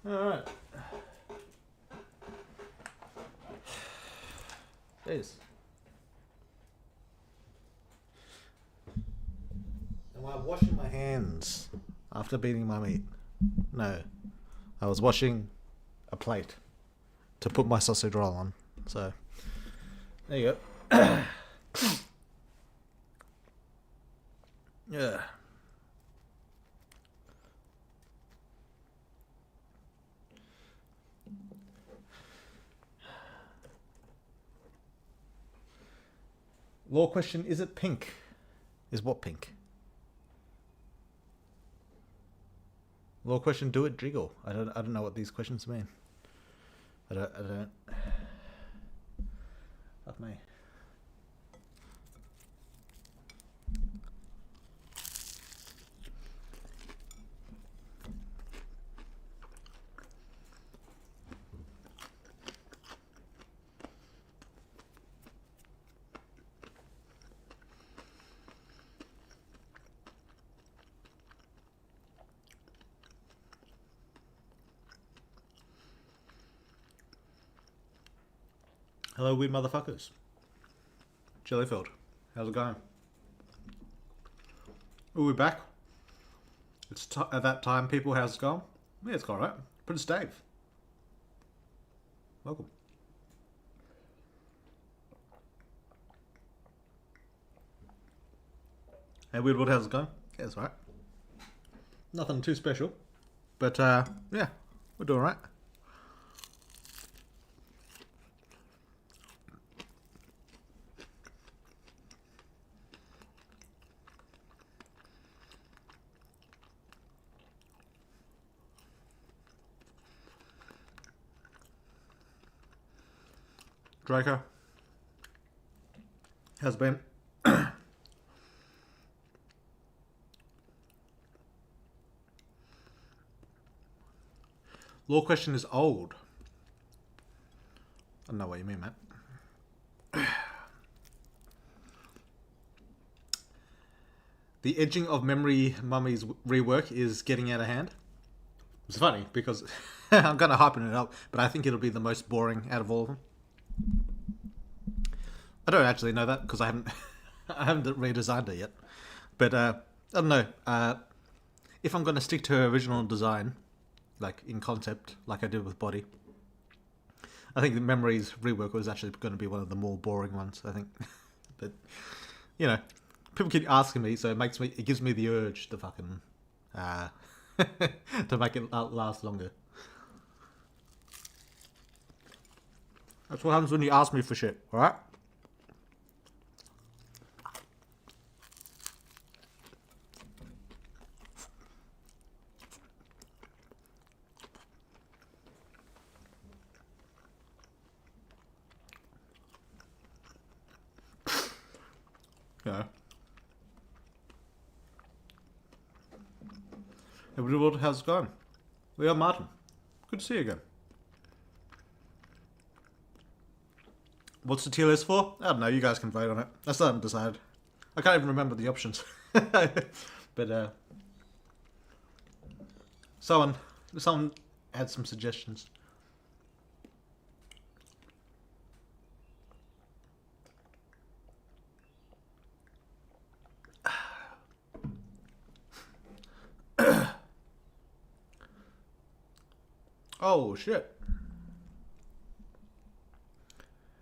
Alright. Jeez. Am I washing my hands after beating my meat? No. I was washing a plate to put my sausage roll on. So, there you go. Yeah. Law question, is it pink? Is what pink? Law question, do it jiggle. I don't know what these questions mean. I don't. Fuck me. Hello, we motherfuckers. Jellyfield, how's it going? Are we back? It's at that time, people. How's it going? Yeah, it's going alright. Prince Dave, welcome. Hey, Weirdwood, how's it going? Yeah, it's alright. Nothing too special, but yeah, we're doing alright. Draco, how's it been? Law question is old. I don't know what you mean, Matt. The edging of Memory Mummy's rework is getting out of hand. It's funny because I'm going to hypen it up, but I think it'll be the most boring out of all of them. I don't actually know that because I haven't I haven't redesigned it yet. But I don't know. If I'm going to stick to her original design, like in concept, like I did with Body, I think the Memories rework was actually going to be one of the more boring ones, I think. But you know, people keep asking me, so it gives me the urge to fucking to make it last longer. That's what happens when you ask me for shit, alright? Yeah. Everybody, how's it going? We are Martin. Good to see you again. What's the tier list for? I don't know, you guys can vote on it. I still haven't decided. I can't even remember the options. But, someone had some suggestions. Oh, shit.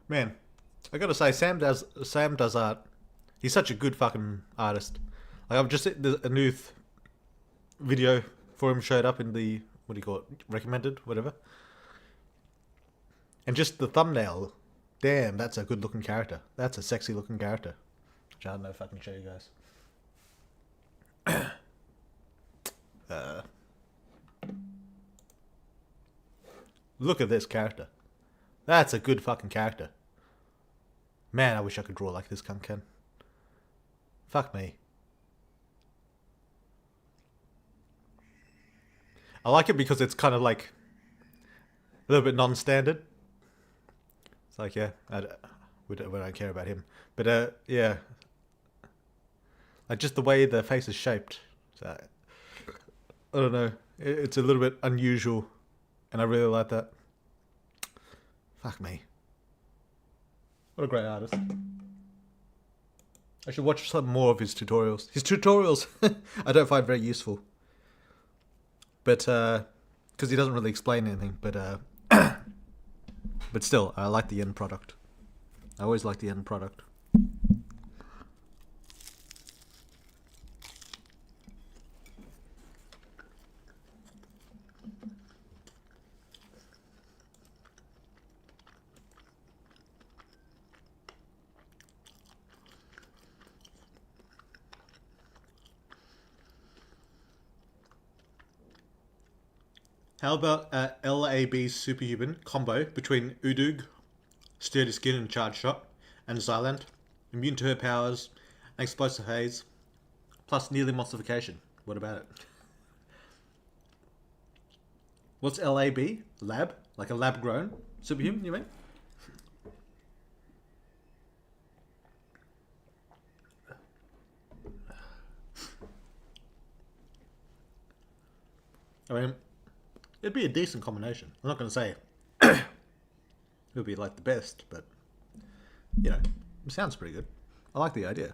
Man, I gotta say, Sam does art. He's such a good fucking artist. Like, I've just a new video for him showed up in the what do you call it? Recommended, whatever. And just the thumbnail, damn, that's a good looking character. That's a sexy looking character. Which I don't know if I can show you guys. Look at this character. That's a good fucking character. Man, I wish I could draw like this cunt can. Fuck me. I like it because it's kind of like a little bit non-standard. It's like, yeah, we don't care about him. But, yeah. Like, just the way the face is shaped. So, I don't know. It's a little bit unusual. And I really like that. Fuck me. What a great artist. I should watch some more of his tutorials. His tutorials I don't find very useful. But, because he doesn't really explain anything. But, but still, I like the end product. I always like the end product. How about LAB Superhuman combo between Udug, Sturdy Skin and Charge Shot, and Xylant, immune to her powers, and Explosive Haze, plus Nearly Monstification. What about it? What's LAB? Lab? Like a lab grown superhuman, you mean? I mean, it'd be a decent combination. I'm not going to say it would be like the best, but, you know, it sounds pretty good. I like the idea.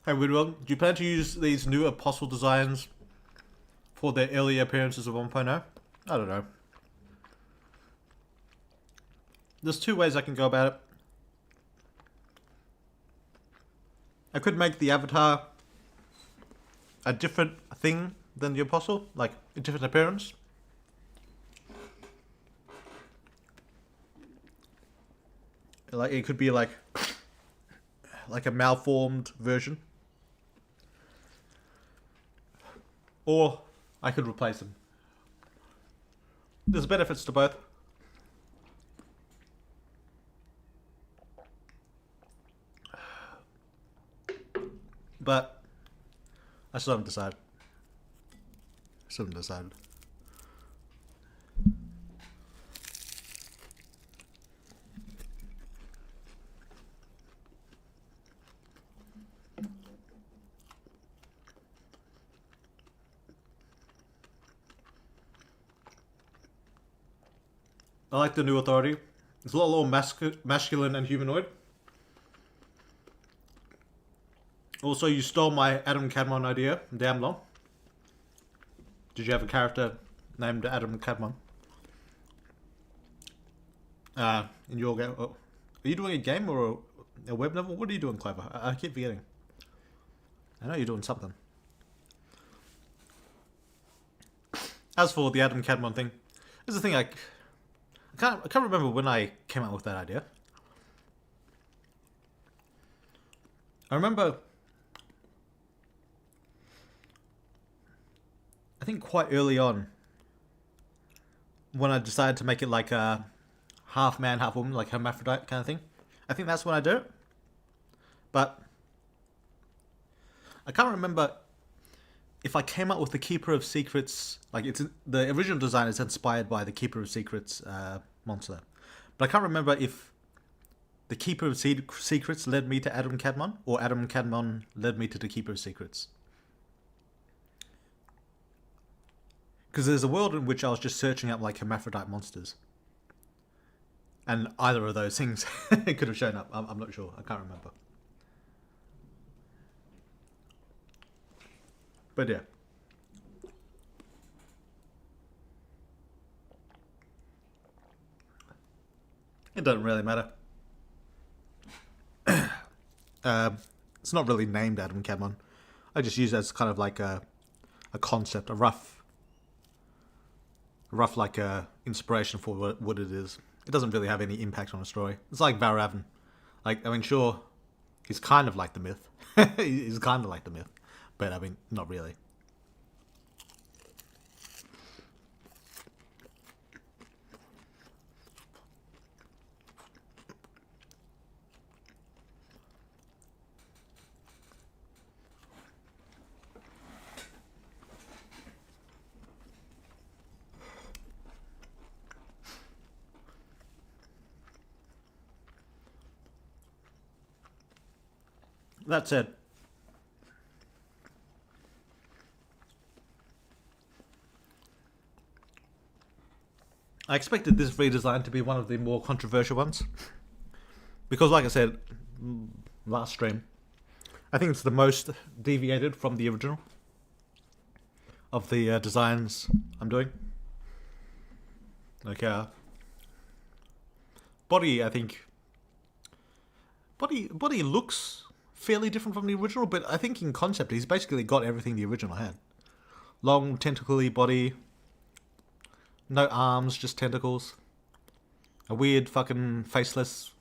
Hey Woodwell, do you plan to use these new Apostle designs for their earlier appearances of 1.0? I don't know. There's two ways I can go about it. I could make the avatar a different thing than the Apostle, like a different appearance. Like it could be like a malformed version. Or I could replace them. There's benefits to both. But I still haven't decided. I like the new authority. It's a lot more masculine and humanoid. Also, you stole my Adam Cadmon idea. Damn long. Did you have a character named Adam Cadmon? In your game? Oh, are you doing a game or a web novel? What are you doing, Clever? I keep forgetting. I know you're doing something. As for the Adam Cadmon thing, there's the thing I can't remember when I came up with that idea. I remember, I think quite early on, when I decided to make it like a half man, half woman, like hermaphrodite kind of thing. I think that's when I did it. But I can't remember if I came up with the Keeper of Secrets, like it's the original design is inspired by the Keeper of Secrets monster, but I can't remember if the Keeper of Secrets led me to Adam Cadmon or Adam Cadmon led me to the Keeper of Secrets. Because there's a world in which I was just searching up like hermaphrodite monsters, and either of those things could have shown up. I'm not sure. I can't remember. But yeah. It doesn't really matter. It's not really named Adam Cameron. I just use it as kind of like a concept, a rough like inspiration for what it is. It doesn't really have any impact on the story. It's like Valravn. Like, I mean, sure, he's kind of like the myth. He's kind of like the myth, but I mean, not really. That said, I expected this redesign to be one of the more controversial ones. Because, like I said last stream, I think it's the most deviated from the original of the designs I'm doing. Like, body, I think... Body looks fairly different from the original, but I think in concept he's basically got everything the original had. Long, tentacly body, no arms, just tentacles. A weird fucking faceless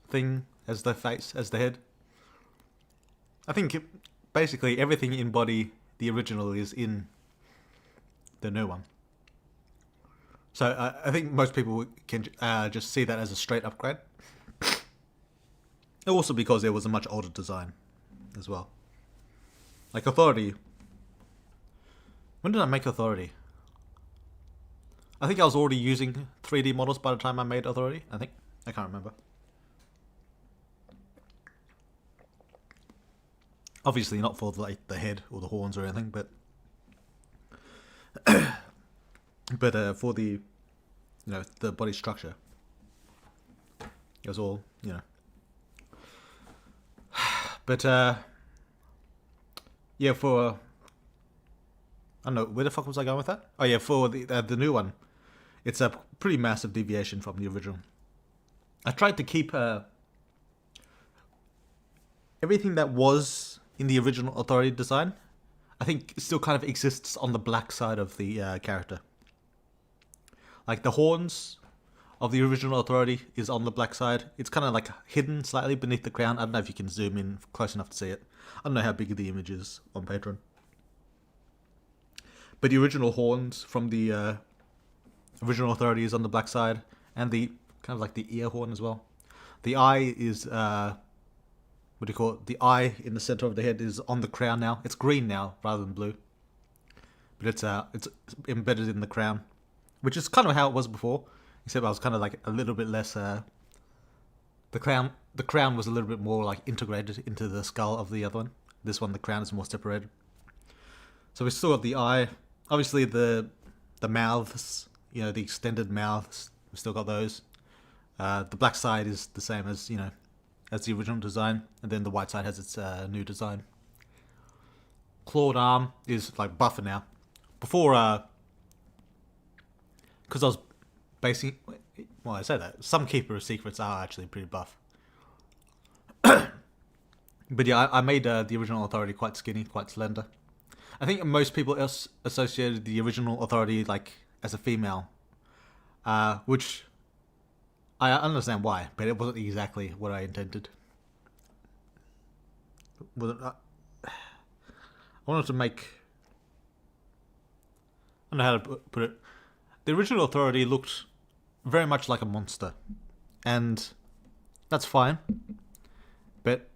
thing as the face, as the head. I think basically everything in body, the original, is in the new one. So I think most people can just see that as a straight upgrade. Also because there was a much older design as well. Like Authority. When did I make Authority? I think I was already using 3D models by the time I made Authority, I think. I can't remember. Obviously not for like the head or the horns or anything, but for the the body structure. It was all, But, yeah, for... I don't know, where the fuck was I going with that? Oh, yeah, for the new one. It's a pretty massive deviation from the original. I tried to keep everything that was in the original Authority design. I think still kind of exists on the black side of the character. Like, the horns of the original Authority is on the black side. It's kind of like hidden slightly beneath the crown. I don't know if you can zoom in close enough to see it. I don't know how big the image is on Patreon. But the original horns from the original Authority is on the black side. And the kind of like the ear horn as well. The eye is, what do you call it? The eye in the center of the head is on the crown now. It's green now rather than blue. But it's embedded in the crown. Which is kind of how it was before. Except I was kind of like a little bit less... The crown was a little bit more like integrated into the skull of the other one. This one, the crown is more separated. So we still got the eye. Obviously the mouths, the extended mouths, we still got those. The black side is the same as, as the original design. And then the white side has its new design. Clawed arm is like buffer now. Before, because I was basing... Well, I say that. Some Keeper of Secrets are actually pretty buff. But yeah, I made the original Authority quite skinny, quite slender. I think most people else associated the original Authority like as a female. Which I understand why, but it wasn't exactly what I intended. I wanted to make... I don't know how to put it. The original Authority looked very much like a monster. And that's fine. But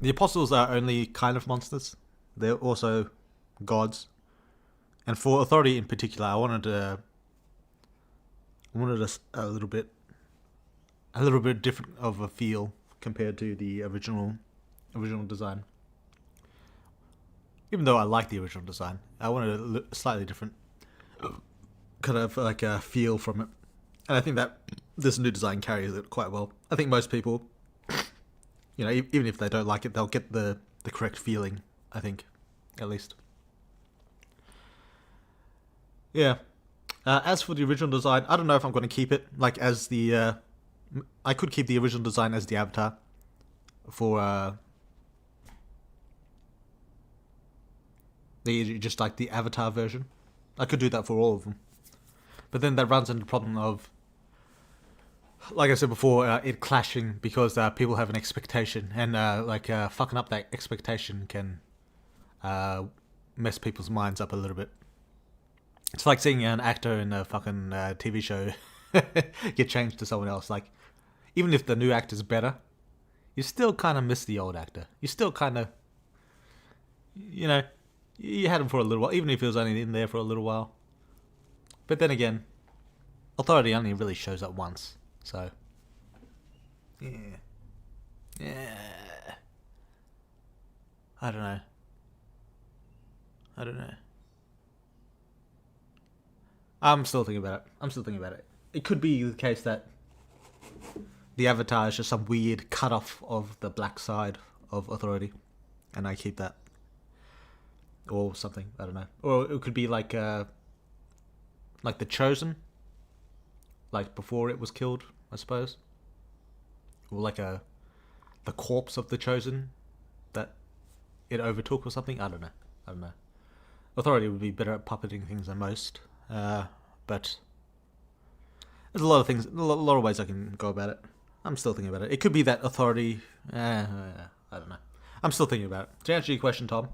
the Apostles are only kind of monsters. They're also gods. And for Authority in particular, I wanted a little bit different of a feel compared to the original design. Even though I like the original design, I wanted a slightly different kind of like a feel from it. And I think that this new design carries it quite well. I think most people, even if they don't like it, they'll get the correct feeling, I think, at least. Yeah. As for the original design, I don't know if I'm going to keep it like as the. I could keep the original design as the avatar for the just like the avatar version. I could do that for all of them, but then that runs into the problem of, like I said before, it clashing because people have an expectation, and fucking up that expectation can mess people's minds up a little bit. It's like seeing an actor in a fucking TV show get changed to someone else. Like, even if the new actor's better, you still kind of miss the old actor. You still kind of, you know, you had him for a little while, even if he was only in there for a little while. But then again, Authority only really shows up once, so yeah. I don't know. I'm still thinking about it. It could be the case that the Avatar is just some weird cut-off of the black side of Authority, and I keep that. Or something, I don't know. Or it could be like the Chosen, like before it was killed, I suppose. Or like the corpse of the Chosen that it overtook or something. I don't know. Authority would be better at puppeting things than most, but there's a lot of things, a lot of ways I can go about it. I'm still thinking about it. It could be that Authority. I don't know. I'm still thinking about it. To answer your question, Tom,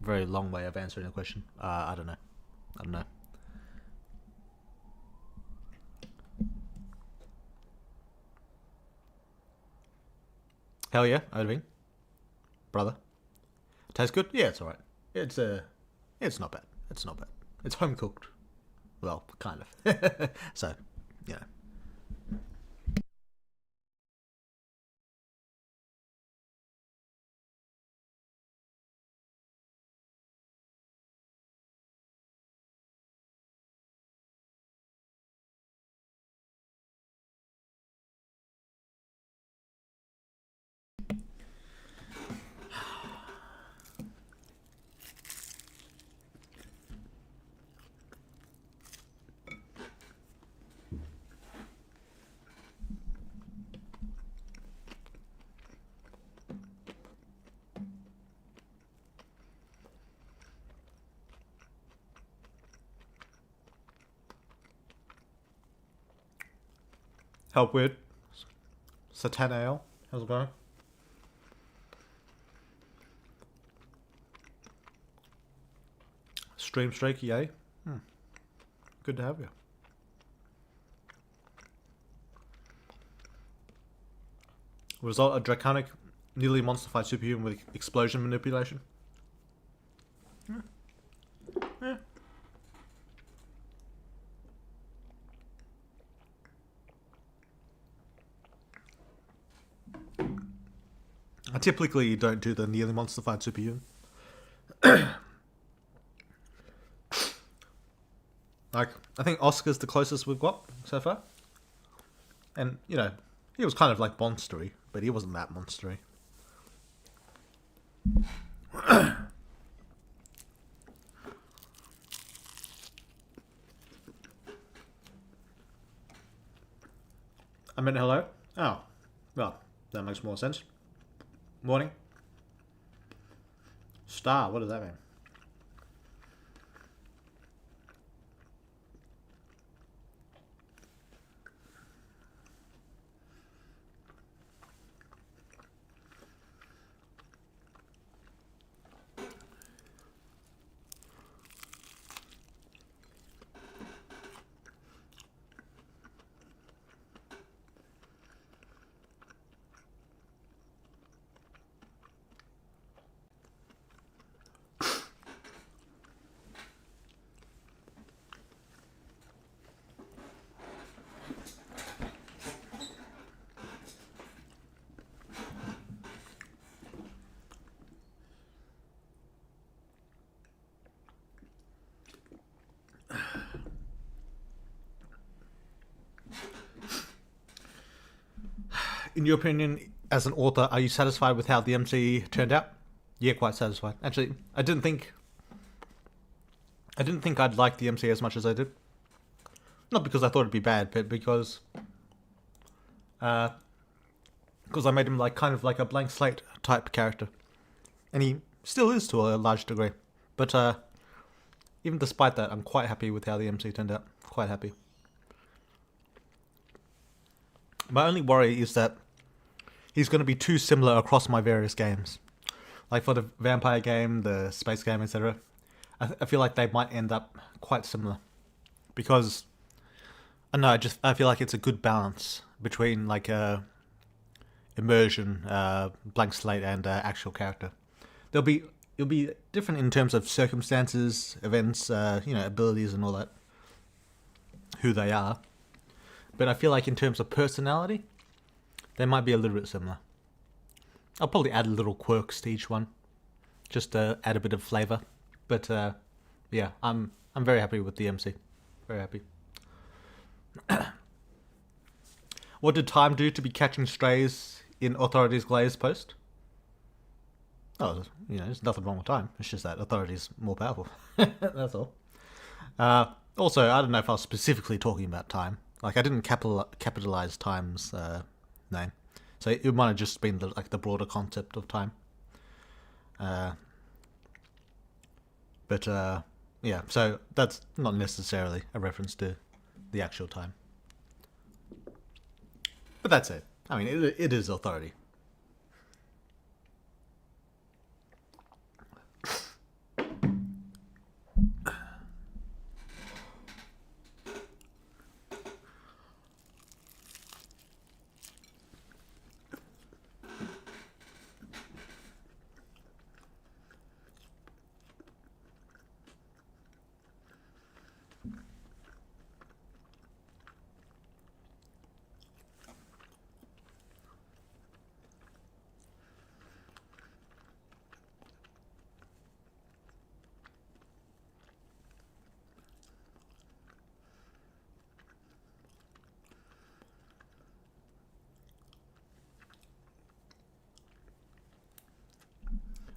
very long way of answering the question. I don't know. Hell yeah, Odin, brother. Tastes good? Yeah, it's alright. It's not bad. It's home cooked. Well, kind of. So, you know. Help with Satan Ale. How's it going? Stream Streak, yay. Good to have you. Result: a draconic, nearly monster-fied superhuman with explosion manipulation. Yeah. I typically don't do the nearly monster-fied superhuman. Like, I think Oscar's the closest we've got so far. And, you know, he was kind of like monstery, but he wasn't that monstery. I meant hello? Oh, well, that makes more sense. Morning. Star, what does that mean? In your opinion, as an author, are you satisfied with how the MC turned out? Yeah, quite satisfied. Actually, I didn't think I'd like the MC as much as I did. Not because I thought it'd be bad, but because I made him like kind of like a blank slate type character, and he still is to a large degree. But even despite that, I'm quite happy with how the MC turned out. Quite happy. My only worry is that he's going to be too similar across my various games. Like for the vampire game, the space game, etc. I feel like they might end up quite similar. Because, I don't know, I feel like it's a good balance between like immersion, blank slate, and actual character. It'll be different in terms of circumstances, events, abilities and all that. Who they are. But I feel like in terms of personality, they might be a little bit similar. I'll probably add little quirks to each one, just to add a bit of flavour. But yeah, I'm very happy with the MC. Very happy. What did Time do to be catching strays in Authority's Glaze post? Oh, there's nothing wrong with Time. It's just that Authority's more powerful. That's all. Also, I don't know if I was specifically talking about Time. Like, I didn't capitalize Time's name. So it might have just been the broader concept of Time. But yeah, so that's not necessarily a reference to the actual Time. But that's it. I mean, it is Authority.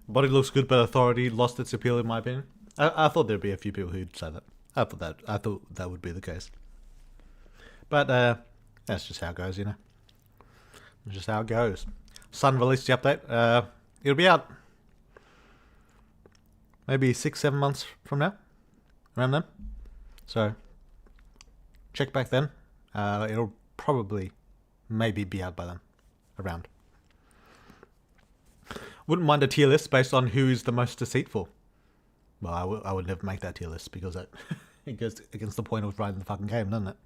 Body looks good, but Authority lost its appeal, in my opinion. I thought there'd be a few people who'd say that. I thought that would be the case. But that's just how it goes, It's just how it goes. Sun released the update. It'll be out maybe 6-7 months from now, around then. So check back then. It'll probably maybe be out by then, around. Wouldn't mind a tier list based on who is the most deceitful. Well, I would never make that tier list because it goes against the point of writing the fucking game, doesn't it?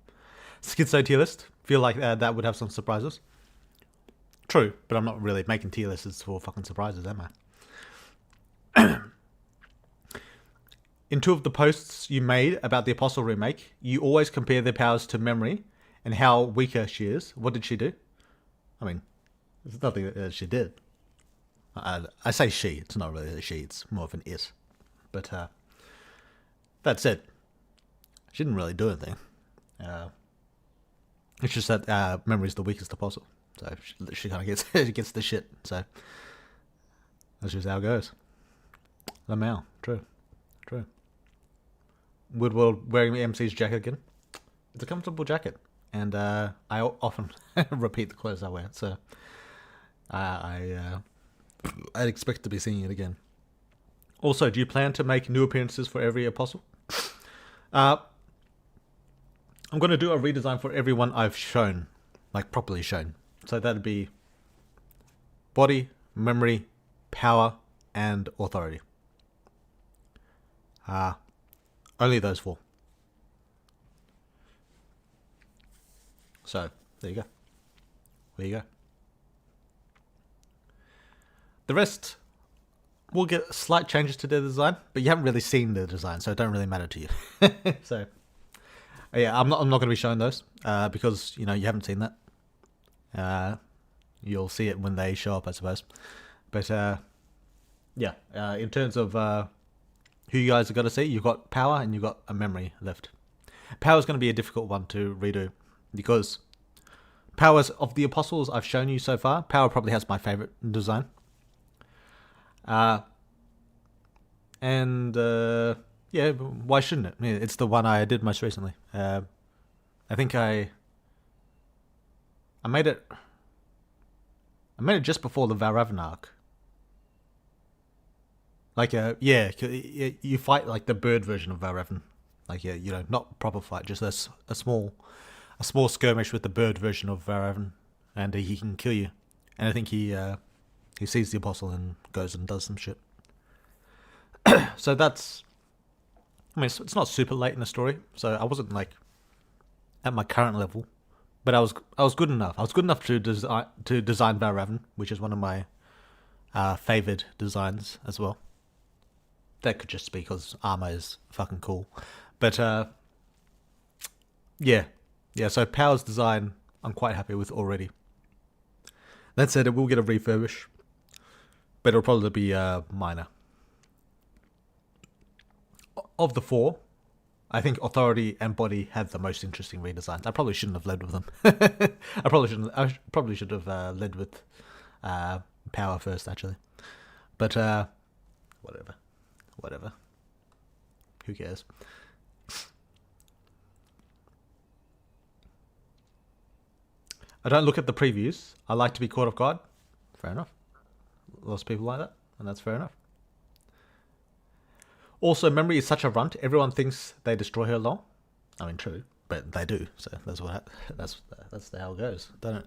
Schizo tier list. Feel like that would have some surprises. True, but I'm not really making tier lists for fucking surprises, am I? In two of the posts you made about the Apostle remake, you always compare their powers to Memory and how weaker she is. What did she do? I mean, there's nothing that she did. I say she. It's not really a she. It's more of an it. But that said, she didn't really do anything. It's just that Memory's the weakest apostle, so she kind of gets the shit. So that's just how it goes. Lamau, true. Woodworld wearing the MC's jacket again. It's a comfortable jacket, and I often repeat the clothes I wear. So I'd expect to be seeing it again. Also, do you plan to make new appearances for every apostle? I'm going to do a redesign for everyone I've shown, like properly shown. So that'd be Body, Memory, Power, and Authority. Only those 4. So, there you go. The rest will get slight changes to their design, but you haven't really seen the design, so it don't really matter to you. So, yeah, I'm not going to be showing those because you haven't seen that. You'll see it when they show up, I suppose. But yeah, in terms of who you guys are going to see, you've got Power and you've got a Memory left. Power's going to be a difficult one to redo because Powers of the Apostles I've shown you so far, Power probably has my favorite design. And yeah, why shouldn't it? It's the one I did most recently. I think I made it. I made it just before the Valravn arc. Like, yeah, you fight like the bird version of Valravn. Like, yeah, you know, not proper fight, just a small skirmish with the bird version of Valravn, and he can kill you. And I think he sees the apostle and goes and does some shit. So that's. I mean, it's not super late in the story, so I wasn't like at my current level, but I was good enough. I was good enough to design Valravn, which is one of my favored designs as well. That could just be because armor is fucking cool, but yeah. So Power's design, I'm quite happy with already. That said, it will get a refurbish, but it'll probably be minor. Of the four, I think Authority and Body had the most interesting redesigns. I probably shouldn't have led with them. I probably should have led with Power first, actually. But whatever. Who cares? I don't look at the previews. I like to be caught off guard. Fair enough. Lots of people like that, and that's fair enough. Also, Memory is such a runt. Everyone thinks they destroy her lol. I mean, true, but they do. So that's how it goes, don't it?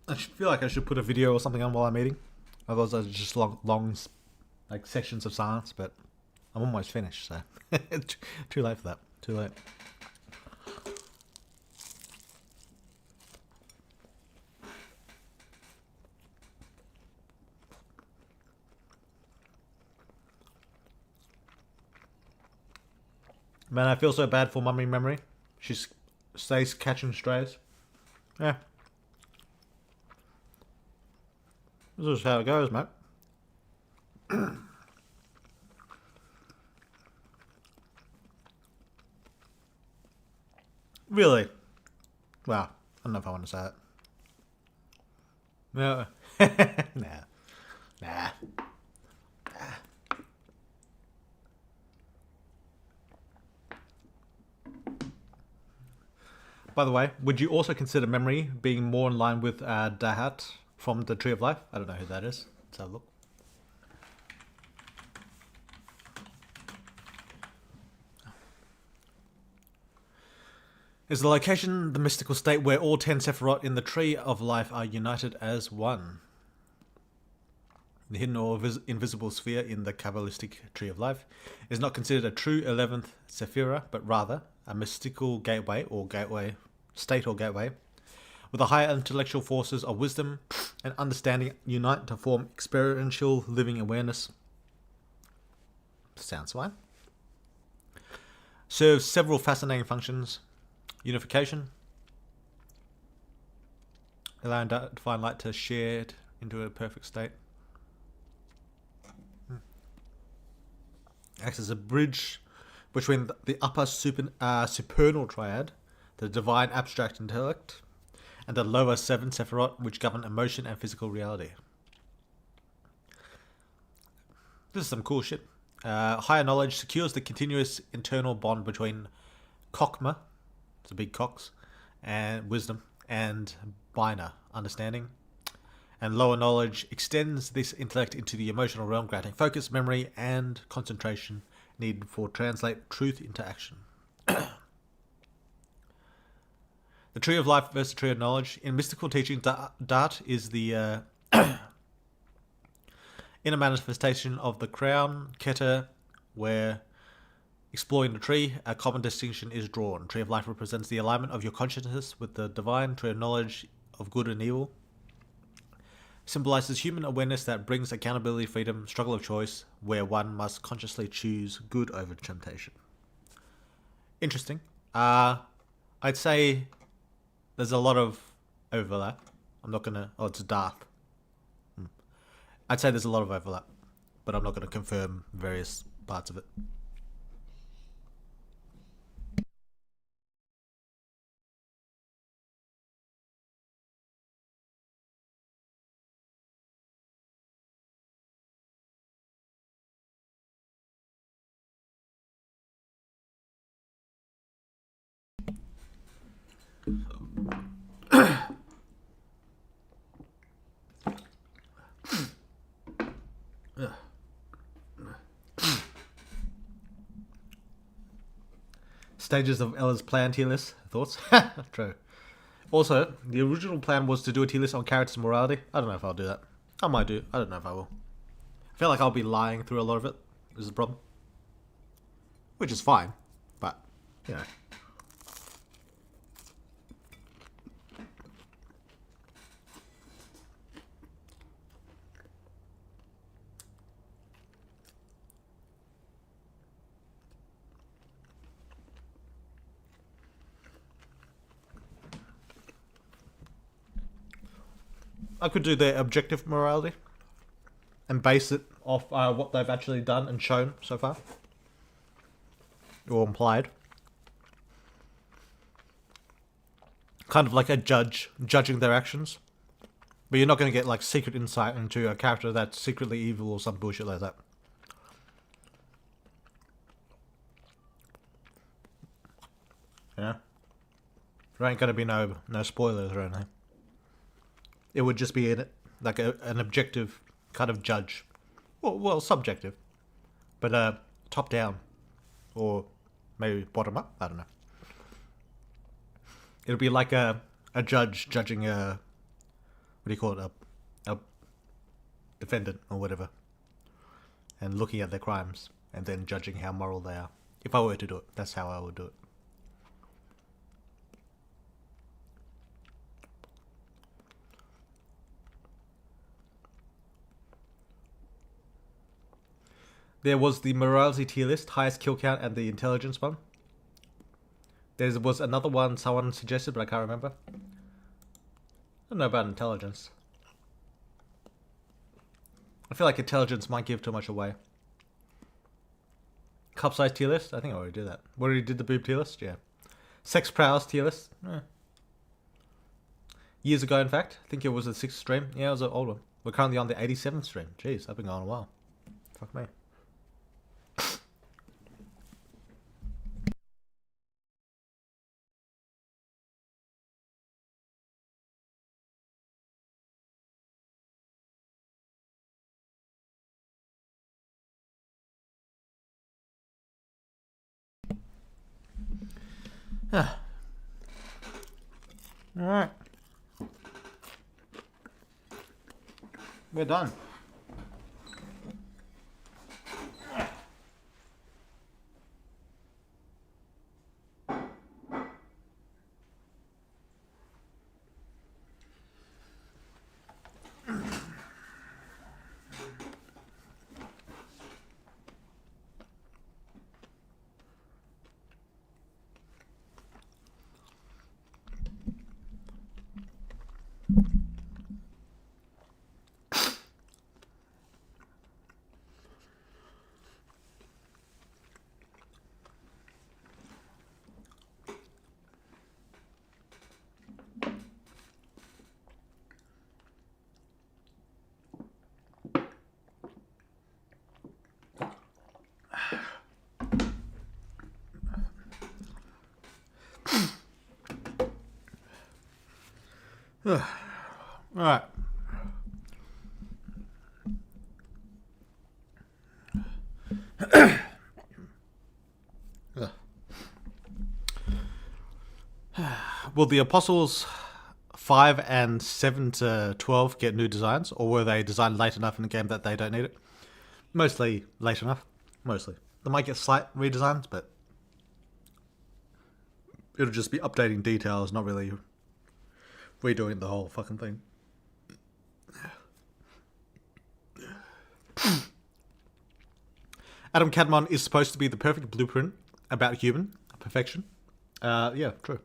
I feel like I should put a video or something on while I'm eating. Otherwise, it's just long like sections of silence. But I'm almost finished, so too late for that. Too late. Man, I feel so bad for Mummy Memory. She stays catching strays. Yeah. This is how it goes, mate. Really? Well, I don't know if I want to say it. No. Nah. By the way, would you also consider Memory being more in line with Dahat from the Tree of Life? I don't know who that is. Let's have a look. Is the location the mystical state where all 10 Sephiroth in the Tree of Life are united as one? The hidden or invisible sphere in the Kabbalistic Tree of Life is not considered a true 11th Sephira, but rather a mystical gateway or gateway, state or gateway, where the higher intellectual forces of wisdom and understanding unite to form experiential living awareness. Sounds fine. Serves several fascinating functions. Unification, allowing divine light to shared into a perfect state. Acts as a bridge between the upper supernal triad, the divine abstract intellect, and the lower 7 Sephiroth, which govern emotion and physical reality. This is some cool shit. Higher knowledge secures the continuous internal bond between Kokma, it's a big Cox, and wisdom, and Bina, understanding. And lower knowledge extends this intellect into the emotional realm, granting focus, memory, and concentration needed for translate truth into action. The Tree of Life versus Tree of Knowledge. In mystical teaching, Dart is the In a manifestation of the crown, Keter, where exploring the tree, a common distinction is drawn. Tree of Life represents the alignment of your consciousness with the divine. Tree of Knowledge of good and evil symbolizes human awareness that brings accountability, freedom, struggle of choice, where one must consciously choose good over temptation. Interesting. I'd say there's a lot of overlap. I'm not gonna. Oh, it's Darth. I'd say there's a lot of overlap, but I'm not gonna confirm various parts of it. Stages of Ella's plan tier list. Thoughts? True. Also, the original plan was to do a tier list on characters' morality. I don't know if I'll do that. I might do. I don't know if I will. I feel like I'll be lying through a lot of it. Is the problem. Which is fine. But, you know. I could do their objective morality and base it off what they've actually done and shown so far, or implied. Kind of like a judge judging their actions, but you're not going to get like secret insight into a character that's secretly evil or some bullshit like that. Yeah, there ain't going to be no spoilers or anything. It would just be like an objective kind of judge. Well, subjective. But top down. Or maybe bottom up. I don't know. It'll be like a judge judging a... What do you call it? A defendant or whatever. And looking at their crimes. And then judging how moral they are. If I were to do it, that's how I would do it. There was the morality tier list, highest kill count, and the intelligence one. There was another one someone suggested, but I can't remember. I don't know about intelligence. I feel like intelligence might give too much away. Cup size tier list? I think I already did that. We already did the boob tier list? Yeah. Sex prowess tier list? Years ago, in fact. I think it was the 6th stream. Yeah, it was an old one. We're currently on the 87th stream. Jeez, I've been going a while. Fuck me. Alright. We're done. Alright. Will the apostles 5 and 7 to 12 get new designs, or were they designed late enough in the game that they don't need it? Mostly late enough. Mostly. They might get slight redesigns, but it'll just be updating details, not really redoing the whole fucking thing. Adam Cadmon is supposed to be the perfect blueprint about human perfection. Yeah, true.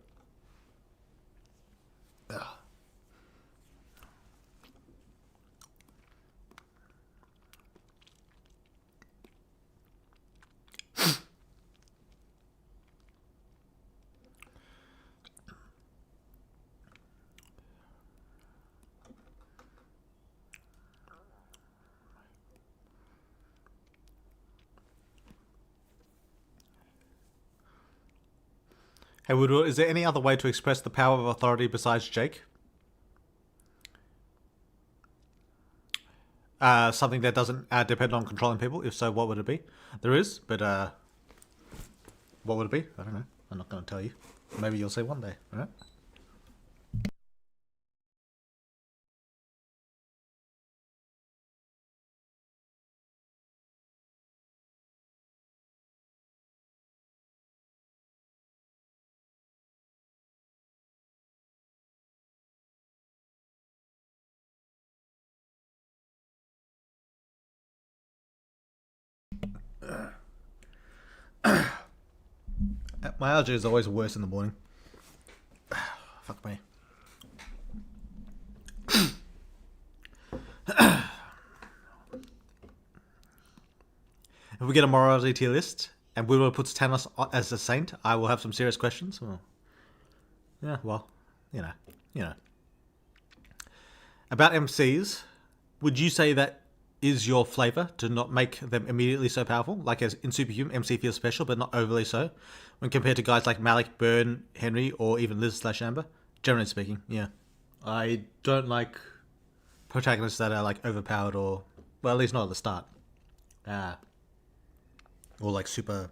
Hey Woodward, is there any other way to express the power of authority besides Jake? Something that doesn't depend on controlling people? If so, what would it be? There is, but what would it be? I don't know. I'm not going to tell you. Maybe you'll see one day, right? My allergy is always worse in the morning. Fuck me. If we get a morality tier list and Woodward puts Tanos as a saint, I will have some serious questions. Oh. Yeah, well, you know. About MCs, would you say that is your flavour to not make them immediately so powerful? Like as in Superhuman, MC feels special, but not overly so, when compared to guys like Malik, Byrne, Henry, or even Liz/Amber. Generally speaking, yeah. I don't like protagonists that are like overpowered or, well, at least not at the start. Or like super,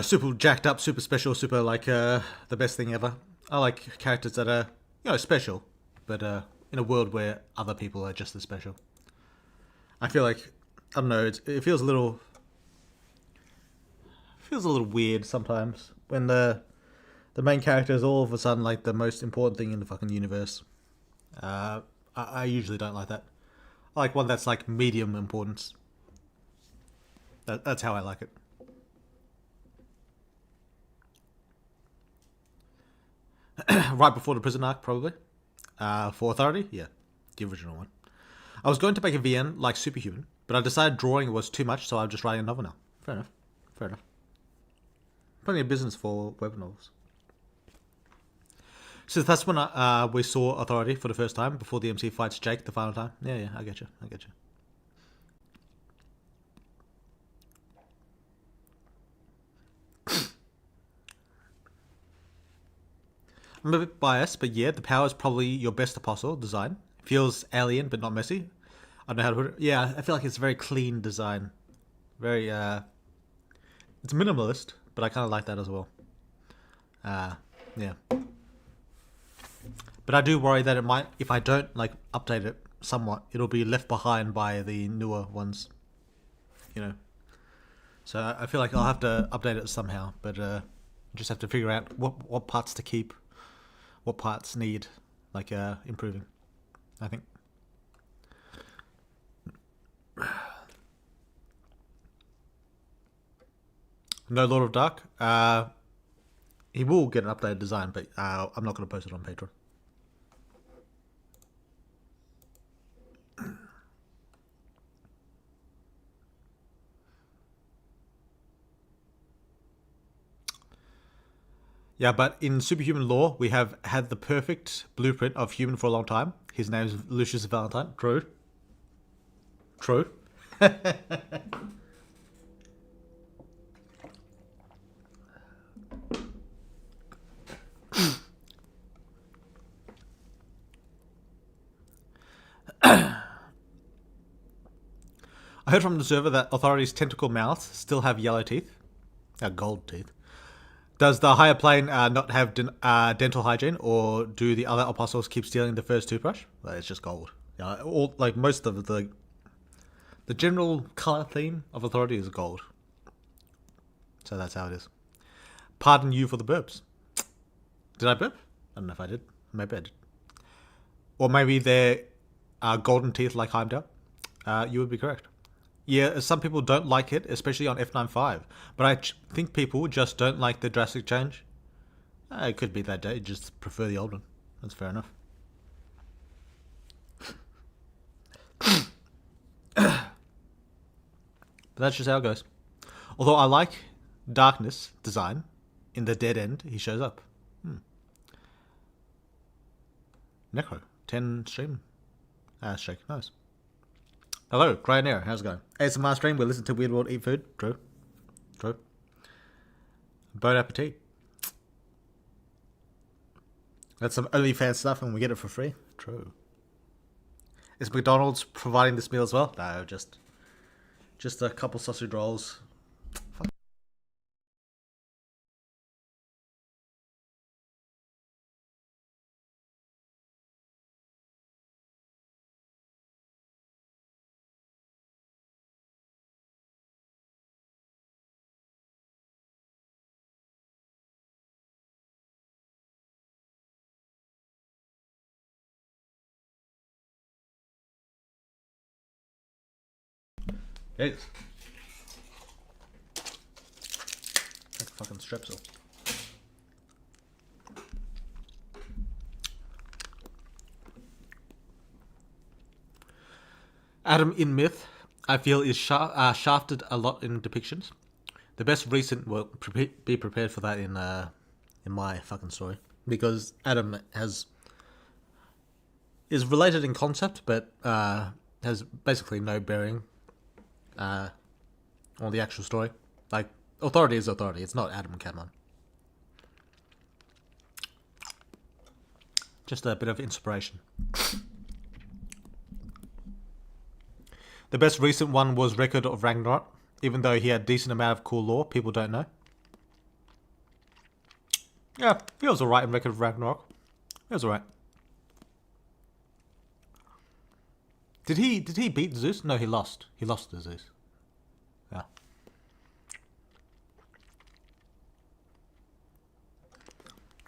super jacked up, super special, super like the best thing ever. I like characters that are, special, but in a world where other people are just as special. I feel like, I don't know, it feels a little weird sometimes when the main character is all of a sudden like the most important thing in the fucking universe. I usually don't like that. I like one that's like medium importance. That's how I like it. Right before the prison arc, probably. For Authority, yeah, the original one. I was going to make a VN like Superhuman, but I decided drawing was too much, so I'm just writing a novel now. Fair enough. Plenty of business for web novels. So that's when we saw Authority for the first time, before the MC fights Jake the final time. Yeah, I get you. I'm a bit biased, but yeah, the power is probably your best apostle design. Feels alien, but not messy. I don't know how to put it. Yeah, I feel like it's a very clean design. Very, it's minimalist, but I kind of like that as well. Yeah. But I do worry that it might, if I don't like update it somewhat, it'll be left behind by the newer ones. So I feel like I'll have to update it somehow, but just have to figure out what parts to keep, what parts need like improving, I think. No Lord of Dark. He will get an updated design, but I'm not going to post it on Patreon. Yeah, but in Superhuman lore, we have had the perfect blueprint of human for a long time. His name is Lucius Valentine. True. I heard from the server that Authority's tentacle mouths still have yellow teeth. Gold teeth. Does the higher plane not have dental hygiene, or do the other apostles keep stealing the first toothbrush? Well, it's just gold. Yeah, all like most of the general color theme of authority is gold. So that's how it is. Pardon you for the burps. Did I burp? I don't know if I did. Maybe I did. Or maybe they're golden teeth like Heimdall. You would be correct. Yeah, some people don't like it, especially on F95. But I think people just don't like the drastic change. It could be that they just prefer the old one. That's fair enough. But that's just how it goes. Although I like Darkness design. In the dead end, he shows up. Necro, 10 stream. Shake, nice. Hello, Cryoneer, how's it going? ASMR stream, we listen to Weird World eat food. True. Bon appetit. That's some OnlyFans stuff and we get it for free. True. Is McDonald's providing this meal as well? No, just a couple sausage rolls. Fuck. Jeez. Like a fucking strepsil. Adam in Myth, I feel, is shafted a lot in depictions. The best recent, well, be prepared for that in my fucking story, because Adam is related in concept, but has basically no bearing on the actual story. Like, authority is authority. It's not Adam Cameron. Just a bit of inspiration. The best recent one was Record of Ragnarok. Even though he had a decent amount of cool lore, people don't know. Yeah, he was alright in Record of Ragnarok. He was alright. Did he beat Zeus? No, he lost. He lost to Zeus. Yeah.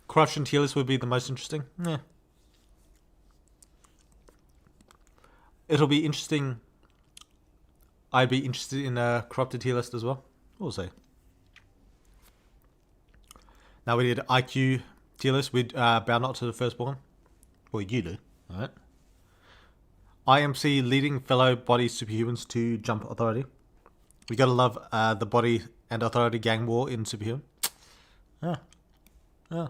Corruption tier list would be the most interesting. Yeah. It'll be interesting. I'd be interested in a corrupted tier list as well. We'll see. Now we did IQ tier list. We'd bow not to the firstborn. Well, you do. Alright. IMC leading fellow body superhumans to jump authority. We gotta love the body and authority gang war in Superhuman. Yeah. Yeah.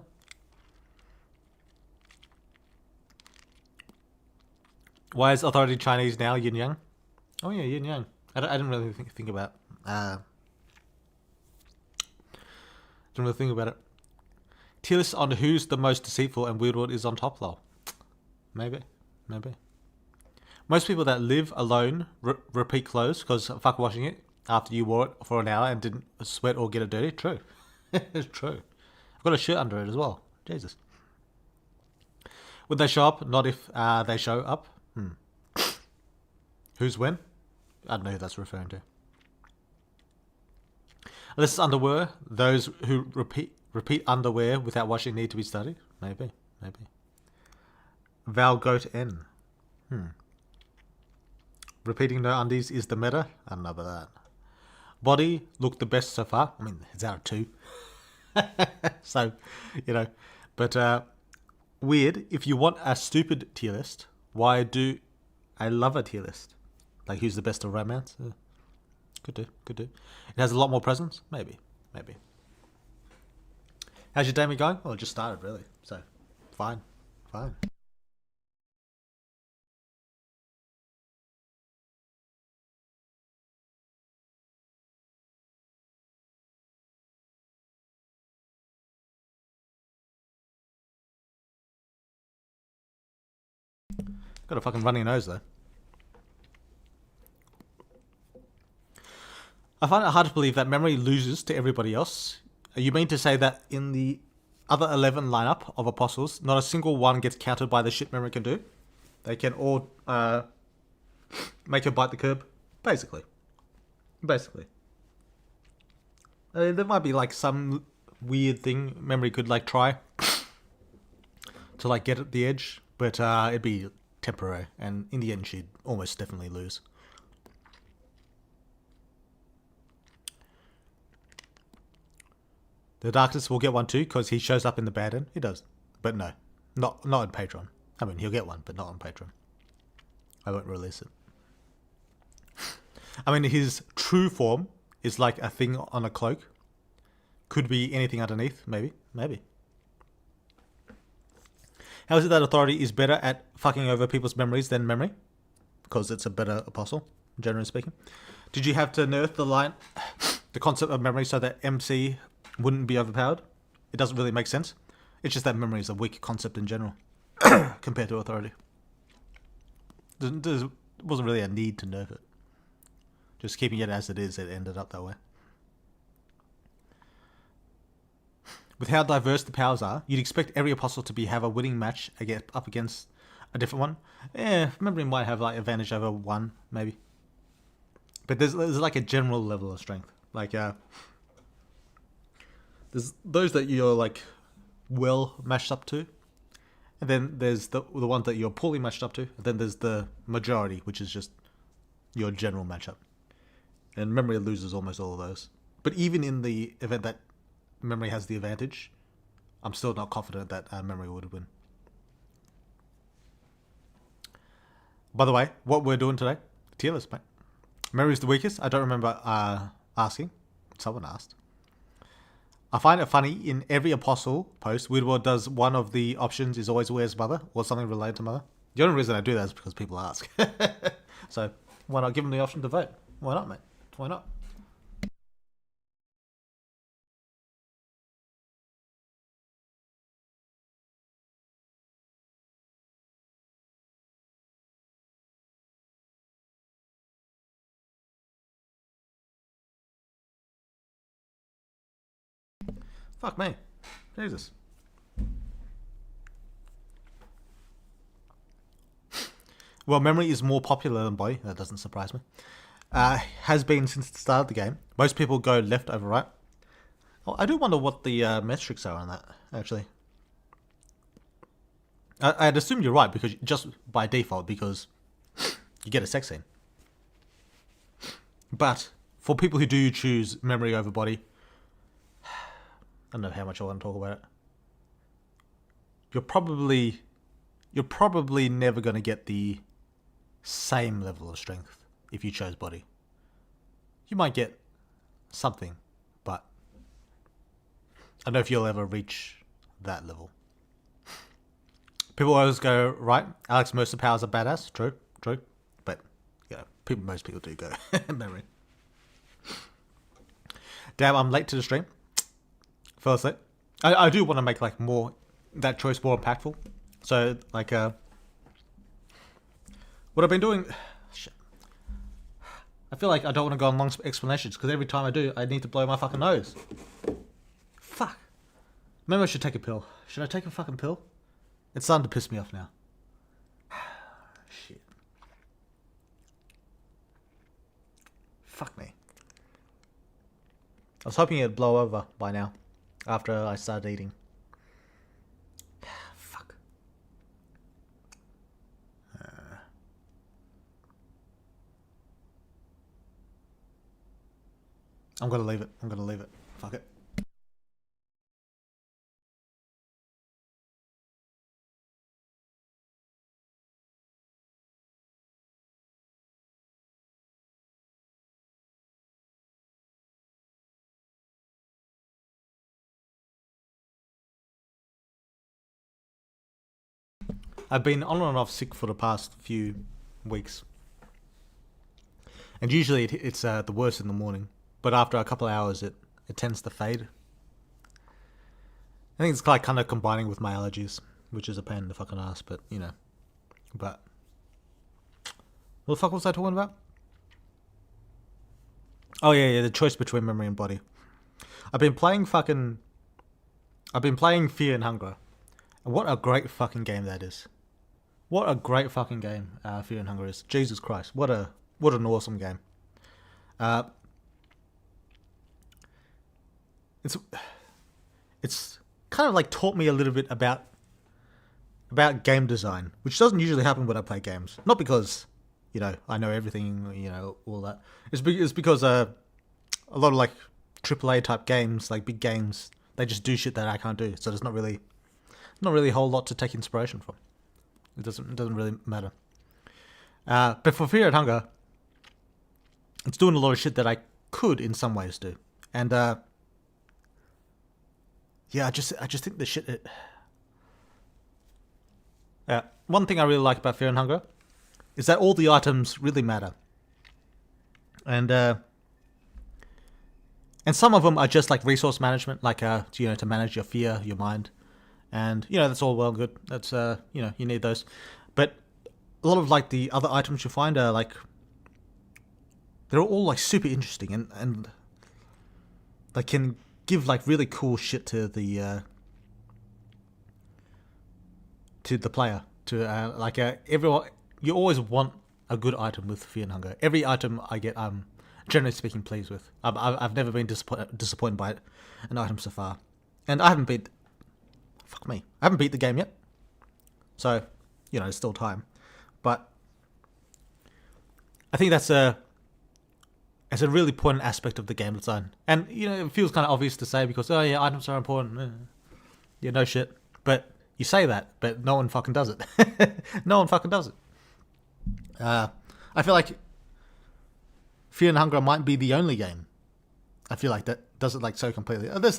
Why is authority Chinese now? Yin Yang? Oh yeah, Yin Yang. I didn't really think about. Didn't really think about it. Tier list on who's the most deceitful and Weird World is on top though. Maybe. Most people that live alone repeat clothes because fuck washing it after you wore it for an hour and didn't sweat or get it dirty. True. It's true. I've got a shirt under it as well. Jesus. Would they show up? Not if they show up. Who's when? I don't know who that's referring to. Unless it's underwear, those who repeat underwear without washing need to be studied. Maybe. Val Goat N. Repeating no undies is the meta. I don't know about that. Body looked the best so far. I mean, it's out of 2. So, But weird. If you want a stupid tier list, why do I love a tier list? Like, who's the best of romance? Could do. It has a lot more presence? Maybe. How's your day been going? Well, it just started, really. So, fine. Got a fucking runny nose, though. I find it hard to believe that memory loses to everybody else. You mean to say that in the other 11 lineup of apostles, not a single one gets countered by the shit memory can do? They can all make her bite the curb, basically. There might be like some weird thing memory could like try to like get at the edge, but it'd be temporary, and in the end she'd almost definitely lose. The Darkness will get one too, because he shows up in the bad end. He does. But no. Not on Patreon. I mean, he'll get one, but not on Patreon. I won't release it. I mean, his true form is like a thing on a cloak. Could be anything underneath, maybe. How is it that Authority is better at fucking over people's memories than Memory? Because it's a better apostle, generally speaking. Did you have to nerf the concept of Memory so that MC wouldn't be overpowered? It doesn't really make sense. It's just that Memory is a weak concept in general compared to Authority. There wasn't really a need to nerf it. Just keeping it as it is, it ended up that way. With how diverse the powers are, you'd expect every apostle to have a winning match up against a different one. Memory might have like advantage over one, maybe. But there's like a general level of strength. Like there's those that you're like well matched up to, and then there's the ones that you're poorly matched up to, and then there's the majority, which is just your general matchup. And Memory loses almost all of those. But even in the event that Memory has the advantage, I'm still not confident that Memory would win. By the way, what we're doing today, tier list, mate. Memory's the weakest. I don't remember asking. Someone asked. I find it funny, in every apostle post, Weird does one of the options is always Where's Mother, or something related to Mother. The only reason I do that is because people ask. So why not give them the option to vote? Why not, mate? Why not? Fuck me. Jesus. Well, Memory is more popular than Body. That doesn't surprise me. Has been since the start of the game. Most people go left over right. Oh, I do wonder what the metrics are on that, actually. I'd assume you're right, because just by default, because you get a sex scene. But for people who do choose Memory over Body, I don't know how much I want to talk about it. You're probably never going to get the same level of strength if you chose Body. You might get something, but I don't know if you'll ever reach that level. People always go, right, Alex Mercer powers are badass. True. But, yeah, most people do go Memory. Damn, I'm late to the stream. Fell asleep. I do want to make like that choice more impactful. So like what I've been doing, shit. I feel like I don't want to go on long explanations, because every time I do, I need to blow my fucking nose. Fuck. Maybe I should take a pill. Should I take a fucking pill? It's starting to piss me off now. Shit. Fuck me. I was hoping it'd blow over by now, after I started eating. Fuck. I'm gonna leave it. Fuck it. I've been on and off sick for the past few weeks. And usually it's the worst in the morning. But after a couple of hours, it tends to fade. I think it's like kind of combining with my allergies, which is a pain in the fucking ass, but, you know. But what the fuck was I talking about? Oh, yeah, the choice between Memory and Body. I've been playing fucking. I've been playing Fear and Hunger. And what a great fucking game that is. What a great fucking game Fear and Hunger is. Jesus Christ. What an awesome game. Uh, it's kind of like taught me a little bit about game design, which doesn't usually happen when I play games. Not because, I know everything, all that. It's because a lot of like AAA type games, like big games, they just do shit that I can't do. So there's not really a whole lot to take inspiration from. It doesn't really matter. But for Fear and Hunger, it's doing a lot of shit that I could in some ways do. And yeah, I just think the shit. One thing I really like about Fear and Hunger is that all the items really matter, and some of them are just like resource management, like to manage your fear, your mind, and that's all well and good. That's you need those, but a lot of like the other items you find are like they're all like super interesting and they can give like really cool shit to the player. Everyone, you always want a good item with Fear and Hunger. Every item I get, I'm generally speaking pleased with. I've never been disappointed by an item so far, and I haven't beat. Fuck me, I haven't beat the game yet. So, there's still time, but I think that's a really important aspect of the game design. And it feels kind of obvious to say because items are important. Yeah, no shit, but. You say that, but no one fucking does it. No one fucking does it. I feel like Fear and Hunger might be the only game I feel like that does it like so completely. There's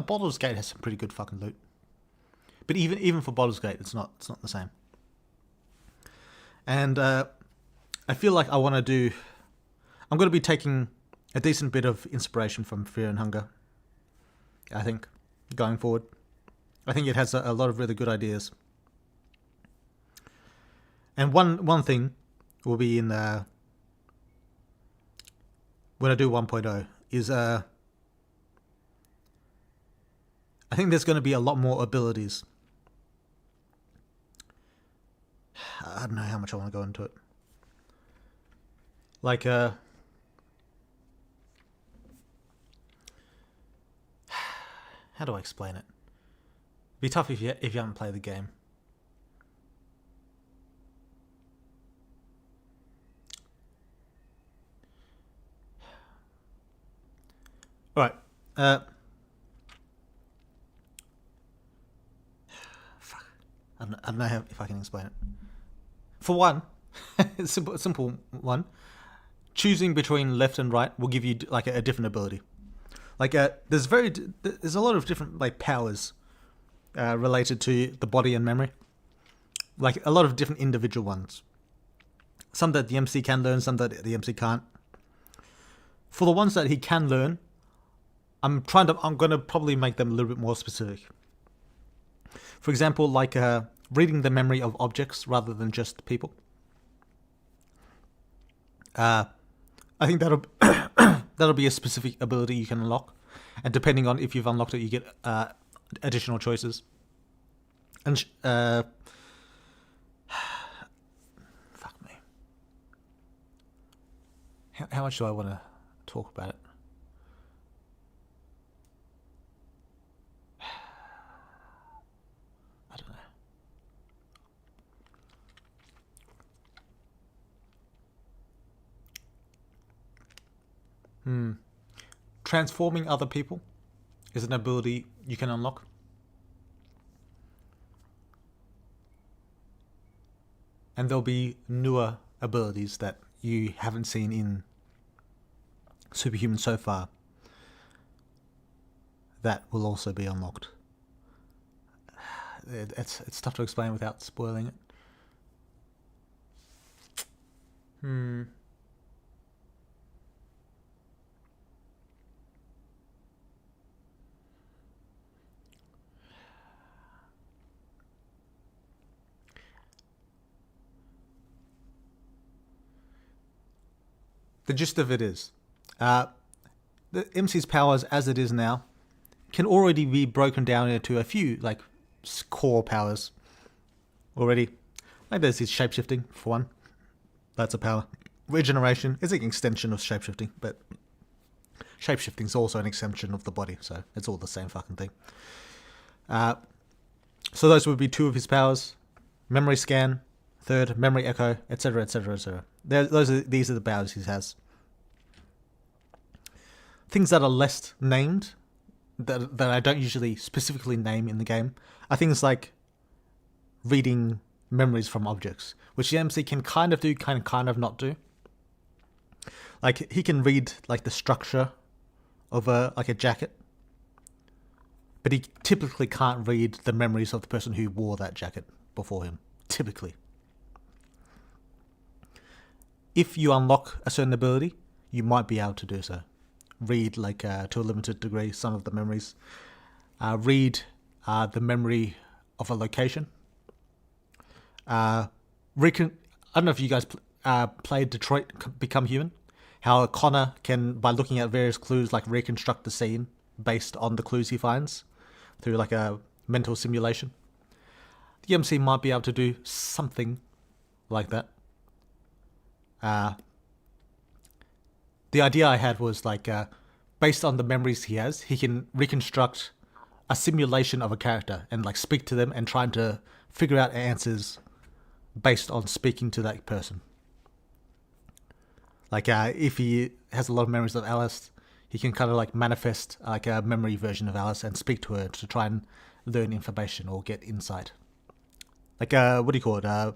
Baldur's Gate has some pretty good fucking loot, but even for Baldur's Gate, it's not the same. And I feel like I'm going to be taking a decent bit of inspiration from Fear and Hunger. I think going forward. I think it has a lot of really good ideas. And one thing will be in when I do 1.0 is I think there's going to be a lot more abilities. I don't know how much I want to go into it. Like how do I explain it? Be tough if you haven't played the game. All right. Fuck. I don't know if I can explain it. For one, simple one. Choosing between left and right will give you like a different ability. Like there's a lot of different like powers. Related to the body and memory. Like a lot of different individual ones. Some that the MC can learn, some that the MC can't. For the ones that he can learn, I'm going to probably make them a little bit more specific. For example, like reading the memory of objects rather than just people. I think that'll be a specific ability you can unlock. And depending on if you've unlocked it, you get additional choices. And fuck me. How much do I want to talk about it? I don't know. Transforming other people is an ability you can unlock. And there'll be newer abilities that you haven't seen in Superhuman so far that will also be unlocked. It's tough to explain without spoiling it. The gist of it is, the MC's powers as it is now can already be broken down into a few like core powers already. Like there's his shapeshifting for one. That's a power. Regeneration is an extension of shapeshifting, but shapeshifting is also an extension of the body, so it's all the same fucking thing. So those would be two of his powers. Memory scan, third, memory echo, etc., etc., etc. These are the powers he has. Things that are less named, that I don't usually specifically name in the game, are things like reading memories from objects, which the MC can kind of do, kind of not do. Like he can read like the structure of a jacket, but he typically can't read the memories of the person who wore that jacket before him. Typically, if you unlock a certain ability, you might be able to do so. Read like to a limited degree some of the memories. Read the memory of a location. I don't know if you guys played Detroit Become Human. How Connor can, by looking at various clues, like reconstruct the scene based on the clues he finds through like a mental simulation. The MC might be able to do something like that. The idea I had was like, based on the memories he has, he can reconstruct a simulation of a character and like speak to them and trying to figure out answers based on speaking to that person. Like if he has a lot of memories of Alice, he can kind of like manifest like a memory version of Alice and speak to her to try and learn information or get insight. Like what do you call it?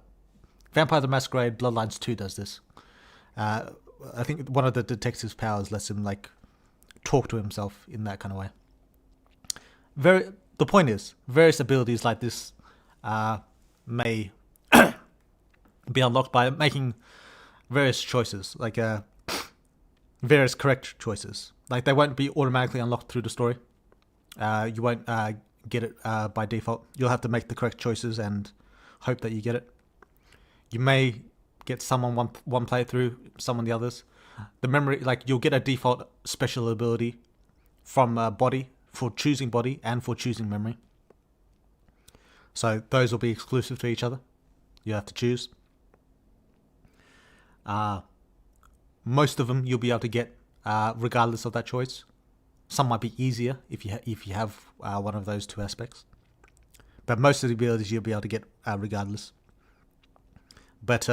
Vampire the Masquerade Bloodlines 2 does this. I think one of the detective's powers lets him like talk to himself in that kind of way. The point is, various abilities like this may be unlocked by making various choices, like various correct choices. Like they won't be automatically unlocked through the story. You won't get it by default. You'll have to make the correct choices and hope that you get it. You may get some on one playthrough, some on the others. The memory, like you'll get a default special ability from body for choosing body and for choosing memory. So those will be exclusive to each other. You have to choose. Most of them you'll be able to get regardless of that choice. Some might be easier if you have one of those two aspects. But most of the abilities you'll be able to get regardless. But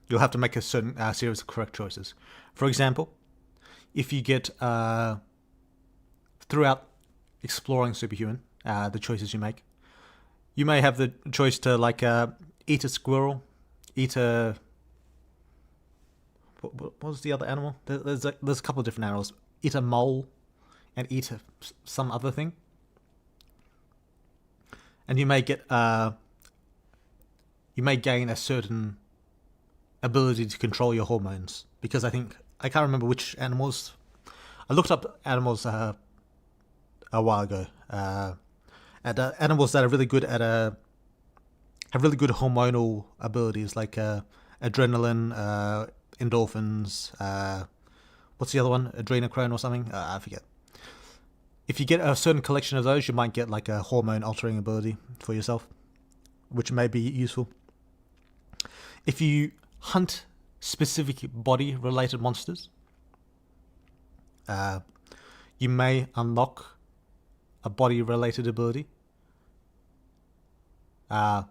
you'll have to make a certain series of correct choices. For example, if you get throughout exploring Superhuman, the choices you make, you may have the choice to like eat a squirrel, eat a what was the other animal? There's a couple of different animals. Eat a mole, and eat some other thing. And you may get you may gain a certain ability to control your hormones, because I can't remember which animals. I looked up animals a while ago. And animals that are really good at have really good hormonal abilities, like adrenaline, endorphins. What's the other one? Adrenochrome or something? I forget. If you get a certain collection of those, you might get like a hormone altering ability for yourself, which may be useful. If you hunt specific body related monsters, you may unlock a body related ability. Not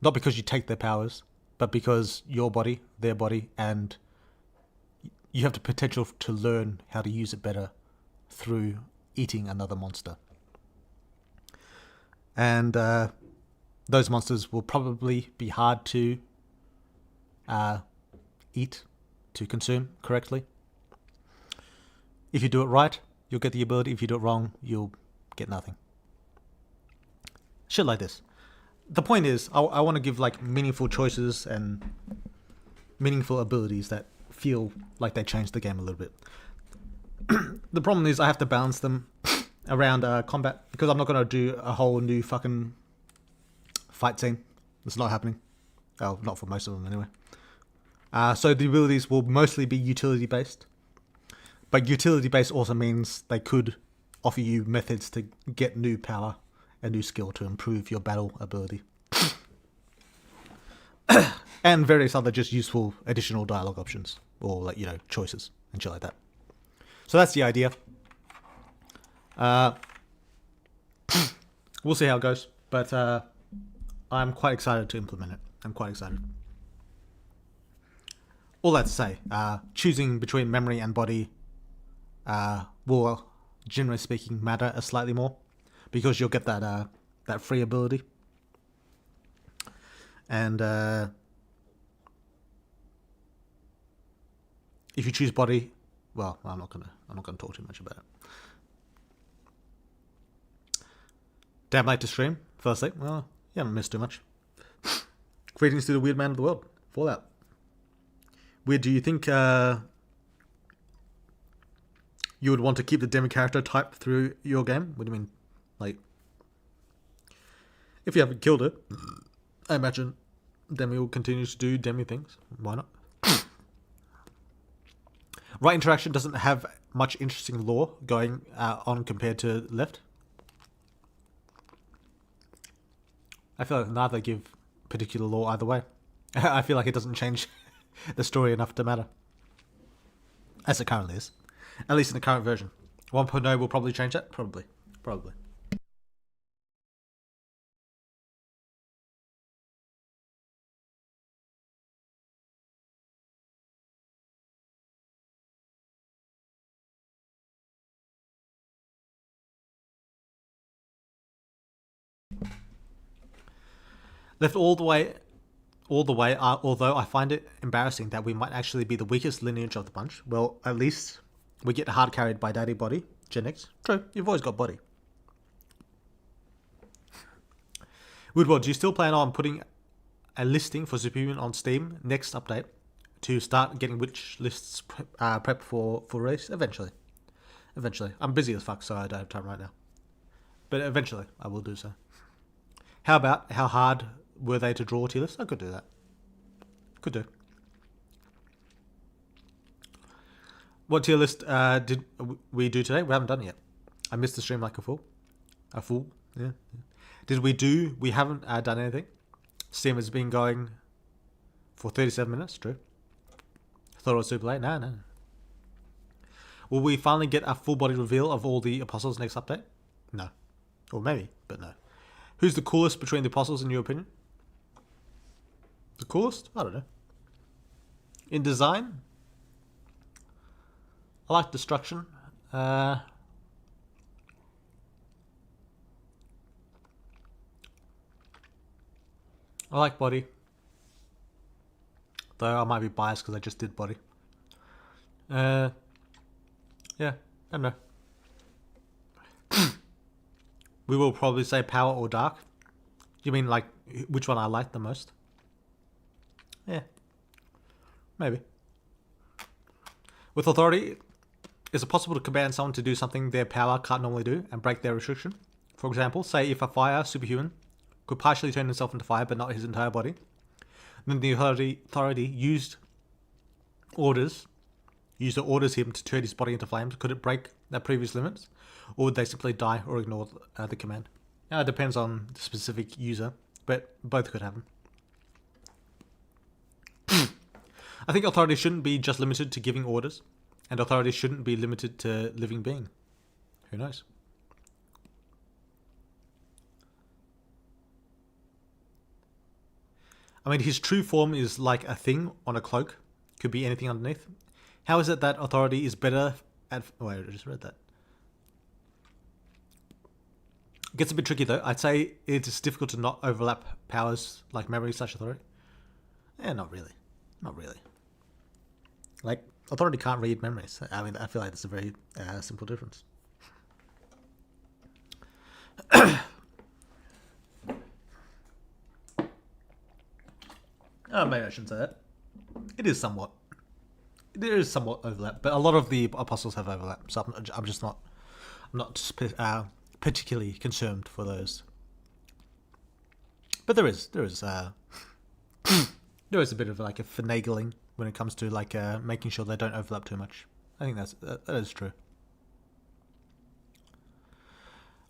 because you take their powers, but because your body, their body, and you have the potential to learn how to use it better through eating another monster. And those monsters will probably be hard to eat, to consume correctly. If you do it right, you'll get the ability. If you do it wrong, you'll get nothing. Shit like this. The point is, I want to give like meaningful choices and meaningful abilities that feel like they change the game a little bit. The problem is I have to balance them around combat, because I'm not going to do a whole new fucking fight scene. It's not happening. Oh, not for most of them anyway. So the abilities will mostly be utility based, But utility-based also means they could offer you methods to get new power and new skill to improve your battle ability. And various other just useful additional dialogue options or like, choices and shit like that. So that's the idea. We'll see how it goes, but I'm quite excited to implement it. I'm quite excited. All that to say, choosing between memory and body will, generally speaking, matter slightly more because you'll get that free ability. And if you choose body, well, I'm not gonna talk too much about it. Damn late to stream. Firstly, well, you haven't missed too much. Greetings to the weird man of the world. Fallout. Weird, do you think you would want to keep the demi character type through your game? What do you mean? Like, if you haven't killed it, I imagine Demi will continue to do Demi things. Why not? Right interaction doesn't have much interesting lore going on compared to left. I feel like neither give particular lore either way. I feel like it doesn't change the story enough to matter. As it currently is. At least in the current version. 1.0 will probably change that? Probably. Left all the way, although I find it embarrassing that we might actually be the weakest lineage of the bunch. Well, at least we get hard carried by Daddy Body, Gen X. True, you've always got body. Woodward, do you still plan on putting a listing for Superhuman on Steam next update to start getting wish lists prep for release? Eventually. I'm busy as fuck, so I don't have time right now. But eventually, I will do so. How hard were they to draw tier lists? I could do that. Could do. What tier list did we do today? We haven't done it yet. I missed the stream like a fool. Yeah. Did we do? We haven't done anything. Steam has been going for 37 minutes. True. Thought it was super late. No. Will we finally get a full body reveal of all the apostles next update? No. Or maybe, but no. Who's the coolest between the apostles in your opinion? The coolest? I don't know. In design? I like Destruction. I like Body. Though I might be biased because I just did Body. Yeah, I don't know. We will probably say Power or Dark. You mean like which one I like the most? Yeah. Maybe. With Authority, is it possible to command someone to do something their power can't normally do and break their restriction? For example, say if a fire superhuman could partially turn himself into fire but not his entire body, then the authority used orders him to turn his body into flames. Could it break their previous limits? Or would they simply die or ignore the command? It depends on the specific user, but both could happen. I think authority shouldn't be just limited to giving orders, and authority shouldn't be limited to living being. Who knows? I mean, his true form is like a thing on a cloak. Could be anything underneath. How is it that authority is better at... Wait, I just read that. It gets a bit tricky though. I'd say it's difficult to not overlap powers like memory / authority. Not really. Like, authority can't read memories. I mean, I feel like that's a very simple difference. Maybe I shouldn't say that. There is somewhat overlap, but a lot of the apostles have overlap, so I'm not particularly concerned for those. But there is a bit of like a finagling when it comes to like making sure they don't overlap too much. I think that is true.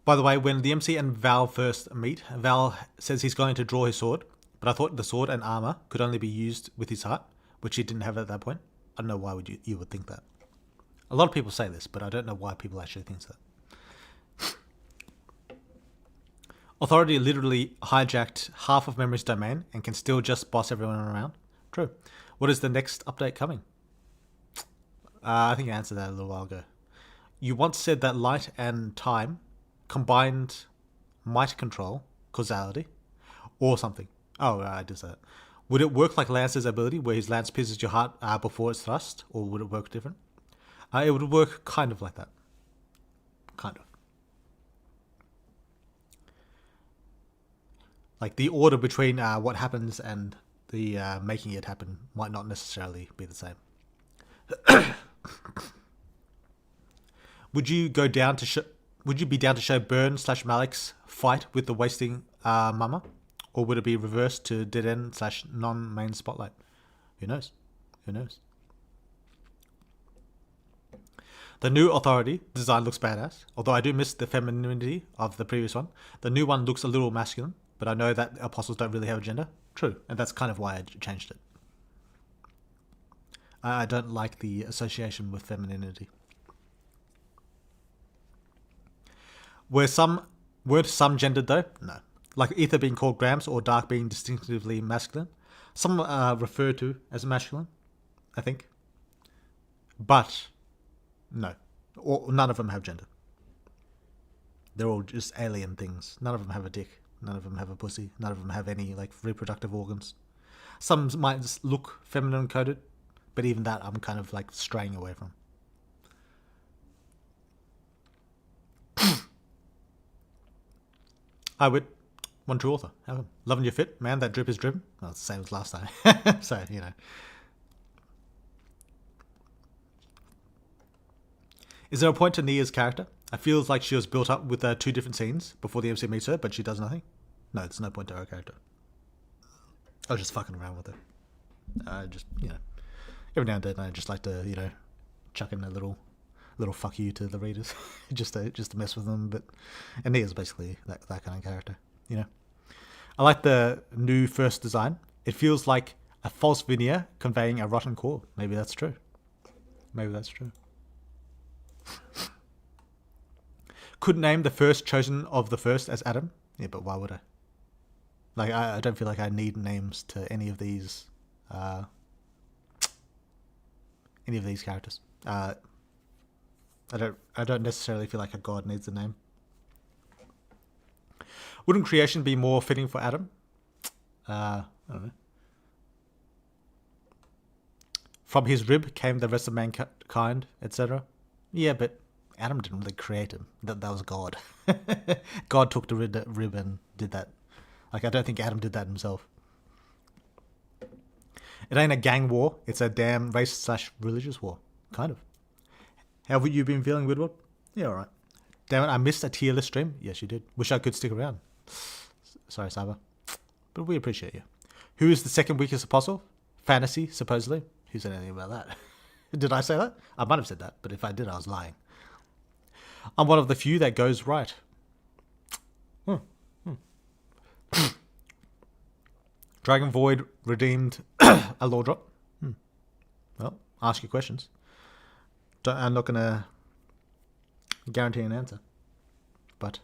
By the way, when the MC and Val first meet, Val says he's going to draw his sword, but I thought the sword and armor could only be used with his heart, which he didn't have at that point. I don't know why you would think that. A lot of people say this, but I don't know why people actually think that. Authority literally hijacked half of Memory's domain and can still just boss everyone around. True. What is the next update coming? I think I answered that a little while ago. You once said that light and time combined might control causality or something. Oh, I did say that. Would it work like Lance's ability where his lance pierces your heart before it's thrust, or would it work different? It would work kind of like that. Kind of. Like the order between what happens and the making it happen might not necessarily be the same. Would you be down to show Burn/Malik's fight with the wasting Mama? Or would it be reversed to dead end / non-main spotlight? Who knows? Who knows? The new Authority design looks badass, although I do miss the femininity of the previous one. The new one looks a little masculine, but I know that apostles don't really have a gender. True, and that's kind of why I changed it. I don't like the association with femininity. Weren't some gendered though? No. Like Ether being called Grams or Dark being distinctively masculine. Some are referred to as masculine, I think. But, no. Or none of them have gender. They're all just alien things. None of them have a dick. None of them have a pussy. None of them have any like reproductive organs. Some might just look feminine coded, but even that I'm kind of like straying away from. I would. One true author. Have him. Loving your fit, man. That drip is dripping. Well, it's the same as last time. So, you know. Is there a point to Nia's character? I feel like she was built up with 2 different scenes before the MC meets her, but she does nothing. No, there's no point to her character. I was just fucking around with her. I just, you know, every now and then I just like to, you know, chuck in a little fuck you to the readers, just to mess with them. But and Nia's basically that kind of character, you know. I like the new first design. It feels like a false veneer conveying a rotten core. Maybe that's true. Maybe that's true. Could name the first chosen of the first as Adam. Yeah, but why would I? Like, I don't feel like I need names to any of these characters. I don't necessarily feel like a god needs a name. Wouldn't creation be more fitting for Adam? I don't know. From his rib came the rest of mankind, etc. Yeah, but Adam didn't really create him. That was God. God took the rib and did that. Like, I don't think Adam did that himself. It ain't a gang war. It's a damn race/religious war. Kind of. How have you been feeling, Woodward? Yeah, alright. Damn it, I missed a tier list stream. Yes, you did. Wish I could stick around. Sorry, Saba. But we appreciate you. Who is the second weakest apostle? Fantasy, supposedly. Who said anything about that? Did I say that? I might have said that, but if I did, I was lying. I'm one of the few that goes right. Dragon Void redeemed a law drop. Well, ask your questions. I'm not going to guarantee an answer. But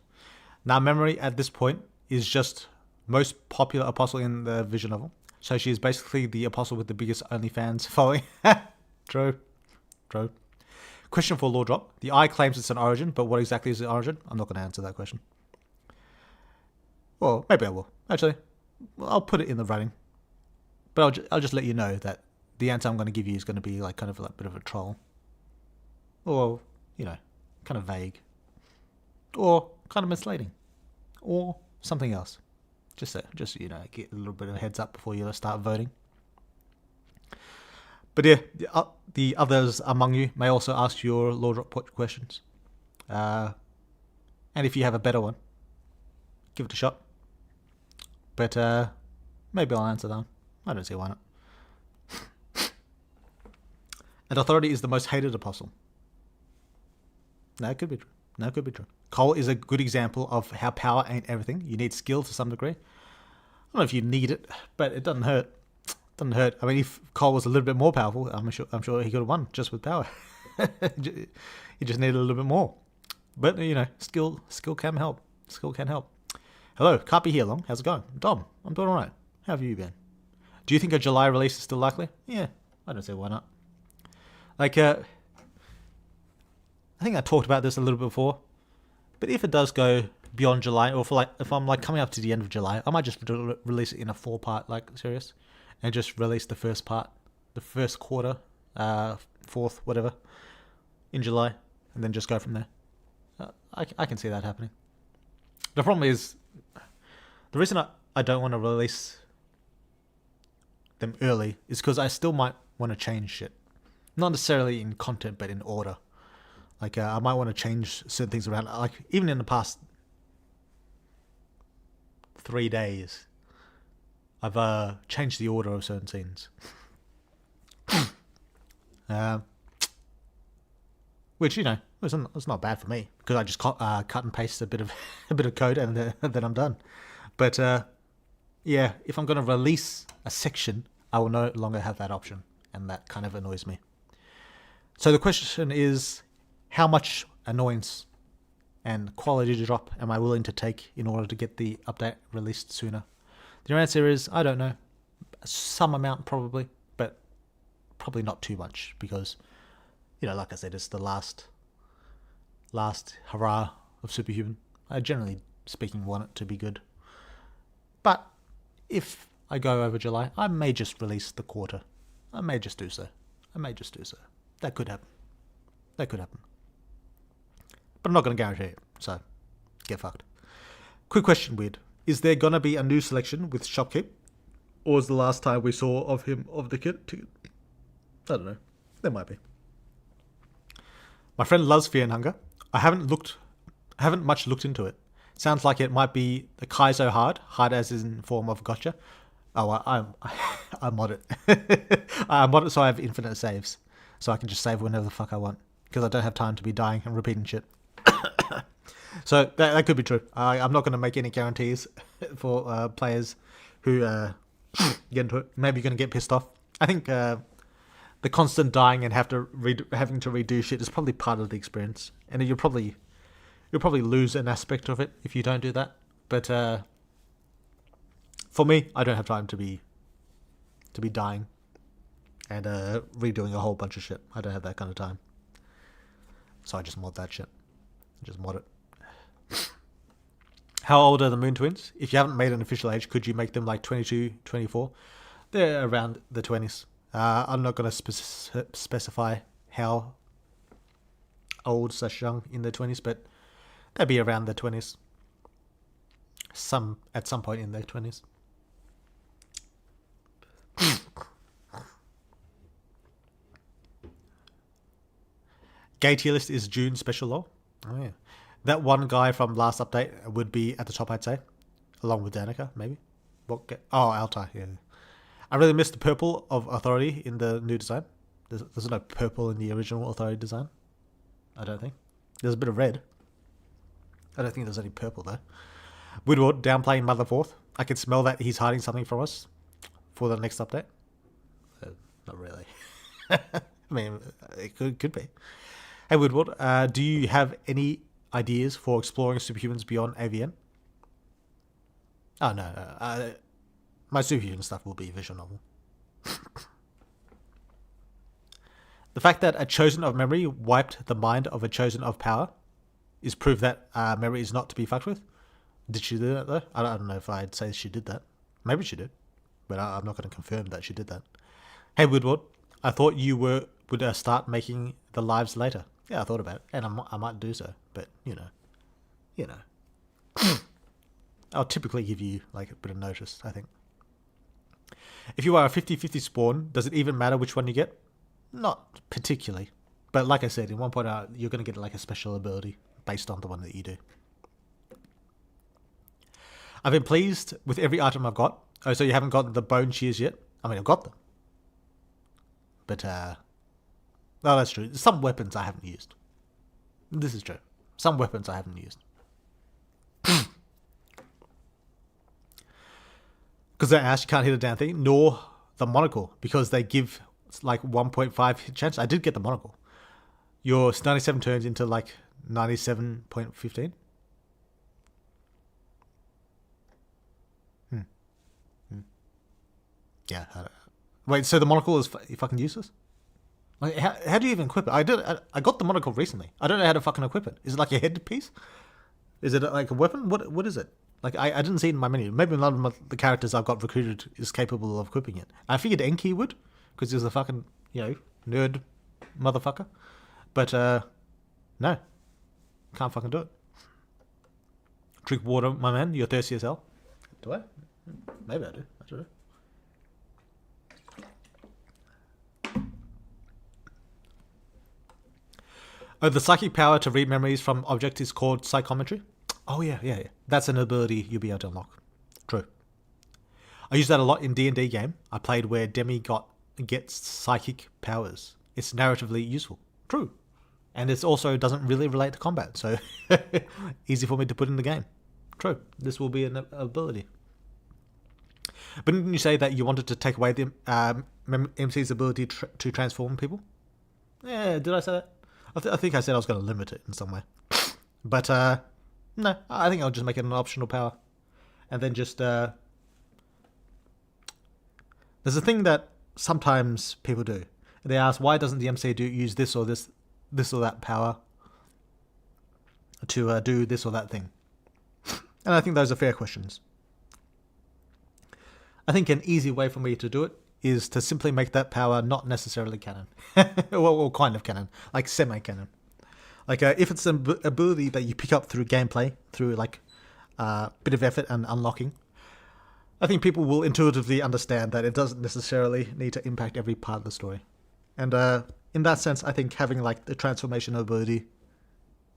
now Memory at this point is just most popular apostle in the Vision novel. So she is basically the apostle with the biggest OnlyFans following. True. Question for Law Drop. The Eye claims it's an origin, but what exactly is the origin? I'm not going to answer that question. Well, maybe I will. Actually, I'll put it in the writing. But I'll just let you know that the answer I'm going to give you is going to be like kind of like a bit of a troll. Or, you know, kind of vague. Or kind of misleading. Or something else. Just you know, get a little bit of a heads up before you start voting. But yeah, the others among you may also ask your Law Drop questions. And if you have a better one, give it a shot. But maybe I'll answer them. I don't see why not. And Authority is the most hated apostle. No, it could be true. No, it could be true. Cole is a good example of how power ain't everything. You need skill to some degree. I don't know if you need it, but it doesn't hurt. It doesn't hurt. I mean, if Cole was a little bit more powerful, I'm sure he could have won just with power. He just needed a little bit more. But, you know, skill can help. Skill can help. Hello, can't be here long. How's it going? Dom, I'm doing alright. How have you been? Do you think a July release is still likely? Yeah, I don't see why not. Like, I think I talked about this a little bit before, but if it does go beyond July, or if I'm like coming up to the end of July, I might just release it in a 4-part like series, and just release the first part, the first quarter, fourth, whatever, in July, and then just go from there. I can see that happening. The problem is, the reason I don't want to release them early is because I still might want to change shit. Not necessarily in content, but in order. Like, I might want to change certain things around. Like, even in the past 3 days, I've changed the order of certain scenes. Which, you know, it's not bad for me, because I just cut and paste a bit of code and then I'm done. But yeah, if I'm going to release a section, I will no longer have that option, and that kind of annoys me. So the question is, how much annoyance and quality drop am I willing to take in order to get the update released sooner? The answer is, I don't know. Some amount probably, but probably not too much, because, you know, like I said, it's the last hurrah of Superhuman. I generally speaking want it to be good. But if I go over July, I may just release the quarter. I may just do so. That could happen. But I'm not going to guarantee it, so get fucked. Quick question, Weird. Is there going to be a new selection with Shopkeep? Or is the last time we saw of him of the kit? I don't know. There might be. My friend loves Fear and Hunger. I haven't much looked into it. Sounds like it might be the Kaizo hard as in form of gotcha. Oh, I mod it. I mod it so I have infinite saves, so I can just save whenever the fuck I want, because I don't have time to be dying and repeating shit. So that could be true. I'm not going to make any guarantees for players who get into it. Maybe you're going to get pissed off. I think the constant dying and having to redo shit is probably part of the experience, and you'll probably lose an aspect of it if you don't do that. But for me, I don't have time to be dying and redoing a whole bunch of shit. I don't have that kind of time, so I just mod that shit. Just mod it. How old are the Moon Twins? If you haven't made an official age, could you make them like 22, 24? They're around the 20s. I'm not going to specify how old / young in their 20s, but they'll be around their 20s. At some point in their 20s. Gay tier list is June special law. Oh yeah. That one guy from last update would be at the top, I'd say. Along with Danica, maybe. Altai, yeah. I really missed the purple of Authority in the new design. There's no purple in the original Authority design. I don't think. There's a bit of red. I don't think there's any purple though. Woodward downplaying Mother Fourth. I can smell that he's hiding something from us for the next update. Not really. I mean, it could be. Hey Woodward, do you have any ideas for exploring Superhumans beyond AVN? Oh no, my Superhuman stuff will be visual novel. The fact that a Chosen of Memory wiped the mind of a Chosen of Power is proof that memory is not to be fucked with. Did she do that though? I don't know if I'd say she did that. Maybe she did, but I'm not going to confirm that she did that. Hey Woodward, I thought you would start making the lives later. Yeah, I thought about it, and I might do so, but you know, I'll typically give you like a bit of notice, I think. If you are a 50-50 spawn, does it even matter which one you get? Not particularly, but like I said, in 1.0, you're going to get like a special ability based on the one that you do. I've been pleased with every item I've got. Oh, so you haven't gotten the bone shears yet? I mean, I've got them, but Oh, that's true. Some weapons I haven't used. This is true. Some weapons I haven't used. Because the ash, you can't hit a damn thing, nor the monocle, because they give like 1.5 hit chance. I did get the monocle. Your 97 turns into like 97.15. Yeah. Wait, so the monocle is fucking useless? Like, how do you even equip it? I got the monocle recently. I don't know how to fucking equip it. Is it like a headpiece? Is it like a weapon? What is it? Like, I didn't see it in my menu. Maybe none of the characters I've got recruited is capable of equipping it. I figured Enki would, because he's a fucking, nerd motherfucker. But, no. Can't fucking do it. Drink water, my man. You're thirsty as hell. Do I? Maybe I do. I don't know. Oh, the psychic power to read memories from objects is called psychometry. Oh, yeah. That's an ability you'll be able to unlock. True. I use that a lot in D&D game I played where Demi gets psychic powers. It's narratively useful. True. And it also doesn't really relate to combat, so easy for me to put in the game. True. This will be an ability. But didn't you say that you wanted to take away the MC's ability to transform people? Yeah, did I say that? I think I said I was going to limit it in some way. But, no, I think I'll just make it an optional power. And then just, there's a thing that sometimes people do. They ask, why doesn't the MC use this or that power to do this or that thing? And I think those are fair questions. I think an easy way for me to do it is to simply make that power not necessarily canon. well, kind of canon. Like semi-canon. Like, if it's an ability that you pick up through gameplay, through, like, a bit of effort and unlocking, I think people will intuitively understand that it doesn't necessarily need to impact every part of the story. And in that sense, I think having, like, the transformation ability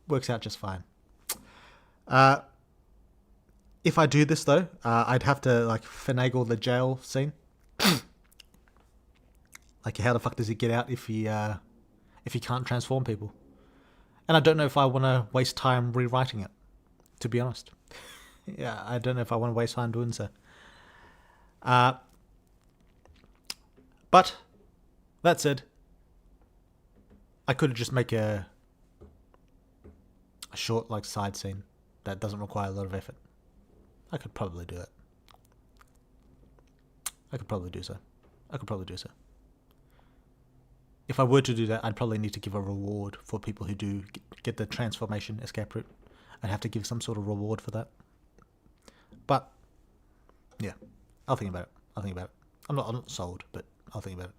works out just fine. If I do this, though, I'd have to, like, finagle the jail scene. Like, how the fuck does he get out if he can't transform people? And I don't know if I want to waste time rewriting it, to be honest. Yeah, I don't know if I want to waste time doing so. But, that said, I could just make a short, like, side scene that doesn't require a lot of effort. I could probably do it. I could probably do so. If I were to do that, I'd probably need to give a reward for people who do get the transformation escape route. I'd have to give some sort of reward for that. But, yeah, I'll think about it. I'm not sold, but I'll think about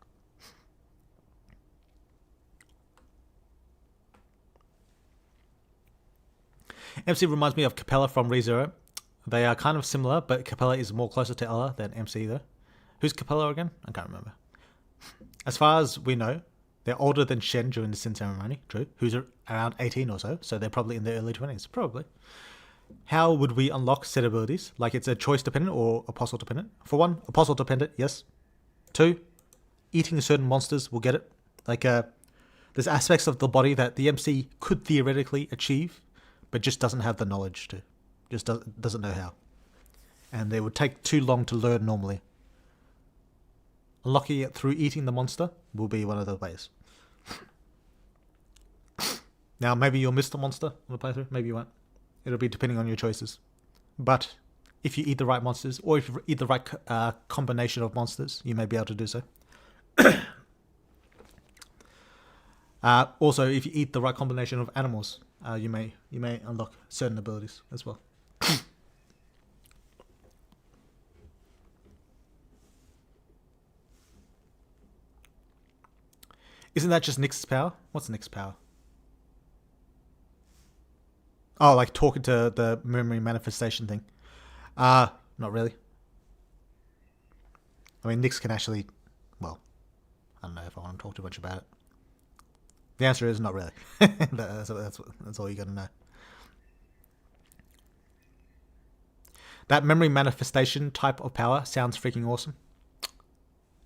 it. MC reminds me of Capella from ReZero. They are kind of similar, but Capella is more closer to Ella than MC though. Who's Capella again? I can't remember. As far as we know, they're older than Shen during the Sin Ceremony, true, who's around 18 or so they're probably in their early 20s, probably. How would we unlock said abilities? Like, it's a choice dependent or apostle dependent? For one, apostle dependent, yes. Two, eating certain monsters will get it. Like, there's aspects of the body that the MC could theoretically achieve, but just doesn't have the knowledge to. Just doesn't know how. And they would take too long to learn normally. Unlocking it through eating the monster will be one of the ways. Now, maybe you'll miss the monster on the playthrough, maybe you won't. It'll be depending on your choices. But if you eat the right monsters, or if you eat the right combination of monsters, you may be able to do so. Also, if you eat the right combination of animals, you may unlock certain abilities as well. Isn't that just Nyx's power? What's Nyx's power? Oh, like talking to the memory manifestation thing. Not really. I mean, Nyx can actually, well, I don't know if I want to talk too much about it. The answer is not really. that's all you got to know. That memory manifestation type of power sounds freaking awesome.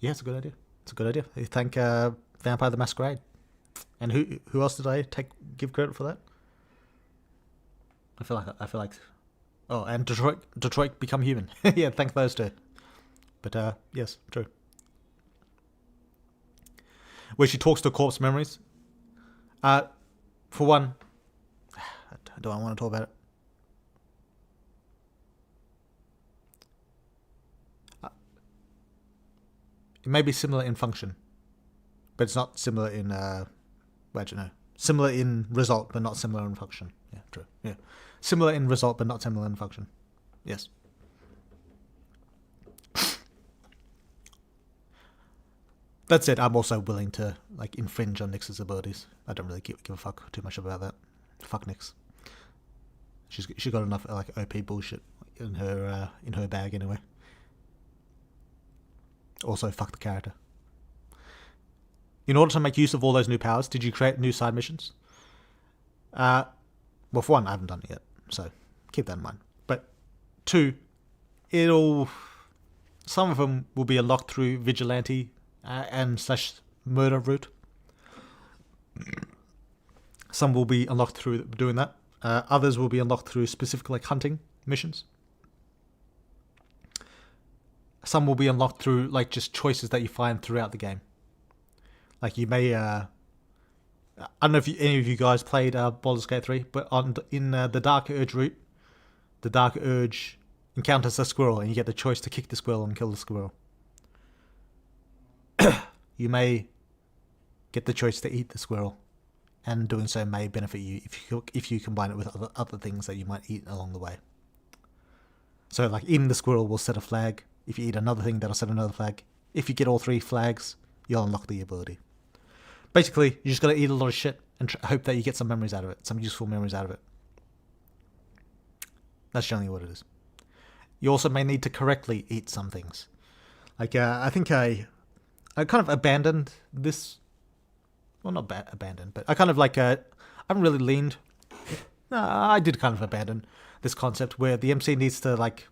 Yeah, it's a good idea. You thank Vampire the Masquerade. And who else did I give credit for that? I feel like. Oh, and Detroit Become Human. Yeah, thank those two. But yes, true. Where she talks to corpse memories. For one, do I want to talk about it? It may be similar in function, but it's not similar in similar in result, but not similar in function. Yeah, true. Yeah, similar in result, but not similar in function. Yes. That said, I'm also willing to like infringe on Nyx's abilities. I don't really give a fuck too much about that. Fuck Nyx. She got enough like OP bullshit in her bag anyway. Also, fuck the character. In order to make use of all those new powers, did you create new side missions? Well, for one, I haven't done it yet, so keep that in mind. But two, some of them will be unlocked through vigilante and / murder route. Some will be unlocked through doing that. Others will be unlocked through specific like hunting missions. Some will be unlocked through like just choices that you find throughout the game. Like you may, I don't know if any of you guys played Baldur's Gate 3, but in the Dark Urge route, the Dark Urge encounters a squirrel and you get the choice to kick the squirrel and kill the squirrel. You may get the choice to eat the squirrel, and doing so may benefit you if you combine it with other things that you might eat along the way. So like eating the squirrel will set a flag. If you eat another thing, that'll set another flag. If you get all three flags, you'll unlock the ability. Basically, you just gotta eat a lot of shit and hope that you get some memories out of it, some useful memories out of it. That's generally what it is. You also may need to correctly eat some things. Like, I think I kind of abandoned this. Well, not abandoned, but I kind of like, I haven't really leaned. No, I did kind of abandon this concept where the MC needs to, like,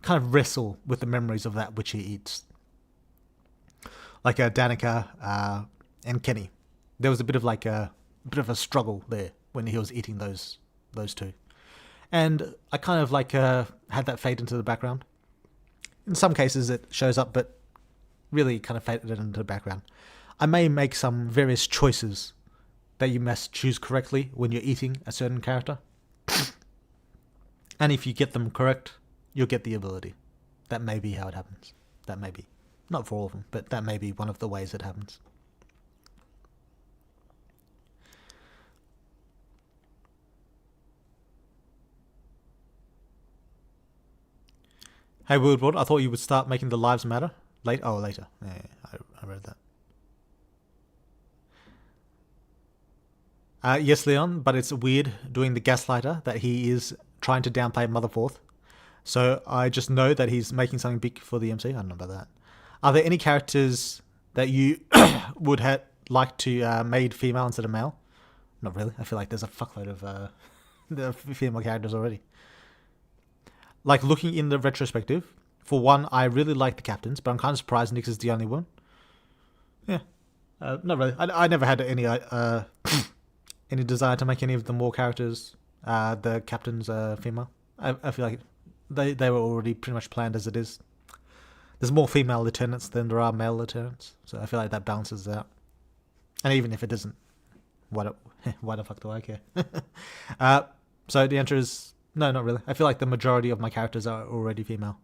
kind of wrestle with the memories of that which he eats. Like Danica and Kenny. There was a bit of a struggle there when he was eating those two. And I kind of like had that fade into the background. In some cases it shows up, but really kind of faded into the background. I may make some various choices that you must choose correctly when you're eating a certain character. And if you get them correct, you'll get the ability. That may be how it happens. That may be. Not for all of them, but that may be one of the ways it happens. Hey, Wildwood, I thought you would start making the lives matter. Later. Yeah, I read that. Yes, Leon, but it's weird doing the gaslighter that he is trying to downplay Mother Fourth. So I just know that he's making something big for the MC. I don't know about that. Are there any characters that you would have liked to made female instead of male? Not really. I feel like there's a fuckload of the female characters already. Like looking in the retrospective, for one, I really like the captains, but I'm kind of surprised Nyx is the only one. Yeah, not really. I never had any any desire to make any of the more characters the captains female. I feel like they were already pretty much planned as it is. There's more female lieutenants than there are male lieutenants, so I feel like that balances out. And even if it doesn't, why the fuck do I care? So the answer is no, not really. I feel like the majority of my characters are already female.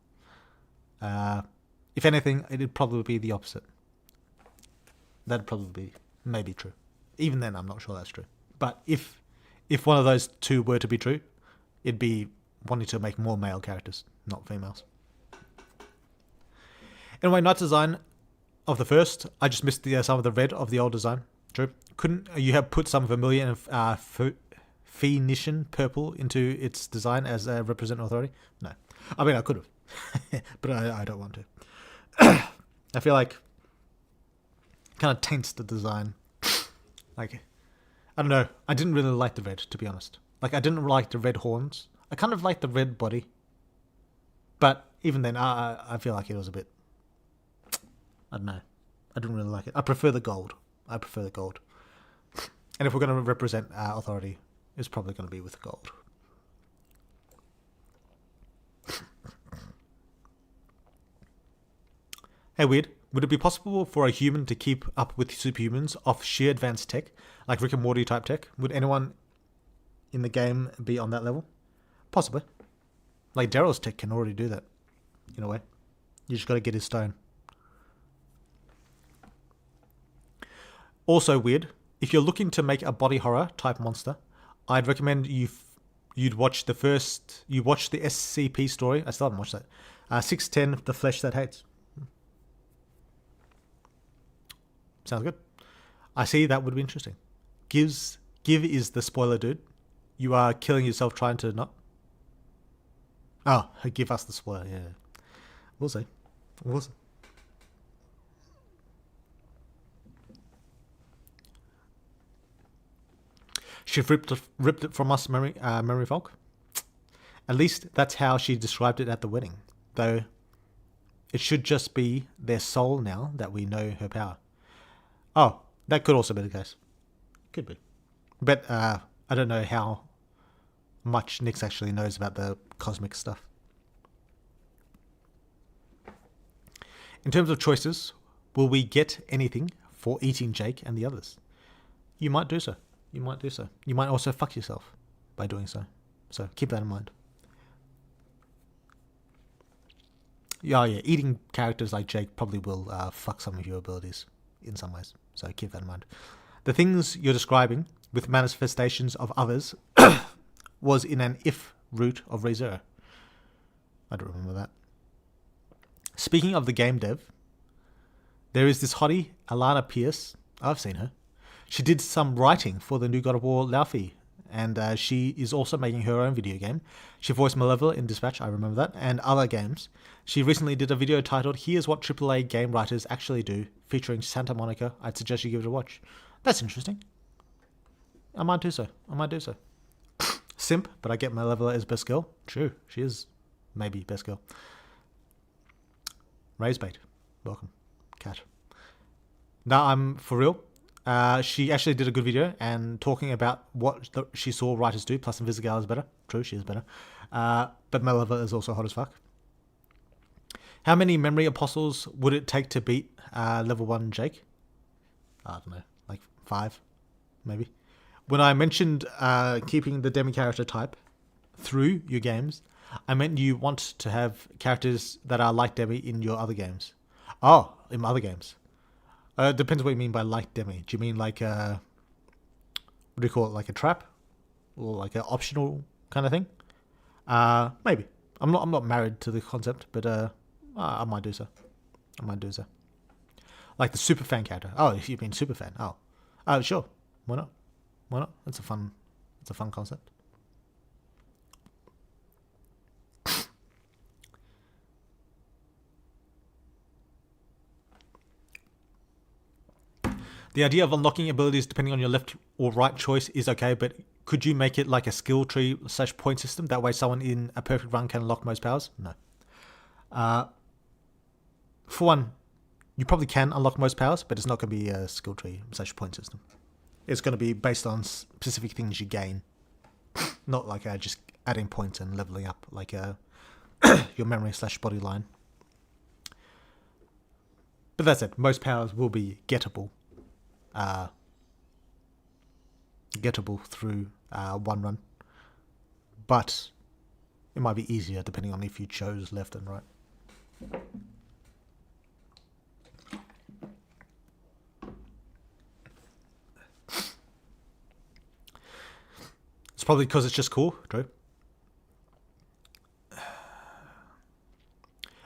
If anything, it'd probably be the opposite. That'd probably be maybe true. Even then, I'm not sure that's true. But if one of those two were to be true, it'd be wanting to make more male characters, not females. Anyway, nice design of the first. I just missed some of the red of the old design. True. Couldn't you have put some vermilion and Phoenician purple into its design as a representative authority? No. I mean, I could have. But I don't want to. I feel like it kind of taints the design. Like, I don't know. I didn't really like the red, to be honest. Like, I didn't like the red horns. I kind of liked the red body. But even then, I feel like it was a bit... I don't know. I didn't really like it. I prefer the gold. And if we're going to represent authority, it's probably going to be with gold. Hey, weird. Would it be possible for a human to keep up with superhumans off sheer advanced tech, like Rick and Morty type tech? Would anyone in the game be on that level? Possibly. Like Daryl's tech can already do that, in a way. You just got to get his stone. Also weird, if you're looking to make a body horror type monster, I'd recommend you'd watch the SCP story. I still haven't watched that. 610, The Flesh That Hates. Sounds good. I see that would be interesting. Give is the spoiler dude. You are killing yourself trying to not... Oh, give us the spoiler, yeah. We'll see. We'll see. She ripped it from us, Mary Falk. At least that's how she described it at the wedding. Though it should just be their soul now that we know her power. Oh, that could also be the case. Could be. But I don't know how much Nyx actually knows about the cosmic stuff. In terms of choices, will we get anything for eating Jake and the others? You might do so. You might do so. You might also fuck yourself by doing so. So keep that in mind. Yeah, eating characters like Jake probably will fuck some of your abilities in some ways. So keep that in mind. The things you're describing with manifestations of others was in an if route of ReZero. I don't remember that. Speaking of the game dev, there is this hottie, Alana Pierce. I've seen her. She did some writing for the new God of War Laufey, and she is also making her own video game. She voiced Malevola in Dispatch, I remember that, and other games. She recently did a video titled, Here's What AAA Game Writers Actually Do, featuring Santa Monica. I'd suggest you give it a watch. That's interesting. I might do so. Simp, but I get Malevola as best girl. True, she is maybe best girl. Raisebait, welcome. Cat. Now I'm for real. She actually did a good video and talking about what she saw writers do, plus Invisigal is better. True, she is better. But Malevola is also hot as fuck. How many memory apostles would it take to beat level 1 Jake? I don't know, like 5, maybe. When I mentioned keeping the demi character type through your games, I meant you want to have characters that are like demi in your other games. Oh, in other games. Depends what you mean by like demi. Do you mean like what do you call it? Like a trap, or like an optional kind of thing? Maybe. I'm not married to the concept, but I might do so. Like the super fan character. Oh, if you mean super fan. Oh, sure. Why not? It's a fun concept. The idea of unlocking abilities depending on your left or right choice is okay, but could you make it like a skill tree / point system? That way someone in a perfect run can unlock most powers? No. For one, you probably can unlock most powers, but it's not going to be a skill tree / point system. It's going to be based on specific things you gain. Not like just adding points and leveling up like your memory / body line. But that's it. Most powers will be gettable. Through one run, but it might be easier depending on if you chose left and right. It's probably because it's just cool, Drew. I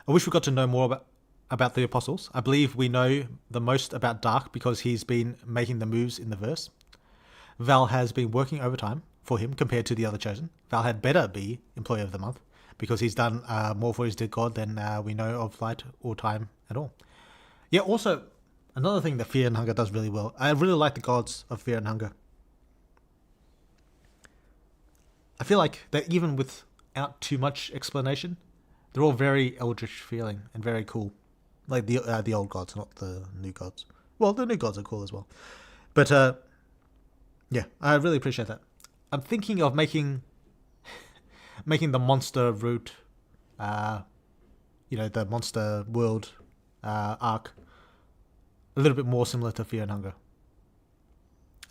wish we got to know more about the Apostles. I believe we know the most about Dark because he's been making the moves in the verse. Val has been working overtime for him compared to the other Chosen. Val had better be Employee of the Month because he's done more for his dead god than we know of Light or Time at all. Yeah, also, another thing that Fear and Hunger does really well. I really like the gods of Fear and Hunger. I feel like that even without too much explanation, they're all very eldritch feeling and very cool. Like the old gods, not the new gods. Well, the new gods are cool as well. But Yeah, I really appreciate that. I'm thinking of making the monster route, the monster world arc, a little bit more similar to Fear and Hunger.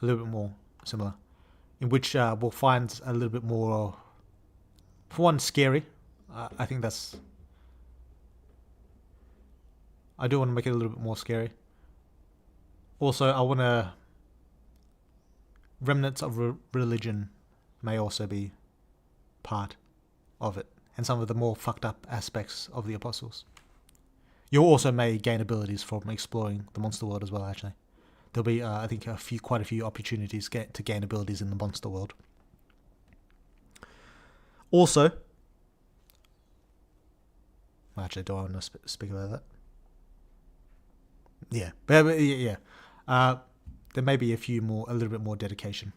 A little bit more similar, in which we'll find a little bit more, for one, scary. I think that's. I do want to make it a little bit more scary. Also, I want to. Remnants of religion may also be part of it, and some of the more fucked up aspects of the apostles. You also may gain abilities from exploring the monster world as well. Actually, there'll be, I think, quite a few opportunities to gain abilities in the monster world. Also, actually, do I want to speak about that? Yeah, yeah. There may be a little bit more dedication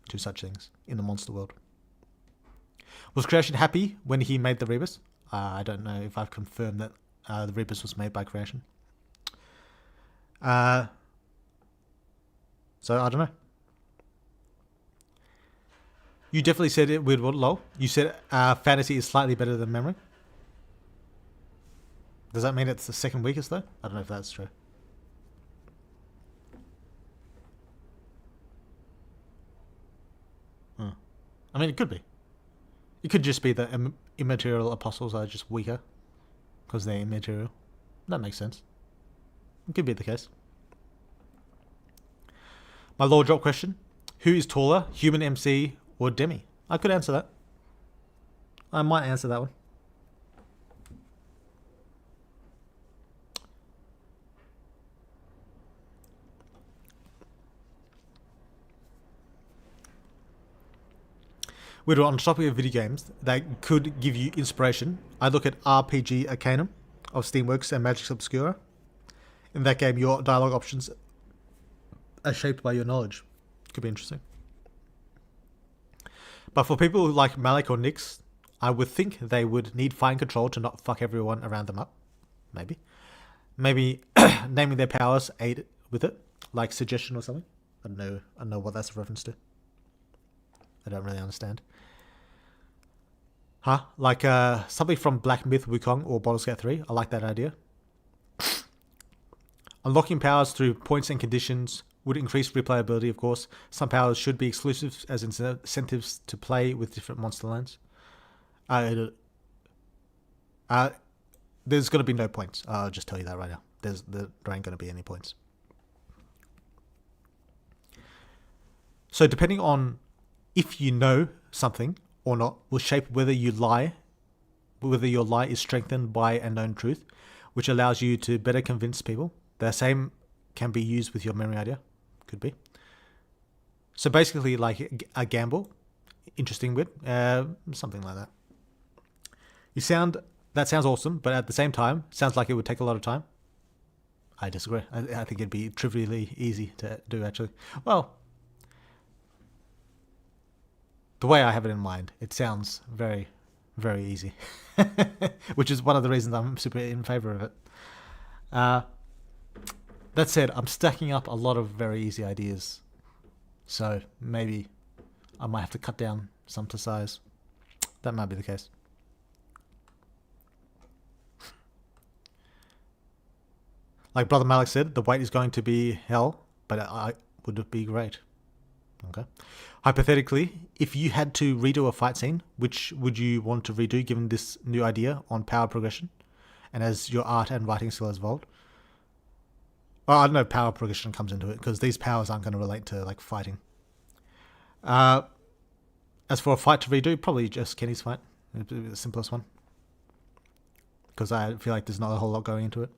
to such things in the monster world. Was Creation happy when he made the Rebus? I don't know if I've confirmed that the Rebus was made by Creation. So I don't know. You definitely said it with lol. You said fantasy is slightly better than memory. Does that mean it's the second weakest though? I don't know if that's true. I mean, it could be. It could just be that immaterial apostles are just weaker because they're immaterial. That makes sense. It could be the case. My lore drop question. Who is taller, human MC or Demi? I could answer that. I might answer that one. We're on the topic of video games that could give you inspiration. I look at RPG Arcanum of Steamworks and Magic's Obscura. In that game, your dialogue options are shaped by your knowledge. Could be interesting. But for people like Malik or Nyx, I would think they would need fine control to not fuck everyone around them up. Maybe naming their powers aid with it, like suggestion or something. I don't know what that's a reference to. I don't really understand. Huh? Like something from Black Myth Wukong or Baldur's Gate 3. I like that idea. Unlocking powers through points and conditions would increase replayability, of course. Some powers should be exclusive as incentives to play with different monster lines. There's going to be no points. I'll just tell you that right now. There ain't going to be any points. So depending on if you know something or not will shape whether your lie is strengthened by a known truth, which allows you to better convince people. The same can be used with your memory idea. Could be. So basically like a gamble. Interesting wit. Something like that. That sounds awesome, but at the same time, sounds like it would take a lot of time. I disagree. I think it'd be trivially easy to do, actually. Well, the way I have it in mind, it sounds very, very easy. Which is one of the reasons I'm super in favor of it. That said, I'm stacking up a lot of very easy ideas. So maybe I might have to cut down some to size. That might be the case. Like Brother Malik said, the wait is going to be hell, but I would it be great. Okay. Hypothetically, if you had to redo a fight scene, which would you want to redo given this new idea on power progression and as your art and writing skill has evolved? Well, I don't know if power progression comes into it because these powers aren't going to relate to like fighting. As for a fight to redo, probably just Kenny's fight. It'd be the simplest one. Because I feel like there's not a whole lot going into it.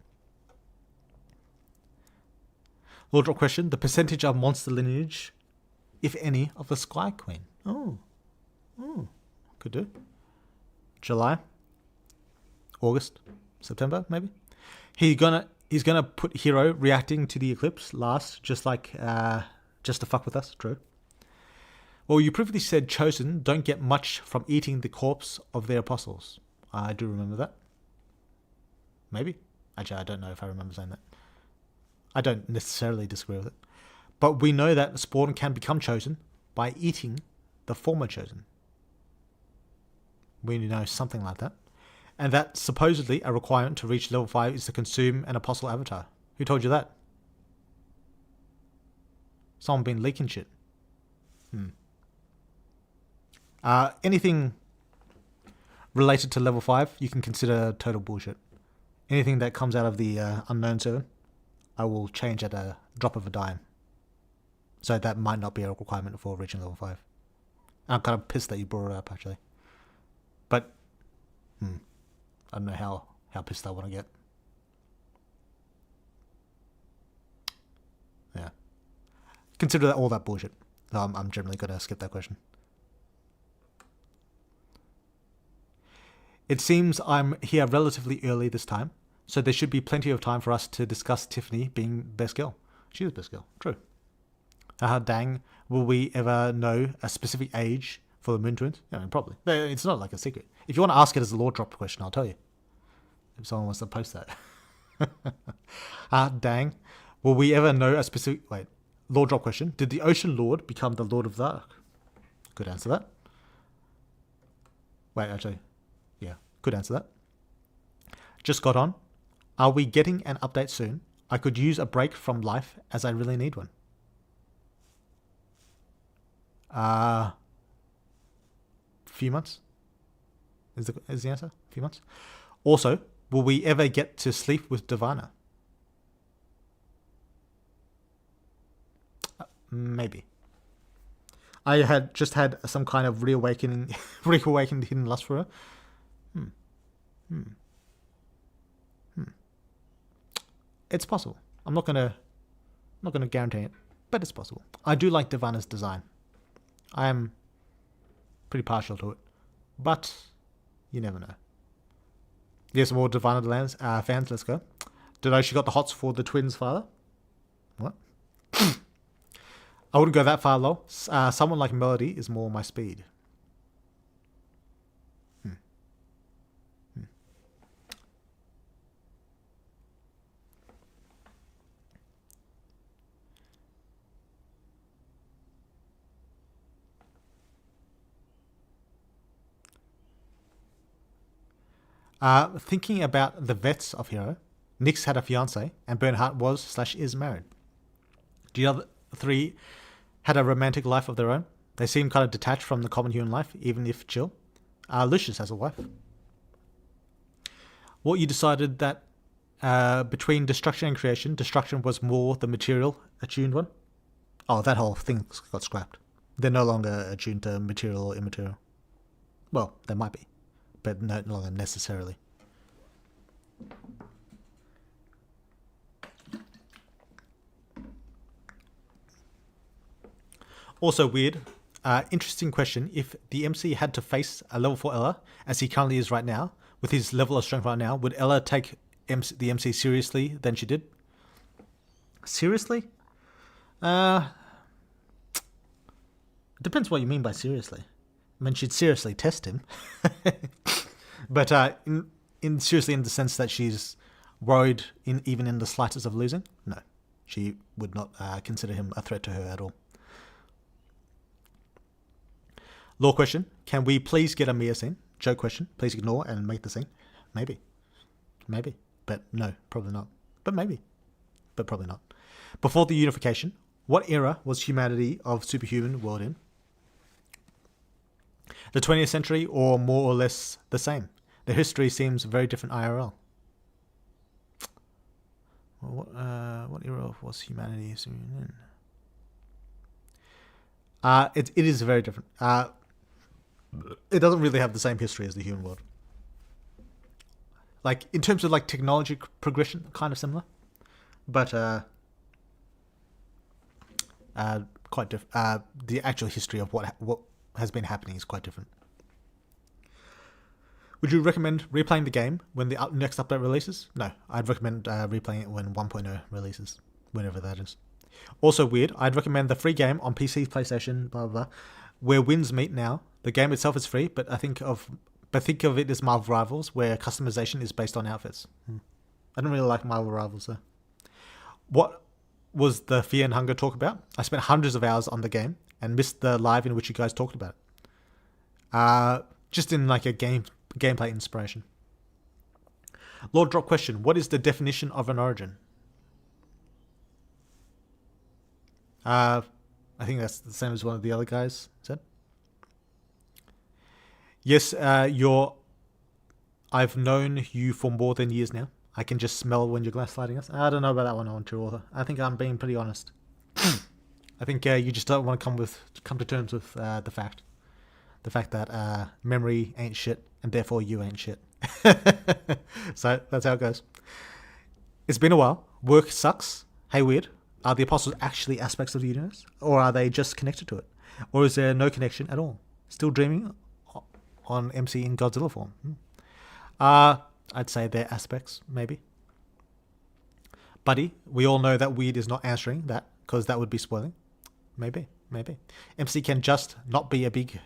Lord drop question. The percentage of monster lineage, if any, of the Sky Queen. Oh. Could do. July. August. September, maybe. He's gonna put Hero reacting to the eclipse last, just to fuck with us. True. Well, you previously said Chosen don't get much from eating the corpse of their apostles. I do remember that. Maybe. Actually, I don't know if I remember saying that. I don't necessarily disagree with it. But we know that Spawn can become Chosen by eating the former chosen. We know something like that. And that supposedly a requirement to reach level 5 is to consume an apostle avatar. Who told you that? Someone been leaking shit. Anything related to level 5, you can consider total bullshit. Anything that comes out of the unknown server, I will change at a drop of a dime. So that might not be a requirement for reaching level 5. I'm kind of pissed that you brought it up, actually. But, I don't know how pissed I want to get. Yeah. Consider that all that bullshit. I'm generally going to skip that question. It seems I'm here relatively early this time, so there should be plenty of time for us to discuss Tiffany being best girl. She's best girl, true. Dang, will we ever know a specific age for the Moon Twins? I mean, probably. It's not like a secret. If you want to ask it as a lore drop question, I'll tell you. If someone wants to post that. Dang, will we ever know a specific... Wait, lore drop question. Did the Ocean Lord become the Lord of the Ark? Could answer that. Wait, actually... Yeah, could answer that. Just got on. Are we getting an update soon? I could use a break from life as I really need one. Few months? Is the answer? Few months? Also, will we ever get to sleep with Divana? Maybe. I had just had some kind of reawakened hidden lust for her. It's possible. I'm not gonna guarantee it, but it's possible. I do like Divana's design. I am pretty partial to it, but you never know. Yes, more Divana fans. Let's go. Did I know she got the hots for the twins' father? What? I wouldn't go that far, lol. Someone like Melody is more my speed. Thinking about the vets of Hero, Nyx had a fiance, and Bernhardt was/is married. The other three had a romantic life of their own. They seem kind of detached from the common human life, even if chill. Lucius has a wife. What you decided that between destruction and creation, destruction was more the material attuned one? Oh, that whole thing got scrapped. They're no longer attuned to material or immaterial. Well, they might be, but no longer necessarily. Also weird. Interesting question. If the MC had to face a level 4 Ela, as he currently is right now, with his level of strength right now, would Ela take the MC seriously than she did? Seriously? Depends what you mean by seriously. I mean, she'd seriously test him. But in seriously in the sense that she's worried even in the slightest of losing? No. She would not consider him a threat to her at all. Lore question. Can we please get a Mia scene? Joke question. Please ignore and make the scene. Maybe. Maybe. But no, probably not. But maybe. But probably not. Before the unification, what era was humanity of superhuman world in? The 20th century, or more or less the same? The history seems very different IRL. What era was humanity in? It is very different. It doesn't really have the same history as the human world. Like, in terms of like technology progression, kind of similar, but quite different. The actual history of what has been happening is quite different. Would you recommend replaying the game when the next update releases? No, I'd recommend replaying it when 1.0 releases, whenever that is. Also weird, I'd recommend the free game on PC, PlayStation, blah, blah, blah, where wins meet now. The game itself is free, but think of it as Marvel Rivals, where customization is based on outfits. I don't really like Marvel Rivals, though. What was the Fear and Hunger talk about? I spent hundreds of hours on the game, and missed the live in which you guys talked about it. Just in like a gameplay inspiration. Lord Drop question: what is the definition of an origin? I think that's the same as one of the other guys said. Yes, I've known you for more than years now. I can just smell when you're gaslighting us. I don't know about that one, on True Author. I think I'm being pretty honest. I think you just don't want to come to terms with the fact that memory ain't shit, and therefore you ain't shit. So that's how it goes. It's been a while. Work sucks. Hey, weird. Are the apostles actually aspects of the universe, or are they just connected to it, or is there no connection at all? Still dreaming on MC in Godzilla form. I'd say they're aspects, maybe. Buddy, we all know that Weird is not answering that, because that would be spoiling. Maybe. MC can just not be a big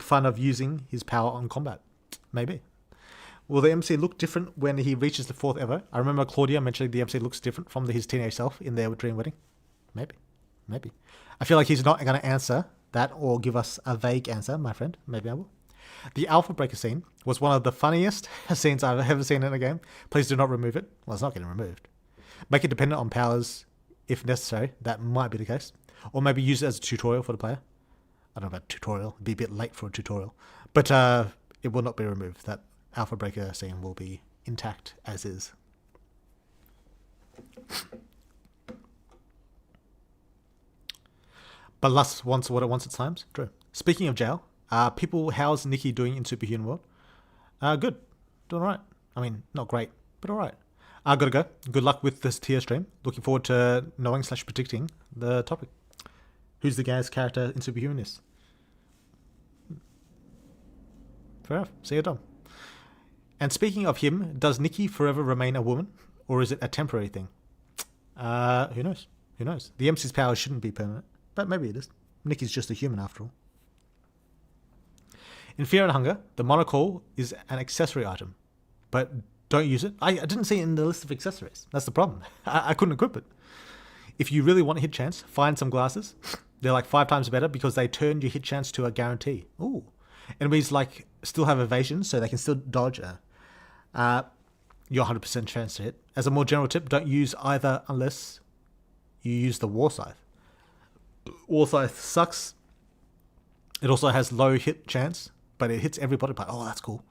fan of using his power on combat. Maybe. Will the MC look different when he reaches the 4th ever? I remember Claudia mentioning the MC looks different from his teenage self in their dream wedding. Maybe. I feel like he's not going to answer that or give us a vague answer, my friend. Maybe I will. The Alpha Breaker scene was one of the funniest scenes I've ever seen in a game. Please do not remove it. Well, it's not getting removed. Make it dependent on powers if necessary. That might be the case. Or maybe use it as a tutorial for the player. I don't know about tutorial. It'd be a bit late for a tutorial. But it will not be removed. That Alpha Breaker scene will be intact as is. But lust wants what it wants at times. True. Speaking of jail, how's Nikki doing in Superhuman World? Good. Doing alright. I mean, not great, but alright. Gotta go. Good luck with this tier stream. Looking forward to knowing / predicting the topic. Who's the guy's character in Superhuman is? Fair enough. See you, Dom. And speaking of him, does Nikki forever remain a woman? Or is it a temporary thing? Who knows? The MC's power shouldn't be permanent, but maybe it is. Nikki's just a human after all. In Fear and Hunger, the monocle is an accessory item, but don't use it. I didn't see it in the list of accessories. That's the problem. I couldn't equip it. If you really want a hit chance, find some glasses. They're like 5 times better because they turn your hit chance to a guarantee. Ooh. Enemies still have evasion, so they can still dodge. Your 100% chance to hit. As a more general tip, don't use either unless you use the War Scythe. War Scythe sucks. It also has low hit chance, but it hits every body part. Oh, that's cool.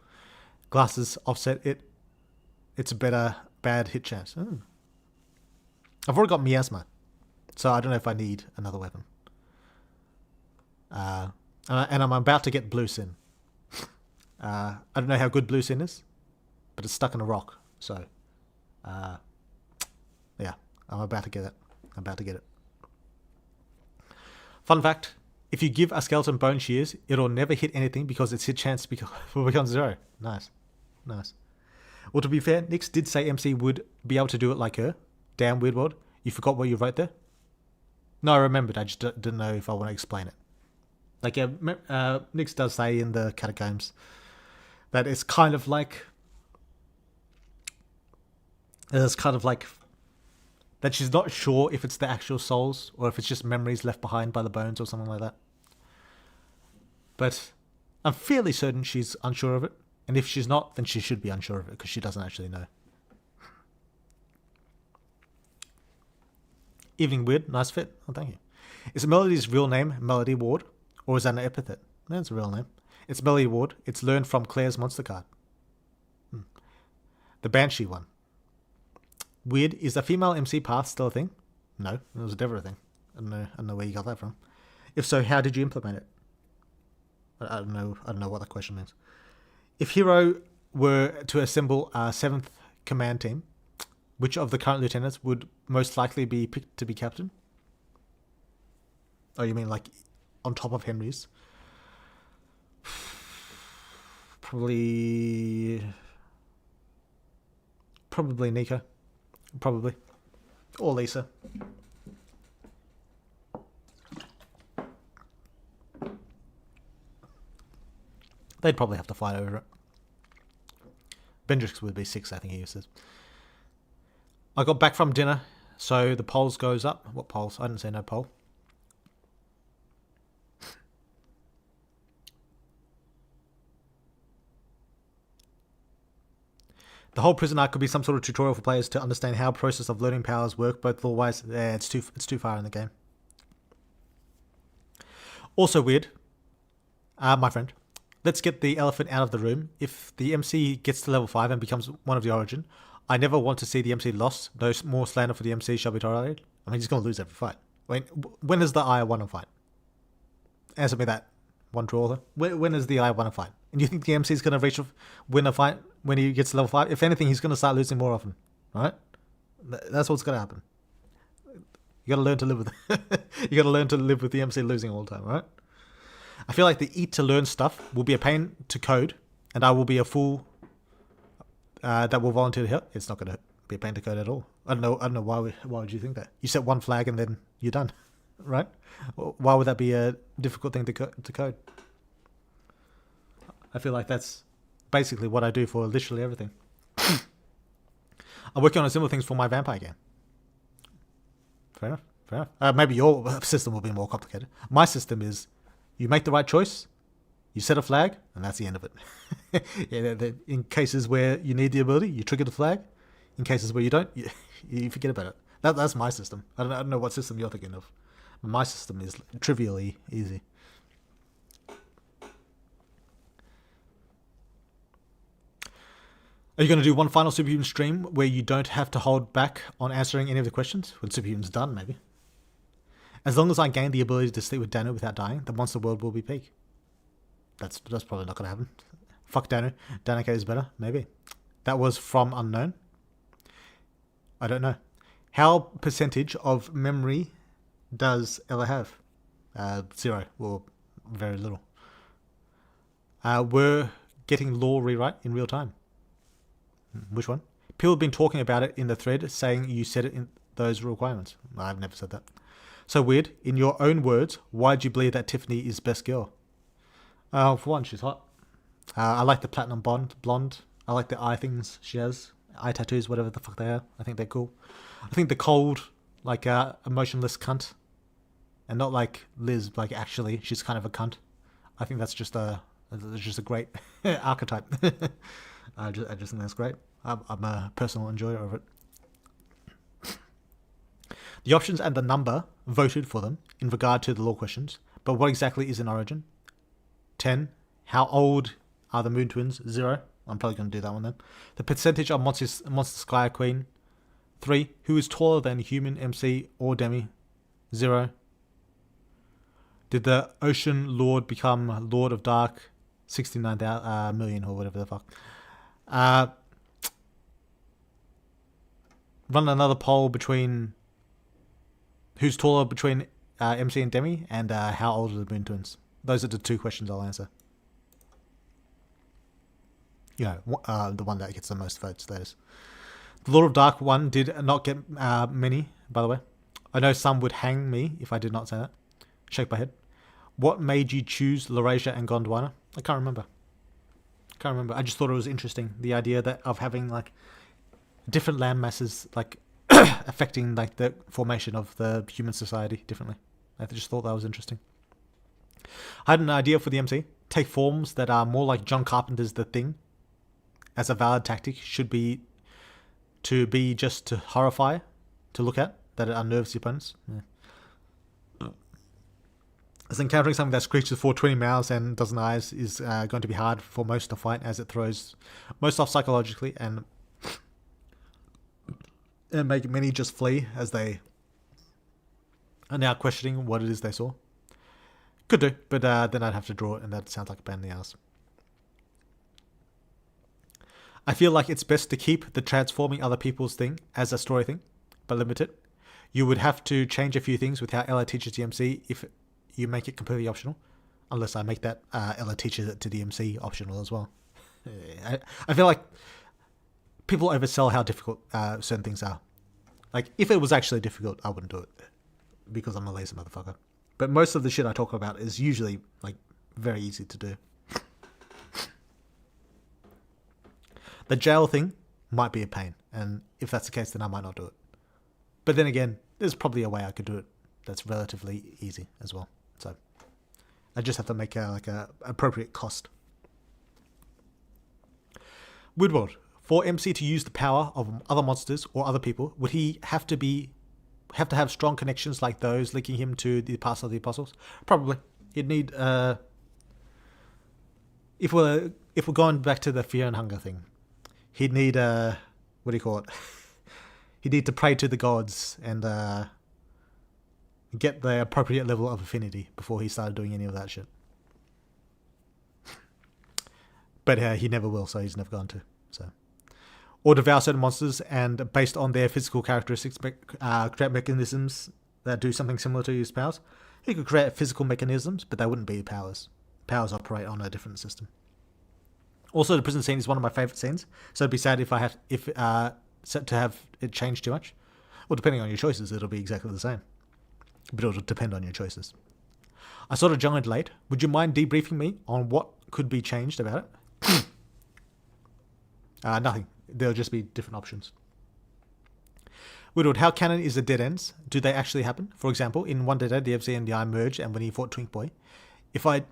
Glasses offset it. It's a bad hit chance. I've already got Miasma, so I don't know if I need another weapon. And I'm about to get Blue Sin. I don't know how good Blue Sin is, but it's stuck in a rock. So, yeah, I'm about to get it. Fun fact, if you give a skeleton bone shears, it'll never hit anything because its hit chance will become 0. Nice. Well, to be fair, Nix did say MC would be able to do it like her. Damn, Weird World. You forgot what you wrote there? No, I remembered. I just didn't know if I want to explain it. Like, Nix does say in the Catacombs that it's kind of like that she's not sure if it's the actual souls or if it's just memories left behind by the bones or something like that. But I'm fairly certain she's unsure of it. And if she's not, then she should be unsure of it because she doesn't actually know. Evening Weird, nice fit. Oh, thank you. Is Melody's real name Melody Ward? Or is that an epithet? No, it's a real name. It's Melody Ward. It's learned from Claire's monster card. The Banshee one. Weird, is the female MC path still a thing? No, it was never a thing. I don't know where you got that from. If so, how did you implement it? I don't know what that question means. If Hero were to assemble a 7th command team, which of the current lieutenants would most likely be picked to be captain? Oh, you mean like on top of Henry's? Probably Nico. Probably. Or Lisa. They'd probably have to fight over it. Bendrix would be 6, I think he says. I got back from dinner, so the polls goes up. What polls? I didn't say no poll. The whole prison arc could be some sort of tutorial for players to understand how process of learning powers work, both lore-wise. Yeah, it's too far in the game. Also weird, my friend. Let's get the elephant out of the room. If the MC gets to level 5 and becomes one of the Origin, I never want to see the MC lost. No more slander for the MC shall be tolerated. I mean, he's going to lose every fight. When is the Eye won a fight? Answer me that. One draw, though. When is the Eye won a fight? And you think the MC is going to win a fight when he gets to level 5? If anything, he's going to start losing more often. Right? That's what's going to happen. You got to learn to live with you got to learn to live with the MC losing all the time, right? I feel like the eat to learn stuff will be a pain to code, and I will be a fool that will volunteer to help. It's not going to be a pain to code at all. I don't know why would you think that? You set one flag and then you're done, right? Why would that be a difficult thing to code? I feel like that's basically what I do for literally everything. I'm working on similar things for my vampire game. Fair enough. Maybe your system will be more complicated. My system is, you make the right choice, you set a flag, and that's the end of it. Yeah, in cases where you need the ability, you trigger the flag. In cases where you don't, you forget about it. That's my system. I don't know what system you're thinking of. My system is trivially easy. Are you going to do one final Superhuman stream where you don't have to hold back on answering any of the questions? When Superhuman's done, maybe. As long as I gain the ability to sleep with Dano without dying, the monster world will be peak. That's probably not going to happen. Fuck Dano. Dano is better, maybe. That was from Unknown. I don't know. How percentage of memory does Ella have? 0 or very little. We're getting lore rewrite in real time. Which one? People have been talking about it in the thread, saying you said it in those requirements. I've never said that. So weird. In your own words, why do you believe that Tiffany is best girl? For one, she's hot. I like the platinum blonde. I like the eye things she has. Eye tattoos, whatever the fuck they are. I think they're cool. I think the cold, like emotionless cunt, and not like Liz, like actually she's kind of a cunt. I think that's just a great archetype. I just think that's great. I'm a personal enjoyer of it. The options and the number voted for them in regard to the lore questions, but what exactly is an origin? 10. How old are the Moon Twins? 0. I'm probably going to do that one then. The percentage of Monster Sky Queen. 3. Who is taller than human, MC, or Demi? 0. Did the Ocean Lord become Lord of Dark? 69 million or whatever the fuck. Run another poll between who's taller between MC and Demi, and how old are the Moon Twins. Those are the 2 questions I'll answer. You know, the one that gets the most votes, that is. The Lord of Dark one did not get many, by the way. I know some would hang me if I did not say that. Shake my head. What made you choose Laurasia and Gondwana? I can't remember. I just thought it was interesting, the idea of having like different land masses like affecting like the formation of the human society differently. I just thought that was interesting. I had an idea for the MC. Take forms that are more like John Carpenter's The Thing. As a valid tactic should be just to horrify, to look at, that it unnerves the opponents. Yeah. As encountering something that screeches for 20 miles and doesn't eyes is going to be hard for most to fight, as it throws most off psychologically and make many just flee as they are now questioning what it is they saw. Could do, but then I'd have to draw it, and that sounds like a pain in the ass. I feel like it's best to keep the transforming other people's thing as a story thing, but limit it. You would have to change a few things with how Ella teaches the MC if you make it completely optional, unless I make that Ella teaches it to the MC optional as well. I feel like people oversell how difficult certain things are. Like, if it was actually difficult, I wouldn't do it, because I'm a lazy motherfucker. But most of the shit I talk about is usually like very easy to do. The jail thing might be a pain, and if that's the case, then I might not do it. But then again, there's probably a way I could do it that's relatively easy as well. So I just have to make a appropriate cost. Woodworld, For MC to use the power of other monsters or other people, would he have to have strong connections like those linking him to the past of the apostles? Probably. He'd need if we're going back to the fear and hunger thing, he'd need what do you call it? He'd need to pray to the gods and get the appropriate level of affinity before he started doing any of that shit. But he never will, so he's never going to. So, or devour certain monsters and based on their physical characteristics, create mechanisms that do something similar to his powers. He could create physical mechanisms, but they wouldn't be powers. Powers operate on a different system. Also, the prison scene is one of my favourite scenes, so it'd be sad if to have it change too much. Well, depending on your choices, it'll be exactly the same. But it'll depend on your choices. I sort of joined late. Would you mind debriefing me on what could be changed about it? Nothing. There'll just be different options. Woodward, how canon is the dead ends? Do they actually happen? For example, in One Dead End, the MC and the I merged, and when he fought Twink Boy, if I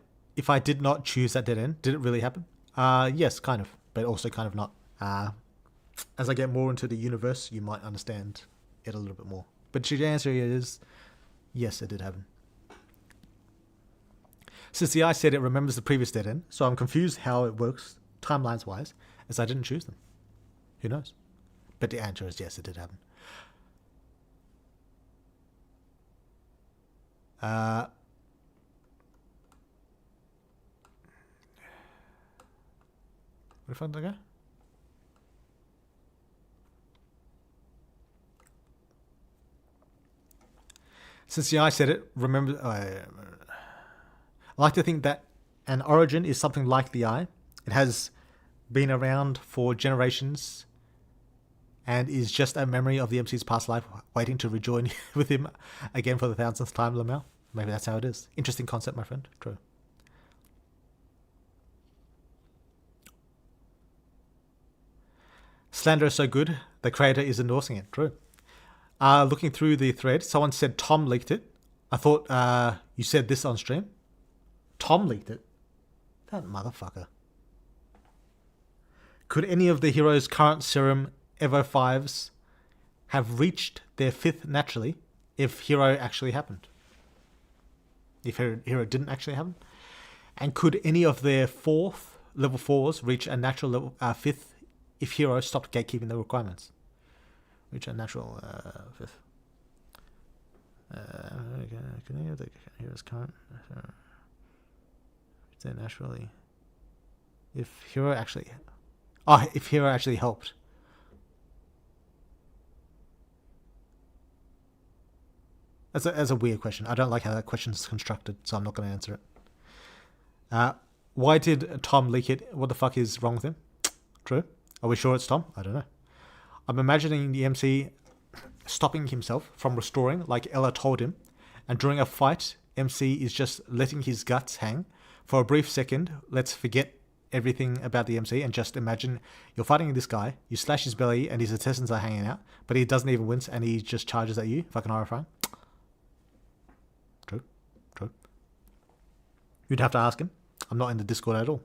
did not choose that dead end, did it really happen? Yes, kind of, but also kind of not. As I get more into the universe, you might understand it a little bit more. But the answer is yes, it did happen. Since the I said it remembers the previous dead end, so I'm confused how it works timelines wise, as I didn't choose them. Who knows? But the answer is yes, it did happen. Where the fuck did I go? Since the I said it, remember... I like to think that an origin is something like the I. It has been around for generations and is just a memory of the MC's past life, waiting to rejoin with him again for the 1000th time, Lamel. Maybe that's how it is. Interesting concept, my friend. True. Slander is so good, the creator is endorsing it. True. Looking through the thread, someone said Tom leaked it. I thought you said this on stream. Tom leaked it. That motherfucker. Could any of the heroes' current serum Evo 5s have reached their 5th naturally if Hero actually happened? If Hero didn't actually happen? And could any of their level 4s reach a natural level 5th if Hero stopped gatekeeping the requirements? Reach a natural 5th. Can any of the heroes current reach their naturally? If Hero actually helped. That's a weird question. I don't like how that question is constructed, so I'm not going to answer it. Why did Tom leak it? What the fuck is wrong with him? True. Are we sure it's Tom? I don't know. I'm imagining the MC stopping himself from restoring, like Ella told him, and during a fight, MC is just letting his guts hang. For a brief second, let's forget everything about the MC and just imagine you're fighting this guy, you slash his belly and his intestines are hanging out, but he doesn't even wince and he just charges at you. Fucking horrifying. True. You'd have to ask him. I'm not in the Discord at all.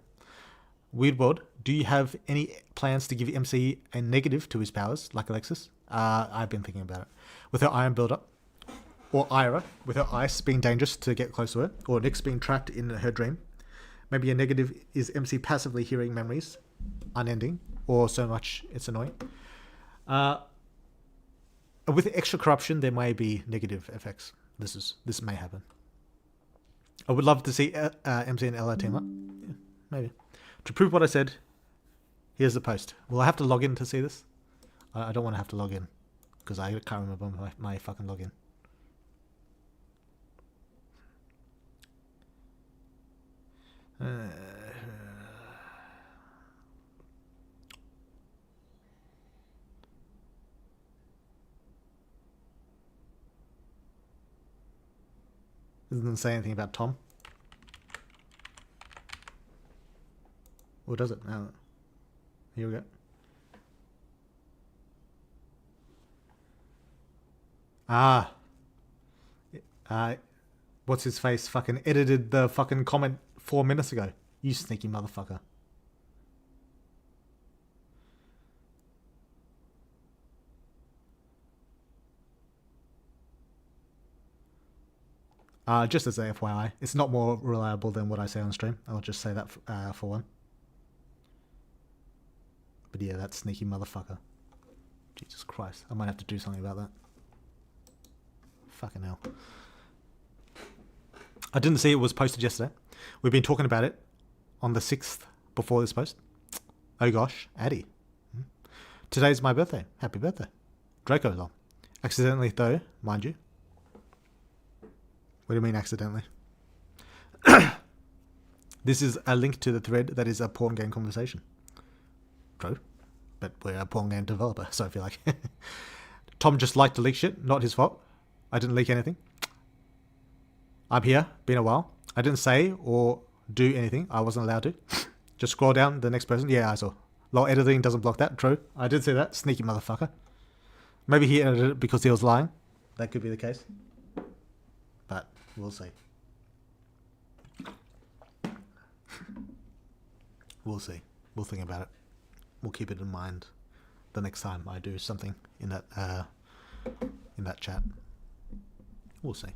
Weird World, do you have any plans to give MC a negative to his powers, like Alexis? I've been thinking about it. With her iron build-up, or Ira, with her ice being dangerous to get close to her, or Nyx being trapped in her dream. Maybe a negative is MC passively hearing memories, unending, or so much it's annoying. With extra corruption, there may be negative effects. This may happen. I would love to see MC and Ella team up. Yeah, maybe. To prove what I said, here's the post. Will I have to log in to see this? I don't want to have to log in, because I can't remember my fucking login. Doesn't say anything about Tom. Or does it? No. Here we go. What's his face fucking edited the fucking comment 4 minutes ago. You sneaky motherfucker. Just as a FYI, it's not more reliable than what I say on stream. I'll just say that for one. But yeah, that sneaky motherfucker. Jesus Christ, I might have to do something about that. Fucking hell. I didn't see it was posted yesterday. We've been talking about it on the 6th before this post. Oh gosh, Addy. Today's my birthday. Happy birthday. Draco long. Accidentally though, mind you. What do you mean accidentally? This is a link to the thread that is a porn game conversation. True. But we're a porn game developer, so I feel like... Tom just liked to leak shit. Not his fault. I didn't leak anything. I'm here. Been a while. I didn't say or do anything. I wasn't allowed to. Just scroll down. The next person. Yeah, I saw. Law editing doesn't block that. True. I did say that. Sneaky motherfucker. Maybe he edited it because he was lying. That could be the case. But we'll see. We'll see. We'll think about it. We'll keep it in mind the next time I do something in that chat. We'll see.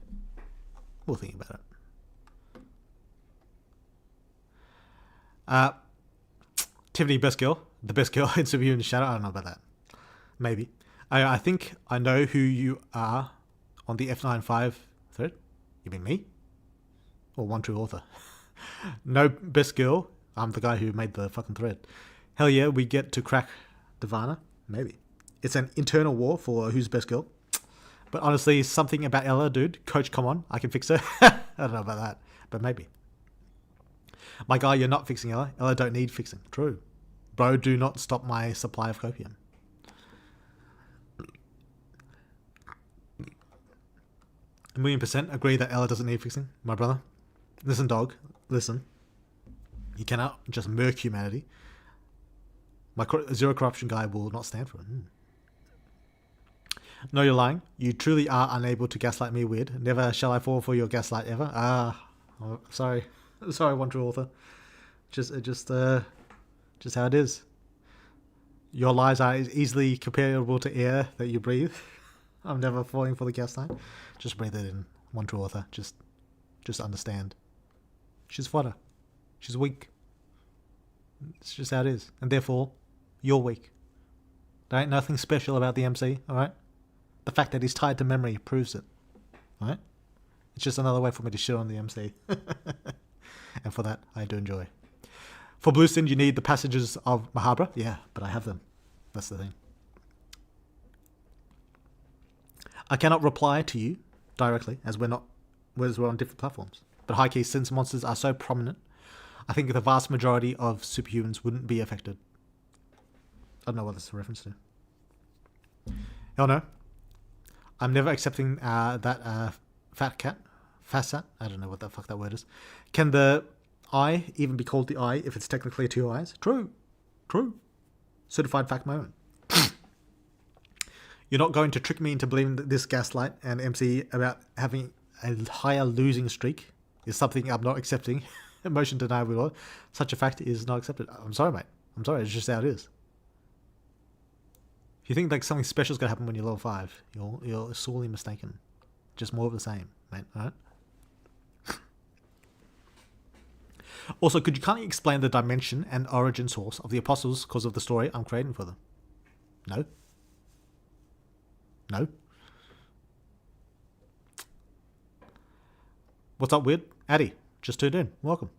We'll think about it. Tiffany, best girl. The best girl in Superhuman Shadow. I don't know about that. Maybe. I think I know who you are on the F95 thread. You mean me? Or One True Author? No, best girl. I'm the guy who made the fucking thread. Hell yeah, we get to crack Divana. Maybe. It's an internal war for who's best girl. But honestly, something about Ella, dude. Coach, come on. I can fix her. I don't know about that. But maybe. My guy, you're not fixing Ella. Ella don't need fixing. True. Bro, do not stop my supply of copium. A 1,000,000% agree that Ella doesn't need fixing. My brother. Listen, dog. Listen. You cannot just murk humanity. My zero corruption guy will not stand for it. No, you're lying. You truly are unable to gaslight me, weird. Never shall I fall for your gaslight ever. Oh, sorry. Sorry, One True Author. Just how it is. Your lies are easily comparable to air that you breathe. I'm never falling for the gaslight. Just breathe it in, One True Author. Just understand. She's fodder. She's weak. It's just how it is. And therefore, you're weak. There ain't nothing special about the MC, alright? The fact that he's tied to memory proves it. Alright? It's just another way for me to shit on the MC. And for that, I do enjoy. For Bluestin, you need the passages of Mahabharata? Yeah, but I have them. That's the thing. I cannot reply to you directly, as we're on different platforms. But high key, since monsters are so prominent, I think the vast majority of superhumans wouldn't be affected. I don't know what this is a reference to. Hell no. I'm never accepting that fat cat. Fassat? I don't know what the fuck that word is. Can the eye even be called the eye if it's technically two eyes? True. True. Certified fact moment. You're not going to trick me into believing that this gaslight and MC about having a higher losing streak is something I'm not accepting. Emotion denial reward. Such a fact is not accepted. I'm sorry, mate. I'm sorry. It's just how it is. If you think like something special is going to happen when you're level 5, you're sorely mistaken. Just more of the same, mate. Alright? Also, could you kindly explain the dimension and origin source of the apostles because of the story I'm creating for them? No. No. What's up, weird? Addy, just tuned in. Welcome.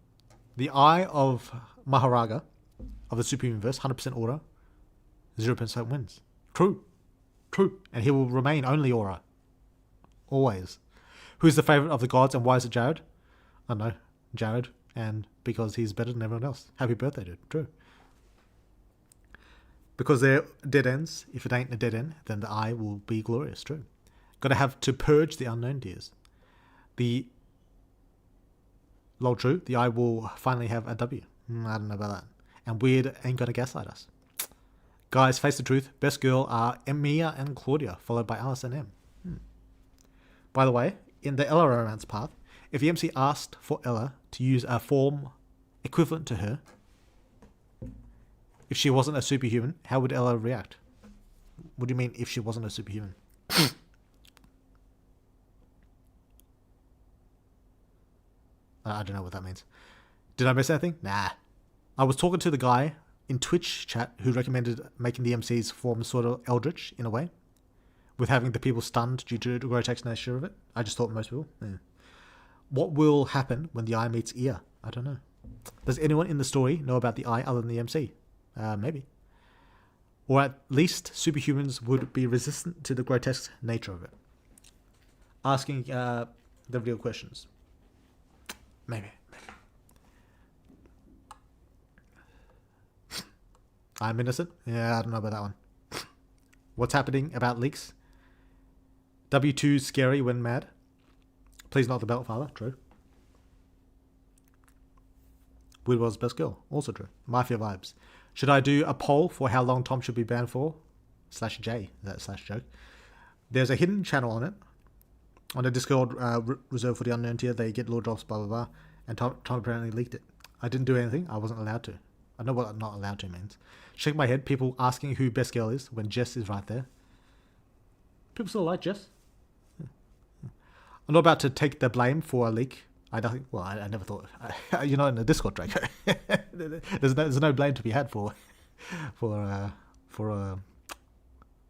The Eye of Maharaga of the Super Universe, 100% Aura, 0% wins. True. True. And he will remain only Aura. Always. Who's the favourite of the gods and why is it Jared? I don't know. Jared. And because he's better than everyone else. Happy birthday, dude. True. Because they're dead ends. If it ain't a dead end, then the eye will be glorious. True. Gotta have to purge the unknown dears. Lol, true. The eye will finally have a W. I don't know about that. And weird ain't gonna gaslight us. Guys, face the truth. Best girl are Mia and Claudia, followed by Alice and M. By the way, in the Ella romance path, if the MC asked for Ella to use a form equivalent to her, if she wasn't a superhuman, how would Ella react? What do you mean if she wasn't a superhuman? I don't know what that means. Did I miss anything? Nah. I was talking to the guy in Twitch chat who recommended making the MCs form sort of eldritch in a way, with having the people stunned due to the grotesque nature of it. I just thought most people. Yeah. What will happen when the eye meets ear? I don't know. Does anyone in the story know about the eye other than the MC? Maybe. Or at least superhumans would be resistant to the grotesque nature of it. Asking the real questions. Maybe. I'm innocent? Yeah, I don't know about that one. What's happening about leaks? W2's scary when mad. Please not the belt father. True. Woodwell's best girl. Also true. Mafia vibes. Should I do a poll for how long Tom should be banned for? /J. That slash joke. There's a hidden channel on it. On the Discord reserved for the unknown tier, they get lore drops, blah, blah, blah. And Tom apparently leaked it. I didn't do anything. I wasn't allowed to. I know what not allowed to means. Shake my head. People asking who best girl is when Jess is right there. People still like Jess. I'm not about to take the blame for a leak. I never thought. You're not in the Discord, Draco. there's no blame to be had for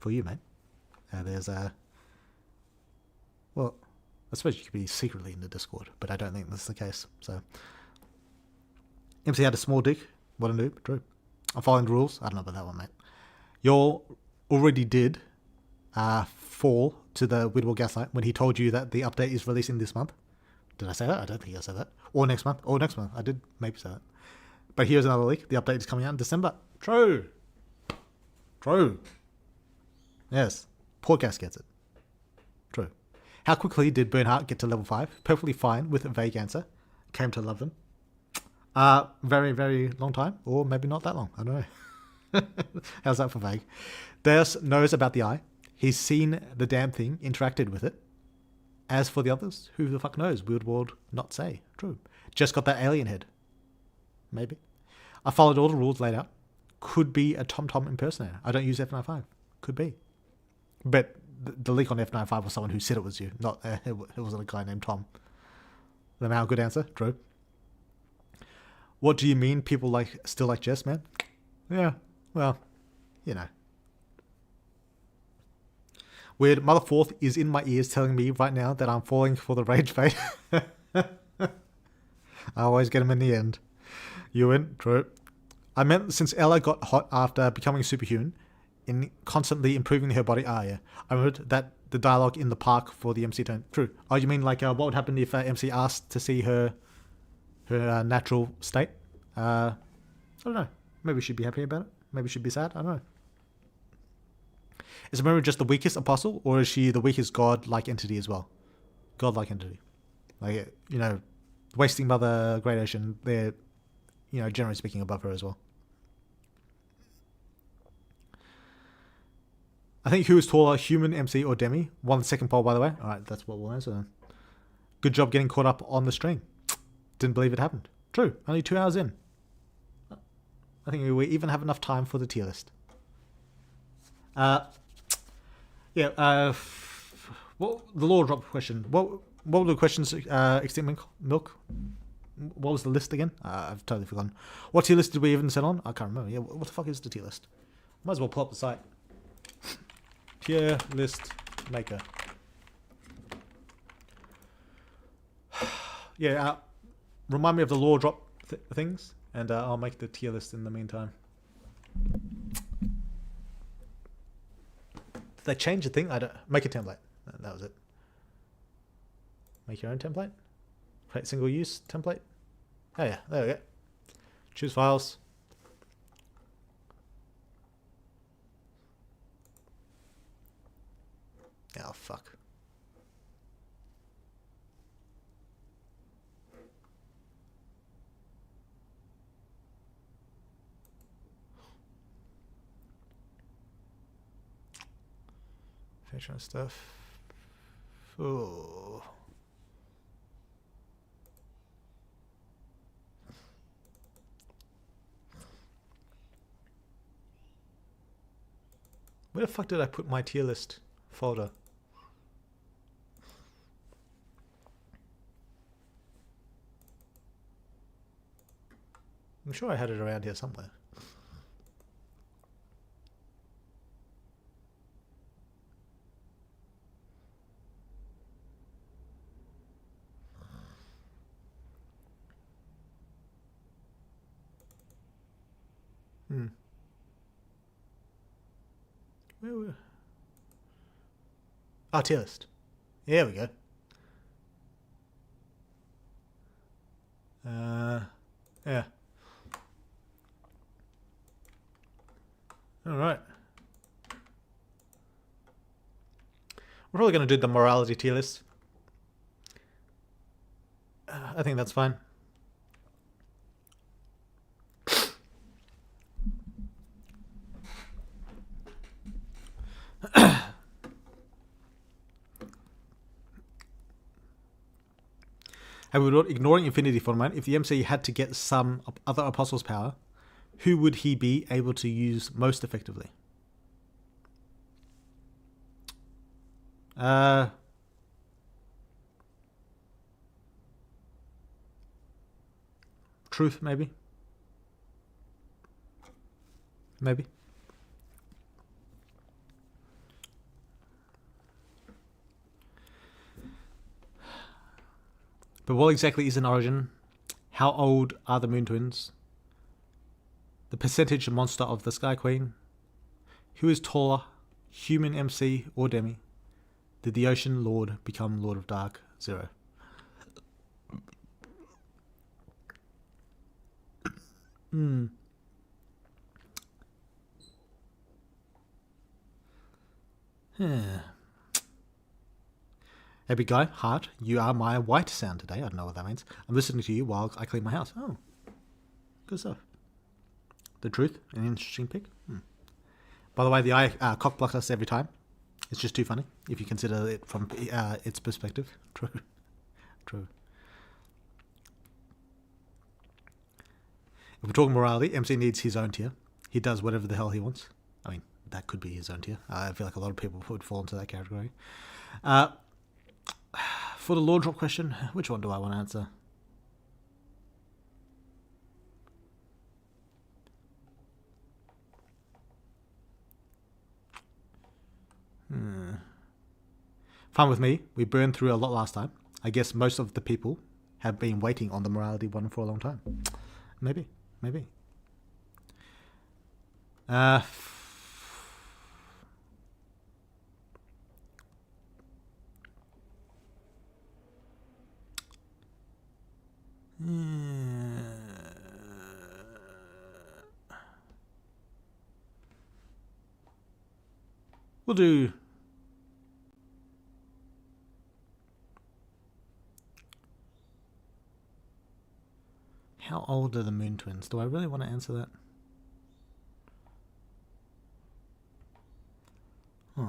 you, mate. Well, I suppose you could be secretly in the Discord, but I don't think that's the case. So, MC had a small dick. What a noob. True. I'm following the rules. I don't know about that one, mate. Y'all already did fall to the Widwell Gaslight when he told you that the update is releasing this month. Did I say that? I don't think I said that. Or next month. I did maybe say that. But here's another leak. The update is coming out in December. True. Yes. Podcast gets it. True. How quickly did Bernhardt get to level 5? Perfectly fine with a vague answer. Came to love them. Very, very long time. Or maybe not that long. I don't know. How's that for vague? Deus knows about the eye. He's seen the damn thing, interacted with it. As for the others, who the fuck knows? Weird World not say. True. Just got that alien head. Maybe. I followed all the rules laid out. Could be a TomTom impersonator. I don't use F95. Could be. But the leak on F95 was someone who said it was you. Not it wasn't a guy named Tom. Now, good answer. True. What do you mean people still like Jess, man? Yeah, well, you know. Weird. Mother Fourth is in my ears telling me right now that I'm falling for the rage fate. I always get him in the end. You win. True. I meant since Ella got hot after becoming superhuman, in constantly improving her body. Yeah. I heard that the dialogue in the park for the MC tone. True. Oh, you mean what would happen if MC asked to see her natural state? I don't know. Maybe she'd be happy about it. Maybe she'd be sad. I don't know. Is Mary just the weakest apostle, or is she the weakest god-like entity as well? God-like entity. Wasting Mother, Great Ocean, they're, generally speaking, above her as well. I think who is taller, human, MC, or Demi? Won the second poll, by the way. Alright, that's what we'll answer then. Good job getting caught up on the stream. Didn't believe it happened. True, only 2 hours in. I think we even have enough time for the tier list. The lore drop question. What were the questions, Extinct Milk? What was the list again? I've totally forgotten. What tier list did we even set on? I can't remember. Yeah, what the fuck is the tier list? Might as well pull up the site. Tier list maker. Yeah, remind me of the lore drop things, and I'll make the tier list in the meantime. Did they change the thing? I don't. Make a template. That was it. Make your own template. Create single use template. Oh yeah, there we go. Choose files. Oh fuck. Feature and stuff. Oh. Where the fuck did I put my tier list folder? I'm sure I had it around here somewhere. Where? Oh, tier list. Here we go. Yeah. All right. We're probably going to do the morality tier list. I think that's fine. However, ignoring Infinity for a moment, if the MC had to get some other apostle's power, who would he be able to use most effectively? Truth, maybe. Maybe. But what exactly is an origin? How old are the Moon Twins? The percentage monster of the Sky Queen? Who is taller, human MC or Demi? Did the Ocean Lord become Lord of Dark? 0. Hey, big guy, heart, you are my white sound today. I don't know what that means. I'm listening to you while I clean my house. Oh, good stuff. The truth, an interesting pick. By the way, the eye cock blocked us every time. It's just too funny if you consider it from its perspective. True. If we're talking morality, MC needs his own tier. He does whatever the hell he wants. I mean, that could be his own tier. I feel like a lot of people would fall into that category. For the Lord Drop question, which one do I want to answer? Fine with me. We burned through a lot last time. I guess most of the people have been waiting on the morality one for a long time. Maybe. We'll do... How old are the Moon Twins? Do I really want to answer that? If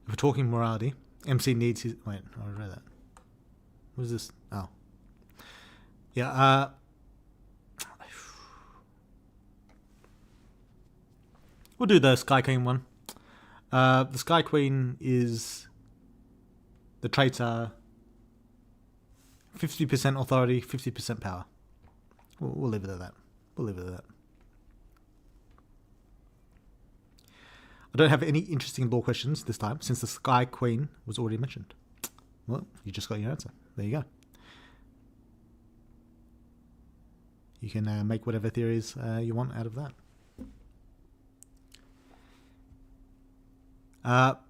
we're talking morality, MC needs his... Wait, I read that. What is this? Oh. Yeah, we'll do the Sky Queen one. The Sky Queen is... The traits are 50% authority, 50% power. We'll leave it at that. I don't have any interesting lore questions this time, since the Sky Queen was already mentioned. Well, you just got your answer. There you go. You can make whatever theories you want out of that.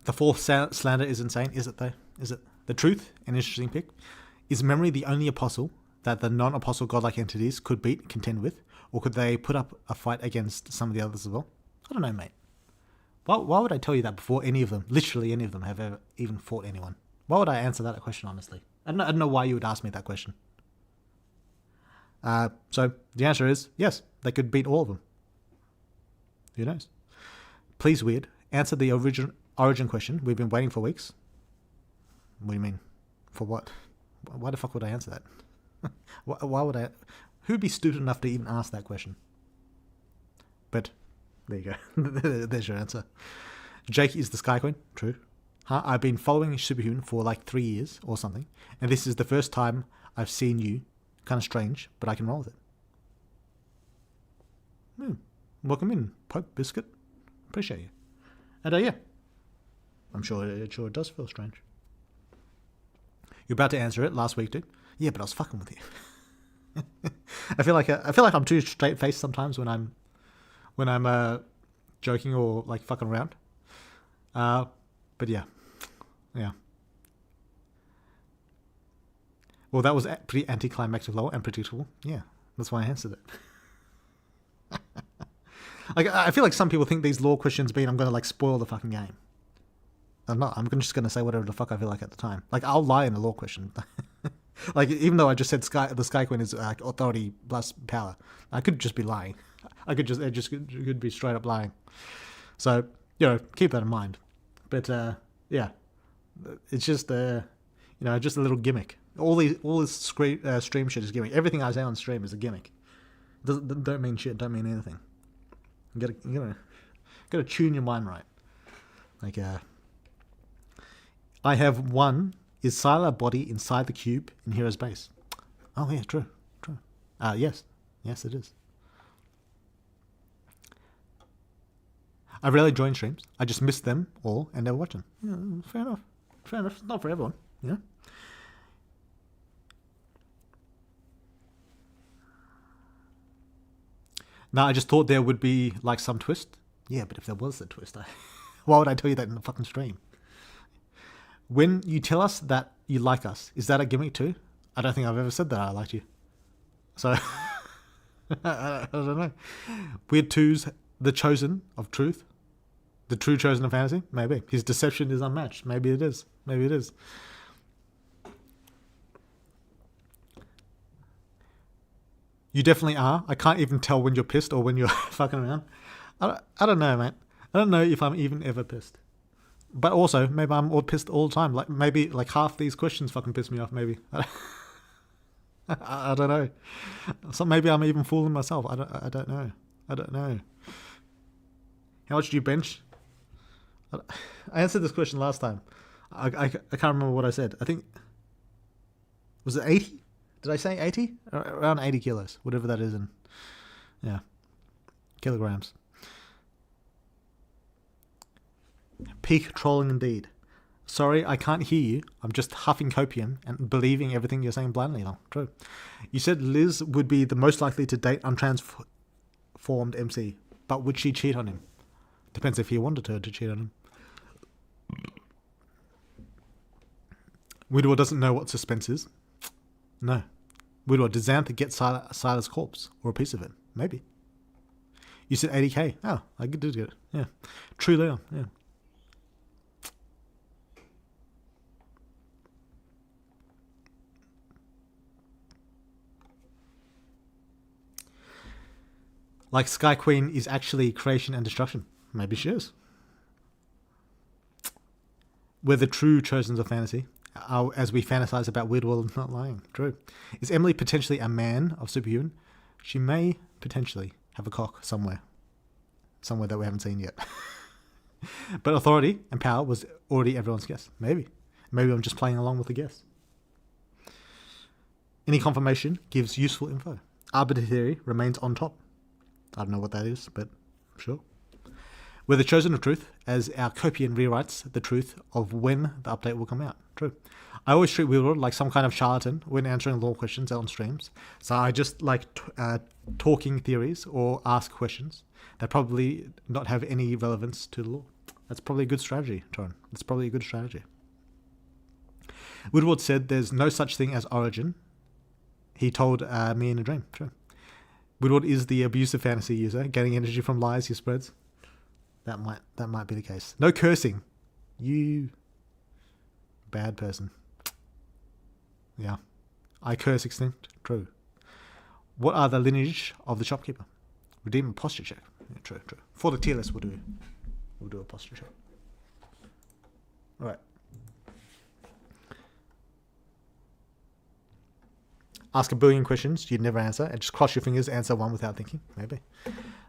The fourth slander is insane. Is it though? Is it? The truth, an interesting pick. Is memory the only apostle that the non-apostle godlike entities could contend with? Or could they put up a fight against some of the others as well? I don't know, mate. Why would I tell you that before any of them, literally any of them, have ever even fought anyone? Why would I answer that question honestly? I don't know why you would ask me that question. So the answer is yes, they could beat all of them. Who knows? Please, Weird, answer the origin question. We've been waiting for weeks. What do you mean? For what? Why the fuck would I answer that? Why would I? Who'd be stupid enough to even ask that question? But there you go. There's your answer. Jake is the Sky Queen. True. I've been following Superhuman for like 3 years or something, and this is the first time I've seen you. Kind of strange, but I can roll with it. Welcome in, Pope Biscuit. Appreciate you. And yeah, I'm sure it does feel strange. You're about to answer it last week, dude. Yeah, but I was fucking with you. I feel like I'm too straight faced sometimes when I'm joking or like fucking around. But yeah. Well, that was pretty anticlimactic low and predictable. Yeah, that's why I answered it. Like, I feel like some people think these law questions mean I'm going to like spoil the fucking game. I'm not. I'm just going to say whatever the fuck I feel like at the time. Like, I'll lie in a law question. Like, even though I just said the Sky Queen is authority plus power, I could just be lying. It could be straight up lying. So, keep that in mind. But yeah, it's just just a little gimmick. All this stream shit is gimmick. Everything I say on stream is a gimmick. Don't mean shit. Don't mean anything. You gotta tune your mind right. Like I have one. Is Sylar body inside the cube in Hero's base? Oh yeah, true. Yes, it is. I rarely join streams. I just miss them all and never watch them. Yeah, fair enough. It's not for everyone, No, I just thought there would be like some twist. Yeah, but if there was a twist, why would I tell you that in the fucking stream? When you tell us that you like us, is that a gimmick too? I don't think I've ever said that I liked you. So, I don't know. Weird 2's the chosen of truth. The true chosen of fantasy? Maybe. His deception is unmatched. Maybe it is. You definitely are. I can't even tell when you're pissed or when you're fucking around. I don't know, mate. I don't know if I'm even ever pissed. But also, maybe I'm all pissed all the time. Like, maybe like half these questions fucking piss me off, maybe. I don't know. So maybe I'm even fooling myself. I don't know. How much do you bench? I answered this question last time. I can't remember what I said. I think... Was it 80? Did I say 80? Around 80 kilos. Whatever that is in... Yeah. Kilograms. Peak trolling indeed. Sorry, I can't hear you. I'm just huffing copium and believing everything you're saying blindly. No, true. You said Liz would be the most likely to date untransformed MC, but would she cheat on him? Depends if he wanted her to cheat on him. Widwell doesn't know what suspense is. No. Widwell, did Xantha get Sylar's corpse or a piece of it? Maybe. You said 80k. Oh, I did get it. Yeah. True Leon. Yeah. Like Sky Queen is actually creation and destruction. Maybe she is. We're the true chosens of fantasy, as we fantasize about Weirdwall not lying. True. Is Emily potentially a man of superhuman? She may potentially have a cock somewhere that we haven't seen yet. But authority and power was already everyone's guess. Maybe I'm just playing along with the guess. Any confirmation gives useful info. Arbiter theory remains on top. I don't know what that is, but sure. We're the chosen of truth, as our Copian rewrites the truth of when the update will come out. True. I always treat Wheelroad like some kind of charlatan when answering law questions on streams. So I just like talking theories or ask questions that probably not have any relevance to the law. That's probably a good strategy, Torin. That's probably a good strategy. Woodward said there's no such thing as origin. He told me in a dream. True. Woodward is the abusive fantasy user, getting energy from lies he spreads. That might be the case. No cursing. You bad person. Yeah. I curse extinct. True. What are the lineage of the shopkeeper? Redeem a posture check. Yeah, true. For the tier list, we'll do a posture check. Alright. Ask a billion questions you'd never answer, and just cross your fingers, answer one without thinking. Maybe.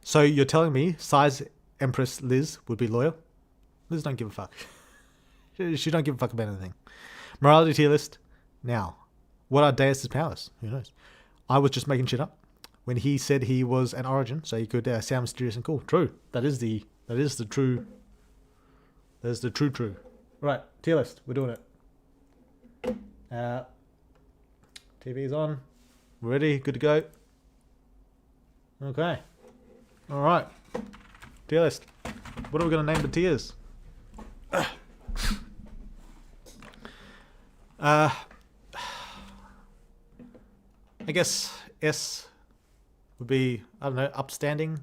So you're telling me size Empress Liz would be loyal? Liz don't give a fuck. She don't give a fuck about anything. Morality tier list. Now. What are Deus' powers? Who knows? I was just making shit up when he said he was an origin, so he could sound mysterious and cool. True. That is the true. There's the true. Right, tier list. We're doing it. TV's on. We're ready. Good to go. Okay. All right. Tier list. What are we going to name the tiers? I guess S would be, I don't know, upstanding,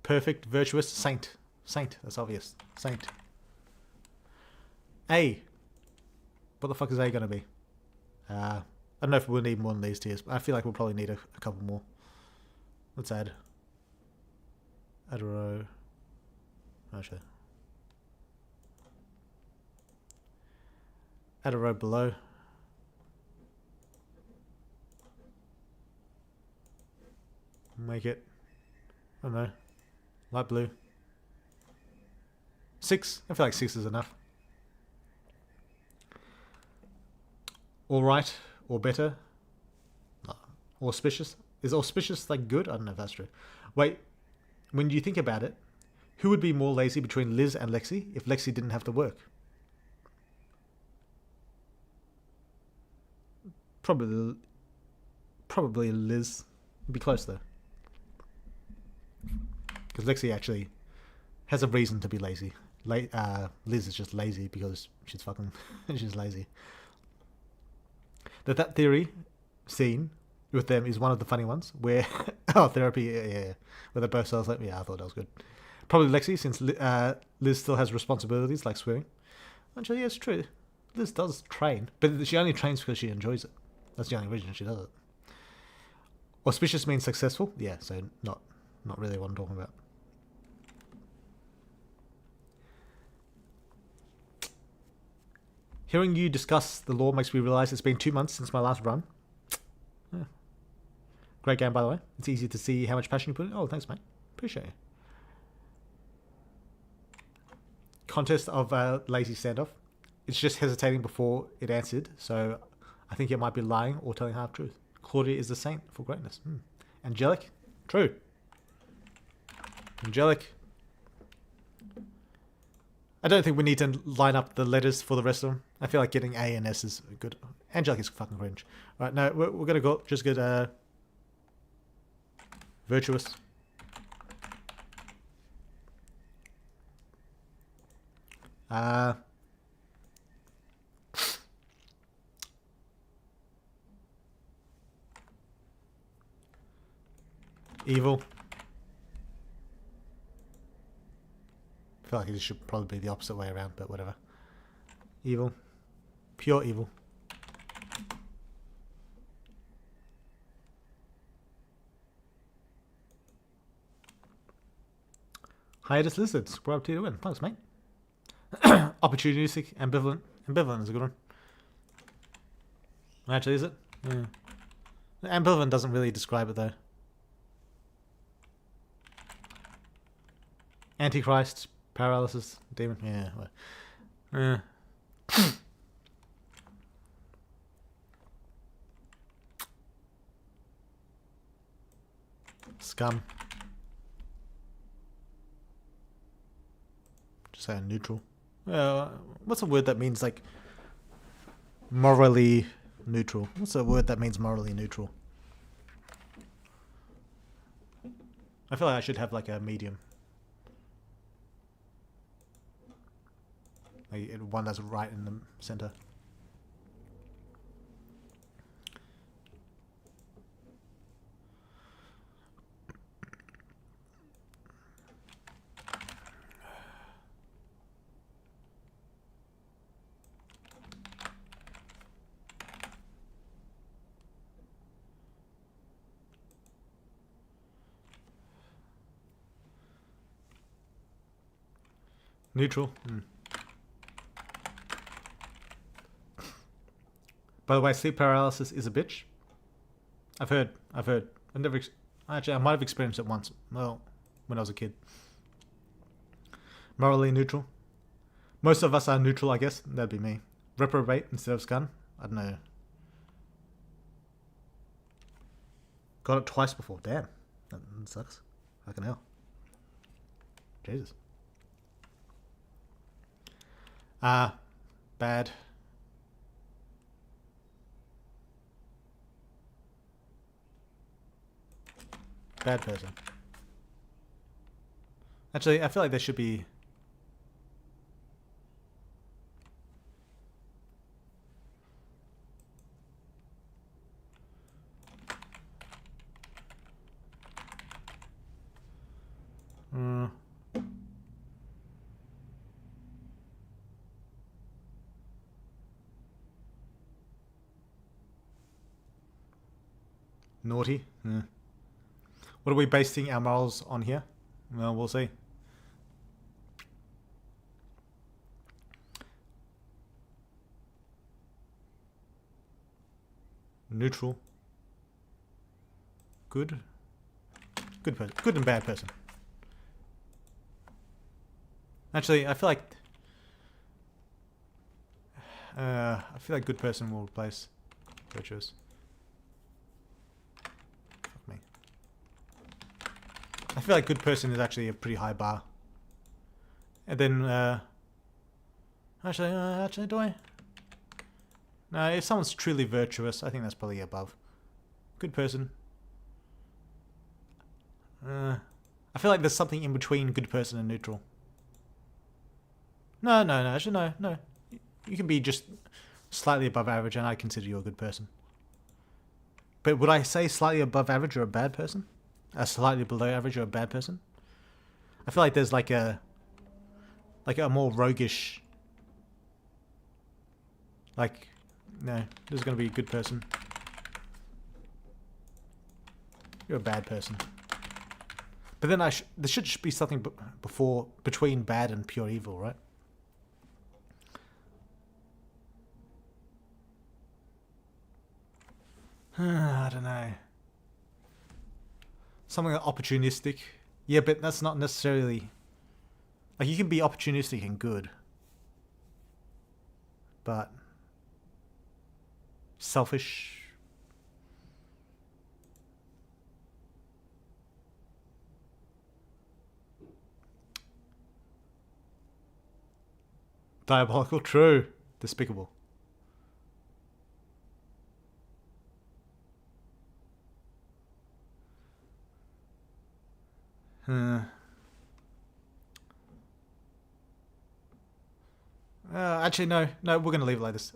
perfect, virtuous, saint. Saint, that's obvious. Saint. A. What the fuck is A going to be? I don't know if we'll need more than these tiers, but I feel like we'll probably need a couple more. Let's add a row. Actually. Add a row below. Make it, I don't know, light blue. 6. I feel like 6 is enough. Alright, or better. Auspicious. Is auspicious like good? I don't know if that's true. Wait, when you think about it, who would be more lazy between Liz and Lexi if Lexi didn't have to work? Probably Liz. It'd be close though. Because Lexi actually has a reason to be lazy. Liz is just lazy because she's fucking... she's lazy. That theory scene with them is one of the funny ones where... oh, therapy, yeah. Where they both sounds like... yeah, I thought that was good. Probably Lexi, since Liz still has responsibilities like swimming. Actually, yeah, it's true. Liz does train, but she only trains because she enjoys it. That's the only reason she does it. Auspicious means successful? Yeah, so not really what I'm talking about. Hearing you discuss the law makes me realise it's been 2 months since my last run. Yeah. Great game, by the way. It's easy to see how much passion you put in. Oh, thanks, mate. Appreciate it. Contest of lazy standoff. It's just hesitating before it answered, so I think it might be lying or telling half truth. Claudia is the saint for greatness. Angelic? True. Angelic. I don't think we need to line up the letters for the rest of them. I feel like getting A and S is good. Angelic is fucking cringe. Right, no, we're going to go just get virtuous. Evil. I feel like it should probably be the opposite way around, but whatever. Evil. Pure evil. Hiatus Lizard. Subscribe to you to win. Thanks, mate. Opportunistic. Ambivalent. Ambivalent is a good one. Actually, is it? Yeah. Ambivalent doesn't really describe it, though. Antichrist. Paralysis. Demon. Yeah. Scum. Just say neutral. What's a word that means like morally neutral? What's a word that means morally neutral? I feel like I should have like a medium. Like one that's right in the center. Neutral. By the way, sleep paralysis is a bitch. I've heard. I never. Actually, I might have experienced it once. Well, when I was a kid. Morally neutral. Most of us are neutral, I guess. That'd be me. Reprobate instead of scun. I don't know. Got it twice before. Damn. That sucks. Fucking hell. Jesus. Bad. Bad person. Actually, I feel like there should be... Naughty. Yeah. What are we basing our morals on here? Well, we'll see. Neutral. Good. Good person. Good and bad person. Actually, I feel like good person will replace virtuous. Fuck me. I feel like good person is actually a pretty high bar. And then actually do I? No, if someone's truly virtuous, I think that's probably above. Good person. I feel like there's something in between good person and neutral. No, actually no. You can be just slightly above average and I consider you a good person. But would I say slightly above average or a bad person? Slightly below average or a bad person? I feel like there's like a more roguish... Like, no, this is going to be a good person. You're a bad person. But then there should be something between bad and pure evil, right? I don't know. Something like opportunistic. Yeah, but that's not necessarily... Like, you can be opportunistic and good. But... selfish... Diabolical, true. Despicable. Actually, no, we're going to leave it like this.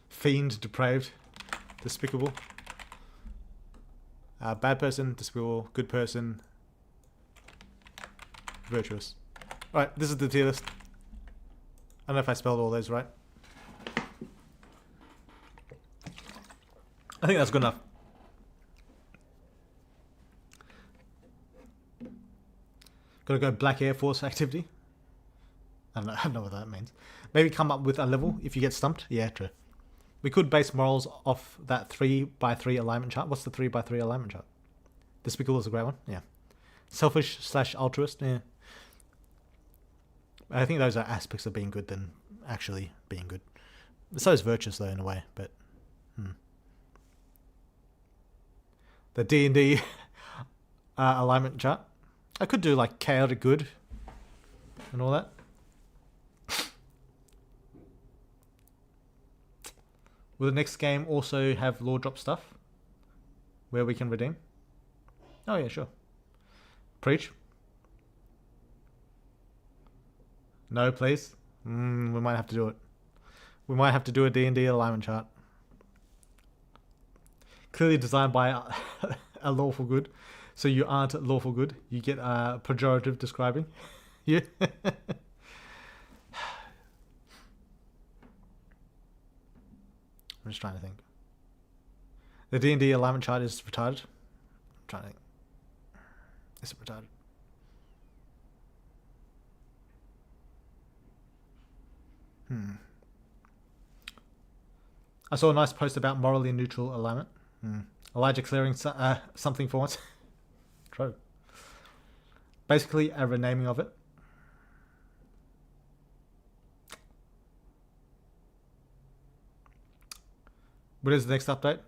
Fiend, depraved, despicable. Bad person, despicable. Good person, virtuous. Right, this is the tier list. I don't know if I spelled all those right. I think that's good enough. Gotta go Black Air Force activity. I don't know what that means. Maybe come up with a level if you get stumped. Yeah, true. We could base morals off that 3x3 alignment chart. What's the 3x3 alignment chart? Despicable is a great one. Yeah. Selfish / altruist. Yeah. I think those are aspects of being good than actually being good. So is virtuous though in a way, but the D&D alignment chart. I could do like chaotic good and all that. Will the next game also have lore drop stuff where we can redeem? Oh yeah, sure. Preach. No, please. We might have to do it. We might have to do a D&D alignment chart. Clearly designed by a lawful good. So you aren't lawful good. You get pejorative describing. Yeah. I'm just trying to think. The D&D alignment chart is retarded. I'm trying to think. Is it retarded? I saw a nice post about morally neutral alignment. Elijah clearing something for once. True. Basically a renaming of it. What is the next update?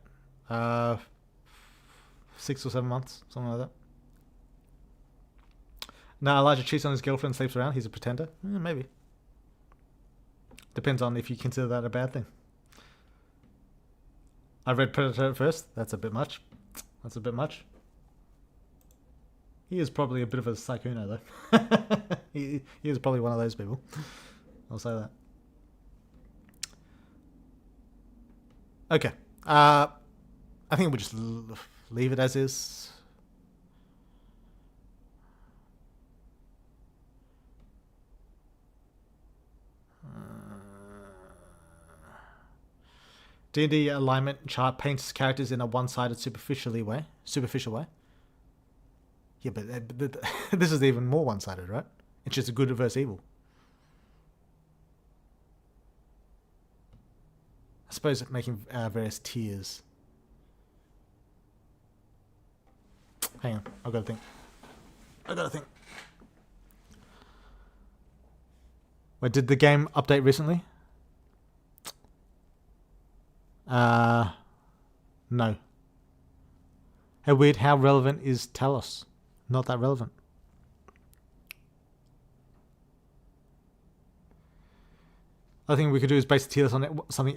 6 or 7 months, something like that. Now Elijah cheats on his girlfriend, sleeps around. He's a pretender. Maybe. Depends on if you consider that a bad thing. I read Predator at first. That's a bit much. That's a bit much. He is probably a bit of a psychuno, though. he is probably one of those people. I'll say that. Okay. I think we'll just leave it as is. D&D alignment chart paints characters in a one-sided superficial way. Yeah, but this is even more one-sided, right? It's just good versus evil. I suppose making various tiers. Hang on, I've got to think. Wait, did the game update recently? No. How weird, how relevant is Talos? Not that relevant. I think we could do is base the tier list on something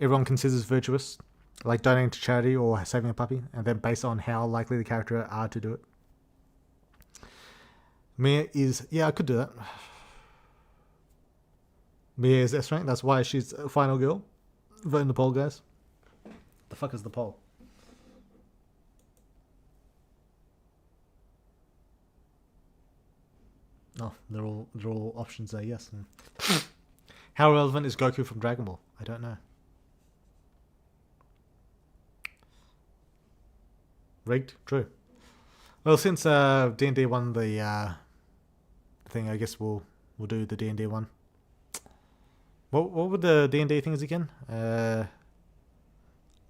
everyone considers virtuous, like donating to charity or saving a puppy, and then based on how likely the character are to do it. Mia is... Yeah, I could do that. Mia is S rank, that's why she's a final girl. Vote in the poll, guys. The fuck is the poll? Oh, they're all options there, yes. How relevant is Goku from Dragon Ball? I don't know. Rigged? True. Well, since D&D won the thing, I guess we'll do the D&D one. What were the D&D things again?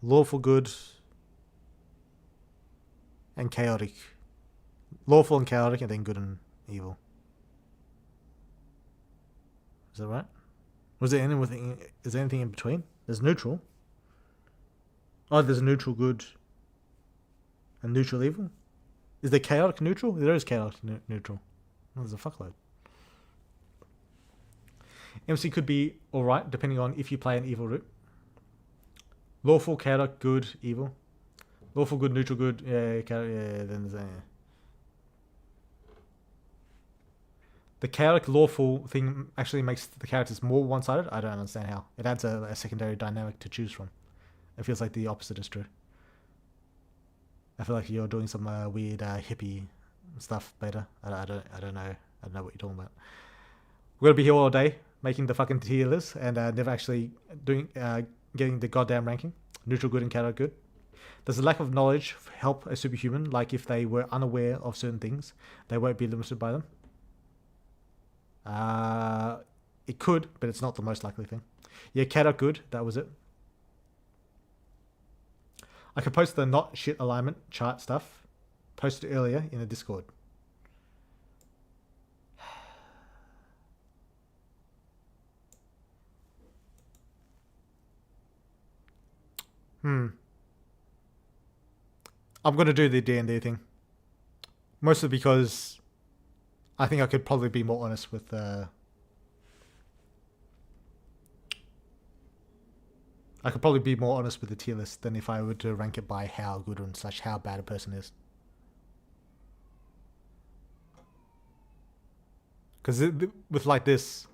Lawful good and chaotic. Lawful and chaotic, and then good and evil. Is that right? Was there anything? Is there anything in between? There's neutral. Oh, there's neutral good and neutral evil. Is there chaotic neutral? There is chaotic neutral. Oh, there's a fuckload. MC could be alright, depending on if you play an evil route. Lawful, chaotic, good, evil. Lawful, good, neutral, good. Yeah, chaotic, yeah, then there's a... The chaotic lawful thing actually makes the characters more one-sided. I don't understand how. It adds a secondary dynamic to choose from. It feels like the opposite is true. I feel like you're doing some weird hippie stuff, Beta. I don't know. I don't know what you're talking about. We're gonna be here all day making the fucking tier list and never actually getting the goddamn ranking. Neutral good and chaotic good. Does the lack of knowledge help a superhuman? Like if they were unaware of certain things, they won't be limited by them. It could, but it's not the most likely thing. Yeah, chaotic good. That was it. I could post the not shit alignment chart stuff. Posted earlier in the Discord. I'm going to do the D&D thing. Mostly because I think I could probably be more honest with... I could probably be more honest with the tier list than if I were to rank it by how good and such how bad a person is. Because with like this,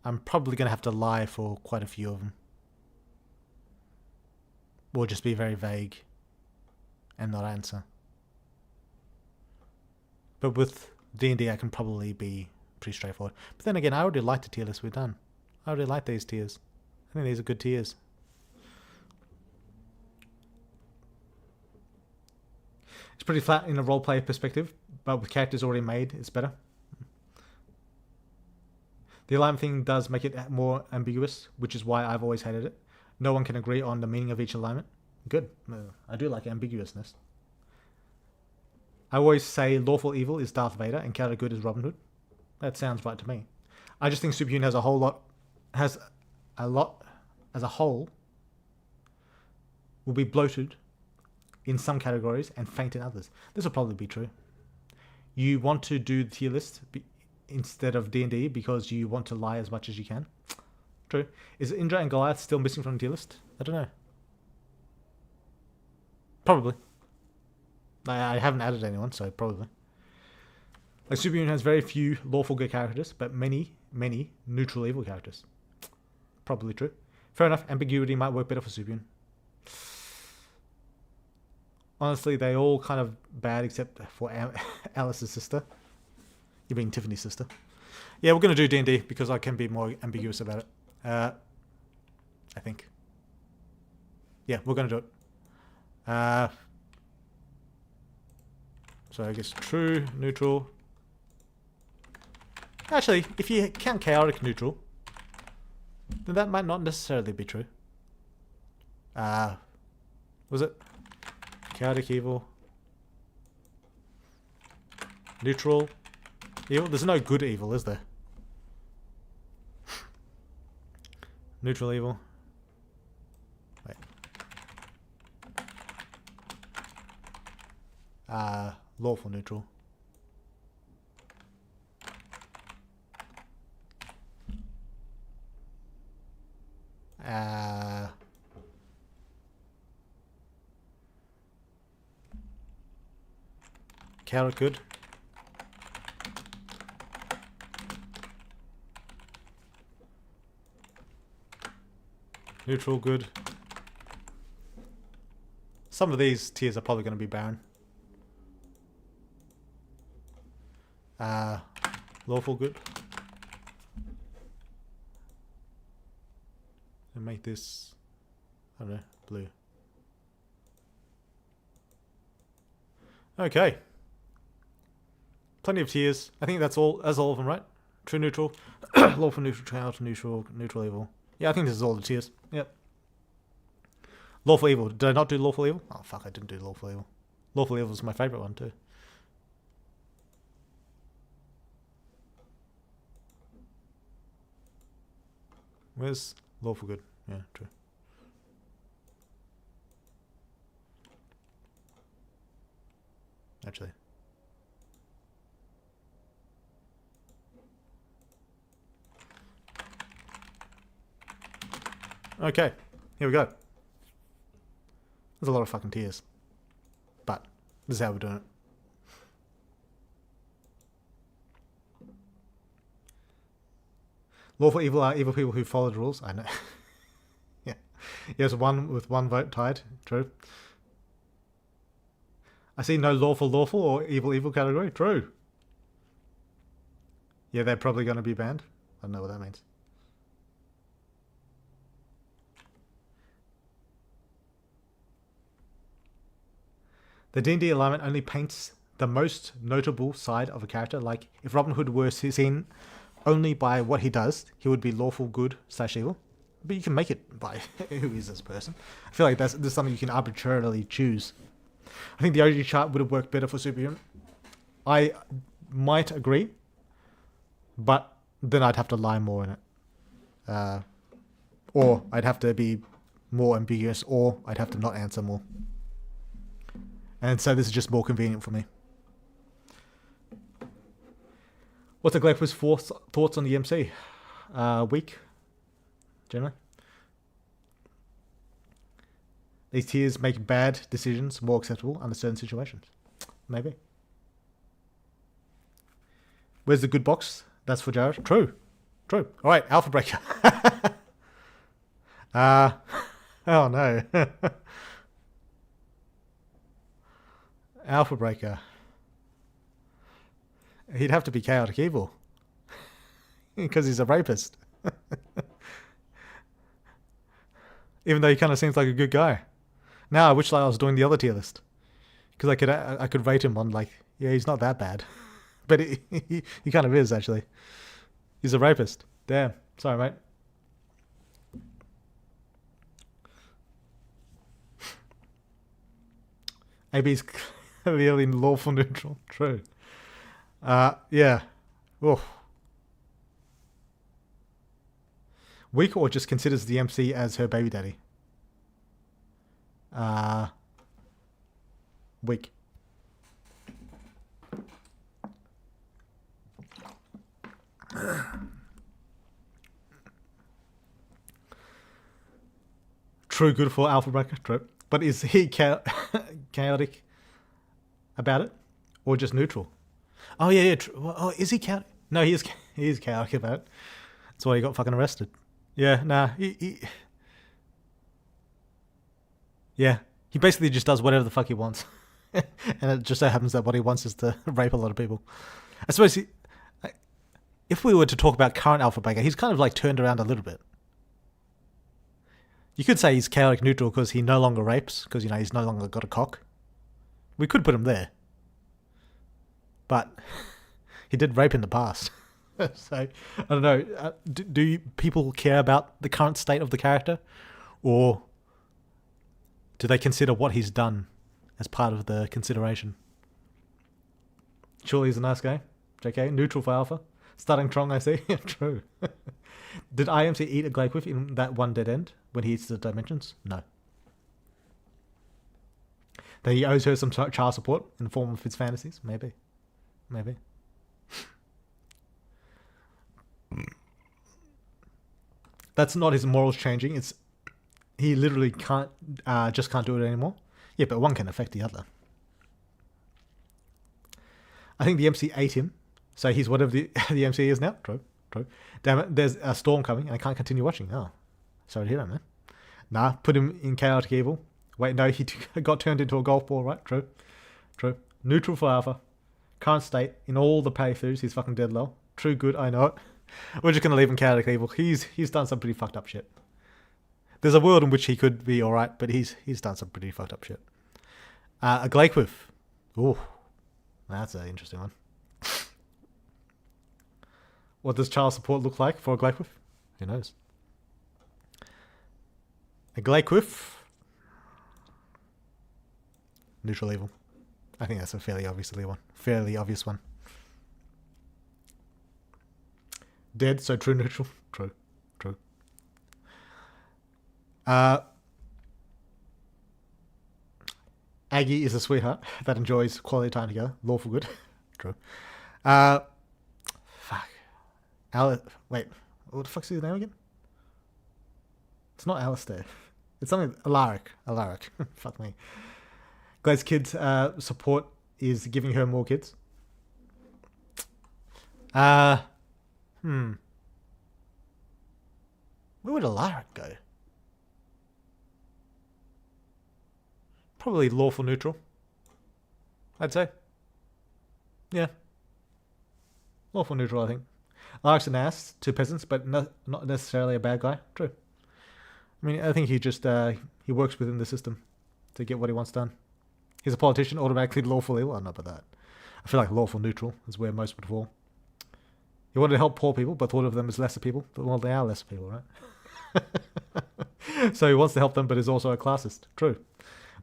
I'm probably going to have to lie for quite a few of them. Or just be very vague and not answer. But with D&D, I can probably be pretty straightforward. But then again, I already like the tier list we've done. I already like these tiers. I think these are good tiers. It's pretty flat in a roleplay perspective, but with characters already made, it's better. The alignment thing does make it more ambiguous, which is why I've always hated it. No one can agree on the meaning of each alignment. Good. I do like ambiguousness. I always say lawful evil is Darth Vader and chaotic good is Robin Hood. That sounds right to me. I just think Superhuman has a whole, will be bloated in some categories and faint in others. This will probably be true. You want to do the tier list instead of D&D because you want to lie as much as you can. True. Is Indra and Goliath still missing from the tier list? I don't know. Probably. I haven't added anyone, so probably. Like, Superhuman has very few lawful good characters, but many neutral evil characters. Probably true. Fair enough, ambiguity might work better for Superhuman. Honestly, they all kind of bad except for Alice's sister. You mean Tiffany's sister. Yeah, we're going to do D&D because I can be more ambiguous about it. I think. Yeah, we're going to do it. So I guess true, neutral. Actually, if you count chaotic neutral, then that might not necessarily be true. Was it? Chaotic evil. Neutral evil? There's no good evil, is there? Neutral evil. Wait. Lawful neutral. Chaotic good. Neutral good. Some of these tiers are probably going to be barren. Lawful good. And make this, I don't know, blue. Okay. Plenty of tiers. I think that's all of them, right? True neutral, lawful neutral, chaotic neutral, neutral evil. Yeah, I think this is all the tiers. Yep. Lawful evil. Did I not do lawful evil? Oh fuck, I didn't do lawful evil. Lawful evil is my favourite one too. Where's lawful good? Yeah, true. Actually. Okay, here we go. There's a lot of fucking tiers. But this is how we're doing it. Lawful evil are evil people who follow the rules. I know. Yeah. Yes, one with one vote tied. True. I see no lawful or evil category. True. Yeah, they're probably going to be banned. I don't know what that means. The D&D alignment only paints the most notable side of a character. Like, if Robin Hood were seen only by what he does, he would be lawful good / evil. But you can make it by who is this person. I feel like this is something you can arbitrarily choose. I think the OG chart would have worked better for Superhuman. I might agree, but then I'd have to lie more in it. Or I'd have to be more ambiguous, or I'd have to not answer more. And so this is just more convenient for me. What's the Gleip's thoughts on the MC? Weak, generally. These tiers make bad decisions more acceptable under certain situations. Maybe. Where's the good box? That's for Jared. True. True. All right, Alpha Breaker. Oh no. Alpha Breaker. He'd have to be chaotic evil. Because he's a rapist. Even though he kind of seems like a good guy. Now I wish I was doing the other tier list. Because I could rate him on like, yeah, he's not that bad. But he kind of is, actually. He's a rapist. Damn. Sorry, mate. AB's clearly lawful neutral. True. Yeah. Oof. Weak or just considers the MC as her baby daddy? Weak. True good for Alpha Breaker, true. But is he chaotic about it? Or just neutral? Oh, yeah, yeah. Oh, is he chaotic? No, he is chaotic about it. That's why he got fucking arrested. Yeah, nah. Yeah. He basically just does whatever the fuck he wants. And it just so happens that what he wants is to rape a lot of people. I suppose if we were to talk about current Alpha Breaker, he's kind of like turned around a little bit. You could say he's chaotic neutral because he no longer rapes, because, you know, he's no longer got a cock. We could put him there. But he did rape in the past. So, I don't know. Do people care about the current state of the character? Or do they consider what he's done as part of the consideration? Surely he's a nice guy. JK, neutral for Alpha. Starting strong, I see. True. Did IMC eat a Glayquiff in that one dead end when he eats the dimensions? No. That he owes her some child support in the form of his fantasies? Maybe. Maybe. That's not his morals changing. It's he literally can't just can't do it anymore. Yeah, but one can affect the other. I think the MC ate him, so he's whatever the MC is now. True. Damn it, there's a storm coming and I can't continue watching. Oh, sorry to hear that, man. Nah, put him in chaotic evil. Wait, no, he got turned into a golf ball, right? True. Neutral for Alpha. Current state, in all the playthroughs, he's fucking dead low. True good, I know it. We're just going to leave him chaotic evil. He's done some pretty fucked up shit. There's a world in which he could be alright, but he's done some pretty fucked up shit. A Glayquiff. Ooh, that's an interesting one. What does child support look like for a Glayquiff? Who knows? A Glayquiff. Neutral evil. I think that's a fairly obvious one. Dead, so true neutral. True. Aggie is a sweetheart that enjoys quality time together. Lawful good. True. Fuck. Wait, what the fuck's his name again? It's not Alistair. It's something... Alaric. Fuck me. Glad's kids support is giving her more kids. Where would Alaric go? Probably lawful neutral, I'd say. Yeah. Lawful neutral, I think. Alaric's an ass to peasants, but not necessarily a bad guy. True. I mean, I think he just he works within the system to get what he wants done. He's a politician, automatically lawful evil. I don't know about that. I feel like lawful neutral is where most would fall. He wanted to help poor people, but thought of them as lesser people. But, well, they are lesser people, right? So he wants to help them, but is also a classist. True.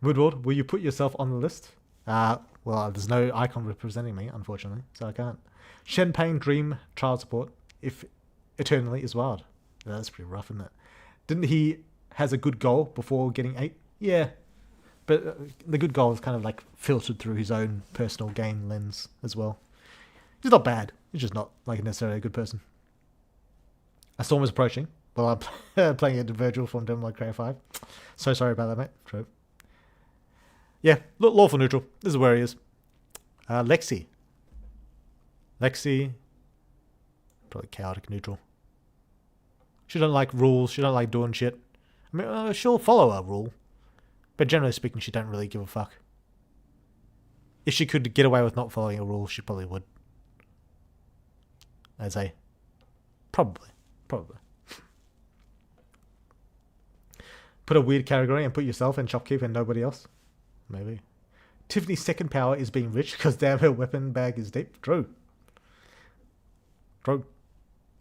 Woodward, will you put yourself on the list? Well, there's no icon representing me, unfortunately, so I can't. Shenpane Dream child support, if eternally is wild. Yeah, that's pretty rough, isn't it? Didn't he has a good goal before getting 8? Yeah. But the good goal is kind of like filtered through his own personal gain lens as well. He's not bad. He's just not like necessarily a good person. A storm is approaching. Well, I'm playing it to Virgil from Devil May Cry 5. So sorry about that, mate. True. Yeah, lawful neutral. This is where he is. Lexi. Probably chaotic neutral. She don't like rules. She don't like doing shit. I mean, she'll follow a rule. But generally speaking, she don't really give a fuck. If she could get away with not following a rule, she probably would. I'd say. Probably. Put a weird category and put yourself in shopkeep and nobody else. Maybe. Tiffany's second power is being rich because damn her weapon bag is deep. True.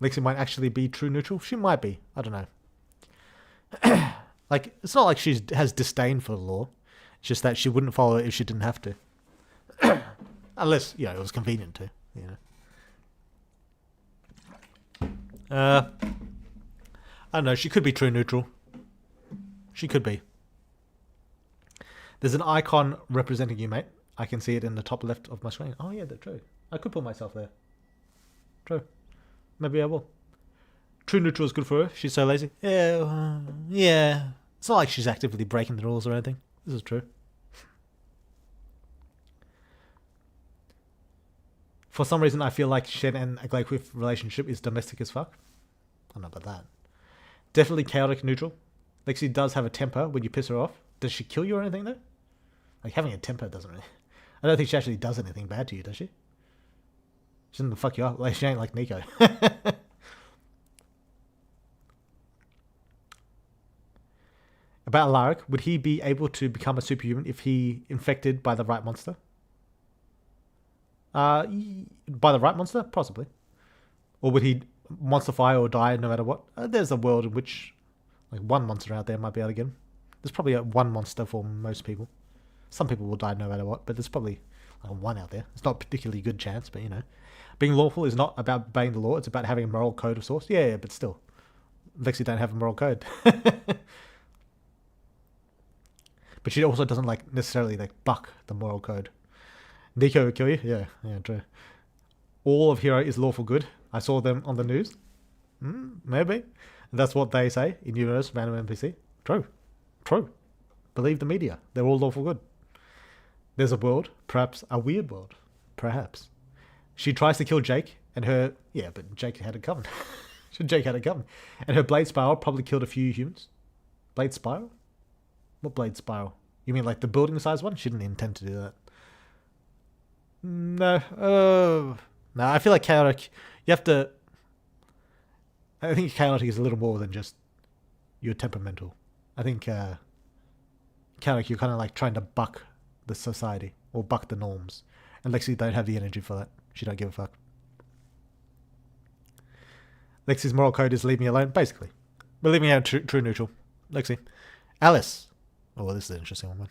Lexi might actually be true neutral. She might be. I don't know. Like, it's not like she has disdain for the law. It's just that she wouldn't follow it if she didn't have to. Unless, it was convenient to, I don't know. She could be true neutral. She could be. There's an icon representing you, mate. I can see it in the top left of my screen. Oh yeah, that's true. I could put myself there. True. Maybe I will. True neutral is good for her. She's so lazy. Yeah, yeah. It's not like she's actively breaking the rules or anything. This is true. For some reason, I feel like Shen and Aglaquith relationship is domestic as fuck. I don't know about that. Definitely chaotic neutral. Lexi does have a temper when you piss her off. Does she kill you or anything though? Like having a temper doesn't really... I don't think she actually does anything bad to you, does she? She doesn't fuck you up. Like she ain't like Nico. About Alaric, would he be able to become a superhuman if he infected by the right monster? By the right monster? Possibly. Or would he monsterfy or die no matter what? There's a world in which like one monster out there might be able to get him. There's probably one monster for most people. Some people will die no matter what, but there's probably like one out there. It's not a particularly good chance, but you know. Being lawful is not about obeying the law, it's about having a moral code of sorts. Yeah, but still. Lexi don't have a moral code. But she also doesn't like necessarily like buck the moral code. Nico would kill you? Yeah, true. All of Hero is lawful good. I saw them on the news. Maybe. That's what they say in Universe Random NPC. True. Believe the media. They're all lawful good. There's a world, perhaps a weird world. Perhaps. She tries to kill Jake and her... Yeah, but Jake had it coming. Jake had it coming. And her Blade Spiral probably killed a few humans. Blade Spiral? What Blade Spiral? You mean like the building size one? She didn't intend to do that. No. No, I feel like chaotic... You have to... I think chaotic is a little more than just you're temperamental. I think chaotic, you're kind of like trying to buck the society or buck the norms. And Lexi don't have the energy for that. She don't give a fuck. Lexi's moral code is leave me alone, basically. We're leaving out true neutral. Lexi. Alice. Oh, well, this is an interesting one.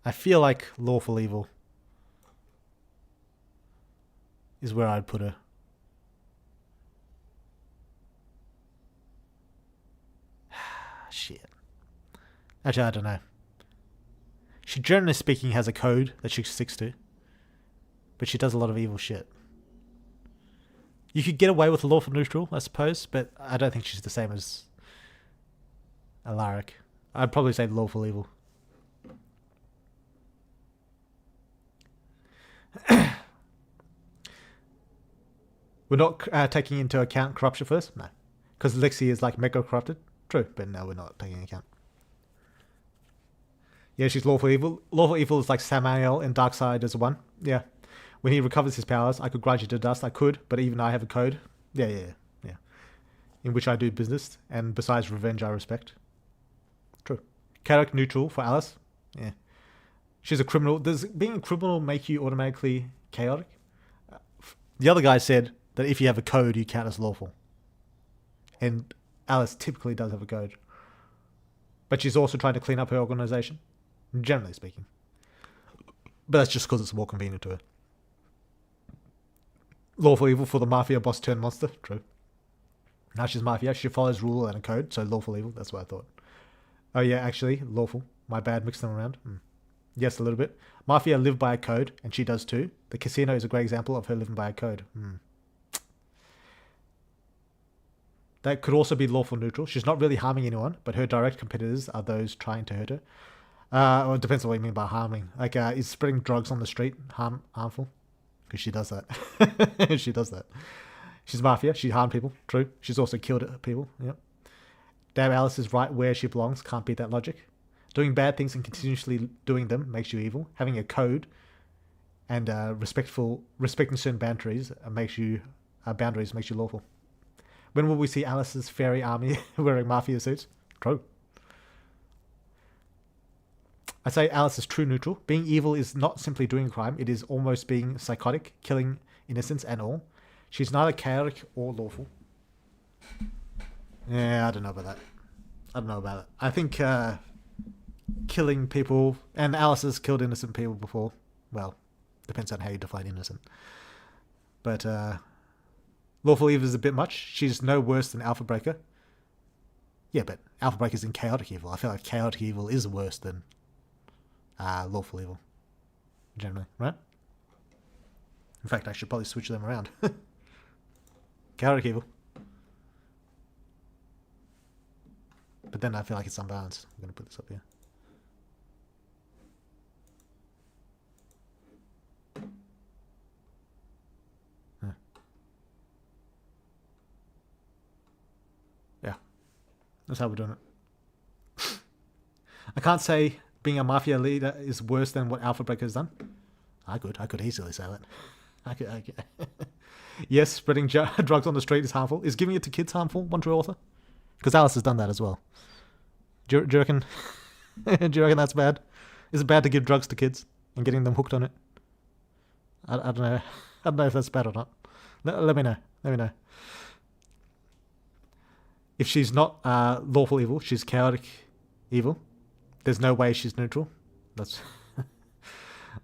I feel like lawful evil is where I'd put her. Shit. Actually, I don't know. She generally speaking has a code that she sticks to, but she does a lot of evil shit. You could get away with lawful neutral, I suppose, but I don't think she's the same as Alaric. I'd probably say lawful evil. We're not taking into account corruption for this? No. Because Lexi is like mega corrupted? True, but no, we're not taking into account. Yeah, she's lawful evil. Lawful evil is like Samael in Darksiders 1. Yeah. When he recovers his powers, I could grind you to dust. I could, but even I have a code. Yeah. In which I do business, and besides revenge, I respect. True. Chaotic neutral for Alice. Yeah. She's a criminal. Does being a criminal make you automatically chaotic? The other guy said that if you have a code, you count as lawful. And Alice typically does have a code. But she's also trying to clean up her organization, generally speaking. But that's just because it's more convenient to her. Lawful evil for the mafia boss turned monster. True. Now she's mafia. She follows rule and a code, so lawful evil. That's what I thought. Oh yeah, actually, lawful. My bad, mixed them around. Yes, a little bit. Mafia live by a code, and she does too. The casino is a great example of her living by a code. That could also be lawful neutral. She's not really harming anyone, but her direct competitors are those trying to hurt her. Well, it depends on what you mean by harming. Like, is spreading drugs on the street harmful? Because she does that. She does that. She's mafia. She harmed people. True. She's also killed people. Yep. Damn, Alice is right where she belongs. Can't beat that logic. Doing bad things and continuously doing them makes you evil. Having a code and respecting certain boundaries makes you lawful. When will we see Alice's fairy army wearing mafia suits? True. I say Alice is true neutral. Being evil is not simply doing crime. It is almost being psychotic, killing innocents and all. She's neither chaotic or lawful. Yeah, I don't know about that. I think killing people, and Alice has killed innocent people before. Well, depends on how you define innocent. But lawful evil is a bit much. She's no worse than Alpha Breaker. Yeah, but Alpha Breaker's in chaotic evil. I feel like chaotic evil is worse than lawful evil, generally, right? In fact, I should probably switch them around. Chaotic evil. But then I feel like it's unbalanced. I'm going to put this up here. Yeah. That's how we're doing it. I can't say being a mafia leader is worse than what Alpha Breaker has done. I could easily say that. I could. Yes, spreading drugs on the street is harmful. Is giving it to kids harmful? One true author? Because Alice has done that as well. Do you reckon? Do you reckon that's bad? Is it bad to give drugs to kids and getting them hooked on it? I don't know. I don't know if that's bad or not. Let me know. Let me know. If she's not lawful evil, she's chaotic evil. There's no way she's neutral. That's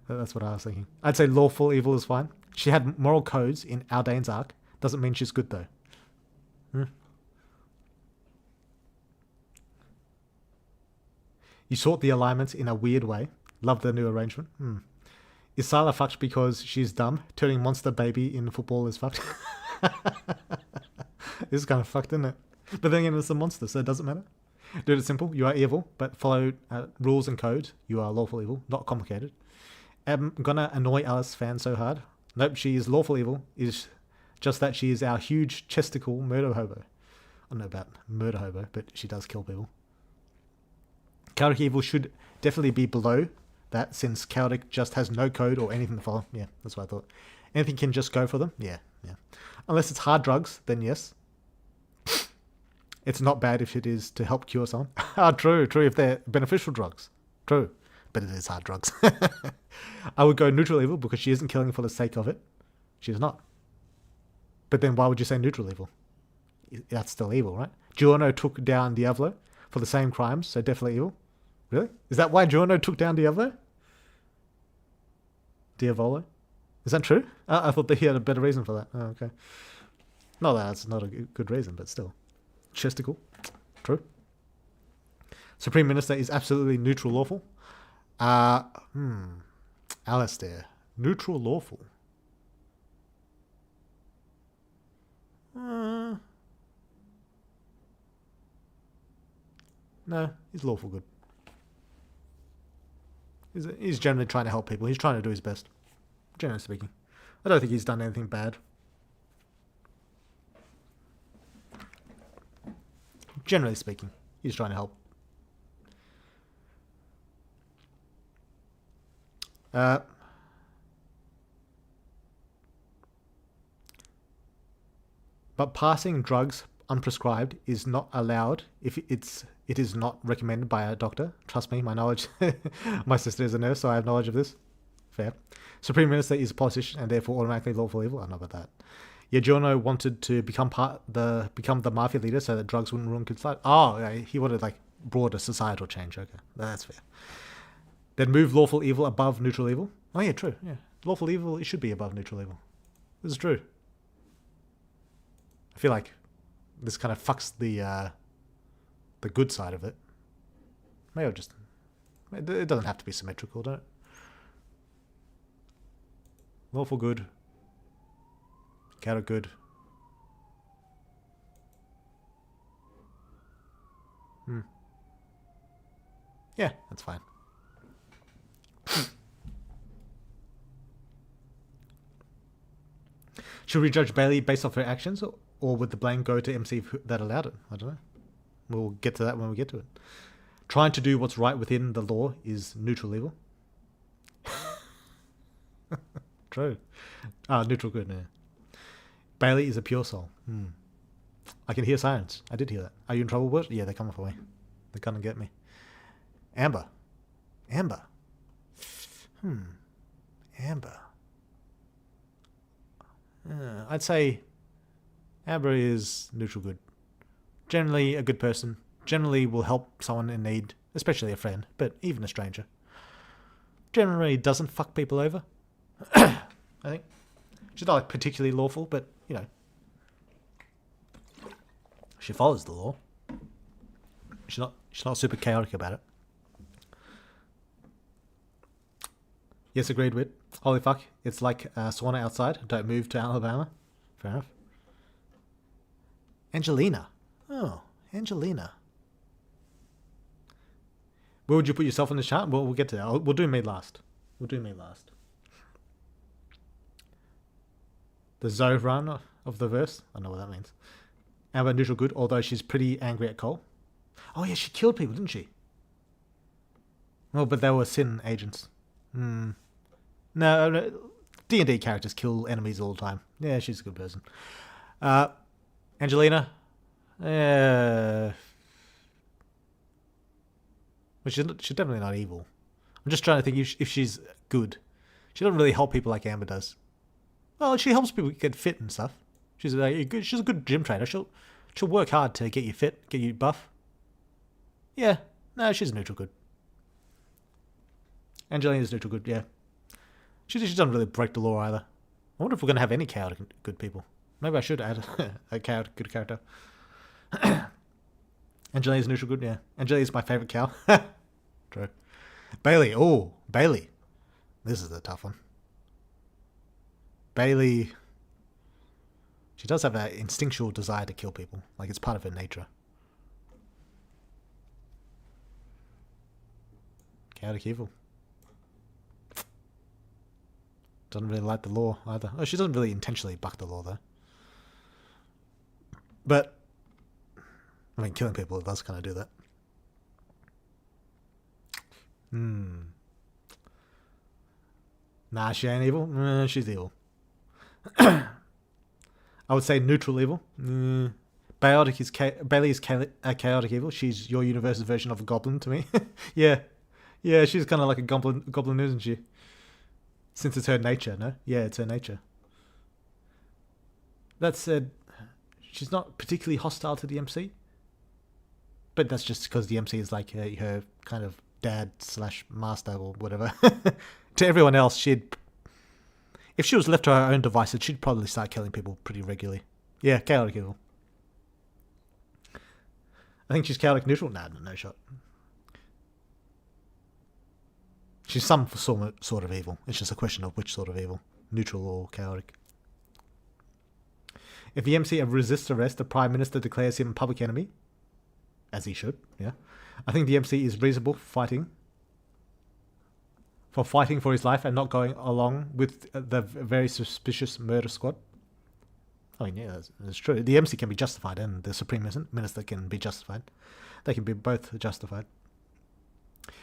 what I was thinking. I'd say lawful evil is fine. She had moral codes in Aldane's arc. Doesn't mean she's good though. You sort the alignments in a weird way. Love the new arrangement. Is Sila fucked because she's dumb? Turning monster baby in football is fucked. This is kind of fucked, isn't it? But then again, it's a monster, so it doesn't matter. Do it simple. You are evil, but follow rules and codes. You are lawful evil, not complicated. I'm gonna annoy Alice fans so hard. Nope, she is lawful evil. Is just that she is our huge chesticle murder hobo. I don't know about murder hobo, but she does kill people. Chaotic evil should definitely be below that, since chaotic just has no code or anything to follow. Yeah, that's what I thought. Anything can just go for them. Yeah. Unless it's hard drugs, then yes. It's not bad if it is to help cure someone. True. If they're beneficial drugs. True. But it is hard drugs. I would go neutral evil because she isn't killing for the sake of it. She's not. But then why would you say neutral evil? That's still evil, right? Giorno took down Diavolo for the same crimes, so definitely evil. Really? Is that why Giorno took down Diavolo? Diavolo? Is that true? I thought that he had a better reason for that. Oh, okay. No, that's not a good reason, but still. Chesticle. True. Supreme Minister is absolutely neutral lawful. Alistair. Neutral lawful. No, he's lawful good. He's generally trying to help people. He's trying to do his best. Generally speaking. I don't think he's done anything bad. Generally speaking, he's trying to help. But passing drugs unprescribed is not allowed if it is not recommended by a doctor. Trust me, my knowledge. My sister is a nurse, so I have knowledge of this. Fair. Supreme Minister is a politician and therefore automatically lawful evil. I don't know about that. Yeah, Giorno wanted to become the mafia leader so that drugs wouldn't ruin kids' lives. Oh, yeah, he wanted like broader societal change. Okay, that's fair. Then move lawful evil above neutral evil. Oh yeah, true. Yeah, lawful evil, it should be above neutral evil. This is true. I feel like this kind of fucks the good side of it. Maybe it doesn't have to be symmetrical, don't it? Lawful good. Chaotic good. Yeah, that's fine. Should we judge Bailey based off her actions, or would the blame go to MC that allowed it? I don't know. We'll get to that when we get to it. Trying to do what's right within the law is neutral evil. True. Neutral good, yeah. Bailey is a pure soul. I can hear sirens. I did hear that. Are you in trouble, Bert? Yeah, they're coming for me. They're gonna get me. Amber. Amber. I'd say Amber is neutral good. Generally a good person. Generally will help someone in need, especially a friend, but even a stranger. generally doesn't fuck people over. I think she's not like particularly lawful, but you know, she follows the law. She's not super chaotic about it. Yes, agreed with. Holy fuck, it's like sauna outside. Don't move to Alabama. Fair enough. Angelina. Oh, Angelina. Where would you put yourself in the chart? Well, we'll get to that. We'll do me last. The Zohran of the verse. I don't know what that means. Amber neutral good, although she's pretty angry at Cole. Oh yeah, she killed people, didn't she? Well, but they were Sin agents. No, D&D characters kill enemies all the time. Yeah, she's a good person. Angelina. Well, she's definitely not evil. I'm just trying to think if she's good. She doesn't really help people like Amber does. Well, she helps people get fit and stuff. She's a good gym trainer. She'll work hard to get you fit, get you buff. Yeah, no, she's neutral good. Angelina's neutral good, yeah. She doesn't really break the law either. I wonder if we're going to have any chaotic good people. Maybe I should add a chaotic good character. Angelina's neutral good, yeah. Angelina's my favourite cow. True. Bailey, Bailey. This is a tough one. Bailey, she does have an instinctual desire to kill people. Like, it's part of her nature. Chaotic evil. Doesn't really like the law either. Oh, she doesn't really intentionally buck the law, though. But, I mean, killing people does kind of do that. Nah, she ain't evil. She's evil. I would say neutral evil. Bailey is chaotic evil. She's your universe's version of a goblin to me. Yeah, she's kind of like a goblin, isn't she? Since it's her nature, no? Yeah, it's her nature. That said, she's not particularly hostile to the MC. But that's just because the MC is like her kind of dad / master or whatever. To everyone else, if she was left to her own devices, she'd probably start killing people pretty regularly. Yeah, chaotic evil. I think she's chaotic neutral. Nah, no shot. She's some sort of evil. It's just a question of which sort of evil. Neutral or chaotic. If the MC resists arrest, the Prime Minister declares him a public enemy. As he should, yeah. I think the MC is reasonable for fighting for his life and not going along with the very suspicious murder squad. I mean, yeah, that's true. The MC can be justified and the Supreme Minister can be justified. They can be both justified.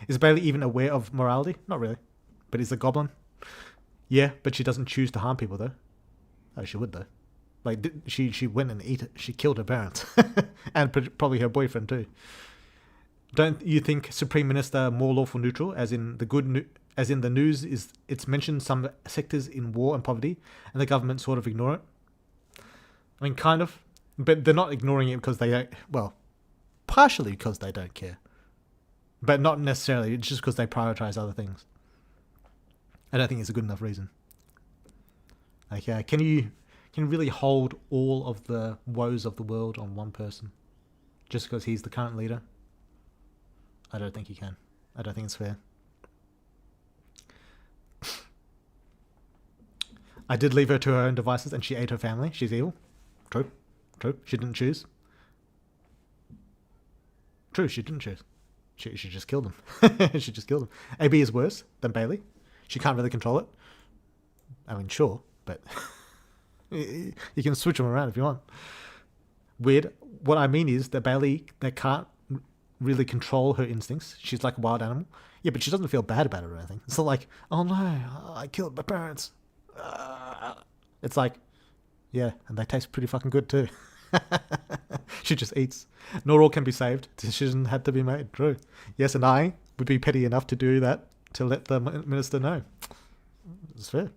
Is Bailey even aware of morality? Not really. But is a goblin? Yeah, but she doesn't choose to harm people, though. Oh, she would, though. Like, she went and she killed her parents. And probably her boyfriend, too. Don't you think Supreme Minister more lawful neutral, as in the news it's mentioned some sectors in war and poverty, and the government sort of ignore it? I mean, kind of. But they're not ignoring it because they don't... Well, partially because they don't care. But not necessarily. It's just because they prioritize other things. I don't think it's a good enough reason. Like, can you really hold all of the woes of the world on one person just because he's the current leader? I don't think you can. I don't think it's fair. I did leave her to her own devices and she ate her family. She's evil. True. She didn't choose. True, she didn't choose. She just killed him. She just killed him. AB is worse than Bailey. She can't really control it. I mean, sure, but you can switch them around if you want. Weird. What I mean is that Bailey, they can't really control her instincts. She's like a wild animal. Yeah, but she doesn't feel bad about it or anything. It's not like, oh no, I killed my parents. It's like, yeah, and they taste pretty fucking good too. She just eats. Not all can be saved. Decision had to be made. True. Yes, and I would be petty enough to do that to let the minister know. It's fair.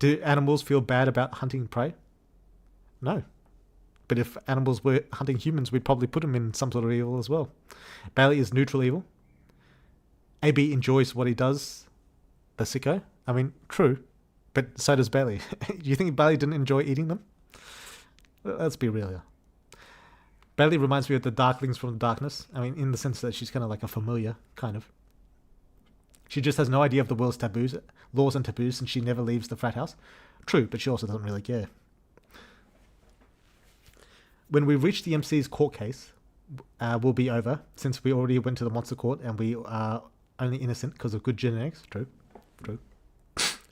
Do animals feel bad about hunting prey? No. But if animals were hunting humans, we'd probably put them in some sort of evil as well. Bailey is neutral evil. AB enjoys what he does. the sicko. I mean, true, but so does Bailey. Do you think Bailey didn't enjoy eating them? Let's be real here. Bailey reminds me of the Darklings from the Darkness. I mean, in the sense that she's kind of like a familiar, kind of. She just has no idea of the world's taboos, laws and taboos, and she never leaves the frat house. True, but she also doesn't really care. When we reach the MC's court case, will be over, since we already went to the monster court and we are only innocent because of good genetics. True.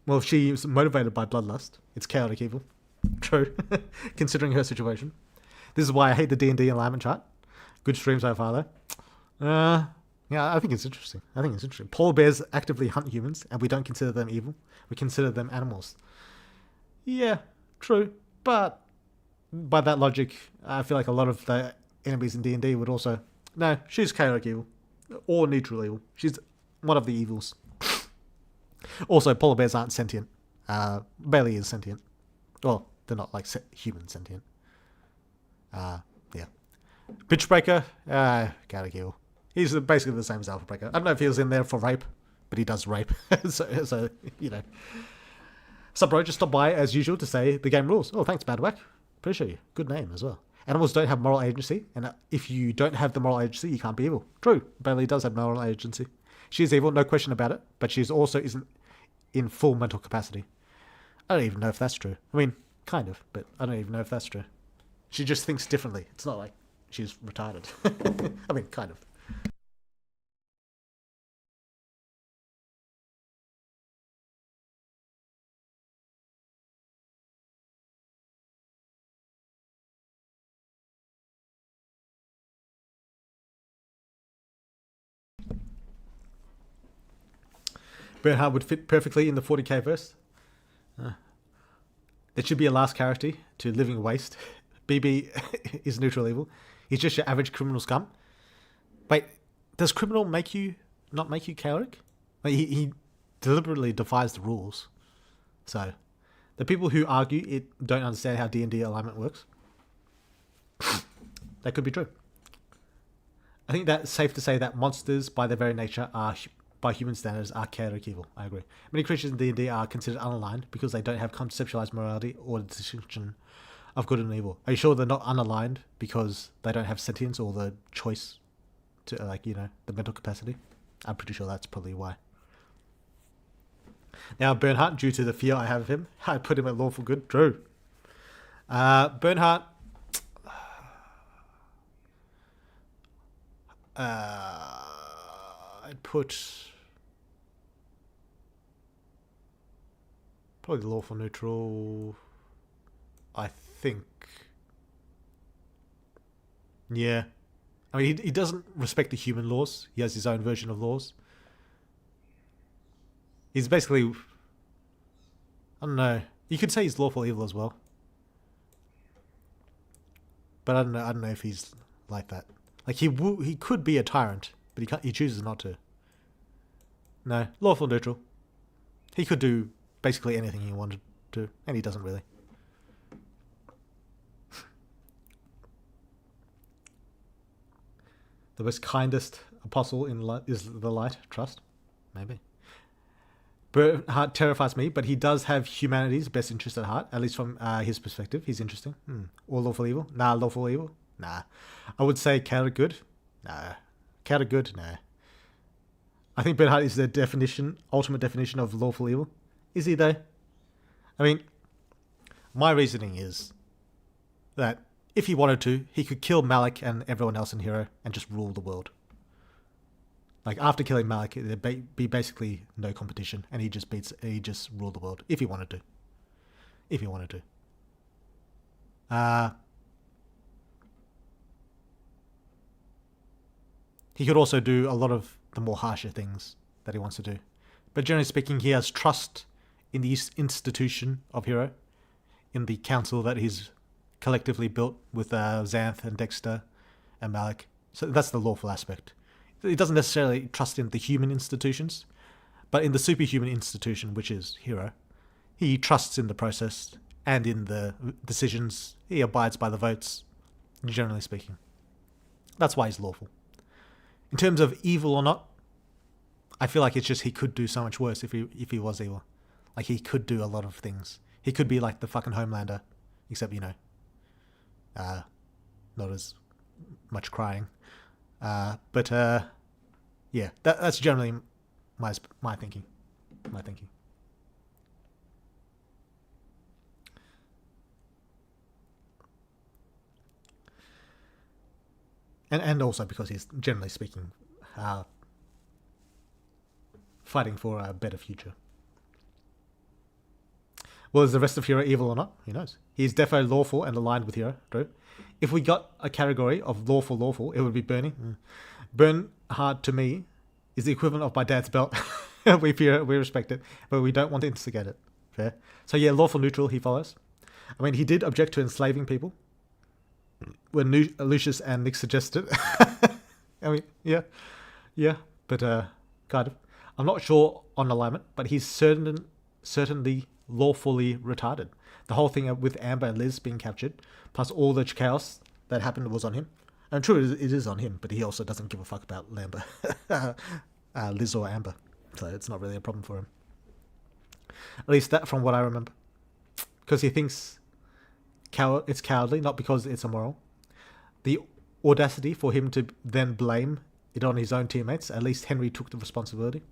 Well, she's motivated by bloodlust. It's chaotic evil. True. Considering her situation. This is why I hate the D&D alignment chart. Good stream so far, though. Yeah, I think it's interesting. Polar bears actively hunt humans, and we don't consider them evil. We consider them animals. Yeah, true. But by that logic, I feel like a lot of the enemies in D&D would also... No, she's chaotic evil. Or neutral evil. She's one of the evils. Also, polar bears aren't sentient. Bailey is sentient. Well, they're not like human sentient. Yeah. Bitchbreaker, chaotic evil. He's basically the same as Alpha Breaker. I don't know if he was in there for rape, but he does rape. so, you know. Sup, bro? Just stop by as usual to say the game rules. Oh, thanks, Badwack. Appreciate you. Good name as well. Animals don't have moral agency, and if you don't have the moral agency, you can't be evil. True. Bailey does have moral agency. She is evil, no question about it, but she also isn't in full mental capacity. I don't even know if that's true. I mean, kind of, but I don't even know if that's true. She just thinks differently. It's not like she's retarded. I mean, kind of. Bernhard would fit perfectly in the 40k verse. It should be a last character to Living Waste. BB is neutral evil. He's just your average criminal scum. Wait, does criminal not make you chaotic? Like, he deliberately defies the rules. So, the people who argue it don't understand how D&D alignment works. That could be true. I think that's safe to say that monsters, by their very nature, by human standards, are chaotic evil. I agree. Many creatures in D&D are considered unaligned because they don't have conceptualized morality or the distinction of good and evil. Are you sure they're not unaligned because they don't have sentience or the choice to, the mental capacity? I'm pretty sure that's probably why. Now, Bernhardt, due to the fear I have of him, I put him at lawful good. True. Bernhardt... I'd put... probably lawful neutral. I think. Yeah. I mean, he doesn't respect the human laws. He has his own version of laws. He's basically... I don't know. You could say he's lawful evil as well. But I don't know if he's like that. Like, he could be a tyrant, but he chooses not to. No, lawful neutral. He could do basically anything he wanted to, and he doesn't really. The most kindest apostle is the light. Trust? Maybe. Bernhardt terrifies me, but he does have humanity's best interest at heart, at least from his perspective. He's interesting. Or lawful evil? Nah, lawful evil? Nah. I would say chaotic good? Nah. Chaotic good? Nah. I think Bernhardt is the ultimate definition of lawful evil. Is he though? I mean, my reasoning is that if he wanted to, he could kill Malik and everyone else in Hero and just rule the world. Like, after killing Malik, there'd be basically no competition, and he just ruled the world if he wanted to. If he wanted to. He could also do a lot of the more harsher things that he wants to do. But generally speaking, he has trust in the institution of Hero, in the council that he's collectively built with Xanth and Dexter and Malik. So that's the lawful aspect. He doesn't necessarily trust in the human institutions, but in the superhuman institution, which is Hero, he trusts in the process and in the decisions. He abides by the votes, generally speaking. That's why he's lawful. In terms of evil or not, I feel like it's just he could do so much worse if he was evil. Like, he could do a lot of things. He could be like the fucking Homelander, except, not as much crying. But yeah, that's generally my thinking. My thinking. And also because he's, generally speaking, fighting for a better future. Well, is the rest of Hero evil or not? Who knows? He's defo lawful and aligned with Hero, Drew. If we got a category of lawful, it would be Bernie. Bernhard, to me, is the equivalent of my dad's belt. We respect it, but we don't want to instigate it. Fair? So yeah, lawful neutral, he follows. I mean, he did object to enslaving people when Lucius and Nick suggested. I mean, yeah, but kind of. I'm not sure on alignment, but he's certainly lawfully retarded. The whole thing with Amber and Liz being captured, plus all the chaos that happened, was on him. And true, it is on him, but he also doesn't give a fuck about Liz or Amber. So it's not really a problem for him. At least that from what I remember. Because he thinks it's cowardly, not because it's immoral. The audacity for him to then blame it on his own teammates. At least Henry took the responsibility.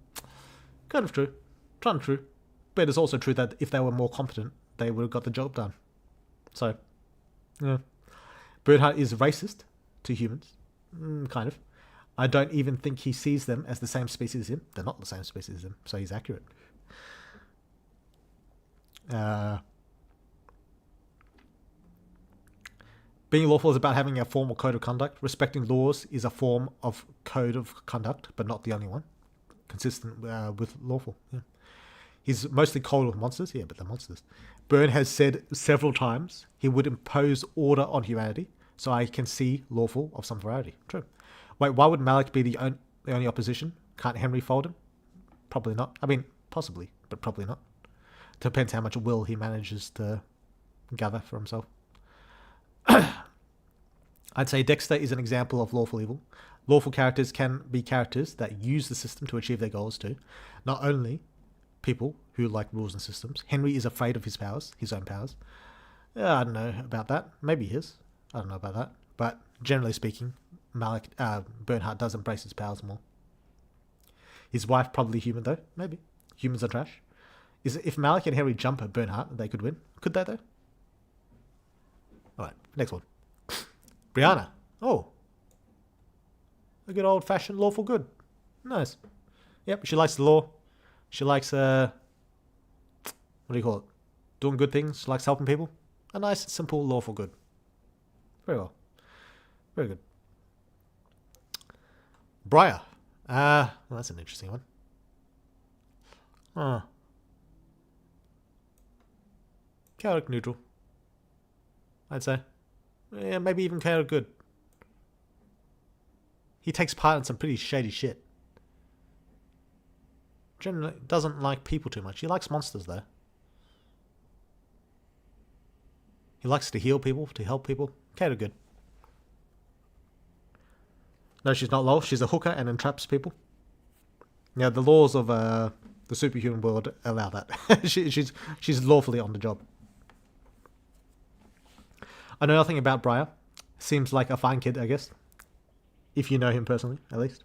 Kind of true. Kind of true. But it's also true that if they were more competent, they would have got the job done. So, yeah. Bernhard is racist to humans. Kind of. I don't even think he sees them as the same species as him. They're not the same species as him, so he's accurate. Being lawful is about having a formal code of conduct. Respecting laws is a form of code of conduct, but not the only one. Consistent with lawful. Yeah. He's mostly cold with monsters. Yeah, but they're monsters. Byrne has said several times he would impose order on humanity, so I can see lawful of some variety. True. Wait, why would Malik be the only opposition? Can't Henry fold him? Probably not. I mean, possibly, but probably not. Depends how much will he manages to gather for himself. I'd say Dexter is an example of lawful evil. Lawful characters can be characters that use the system to achieve their goals too. Not only people who like rules and systems. Henry is afraid of his powers, his own powers. I don't know about that. Maybe his. I don't know about that. But generally speaking, Bernhard does embrace his powers more. His wife probably human though. Maybe. Humans are trash. If Malik and Henry jump at Bernhard, they could win. Could they though? Alright, next one. Brianna. Oh. A good old-fashioned lawful good. Nice. Yep, she likes the law. She likes, what do you call it? Doing good things. She likes helping people. A nice, simple, lawful good. Very well. Very good. Briar. Well, that's an interesting one. Chaotic neutral. I'd say. Yeah, maybe even chaotic good. He takes part in some pretty shady shit. Generally doesn't like people too much. He likes monsters though. He likes to heal people, to help people. Chaotic good. No, she's not lol. She's a hooker and entraps people. Yeah, the laws of the superhuman world allow that. she's lawfully on the job. I know nothing about Briar. Seems like a fine kid, I guess. If you know him personally, at least.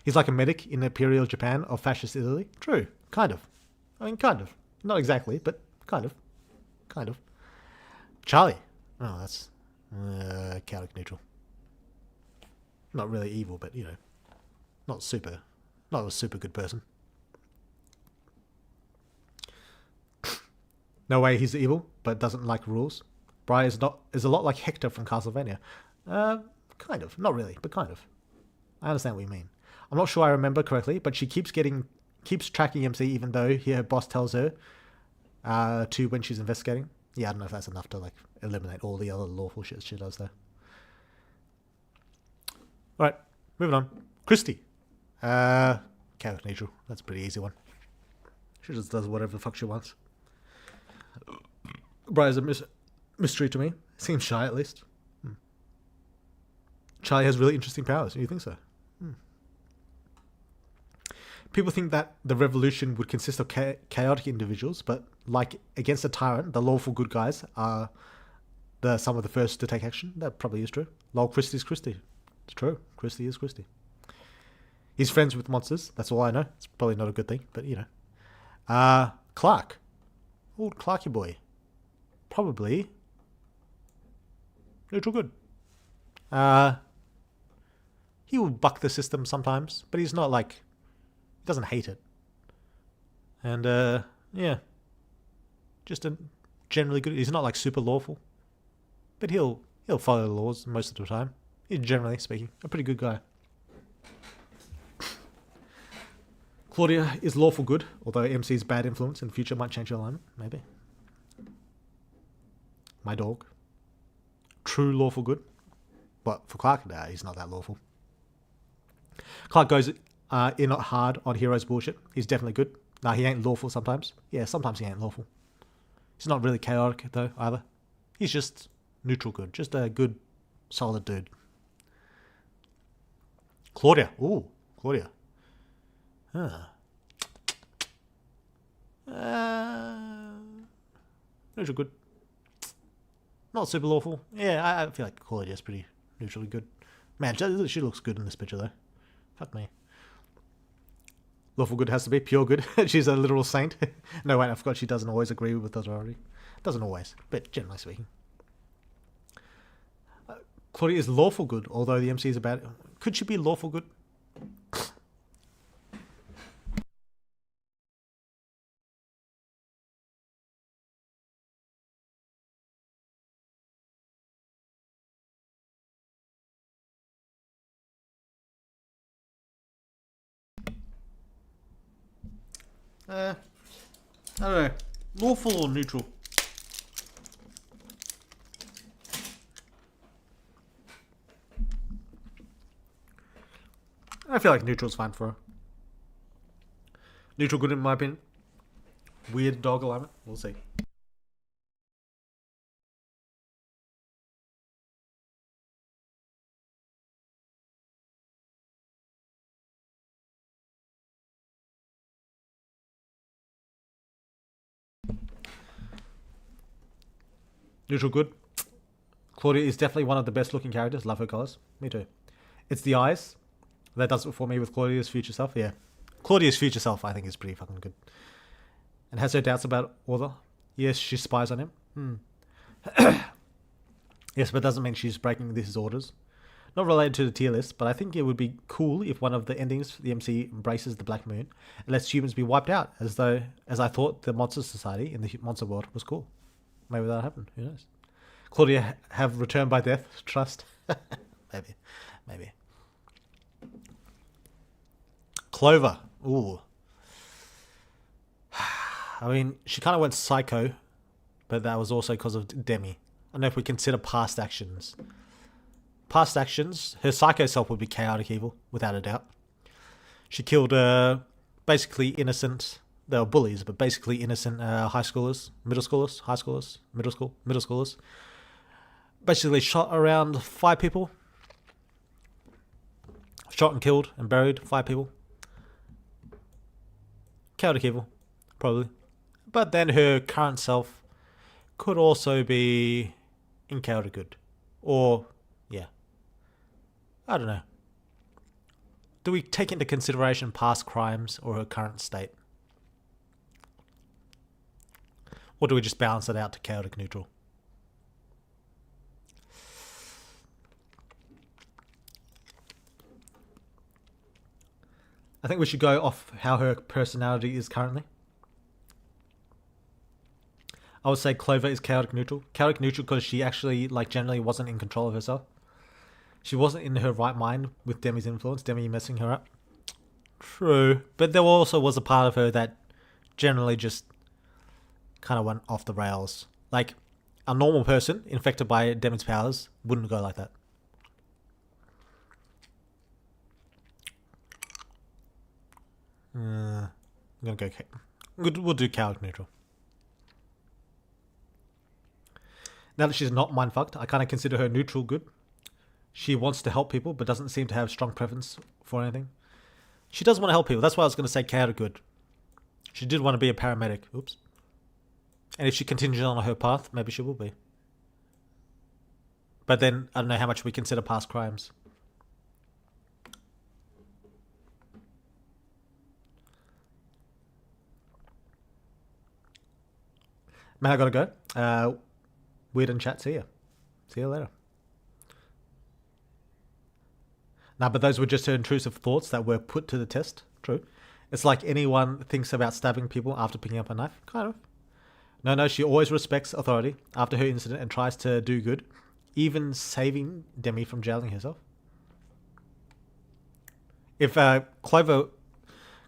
He's like a medic in Imperial Japan of fascist Italy. True. Kind of. I mean, kind of. Not exactly, but kind of. Kind of. Charlie. Oh, that's chaotic neutral. Not really evil, but, not a super good person. No way he's evil, but doesn't like rules. Briar is a lot like Hector from Castlevania. Kind of. Not really, but kind of. I understand what you mean. I'm not sure I remember correctly, but she keeps tracking MC even though her boss tells her to when she's investigating. Yeah, I don't know if that's enough to eliminate all the other lawful shit she does though. Alright, moving on. Christy. Chaotic neutral. That's a pretty easy one. She just does whatever the fuck she wants. Briar's a mystery to me. Seems shy at least. Charlie has really interesting powers. You think so? People think that the revolution would consist of chaotic individuals, but like against a tyrant, the lawful good guys are some of the first to take action. That probably is true. Lol, Christie's Christie. It's true. Christie is Christie. He's friends with monsters. That's all I know. It's probably not a good thing, but you know. Clark. Old Clarky boy. Probably neutral good. He will buck the system sometimes, but he's not like, he doesn't hate it. And yeah, just a generally good. He's not like super lawful, but he'll follow the laws most of the time. He's generally speaking a pretty good guy. Claudia is lawful good, although MC's bad influence in the future might change her alignment, maybe. My dog. True lawful good. But for Clark, nah, he's not that lawful. Clark goes in hard on Hero's bullshit. He's definitely good. Nah, he ain't lawful sometimes. Yeah, sometimes he ain't lawful. He's not really chaotic, though, either. He's just neutral good. Just a good, solid dude. Claudia. Ooh, Claudia. Neutral good. Not super lawful. Yeah, I feel like Claudia's pretty neutrally good. Man, she looks good in this picture though. Fuck me. Lawful good has to be pure good. She's a literal saint. No, wait, I forgot she doesn't always agree with authority. Doesn't always, but generally speaking. Claudia is lawful good, although the MC is about it. Could she be lawful good? I don't know. Lawful or neutral? I feel like neutral's fine for her. Neutral good in my opinion. Weird dog alignment. We'll see. Neutral good. Claudia is definitely one of the best looking characters. Love her colours. Me too. It's the eyes. That does it for me with Claudia's future self. Yeah. Claudia's future self, I think, is pretty fucking good. And has her doubts about Orther. Yes, she spies on him. Yes, but doesn't mean she's breaking his orders. Not related to the tier list, but I think it would be cool if one of the endings the MC embraces the Black Moon and lets humans be wiped out, as I thought the Monster Society in the Monster World was cool. Maybe that'll happen. Who knows? Claudia have returned by death. Trust. Maybe. Clover. Ooh. I mean, she kind of went psycho, but that was also because of Demi. I don't know if we consider past actions. Past actions, her psycho self would be chaotic evil, without a doubt. She killed basically innocent, they were bullies, but basically innocent high schoolers, middle schoolers. Basically shot around 5 people. Shot and killed and buried 5 people. Chaotic evil, probably. But then her current self could also be in chaotic good. Or, yeah. I don't know. Do we take into consideration past crimes or her current state? Or do we just balance it out to chaotic neutral? I think we should go off how her personality is currently. I would say Clover is chaotic neutral. Chaotic neutral because she actually, generally wasn't in control of herself. She wasn't in her right mind with Demi's influence, Demi messing her up. True. But there also was a part of her that generally just kind of went off the rails. Like, a normal person infected by Demi's powers wouldn't go like that. I'm gonna go. We'll do chaotic neutral. Now that she's not mind-fucked, I kind of consider her neutral good. She wants to help people, but doesn't seem to have strong preference for anything. She does want to help people. That's why I was going to say chaotic good. She did want to be a paramedic. Oops. And if she continues on her path, maybe she will be. But then, I don't know how much we consider past crimes. Man, I gotta go. Weird and chat. See ya. See you later. Nah, but those were just her intrusive thoughts that were put to the test. True. It's like anyone thinks about stabbing people after picking up a knife. Kind of. No, she always respects authority after her incident and tries to do good, even saving Demi from jailing herself. If Clover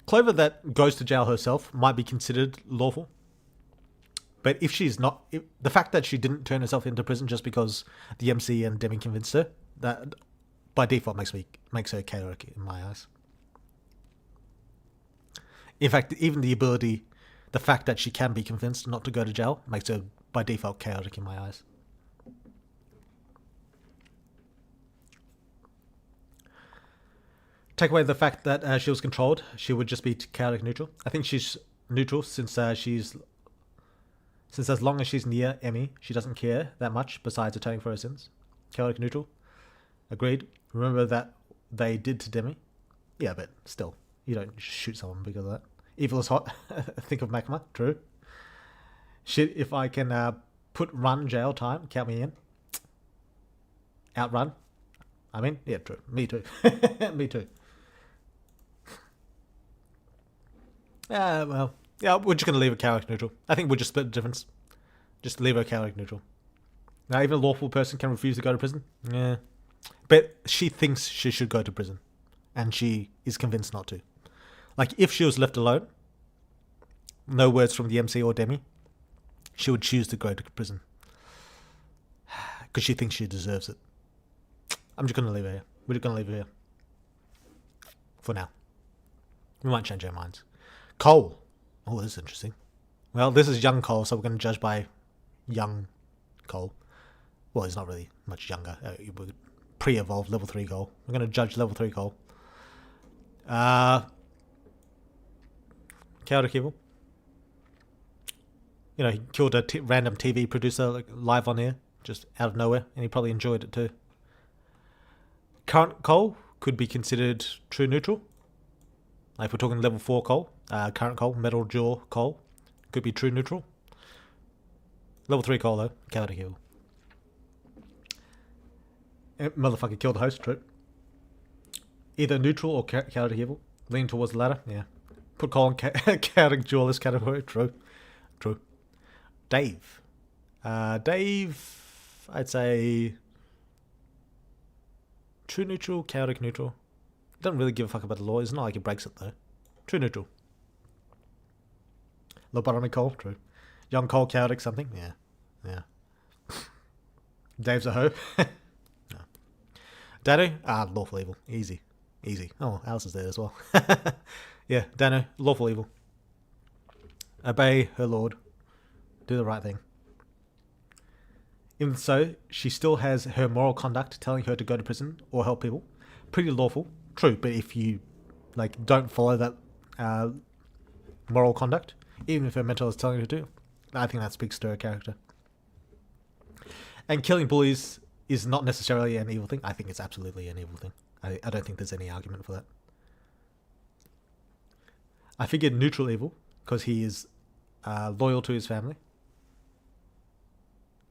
that goes to jail herself might be considered lawful, but if she's not, the fact that she didn't turn herself into prison just because the MC and Demi convinced her, that by default makes her chaotic in my eyes. In fact, even the fact that she can be convinced not to go to jail makes her by default chaotic in my eyes. Take away the fact that she was controlled, she would just be chaotic neutral. I think she's neutral since as long as she's near Emmy, she doesn't care that much besides atoning for her sins. Chaotic neutral. Agreed. Remember that they did to Demi? Yeah, but still, you don't shoot someone because of that. Evil is hot. Think of Makima. True. Shit, if I can put run jail time, count me in. Outrun. I mean, yeah, true. Me too. Me too. Well, yeah, we're just going to leave it chaotic neutral. I think we'll just split the difference. Just leave her chaotic neutral. Now, even a lawful person can refuse to go to prison. Yeah. But she thinks she should go to prison. And she is convinced not to. Like, if she was left alone, no words from the MC or Demi, she would choose to go to prison. Because she thinks she deserves it. I'm just going to leave her here. We're just going to leave her here. For now. We might change our minds. Cole. Oh, this is interesting. Well, this is young Cole, so we're going to judge by young Cole. Well, he's not really much younger. Pre-evolved level 3 Cole. We're going to judge level 3 Cole. Chaotic evil. You know, he killed a random TV producer live on air, just out of nowhere, and he probably enjoyed it too. Current Cole could be considered true neutral. Like if we're talking level 4 Cole, current Cole, Metal Jaw Cole, could be true neutral. Level 3 Cole though, chaotic evil. Motherfucker killed the host, true. Either neutral or chaotic evil. Lean towards the latter, yeah. Put Cole in chaotic duelist category, true. True. Dave. Dave, I'd say true neutral, chaotic neutral. Doesn't really give a fuck about the law. It's not like he breaks it though. True neutral. Lobotomy Cole, true. Young Cole, chaotic something, yeah. Yeah. Dave's a hoe. No. Dano, lawful evil. Easy. Easy. Oh, Alice is there as well. Yeah, Dano, lawful evil. Obey her lord. Do the right thing. Even so, she still has her moral conduct telling her to go to prison or help people. Pretty lawful. True, but if you don't follow that moral conduct, even if her mentor is telling her to, I think that speaks to her character. And killing bullies is not necessarily an evil thing. I think it's absolutely an evil thing. I don't think there's any argument for that. I figured neutral evil, because he is loyal to his family.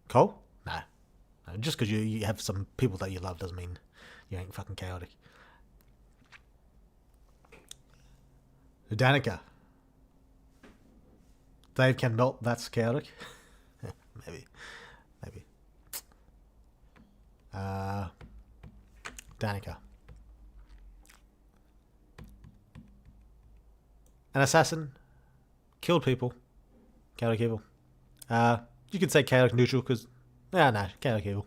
Cole? No. Just because you have some people that you love doesn't mean you ain't fucking chaotic. Danica. Dave can melt, that's chaotic. Maybe. Danica. An assassin. Killed people. Chaotic evil. You could say chaotic neutral because... Nah, chaotic evil.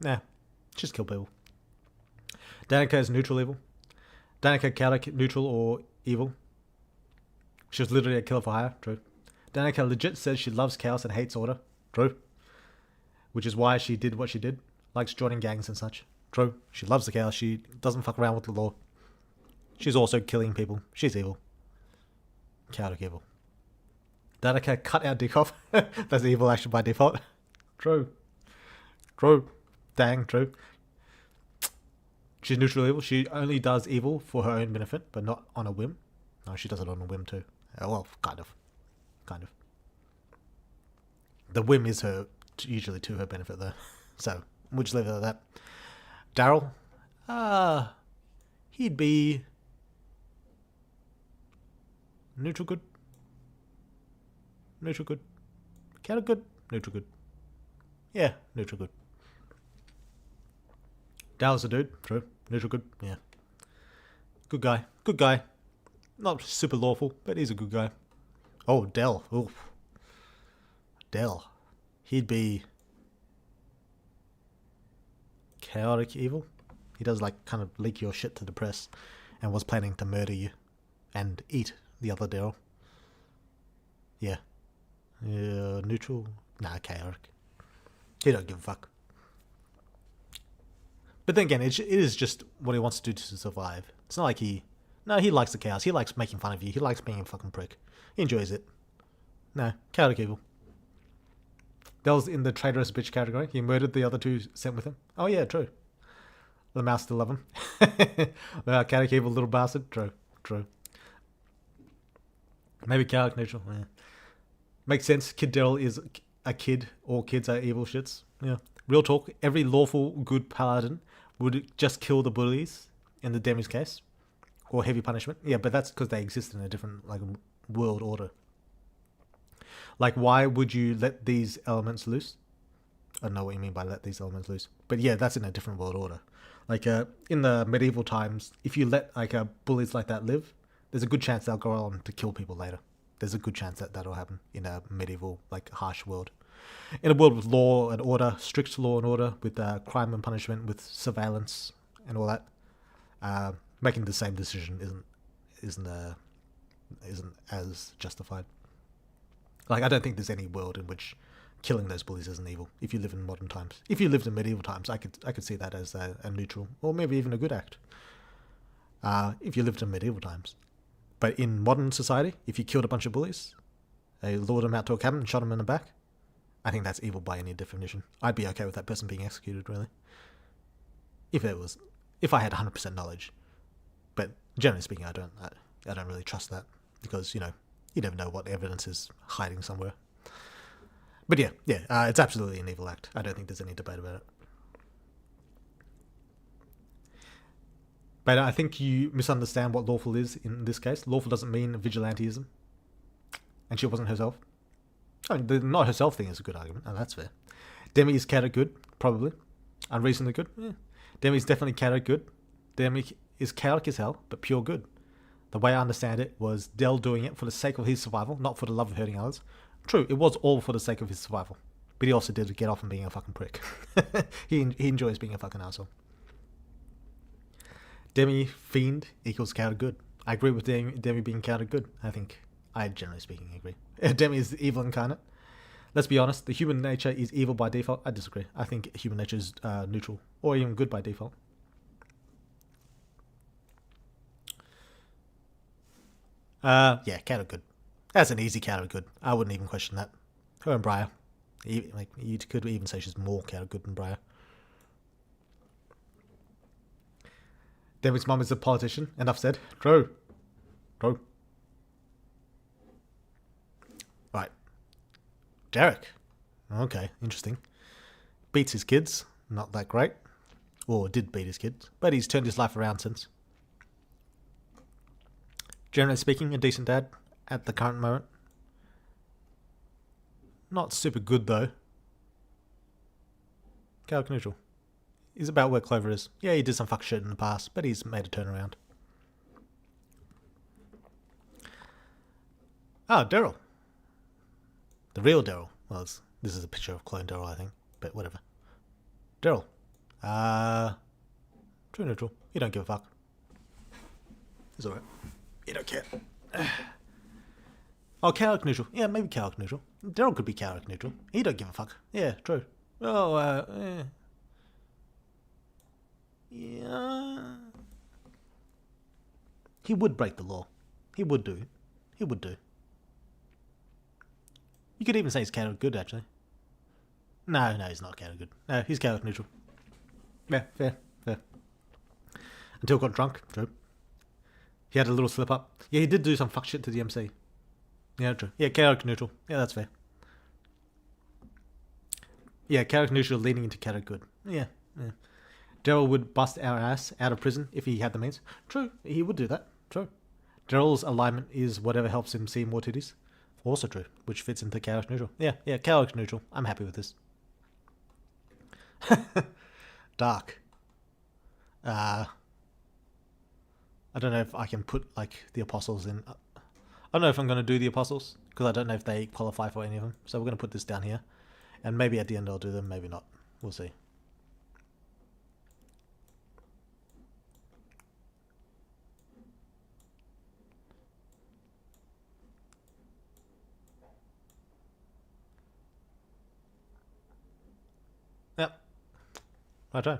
Nah, just kill people. Danica is neutral evil. Danica chaotic, neutral, or evil. She was literally a killer for hire. True. Danica legit says she loves chaos and hates order. True. Which is why she did what she did. Likes joining gangs and such. True. She loves the chaos. She doesn't fuck around with the law. She's also killing people. She's evil. Chaotic evil. That okay, cut our dick off. That's evil action by default. True. True. Dang, true. She's neutral evil. She only does evil for her own benefit, but not on a whim. No, she does it on a whim too. Well, kind of. Kind of. The whim is her usually to her benefit though. So, we'll just leave it at that. Daryl? He'd be neutral good. Neutral good. Chaotic good. Neutral good. Yeah, neutral good. Daryl's a dude. True. Neutral good. Yeah. Good guy. Good guy. Not super lawful, but he's a good guy. Oh, Del. Oof. Del. He'd be chaotic evil. He does like kind of leak your shit to the press and was planning to murder you and eat the other Daryl. Yeah. Neutral? Nah, chaotic. He don't give a fuck. But then again, it is just what he wants to do to survive. It's not like he... No, he likes the chaos. He likes making fun of you. He likes being a fucking prick. He enjoys it. No, chaotic evil. That was in the traitorous bitch category. He murdered the other two sent with him. Oh yeah, true. The mouse still love him. Chaotic evil little bastard. True, true. Maybe chaotic neutral. Yeah. Makes sense. Kid Daryl is a kid. All kids are evil shits. Yeah. Real talk. Every lawful good paladin would just kill the bullies in the Demi's case. Or heavy punishment. Yeah, but that's because they exist in a different like world order. Like, why would you let these elements loose? I don't know what you mean by let these elements loose. But yeah, that's in a different world order. Like, in the medieval times, if you let like bullies like that live, there's a good chance they'll go on to kill people later. There's a good chance that that'll happen in a medieval, like, harsh world. In a world with law and order, strict law and order, with crime and punishment, with surveillance and all that, making the same decision isn't as justified. Like, I don't think there's any world in which killing those bullies isn't evil. If you live in modern times, if you lived in medieval times, I could see that as a neutral or maybe even a good act. If you lived in medieval times, but in modern society, if you killed a bunch of bullies, lured them out to a cabin and shot them in the back, I think that's evil by any definition. I'd be okay with that person being executed, really. If I had 100% knowledge, but generally speaking, I don't really trust that because you never know what evidence is hiding somewhere. But yeah, it's absolutely an evil act. I don't think there's any debate about it. But I think you misunderstand what lawful is in this case. Lawful doesn't mean vigilantism. And she wasn't herself. I mean, the not herself thing is a good argument, and that's fair. Demi is chaotic good, probably. Unreasonably good, yeah. Demi's definitely chaotic good. Demi is chaotic as hell, but pure good. The way I understand it was Del doing it for the sake of his survival, not for the love of hurting others. True, it was all for the sake of his survival. But he also did get off on being a fucking prick. he enjoys being a fucking asshole. Demi Fiend equals chaotic good. I agree with Demi being chaotic good. I generally speaking agree. Demi is the evil incarnate. Let's be honest, the human nature is evil by default. I disagree. I think human nature is neutral or even good by default. Yeah, chaotic good. That's an easy chaotic good. I wouldn't even question that. Her and Briar. Like, you could even say she's more chaotic good than Briar. Demi's mum is a politician. Enough said. True. Right. Derek. Okay, interesting. Beats his kids. Not that great. Or did beat his kids. But he's turned his life around since. Generally speaking, a decent dad at the current moment. Not super good, though. Chaotic neutral. He's about where Clover is. Yeah, he did some fuck shit in the past, but he's made a turnaround. Ah, Daryl. The real Daryl. Well, this is a picture of clone Daryl, I think, but whatever. Daryl. True neutral. You don't give a fuck. It's alright. You don't care. Oh, chaotic neutral. Yeah, maybe chaotic neutral. Daryl could be chaotic neutral. He don't give a fuck. Yeah, true. Oh, yeah. He would break the law. He would do. He would do. You could even say he's chaotic good, actually. No, he's not chaotic good. No, he's chaotic neutral. Yeah, fair. Until got drunk, true. He had a little slip up. Yeah, he did do some fuck shit to the MC. Yeah, true. Yeah, chaotic neutral. Yeah, that's fair. Yeah, chaotic neutral leading into chaotic good. Yeah. Daryl would bust our ass out of prison if he had the means. True, he would do that. True. Daryl's alignment is whatever helps him see more titties. Also true, which fits into chaotic neutral. Yeah, chaotic neutral. I'm happy with this. Dark. I don't know if I can put like the apostles in. I don't know if I'm going to do the apostles because I don't know if they qualify for any of them. So we're going to put this down here, and maybe at the end I'll do them. Maybe not. We'll see. Yep. Right.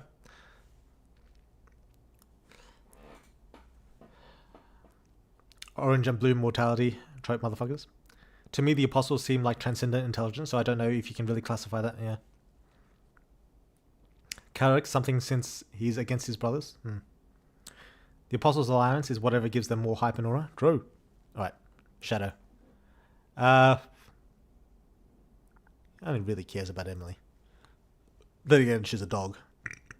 Orange and blue mortality trope motherfuckers. To me, the apostles seem like transcendent intelligence, so I don't know if you can really classify that. Yeah. Carrick, something since he's against his brothers. The apostles' alliance is whatever gives them more hype and aura. True. Alright. Shadow. Only really cares about Emily. Then again, she's a dog,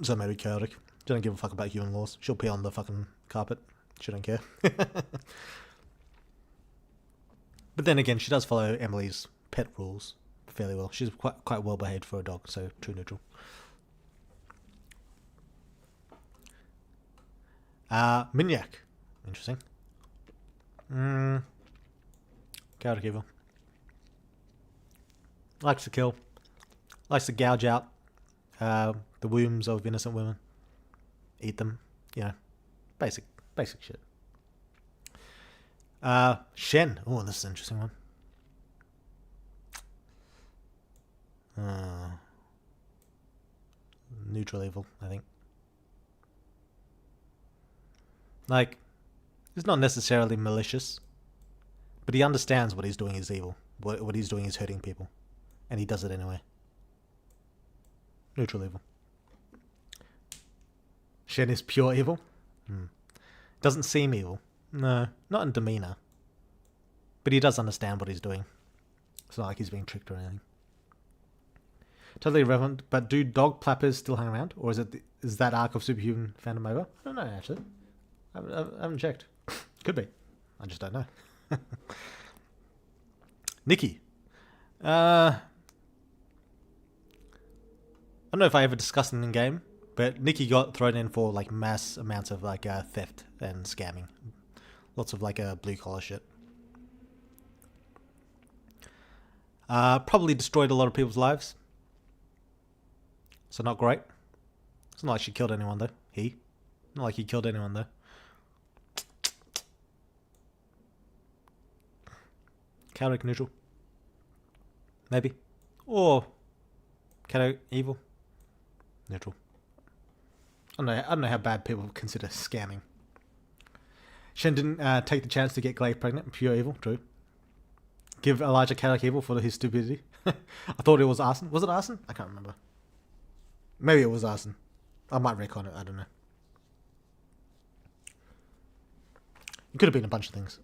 so maybe chaotic. She don't give a fuck about human laws. She'll pee on the fucking carpet. She don't care. But then again, she does follow Emily's pet rules fairly well. She's quite well behaved for a dog, so true neutral. Minyak. Interesting. Chaotic evil. Likes to kill. Likes to gouge out the wombs of innocent women. Eat them. You know, basic shit. Shen. Oh, this is an interesting one. Neutral evil, I think. Like, he's not necessarily malicious, but he understands what he's doing is evil. What he's doing is hurting people, and he does it anyway. Neutral evil. Shen is pure evil. Doesn't seem evil. No, not in demeanor. But he does understand what he's doing. It's not like he's being tricked or anything. Totally irrelevant, but do dog plappers still hang around? Or is that arc of Superhuman fandom over? I don't know, actually. I haven't checked. Could be. I just don't know. Nikki. I don't know if I ever discussed it in game, but Nikki got thrown in for like mass amounts of like theft and scamming. Lots of like blue collar shit. Probably destroyed a lot of people's lives. So not great. It's not like she killed anyone though. Not like he killed anyone though. Chaotic neutral. Maybe. Or chaotic evil. Neutral. I don't know how bad people consider scamming. Shen didn't take the chance to get Glaive pregnant. Pure evil. True. Give Elijah chaotic evil for his stupidity. I thought it was arson. Was it arson? I can't remember. Maybe it was arson. I might recon it. I don't know. It could have been a bunch of things.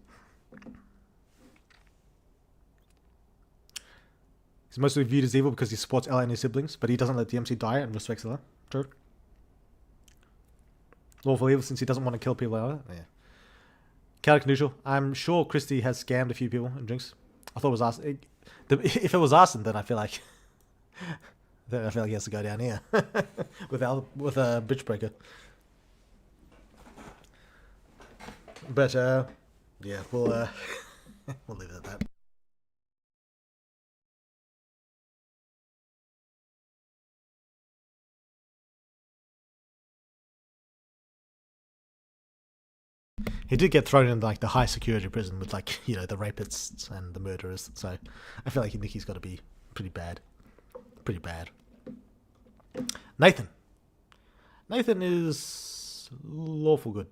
He's mostly viewed as evil because he supports Ella and his siblings, but he doesn't let the MC die and respects Ella. True. Lawful evil since he doesn't want to kill people. Ella. Yeah. Chaotic neutral. I'm sure Christy has scammed a few people in drinks. I thought it was arson. If it was arson, then I feel like he has to go down here with a bitch breaker. But yeah, we'll leave it at that. He did get thrown in like the high security prison with like, you know, the rapists and the murderers. So I feel like Nikki's got to be pretty bad. Pretty bad. Nathan. Nathan is lawful good.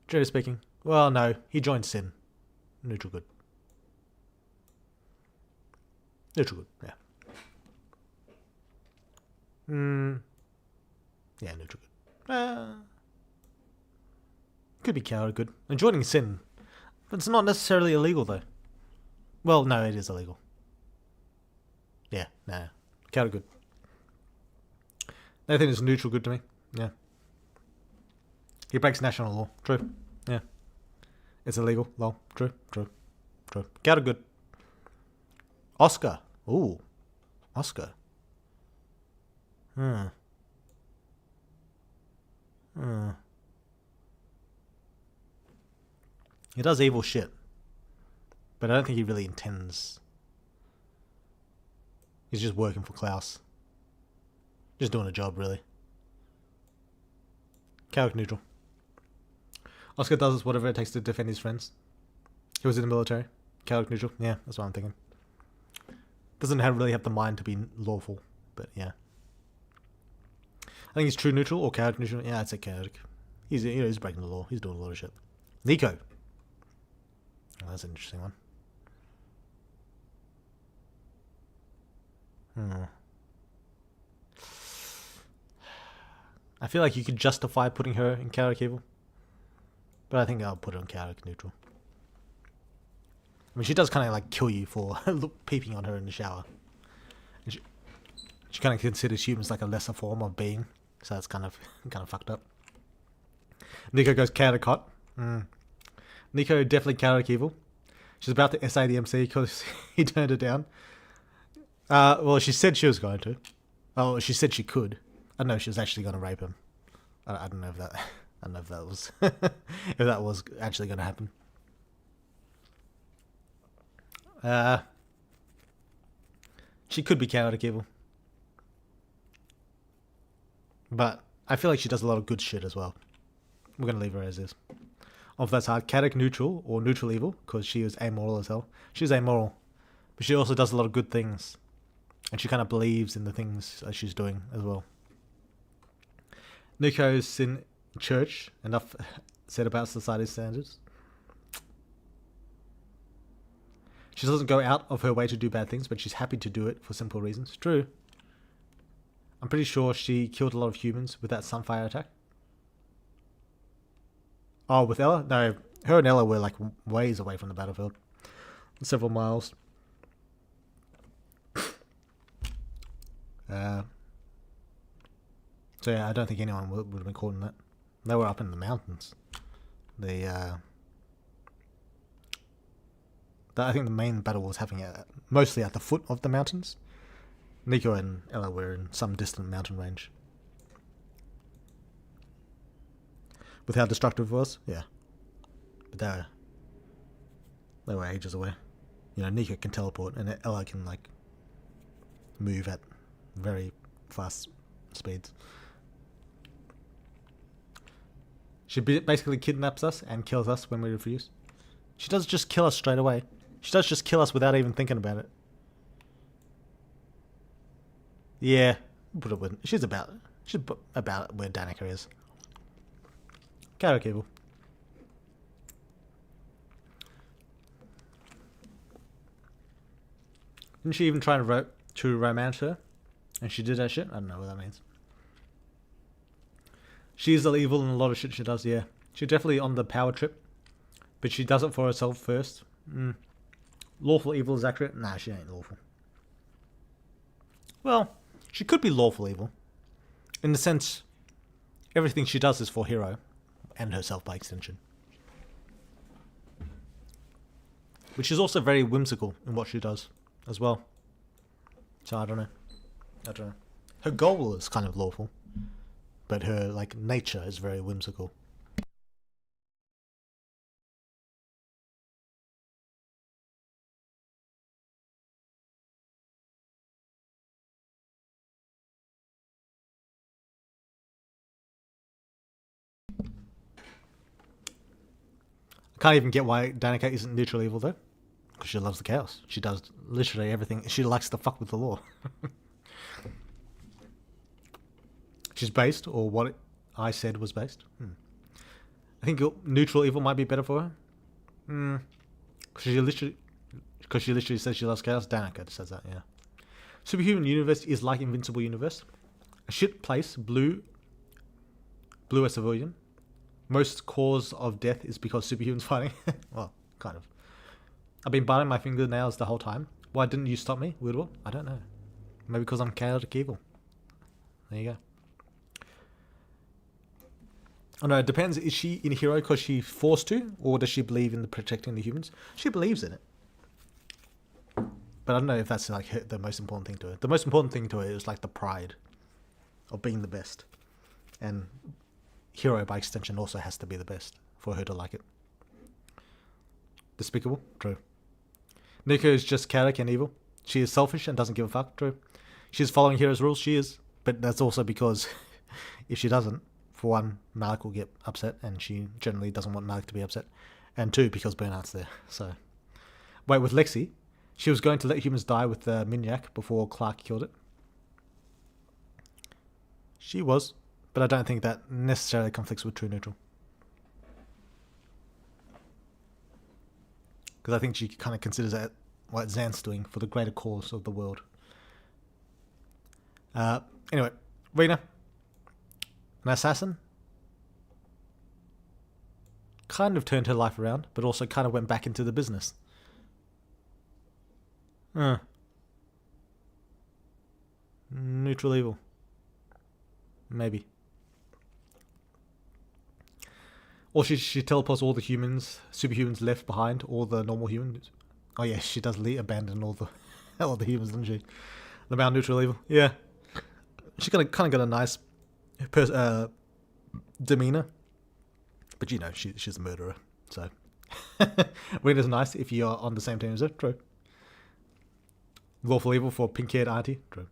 Generally speaking. Well, no. He joined Sin. Neutral good. Neutral good, yeah. Yeah, neutral good. Could be coward good. And joining Sin. But it's not necessarily illegal, though. Well, no, it is illegal. Yeah, no. Coward good. Nathan is neutral good to me. Yeah. He breaks national law. True. Yeah. It's illegal. Lol. True. Coward good. Oscar. Ooh. Oscar. He does evil shit. But I don't think he really intends. He's just working for Klaus. Just doing a job, really. Character neutral. Oscar does whatever it takes to defend his friends. He was in the military. Character neutral. Yeah, that's what I'm thinking. Doesn't really have the mind to be lawful, but yeah. I think he's true neutral or chaotic neutral. Yeah, I'd say chaotic. He's breaking the law. He's doing a lot of shit. Nico. Oh, that's an interesting one. I feel like you could justify putting her in chaotic evil, but I think I'll put her in chaotic neutral. I mean, she does kind of like kill you for peeping on her in the shower. And she kind of considers humans like a lesser form of being, so that's kind of fucked up. Nico goes chaotic hot. Nico definitely chaotic evil. She's about to SA the MC because he turned her down. Well, she said she was going to. Oh, she said she could. I don't know if she was actually going to rape him. I don't know if that. I don't know if that was if that was actually going to happen. She could be chaotic evil, but I feel like she does a lot of good shit as well. We're gonna leave her as is. If that's hard, chaotic neutral or neutral evil, because she is amoral as hell. She's amoral, but she also does a lot of good things, and she kind of believes in the things that she's doing as well. Nico's in church. Enough said about society's standards. She doesn't go out of her way to do bad things, but she's happy to do it for simple reasons. True. I'm pretty sure she killed a lot of humans with that Sunfire attack. Oh, with Ella? No, her and Ella were like ways away from the battlefield. Several miles. So yeah, I don't think anyone would have been caught in that. They were up in the mountains. I think the main battle was happening mostly at the foot of the mountains. Nico and Ella were in some distant mountain range. With how destructive it was, yeah. But they were ages away. You know, Nico can teleport, and Ella can like move at very fast speeds. She basically kidnaps us and kills us when we refuse. She does just kill us straight away. She does just kill us without even thinking about it. Yeah, she's about where Danica is. Chaotic evil. Didn't she even try to romance her? And she did that shit? I don't know what that means. She's evil in a lot of shit she does, yeah. She's definitely on the power trip. But she does it for herself first. Lawful evil is accurate? Nah, she ain't lawful. Well, she could be lawful evil. In the sense, everything she does is for Hero. And herself by extension. Which is also very whimsical in what she does as well. So I don't know. Her goal is kind of lawful. But her like nature is very whimsical. Can't even get why Danica isn't neutral evil though. Because she loves the chaos. She does literally everything. She likes to fuck with the law. She's based, or what I said was based. I think neutral evil might be better for her. Because she literally says she loves chaos. Danica says that, yeah. Superhuman universe is like Invincible universe. A shit place, blue a civilian. Most cause of death is because superhumans fighting. Well, kind of. I've been biting my fingernails the whole time. Why didn't you stop me, Weirdwall? I don't know. Maybe because I'm chaotic evil. There you go. Oh no, it depends. Is she in a hero because she's forced to, or does she believe in the protecting the humans? She believes in it. But I don't know if that's like the most important thing to her. The most important thing to her is like the pride of being the best. And hero by extension also has to be the best for her to like it. Despicable? True. Nico is just chaotic and evil. She is selfish and doesn't give a fuck. True. She's following hero's rules. She is. But that's also because if she doesn't, for one, Malik will get upset, and she generally doesn't want Malik to be upset. And two, because Burnout's there. So, wait, with Lexi, she was going to let humans die with the Minyak before Clark killed it. She was, but I don't think that necessarily conflicts with True Neutral. Because I think she kind of considers that what Xanth's doing for the greater cause of the world. Anyway, Rena, an assassin, kind of turned her life around, but also kind of went back into the business. Neutral evil. Maybe. Or she teleports all the humans, superhumans left behind, all the normal humans. Oh yeah, she does abandon all the humans, doesn't she? The Mount Neutral evil. Yeah. She kind of got a nice demeanor. But you know, she's a murderer. So. Rena's nice if you're on the same team as her. True. Lawful evil for pink-haired auntie. True.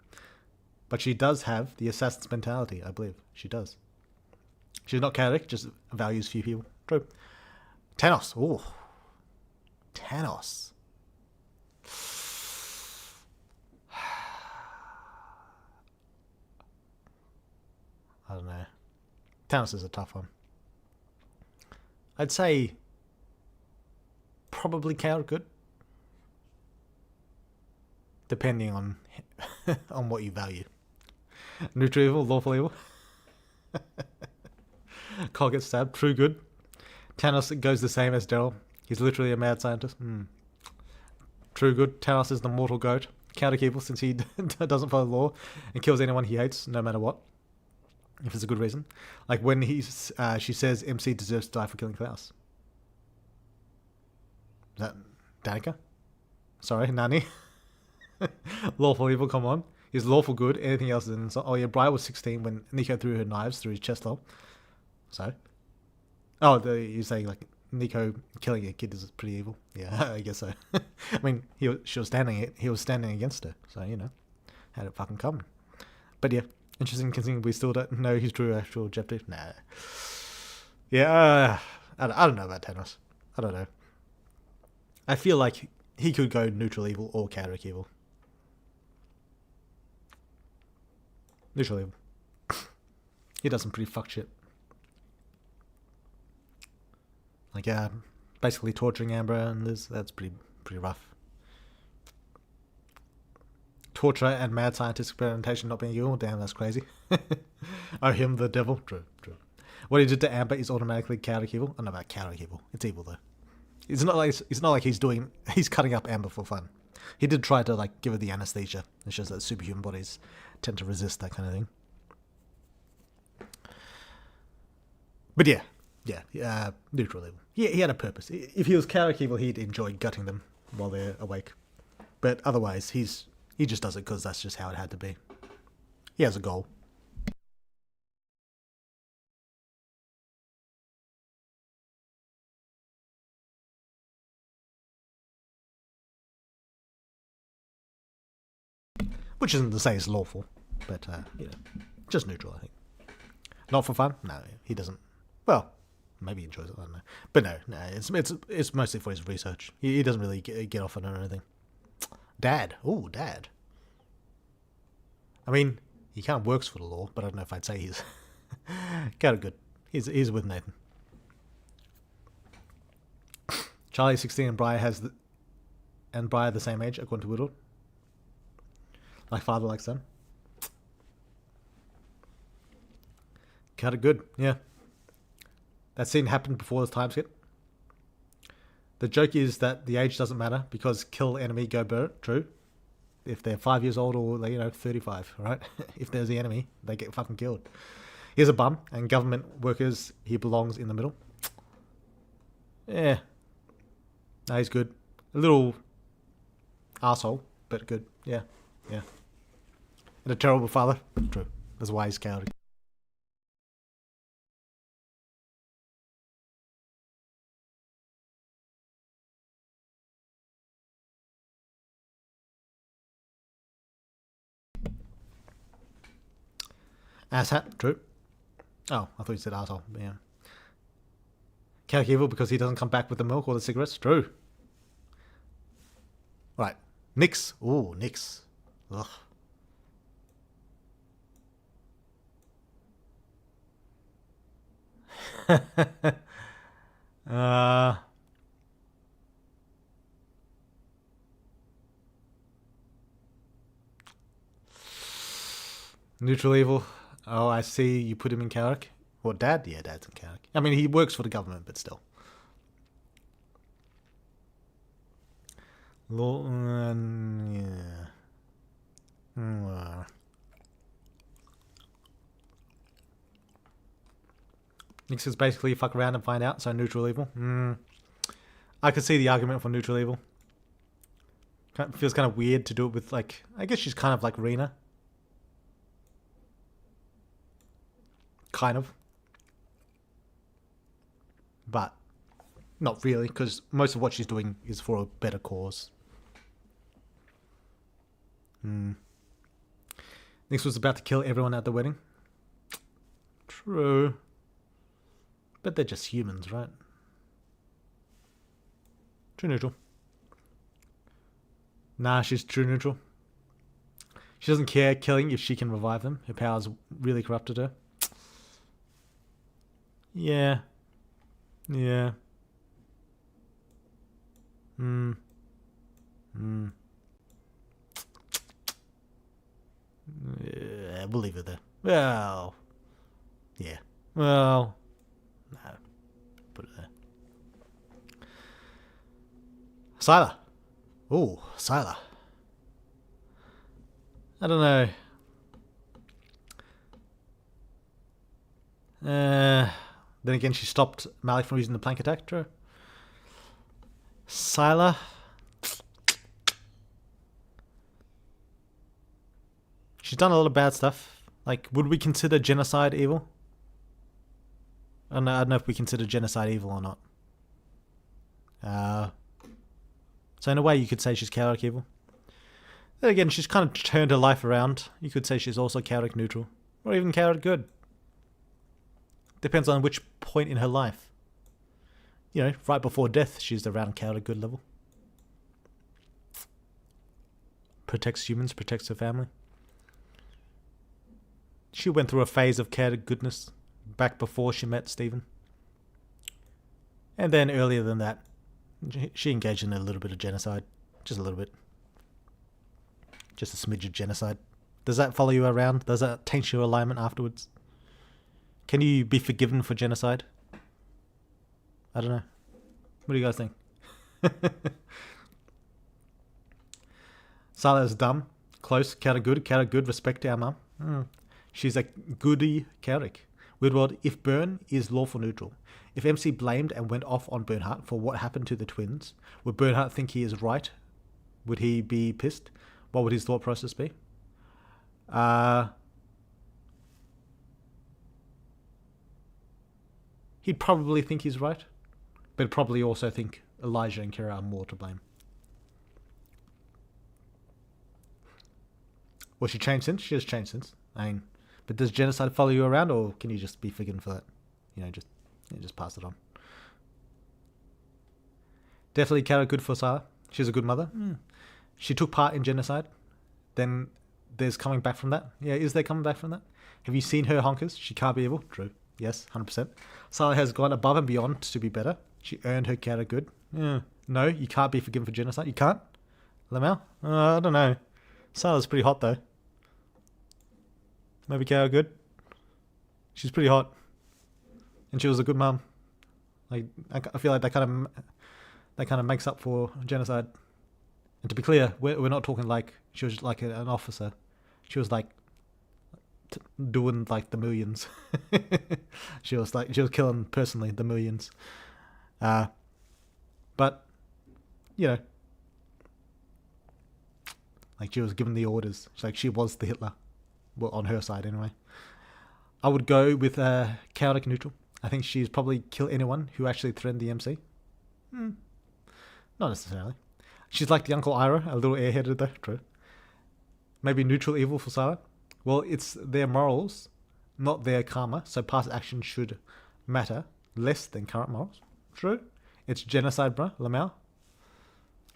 But she does have the assassin's mentality, I believe. She does. She's not chaotic, just values few people. True. Thanos. Ooh. Thanos. I don't know. Thanos is a tough one. I'd say probably chaotic good. Depending on on what you value. Neutral evil, lawful evil. Cole gets stabbed, true good. Thanos goes the same as Daryl. He's literally a mad scientist. True good. Thanos is the mortal goat. Chaotic evil since he doesn't follow the law and kills anyone he hates, no matter what. If it's a good reason. Like when she says MC deserves to die for killing Klaus. Is that Danica? Sorry, Nani? Lawful evil, come on. He's lawful good. Anything else is insult. Oh yeah, Briar was 16 when Nico threw her knives through his chest hole. So? Oh, you're saying like Nico killing a kid is pretty evil? Yeah, I guess so. I mean, he was standing against her, so you know, had it fucking coming. But yeah, interesting considering we still don't know his true actual objective. Nah. Yeah, I don't know about Thanos. I don't know. I feel like he could go neutral evil or chaotic evil. Neutral evil. He does some pretty fucked shit. Like, basically torturing Amber and Liz. That's pretty rough. Torture and mad scientist experimentation not being evil. Damn, that's crazy. Oh, him, the devil. True. What he did to Amber is automatically chaotic evil. I don't know about chaotic evil. It's evil though. It's not like he's cutting up Amber for fun. He did try to like give her the anesthesia. It shows that superhuman bodies tend to resist that kind of thing. But yeah, neutral evil. He had a purpose. If he was chaotic evil, he'd enjoy gutting them while they're awake. But otherwise, he just does it because that's just how it had to be. He has a goal. Which isn't to say it's lawful, but just neutral, I think. Not for fun? No, he doesn't. Well, maybe he enjoys it. I don't know, but no, it's mostly for his research. He doesn't really get off on it or anything. Dad, Dad. I mean, he kind of works for the law, but I don't know if I'd say he's kind of good. He's with Nathan. Charlie 16 and Briar the same age according to Whittle. Like father, like son. Kind of good, yeah. That scene happened before the time skip. The joke is that the age doesn't matter because kill enemy, go bird. True. If they're 5 years old or 35, right? If there's the enemy, they get fucking killed. He's a bum, and government workers, he belongs in the middle. Yeah. No, he's good. A little asshole, but good. Yeah. Yeah. And a terrible father. True. That's why he's cowardly. Asshat. True. Oh, I thought you said asshole. Yeah. Chaotic evil because he doesn't come back with the milk or the cigarettes. True. Right. Nyx. Ooh, Nyx. Ugh. Neutral evil. Oh, I see. You put him in Carrick. Or Dad? Yeah, Dad's in Carrick. I mean, he works for the government, but still. Law. Yeah. Nyx is basically fuck around and find out, so neutral evil. I could see the argument for neutral evil. Feels kind of weird to do it with, like, I guess she's kind of like Rena. Kind of. But not really, because most of what she's doing is for a better cause. Nyx was about to kill everyone at the wedding. True. But they're just humans, right? True neutral. Nah, she's true neutral. She doesn't care killing if she can revive them. Her powers really corrupted her. Yeah. Yeah. Yeah, we'll leave it there. Well. Yeah. Well. No. Put it there. Sylar. Ooh, Sylar. I don't know. Then again, she stopped Malik from using the plank attack. True. Sylar. She's done a lot of bad stuff. Like, would we consider genocide evil? I don't know if we consider genocide evil or not. So in a way, you could say she's chaotic evil. Then again, she's kind of turned her life around. You could say she's also chaotic neutral. Or even chaotic good. Depends on which point in her life. Right before death, she's around chaotic good level. Protects humans, protects her family. She went through a phase of chaotic goodness back before she met Stephen. And then earlier than that, she engaged in a little bit of genocide. Just a little bit. Just a smidge of genocide. Does that follow you around? Does that taint your alignment afterwards? Can you be forgiven for genocide? I don't know. What do you guys think? Sylar's dumb. Close. Chaotic good. Respect our mum. She's a goody chaotic. Weird world. If Burn is lawful neutral, if MC blamed and went off on Bernhardt for what happened to the twins, would Bernhardt think he is right? Would he be pissed? What would his thought process be? He'd probably think he's right, but probably also think Elijah and Kira are more to blame. Well, she changed since? She has changed since. But does genocide follow you around, or can you just be forgiven for that? Just pass it on. Definitely Kara good for Sylar. She's a good mother. She took part in genocide. Then there's coming back from that. Yeah, is there coming back from that? Have you seen her honkers? She can't be evil. True. Yes, 100%. Sylar has gone above and beyond to be better. She earned her Kara good. Yeah. No, you can't be forgiven for genocide. You can't? Lamel? I don't know. Salah's pretty hot, though. Maybe Kao good. She's pretty hot. And she was a good mum. Like, I feel like that kind of makes up for genocide. And to be clear, we're not talking like she was like an officer. She was like doing like the millions. she was killing personally the millions. But you know, like she was given the orders. Like she was the Hitler. Well, on her side anyway. I would go with chaotic neutral. I think she's probably kill anyone who actually threatened the MC. Not necessarily. She's like the Uncle Ira, a little airheaded though. True. Maybe neutral evil for Sarah. Well, it's their morals, not their karma. So past action should matter less than current morals. True. It's genocide, bro. Lamau.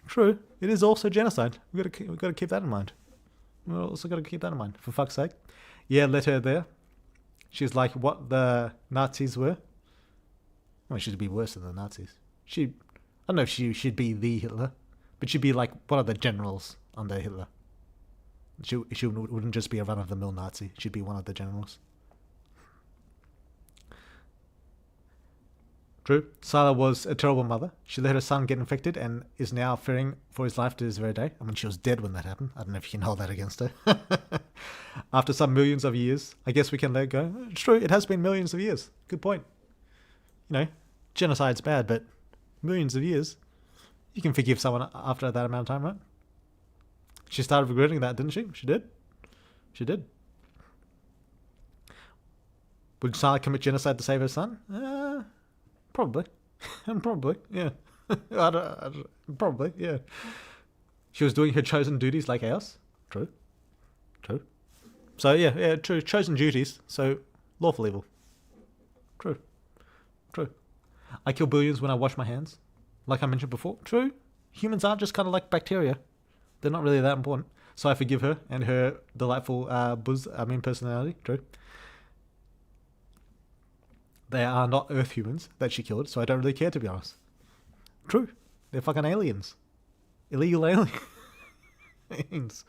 True. It is also genocide. We've got to keep that in mind. We've also got to keep that in mind. For fuck's sake. Yeah, let her there. She's like what the Nazis were. Well, she'd be worse than the Nazis. I don't know if she'd be the Hitler, but she'd be like one of the generals under Hitler. She wouldn't just be a run-of-the-mill Nazi. She'd be one of the generals. True. Sala was a terrible mother. She let her son get infected and is now fearing for his life to this very day. I mean, she was dead when that happened. I don't know if you can hold that against her. After some millions of years, I guess we can let it go. It's true. It has been millions of years. Good point. You know, genocide's bad, but millions of years, you can forgive someone after that amount of time, right? She started regretting that, didn't she? She did. She did. Would Sala commit genocide to save her son? Probably. Probably, yeah. Probably, yeah. She was doing her chosen duties like ours. True. True. So, yeah, true. Chosen duties. So, lawful evil. True. True. I kill billions when I wash my hands. Like I mentioned before. True. Humans are just kind of like bacteria. They're not really that important. So I forgive her and her delightful personality. True. They are not Earth humans that she killed, so I don't really care, to be honest. True. They're fucking aliens. Illegal aliens.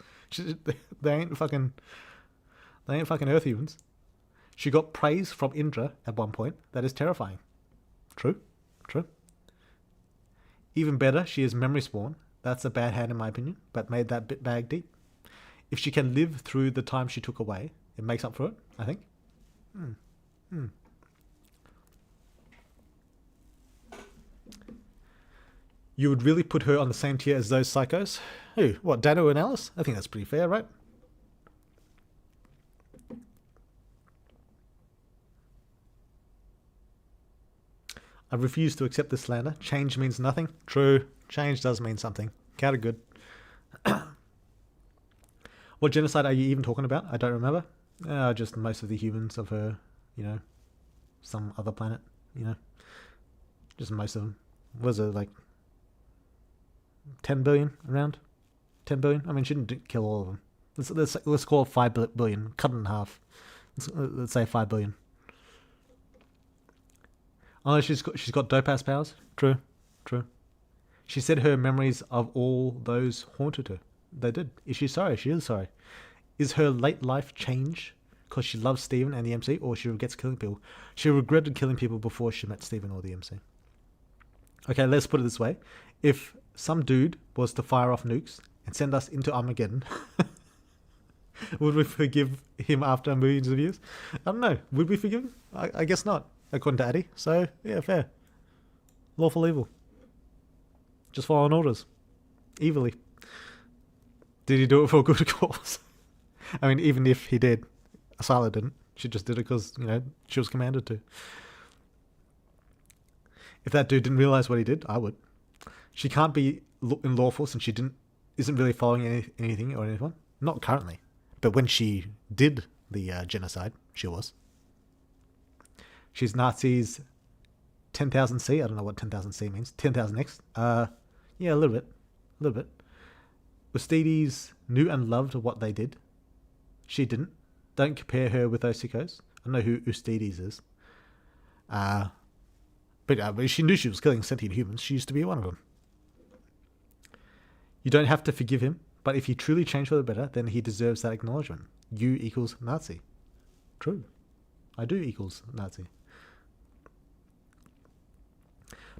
They ain't fucking Earth humans. She got praise from Indra at one point. That is terrifying. True. True. Even better, she is memory spawn. That's a bad hand in my opinion, but made that bag deep. If she can live through the time she took away, it makes up for it, I think. You would really put her on the same tier as those psychos? Who? What, Dano and Alice? I think that's pretty fair, right? I refuse to accept this slander. Change means nothing. True. Change does mean something. Counter good. What genocide are you even talking about? I don't remember. Just most of the humans of her, some other planet, Just most of them. Was it like 10 billion around? 10 billion? I mean, she didn't kill all of them. Let's call it 5 billion. Cut it in half. Let's say 5 billion. Oh, she's got dope-ass powers. True. True. She said her memories of all those haunted her. They did. Is she sorry? She is sorry. Is her late life change because she loves Steven and the MC, or she regrets killing people? She regretted killing people before she met Steven or the MC. Okay, let's put it this way. If some dude was to fire off nukes and send us into Armageddon, would we forgive him after millions of years? I don't know. Would we forgive him? I guess not, according to Addy. So, yeah, fair. Lawful evil. Just following orders. Evilly. Did he do it for a good cause? I mean, even if he did, Asala didn't. She just did it because, she was commanded to. If that dude didn't realize what he did, I would. She can't be in lawful since she isn't really following anything or anyone. Not currently. But when she did the genocide, she was. She's Nazis 10,000 C. I don't know what 10,000 C means. 10,000 X. Yeah, a little bit. A little bit. Ustides knew and loved what they did. She didn't. Don't compare her with those sickos. I don't know who Ustides is. But she knew she was killing sentient humans. She used to be one of them. You don't have to forgive him, but if he truly changed for the better, then he deserves that acknowledgement. You equals Nazi. True. I do equals Nazi.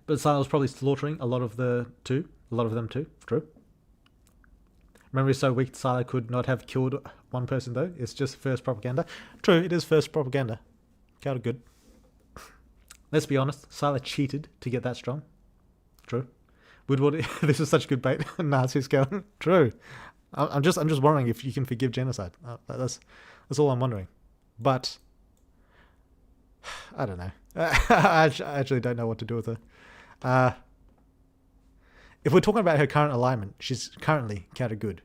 But Sila was probably slaughtering a lot of them too. True. Memory is so weak, Sila could not have killed one person though. It's just first propaganda. True, it is first propaganda. Kind of good. Let's be honest, Sila cheated to get that strong. True. Woodward, this is such good bait. Nazi scale. True. I'm just wondering if you can forgive genocide. That's all I'm wondering. But I don't know. I actually don't know what to do with her. If we're talking about her current alignment, she's currently chaotic good.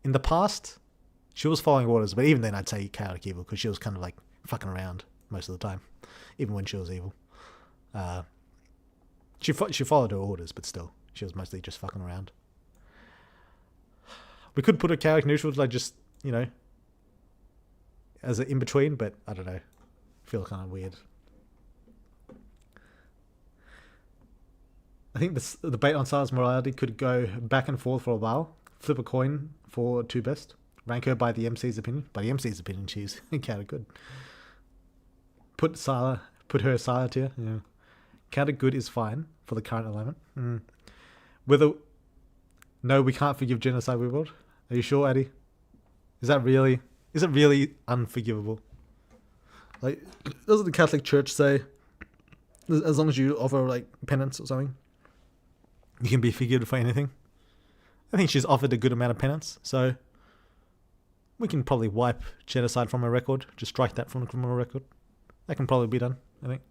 In the past, she was following orders, but even then I'd say chaotic evil because she was kind of like fucking around most of the time, even when she was evil. She followed her orders, but still, she was mostly just fucking around. We could put a chaotic neutral, like just, as an in-between, but I don't know. I feel kind of weird. I think the debate on Sila's morality could go back and forth for a while. Flip a coin for two best. Rank her by the MC's opinion. By the MC's opinion, she's chaotic good. Put her Sila tier. Yeah. Chaotic good is fine for the current alignment. No, we can't forgive genocide, we will. Are you sure, Addy? Is it really unforgivable? Like, doesn't the Catholic Church say, as long as you offer like penance or something, you can be forgiven for anything? I think she's offered a good amount of penance, so we can probably wipe genocide from her record. Just strike that from the criminal record. That can probably be done, I think.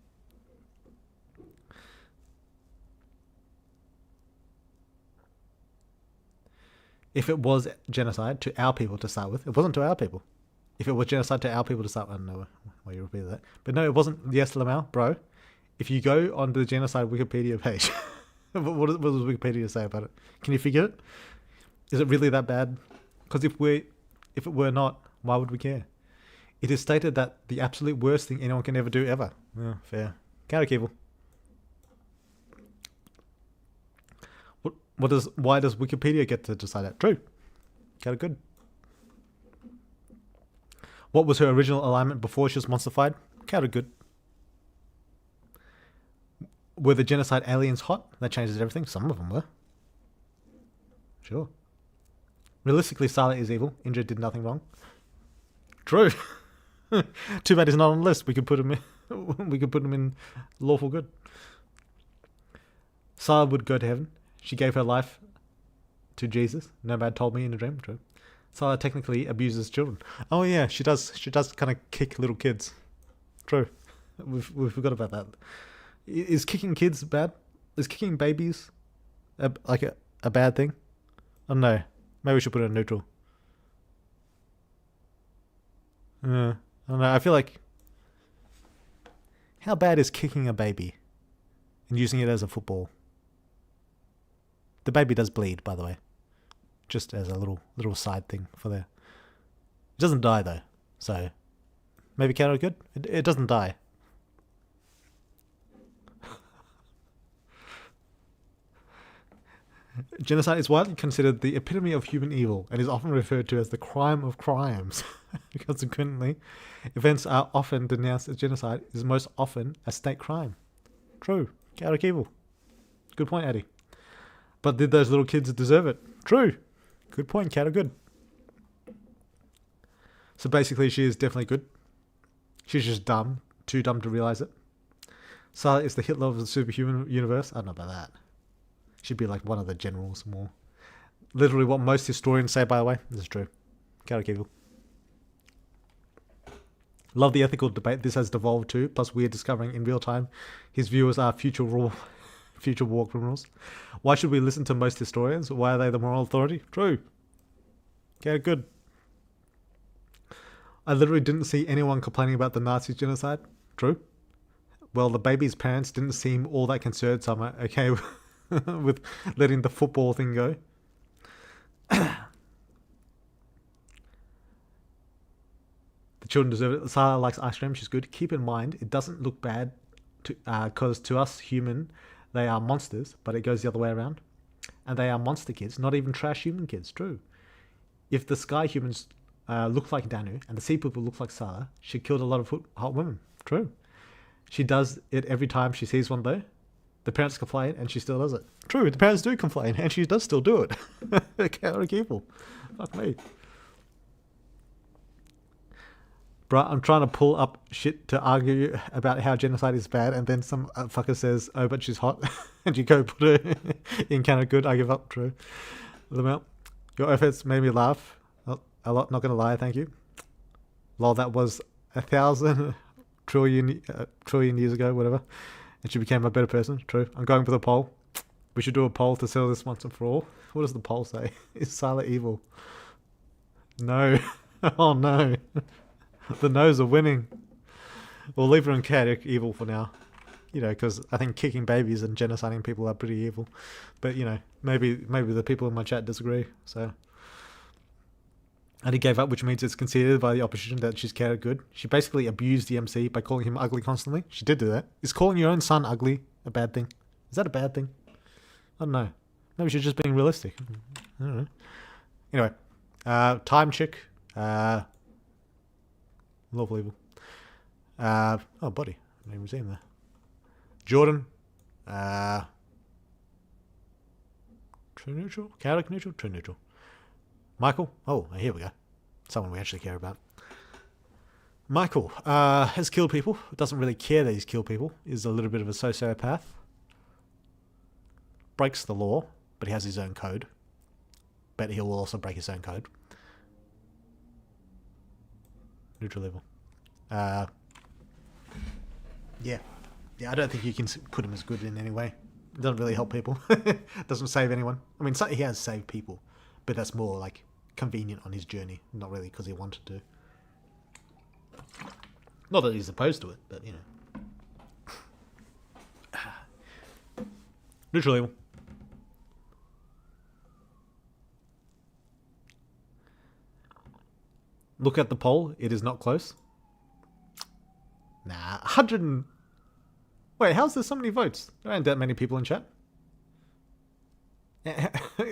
If it was genocide to our people to start with, it wasn't to our people. If it was genocide to our people to start with, I don't know why you repeated that. But no, it wasn't. Yes, Lamau, bro. If you go onto the genocide Wikipedia page, what does Wikipedia say about it? Can you figure it? Is it really that bad? Because if it were not, why would we care? It is stated that the absolute worst thing anyone can ever do ever. Yeah, fair. Chaotic evil. Why does Wikipedia get to decide that? True. Chaotic good. What was her original alignment before she was monsterfied? Chaotic good. Were the genocide aliens hot? That changes everything. Some of them were. Sure. Realistically, Sila is evil. Indra did nothing wrong. True. Too bad he's not on the list. We could put him in. We could put him in lawful good. Sila would go to heaven. She gave her life to Jesus. Nomad told me in a dream. True. Sila technically abuses children. Oh yeah, she does. She does kind of kick little kids. True. We forgot about that. Is kicking kids bad? Is kicking babies a bad thing? I don't know. Maybe we should put it in neutral. I don't know. I feel like, how bad is kicking a baby and using it as a football? The baby does bleed, by the way. Just as a little side thing for there. It doesn't die though, so maybe chaotic good. It doesn't die. Genocide is widely considered the epitome of human evil and is often referred to as the crime of crimes. Consequently, events are often denounced as genocide is most often a state crime. True. Chaotic evil. Good point, Addy. But did those little kids deserve it? True. Good point, chaotic good. So basically, she is definitely good. She's just dumb. Too dumb to realize it. Sila is the Hitler of the superhuman universe. I don't know about that. She'd be like one of the generals more. Literally what most historians say, by the way. This is true. Chaotic evil. Love the ethical debate this has devolved to, plus we're discovering in real time his viewers are future war criminals. Why should we listen to most historians? Why are they the moral authority? True. Okay, good. I literally didn't see anyone complaining about the Nazi genocide. True. Well, the baby's parents didn't seem all that concerned, so I'm okay with letting the football thing go. The children deserve it. Sila likes ice cream. She's good. Keep in mind, it doesn't look bad because to us human, they are monsters, but it goes the other way around. And they are monster kids, not even trash human kids. True. If the sky humans look like Danu and the sea people look like Sarah, she killed a lot of hot women. True. She does it every time she sees one though. The parents complain and she still does it. True, the parents do complain and she does still do it. Chaotic evil. Fuck me. Bruh, I'm trying to pull up shit to argue about how genocide is bad, and then some fucker says, oh, but she's hot. And you go put her in kind of good. I give up. True. Lamel, your efforts made me laugh a lot, not going to lie, thank you. Lol, that was 1,000 trillion years ago, whatever. And she became a better person. True. I'm going for the poll. We should do a poll to settle this once and for all. What does the poll say? Is Sylar evil? No. Oh no. The no's are winning. We'll leave her in chaotic evil for now. You know, because I think kicking babies and genociding people are pretty evil. But, you know, maybe the people in my chat disagree. So, and he gave up, which means it's considered by the opposition that she's chaotic good. She basically abused the MC by calling him ugly constantly. She did do that. Is calling your own son ugly a bad thing? Is that a bad thing? I don't know. Maybe she's just being realistic. I don't know. Anyway, time chick. Lawful evil. Oh, body. I didn't even see him there. Jordan. True neutral? Chaotic neutral? True neutral. Michael. Oh, here we go. Someone we actually care about. Michael has killed people. Doesn't really care that he's killed people. Is a little bit of a sociopath. Breaks the law, but he has his own code. But he will also break his own code. Neutral level. Yeah, I don't think you can put him as good in any way. It doesn't really help people. Doesn't save anyone. I mean, he has saved people, but that's more like convenient on his journey, not really because he wanted to. Not that he's opposed to it, but you know. Neutral evil. Look at the poll. It is not close. Nah, 100 and... Wait, how's there so many votes? There aren't that many people in chat.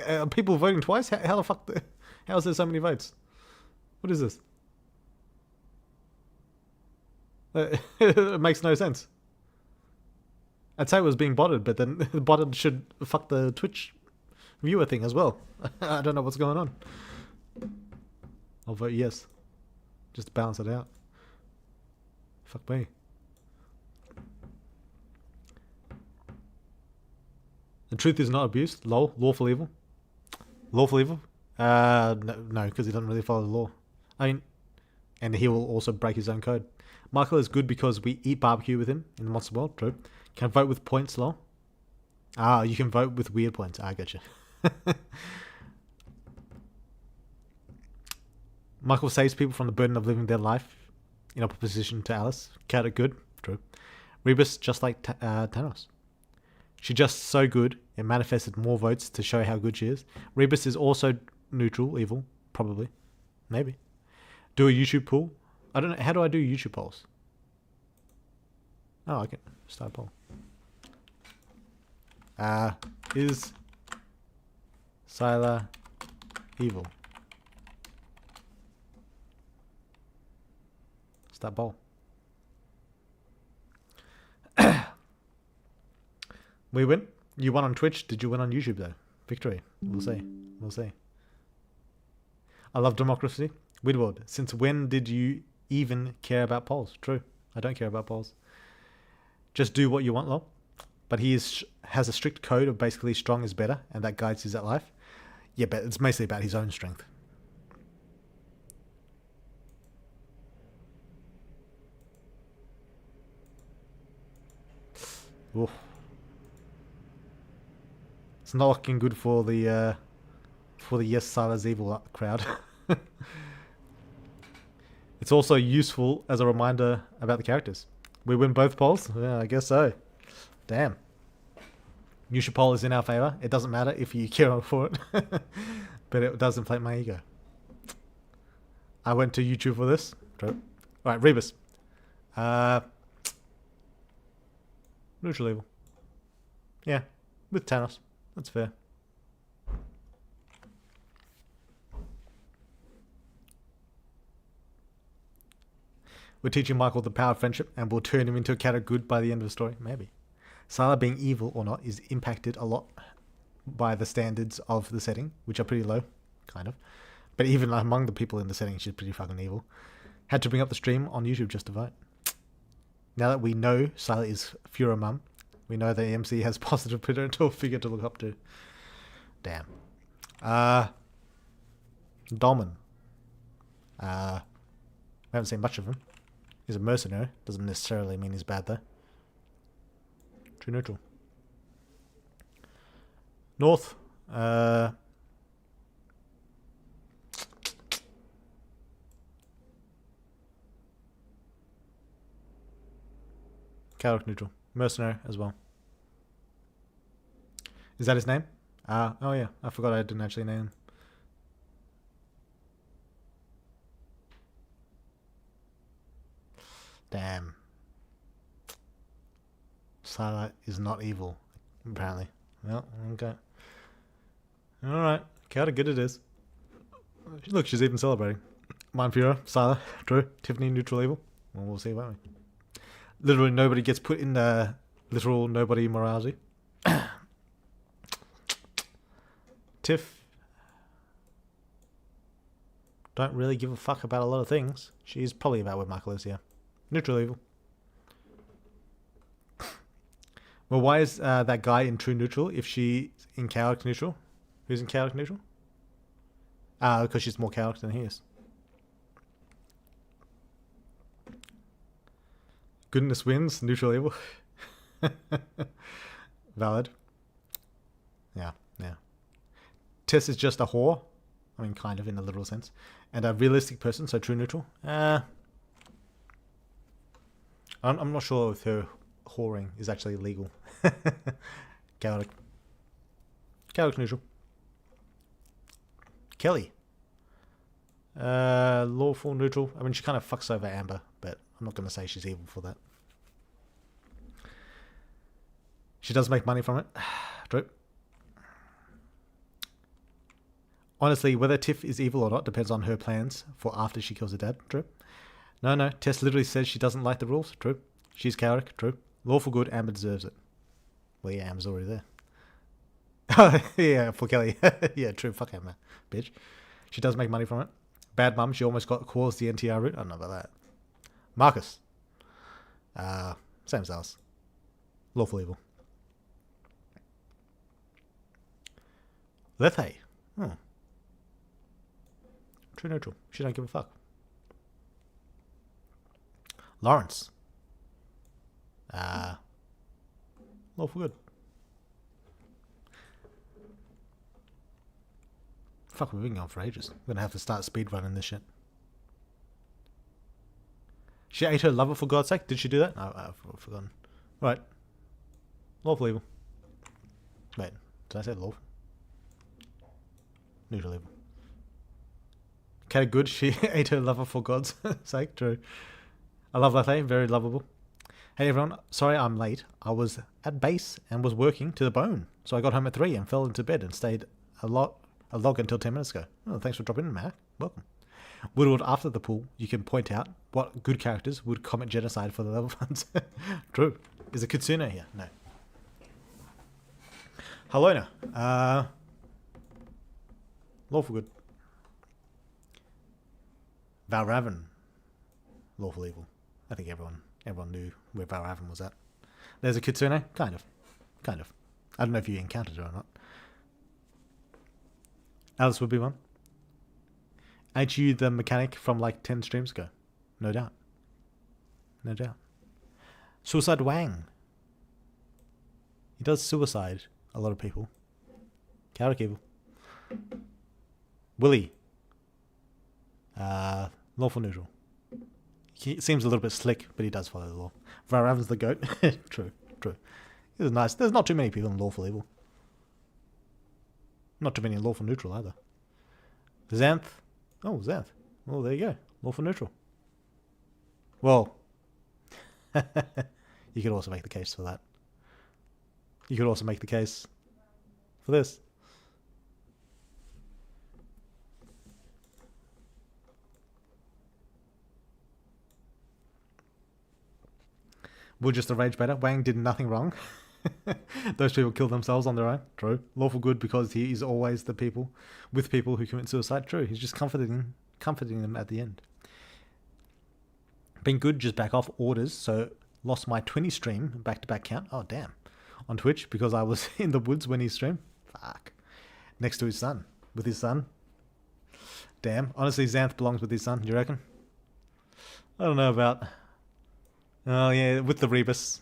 Are people voting twice? How the fuck... How is there so many votes? What is this? It makes no sense. I'd say it was being botted, but then the botted should fuck the Twitch viewer thing as well. I don't know what's going on. I'll vote yes. Just to balance it out. Fuck me. The truth is not abused. Lol. Lawful evil. Lawful evil? No, because he doesn't really follow the law. I mean, and he will also break his own code. Michael is good because we eat barbecue with him in the Monster World. True. Can vote with points, lol. Ah, you can vote with weird points. I gotcha. Michael saves people from the burden of living their life in opposition to Alice. Chaotic good. True. Rebus, just like Thanos. She's just so good, it manifested more votes to show how good she is. Rebus is also neutral, evil. Probably. Maybe. Do a YouTube poll. I don't know. How do I do YouTube polls? Oh, I can start a poll. Is Sylar evil? Start poll. We win. You won on Twitch. Did you win on YouTube though? Victory. We'll see. We'll see. I love democracy. Widward, since when did you even care about polls? True. I don't care about polls. Just do what you want, lol. But he has a strict code of basically strong is better, and that guides his at life. Yeah, but it's mostly about his own strength. Oof. It's not looking good for the yes Sylar's evil crowd. It's also useful as a reminder about the characters. We win both polls? Yeah, I guess so. Damn. Yusha poll is in our favor. It doesn't matter if you care for it. But it does inflate my ego. I went to YouTube for this. True. Alright, Rebus. Neutral evil. Yeah, with Thanos. That's fair. We're teaching Michael the power of friendship and we'll turn him into a cat of good by the end of the story. Maybe. Sylar being evil or not is impacted a lot by the standards of the setting, which are pretty low, kind of. But even among the people in the setting, she's pretty fucking evil. Had to bring up the stream on YouTube just to vote. Now that we know Sylar is Fura Mum, we know that MC has positive parental figure to look up to. Damn. Dolmen. We haven't seen much of him. He's a mercenary. Doesn't necessarily mean he's bad though. True neutral. North. Chaotic neutral. Mercenary as well. Is that his name? Oh yeah. I forgot I didn't actually name him. Damn. Sylar is not evil, apparently. Well, okay. Alright. Chaotic good it is. Look, she's even celebrating. Mind Fura, Sylar, Drew, Tiffany, neutral evil. Well, we'll see, won't we? Literally nobody gets put in the literal nobody morality. Tiff. Don't really give a fuck about a lot of things. She's probably about where Michael is, yeah. Neutral evil. Well, why is that guy in true neutral if she's in chaotic neutral? Who's in chaotic neutral? Because she's more chaotic than he is. Goodness wins, neutral evil. Valid. Yeah. Tess is just a whore. I mean, kind of in a literal sense. And a realistic person, so true neutral. I'm not sure if her whoring is actually legal. Chaotic. Chaotic neutral. Kelly. Lawful neutral. I mean, she kind of fucks over Amber, but I'm not going to say she's evil for that. She does make money from it. True. Honestly, whether Tiff is evil or not depends on her plans for after she kills her dad. True. No. Tess literally says she doesn't like the rules. True. She's chaotic. True. Lawful good. Amber deserves it. Well, yeah, Amber's already there. Oh, yeah, for Kelly. Yeah, true. Fuck Amber, bitch. She does make money from it. Bad mum. She almost got caused the NTR route. I don't know about that. Marcus. Same as us. Lawful evil. Lethe. Oh. True neutral. She don't give a fuck. Lawrence. Lawful good. Fuck, we've been going for ages. We're gonna have to start speedrunning this shit. She ate her lover for God's sake? Did she do that? No, I've forgotten. Right. Lawful evil. Wait, did I say lawful? Neutral evil. Okay, good. She ate her lover for God's sake. True. I love Lethe. Very lovable. Hey everyone. Sorry I'm late. I was at base and was working to the bone. So I got home at 3 and fell into bed and stayed a log until 10 minutes ago. Oh, thanks for dropping in, Matt. Welcome. Woodward, after the pool, you can point out what good characters would commit genocide for the level funds. True. Is a Kitsune here? No. Helena. Lawful good. Valravan. Lawful evil. I think everyone knew where Valravan was at. There's a Kitsune? Kind of. I don't know if you encountered her or not. Alice would be one. Ain't you the mechanic from like 10 streams ago? No doubt. Suicide Wang. He does suicide a lot of people. Chaotic evil. Willie. Lawful neutral. He seems a little bit slick, but he does follow the law. Valravan's the goat. True. He's nice. There's not too many people in lawful evil. Not too many in lawful neutral either. Xanth. Oh, Xanth. Well, there you go. Lawful neutral. Well, you could also make the case for that. You could also make the case for this. We're just a rage baiter. Wang did nothing wrong. Those people kill themselves on their own. True. Lawful good because he is always the people with people who commit suicide. True. He's just comforting them at the end. Being good, just back off orders. So lost my 20 stream back-to-back count. Oh damn. On Twitch because I was in the woods when he streamed. Fuck. Next to his son. With his son. Damn. Honestly, Xanth belongs with his son. Do you reckon? I don't know about... Oh yeah, with the Rebus.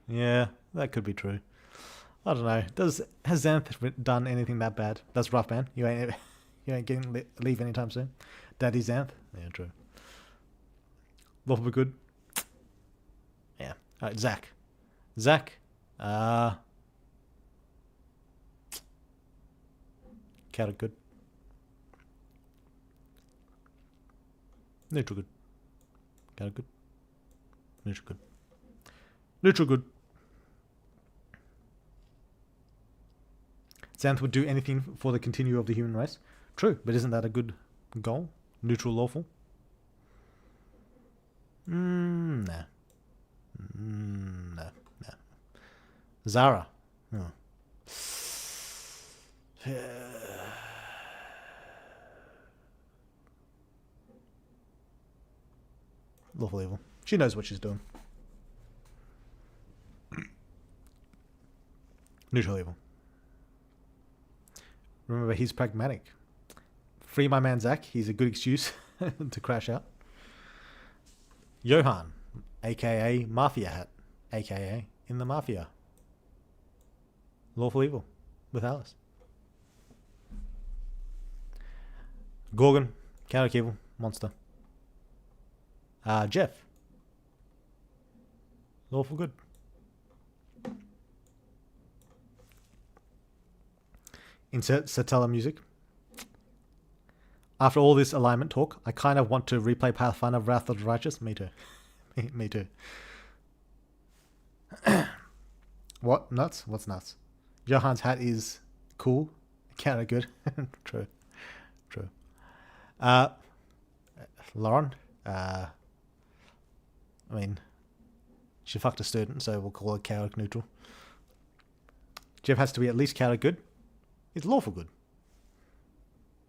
Yeah, that could be true. I don't know. Has Xanth done anything that bad? That's rough, man. You ain't getting leave anytime soon. Daddy Xanth. Yeah, true. Lawful good. Yeah. All right, Zach. Chaotic good. Neutral good. Chaotic good. Neutral good. Neutral good. Xanth would do anything for the continue of the human race. True, but isn't that a good goal? Neutral lawful? No. No. Zara. Oh. Lawful evil. She knows what she's doing. Neutral evil. Remember, he's pragmatic. Free my man Zach. He's a good excuse to crash out. Johan, a.k.a. Mafia Hat, a.k.a. in the Mafia. Lawful evil with Alice. Gorgon, chaotic evil, monster. Jeff. Lawful good. Insert Satella music. After all this alignment talk, I kind of want to replay Pathfinder Wrath of the Righteous. Me too. Me too. What? Nuts? What's nuts? Johan's hat is cool. Kind of good. True. Lauren. I mean, she fucked a student, so we'll call her chaotic neutral. Jeff has to be at least chaotic good. He's lawful good.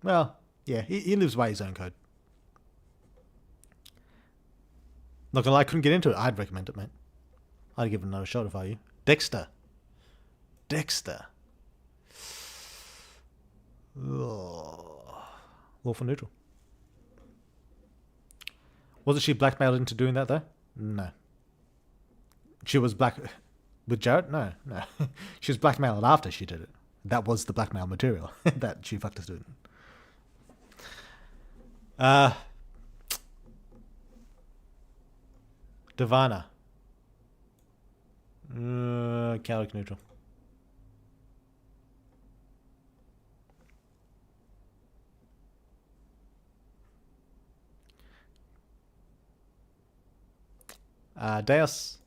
Well, yeah, he lives by his own code. Not gonna lie, I couldn't get into it. I'd recommend it, mate. I'd give it another shot if I were you. Dexter. Oh. Lawful neutral. Wasn't she blackmailed into doing that, though? No. She was black... With Jared? No. She was blackmailed after she did it. That was the blackmail material that she fucked a student. Divana. Chaotic neutral. Deus.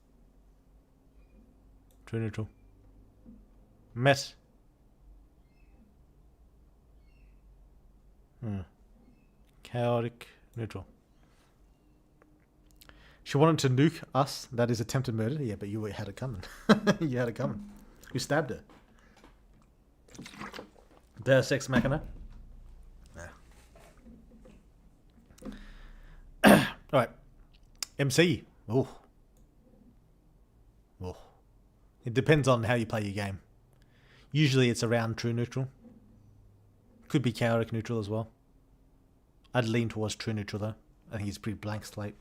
True neutral. Met. Chaotic neutral. She wanted to nuke us. That is attempted murder. Yeah, but you had it coming. You had it coming. You stabbed her. Deus Ex Machina. All right. MC. Oh. It depends on how you play your game. Usually it's around true neutral. Could be chaotic neutral as well. I'd lean towards true neutral though. I think he's pretty blank slate.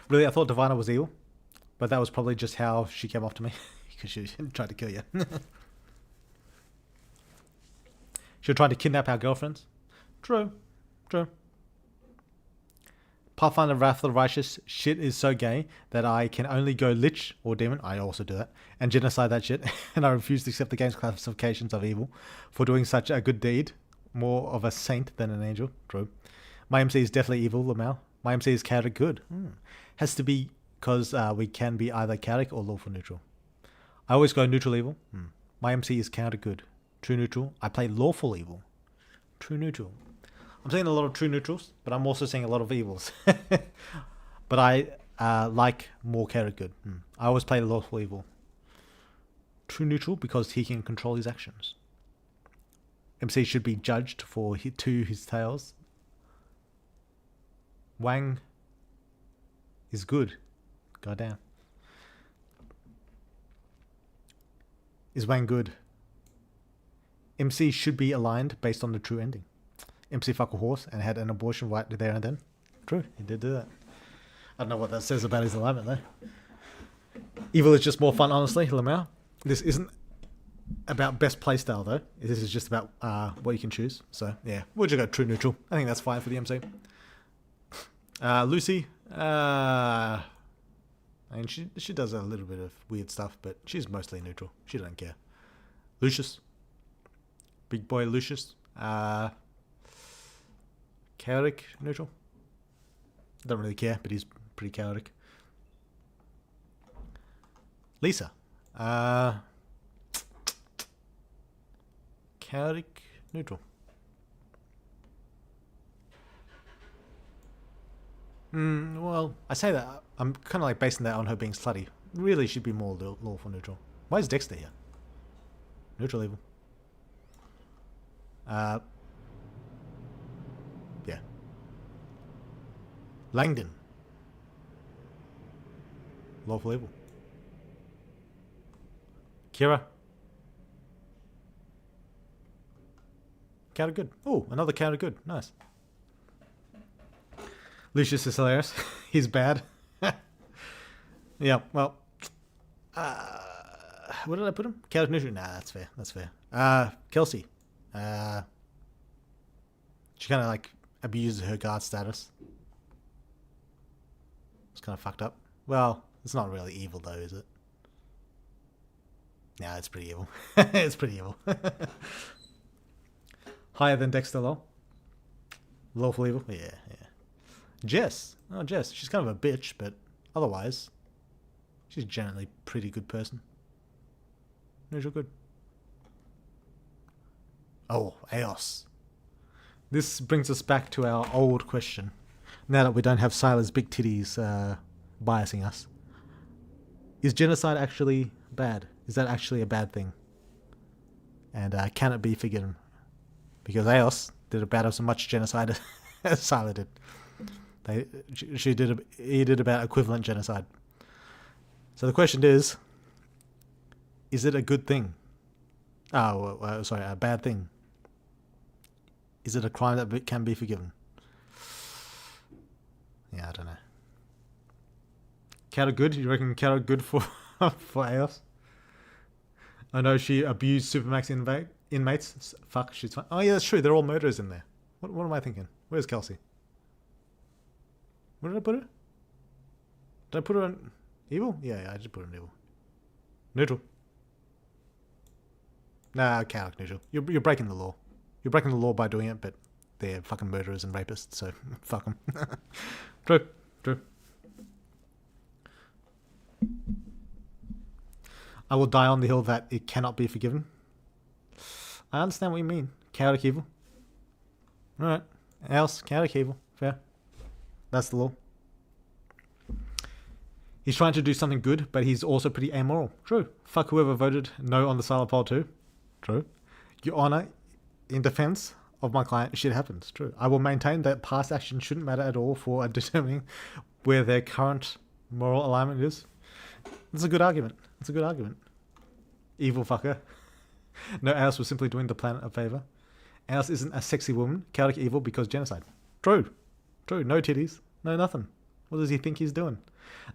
Really, I thought Divana was evil, but that was probably just how she came off to me because she tried to kill you. She was trying to kidnap our girlfriends. True. Pathfinder Wrath of the Righteous shit is so gay that I can only go Lich or Demon, I also do that, and genocide that shit, and I refuse to accept the game's classifications of evil for doing such a good deed. More of a saint than an angel. True. My MC is definitely evil, Lamau. My MC is chaotic good. Has to be because we can be either chaotic or lawful neutral. I always go neutral evil. My MC is counter good. True neutral. I play lawful evil. True neutral. I'm seeing a lot of true neutrals, but I'm also seeing a lot of evils. But I like more counter good. I always play lawful evil. True neutral because he can control his actions. MC should be judged for his tails. Wang is good. Goddamn. Is Wang good? MC should be aligned based on the true ending. MC fuck a horse and had an abortion right there and then. True, he did do that. I don't know what that says about his alignment though. Evil is just more fun, honestly, Lamau. This isn't about best playstyle though. This is just about what you can choose. So yeah, we'll just go true neutral. I think that's fine for the MC. Lucy, I mean she does a little bit of weird stuff, but she's mostly neutral. She doesn't care. Lucius, big boy Lucius, chaotic neutral. Don't really care, but he's pretty chaotic. Lisa, chaotic neutral. Well, I say that I'm kind of like basing that on her being slutty. Really, she'd be more lawful neutral. Why is Dexter here? Neutral evil. Yeah. Langdon. Lawful evil. Kira. Counter good. Oh, another counter good. Nice. Lucius is hilarious. He's bad. Yeah, well. Where did I put him? Chaotic neutral. Nah, that's fair. That's fair. Kelsey. She kind of like abuses her guard status. It's kind of fucked up. Well, it's not really evil though, is it? Yeah, it's pretty evil. It's pretty evil. Higher than Dexter, lol. Lawful evil? Yeah, yeah. Jess. Oh, Jess. She's kind of a bitch, but otherwise, she's generally a pretty good person. Neutral good. Oh, Eos. This brings us back to our old question. Now that we don't have Sila's big titties biasing us. Is genocide actually bad? Is that actually a bad thing? And can it be forgiven? Because Eos did about as much genocide as Sila did. He did about equivalent genocide. So the question is it a good thing? Oh, sorry, a bad thing. Is it a crime that can be forgiven? Yeah, I don't know. Counter good? You reckon counter good for Eos? I know she abused Supermax inmates. Fuck, she's fine. Oh yeah, that's true. They're all murderers in there. What am I thinking? Where's Kelsey? Where did I put her? Did I put her on evil? Yeah, I just put her on evil. Neutral. Nah, chaotic neutral. You're breaking the law. You're breaking the law by doing it, but they're fucking murderers and rapists, so fuck them. True. I will die on the hill that it cannot be forgiven. I understand what you mean. Chaotic evil. Alright. Else, chaotic evil. Fair. That's the law. He's trying to do something good, but he's also pretty amoral. True. Fuck whoever voted no on the silent poll too. True. Your Honor, in defense of my client, shit happens. True. I will maintain that past action shouldn't matter at all for determining where their current moral alignment is. That's a good argument. It's a good argument. Evil fucker. No, Alice was simply doing the planet a favor. Alice isn't a sexy woman. Chaotic evil because genocide. True. No titties. No nothing. What does he think he's doing?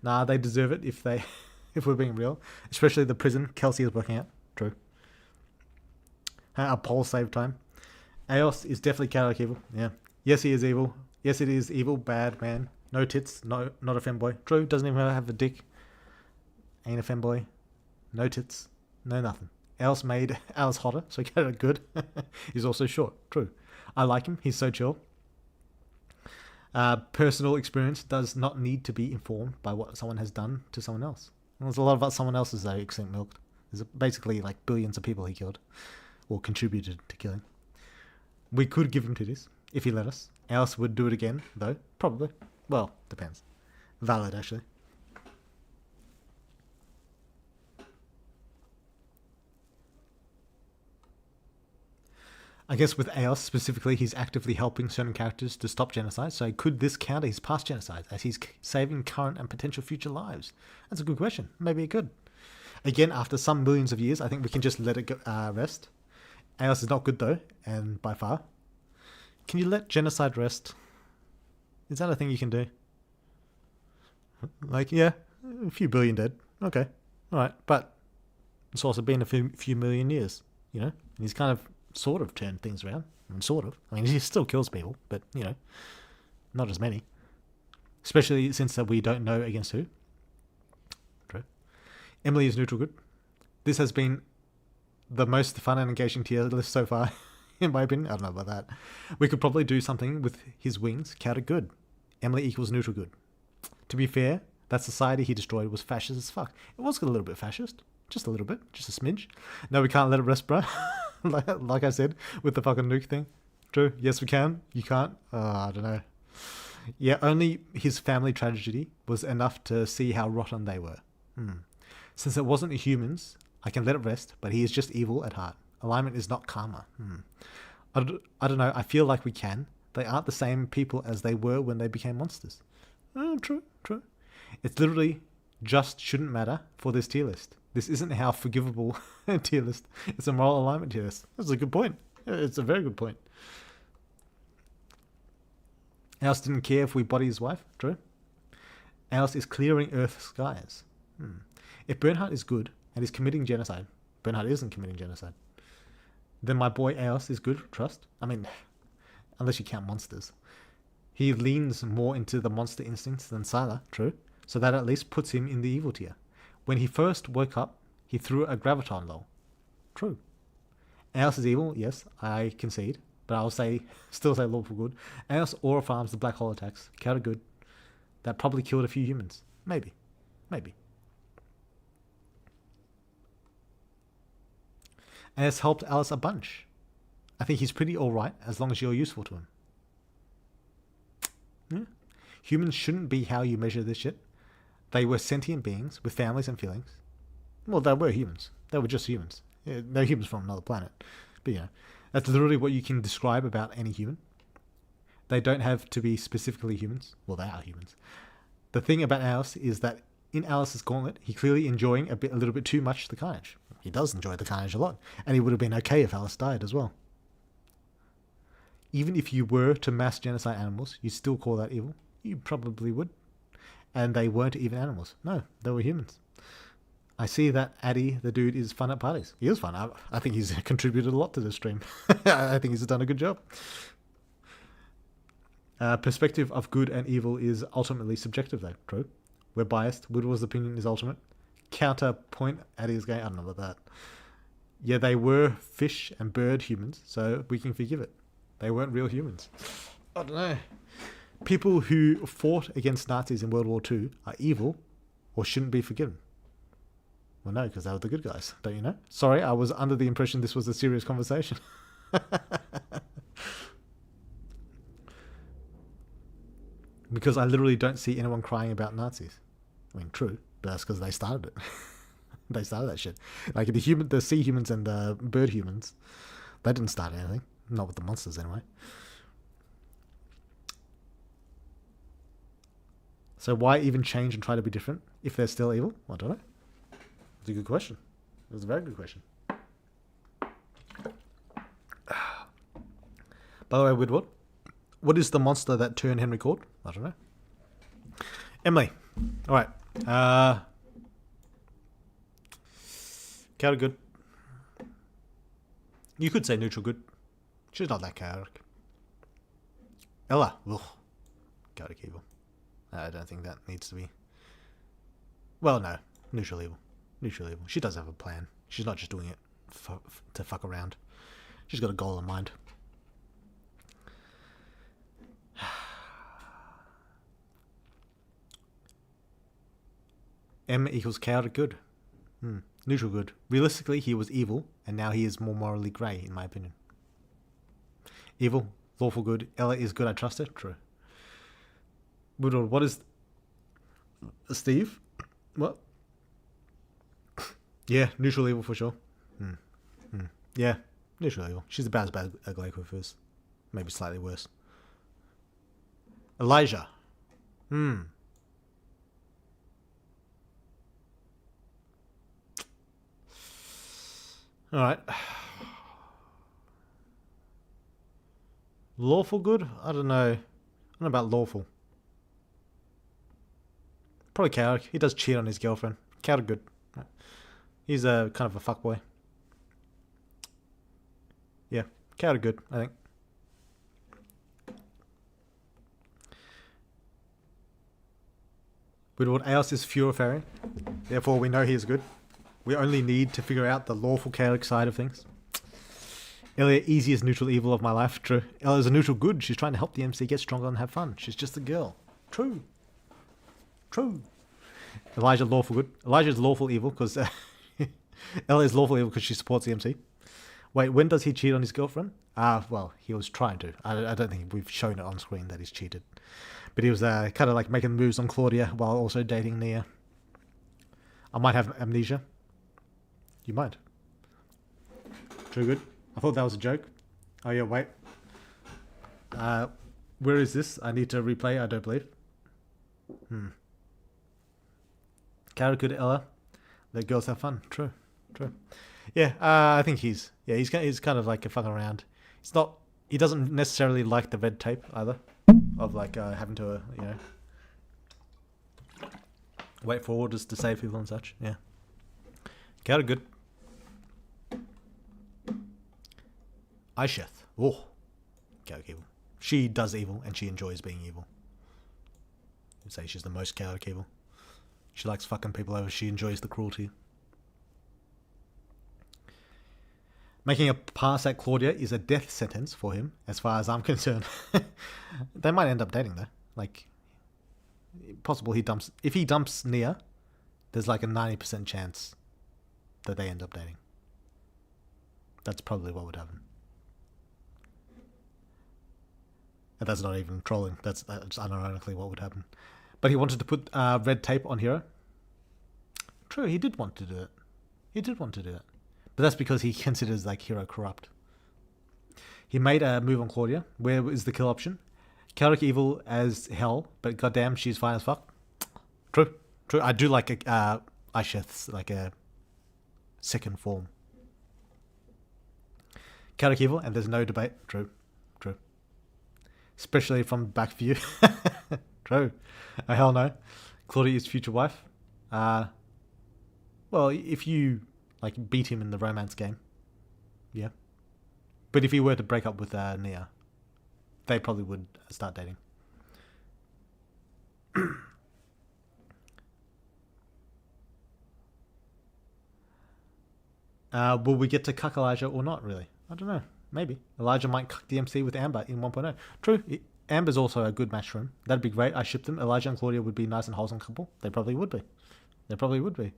Nah, they deserve it if we're being real. Especially the prison Kelsey is working at. True. A poll saved time. Eos is definitely chaotic evil. Yeah. Yes, he is evil. Yes, it is evil. Bad man. No tits. No, not a femboy. True. Doesn't even have a dick. Ain't a femboy. No tits. No nothing. Alice made Alice hotter, so chaotic good. He's also short. True. I like him. He's so chill. Personal experience does not need to be informed by what someone has done to someone else. There's a lot about someone else's that extinct milked. There's basically like billions of people he killed or contributed to killing. We could give him to this if he let us. Alice would do it again, though. Probably. Well, depends. Valid, actually. I guess with Eos specifically, he's actively helping certain characters to stop genocide. So could this counter his past genocide as he's saving current and potential future lives? That's a good question. Maybe it could. Again, after some millions of years, I think we can just let it go, rest. Eos is not good though, and by far. Can you let genocide rest? Is that a thing you can do? Like, yeah, a few billion dead. Okay, all right, but it's also been a few million years, you know? And he's kind of sort of turned things around. Sort of. I mean, he still kills people, but, you know, not as many. Especially since that we don't know against who. True. Emily is neutral good. This has been the most fun and engaging tier list so far, in my opinion. I don't know about that. We could probably do something with his wings. Counter good. Emily equals neutral good. To be fair, that society he destroyed was fascist as fuck. It was a little bit fascist. Just a little bit. Just a smidge. No, we can't let it rest, bruh. like I said, with the fucking nuke thing. True. Yes, we can. You can't. I don't know. Yeah, only his family tragedy was enough to see how rotten they were. Since it wasn't the humans, I can let it rest, but he is just evil at heart. Alignment is not karma. I don't know. I feel like we can. They aren't the same people as they were when they became monsters. True. It's literally just shouldn't matter for this tier list. This isn't how forgivable tier list. It's a moral alignment tier list. That's a good point. It's a very good point. Alice didn't care if we body his wife. True. Alice is clearing Earth's skies. If Bernhardt is good and is committing genocide, Bernhardt isn't committing genocide, then my boy Alice is good. Trust. I mean, unless you count monsters. He leans more into the monster instincts than Sylar. True. So that at least puts him in the evil tier. When he first woke up, he threw a graviton lol. True. Alice is evil, yes, I concede, but I'll still say lawful good. Alice aura farms the black hole attacks. Counter good. That probably killed a few humans. Maybe. Alice helped Alice a bunch. I think he's pretty alright as long as you're useful to him. Yeah. Humans shouldn't be how you measure this shit. They were sentient beings with families and feelings. Well, they were humans. They were just humans. Yeah, they're humans from another planet. But, you know, that's literally what you can describe about any human. They don't have to be specifically humans. Well, they are humans. The thing about Alice is that in Alice's gauntlet, he's clearly enjoying a little bit too much the carnage. He does enjoy the carnage a lot. And he would have been okay if Alice died as well. Even if you were to mass genocide animals, you'd still call that evil. You probably would. And they weren't even animals. No, they were humans. I see that Addy, the dude, is fun at parties. He is fun. I think he's contributed a lot to this stream. I think he's done a good job. Perspective of good and evil is ultimately subjective, though. True. We're biased. Woodward's opinion is ultimate. Counterpoint, Addy's game. I don't know about that. Yeah, they were fish and bird humans, so we can forgive it. They weren't real humans. I don't know. People who fought against Nazis in World War II are evil or shouldn't be forgiven. Well, no, because they were the good guys, don't you know? Sorry, I was under the impression this was a serious conversation. Because I literally don't see anyone crying about Nazis. I mean, true, but that's because they started it. They started that shit. Like the sea humans and the bird humans, they didn't start anything. Not with the monsters, anyway. So why even change and try to be different if they're still evil? I don't know. It's a good question. It was a very good question. By the way, Woodward, what is the monster that turned Henry Cord? I don't know. Emily. All right. Chaotic good. You could say neutral good. She's not that chaotic. Ella. Ugh. Chaotic evil. I don't think that needs to be. Well, no. Neutral evil. Neutral evil. She does have a plan. She's not just doing it to fuck around. She's got a goal in mind. M equals chaotic good. Neutral good. Realistically, he was evil, and now he is more morally grey, in my opinion. Evil, lawful good. Ella is good, I trust her. True. Woodward, what is... Steve? What? Yeah, neutral evil for sure. Yeah, neutral evil. She's about as bad as Glayquif is. Maybe slightly worse. Elijah. Alright. Lawful good? I don't know. I don't know about lawful. Probably Coward. He does cheat on his girlfriend. Coward good. He's a kind of a fuckboy. Yeah, Coward good, I think. Woodward Aos is Furifarian. Therefore, we know he is good. We only need to figure out the lawful chaotic side of things. Elia, easiest neutral evil of my life. True. Elia's a neutral good. She's trying to help the MC get stronger and have fun. She's just a girl. True. True. Elijah, lawful good. Elijah's lawful evil because... Ella is lawful evil because she supports the MC. Wait, when does he cheat on his girlfriend? Well, he was trying to. I don't think we've shown it on screen that he's cheated. But he was kind of like making moves on Claudia while also dating Nia. I might have amnesia. You might. True good. I thought that was a joke. Oh yeah, wait. Where is this? I need to replay. I don't believe. Character good Ella. Let girls have fun. True. True. Yeah, I think he's kind of like a fucking around. It's not. He doesn't necessarily like the red tape either, of like having to wait for orders to save people and such. Yeah. Character good. Aisheth. Oh. Chaotic evil. She does evil and she enjoys being evil. You'd say she's the most chaotic evil. She likes fucking people over. She enjoys the cruelty. Making a pass at Claudia is a death sentence for him, as far as I'm concerned. They might end up dating though. Like, possible he dumps... If he dumps Nia, there's like a 90% chance that they end up dating. That's probably what would happen. And that's not even trolling. That's unironically what would happen. But he wanted to put red tape on Hero. True, he did want to do it. He did want to do it. But that's because he considers like Hero corrupt. He made a move on Claudia. Where is the kill option? Chaotic evil as hell, but goddamn, she's fine as fuck. True. True. I do like Aisheth's like a second form. Chaotic evil, and there's no debate. True. True. Especially from back view. True. Oh, hell no. Claudia's future wife. Well, if you like beat him in the romance game, yeah. But if he were to break up with Nia, they probably would start dating. Will we get to cuck Elijah or not, really? I don't know. Maybe. Elijah might cuck the MC with Amber in 1.0. True. Amber's also a good match for him. That'd be great. I ship them. Elijah and Claudia would be nice and wholesome couple. They probably would be. They probably would be.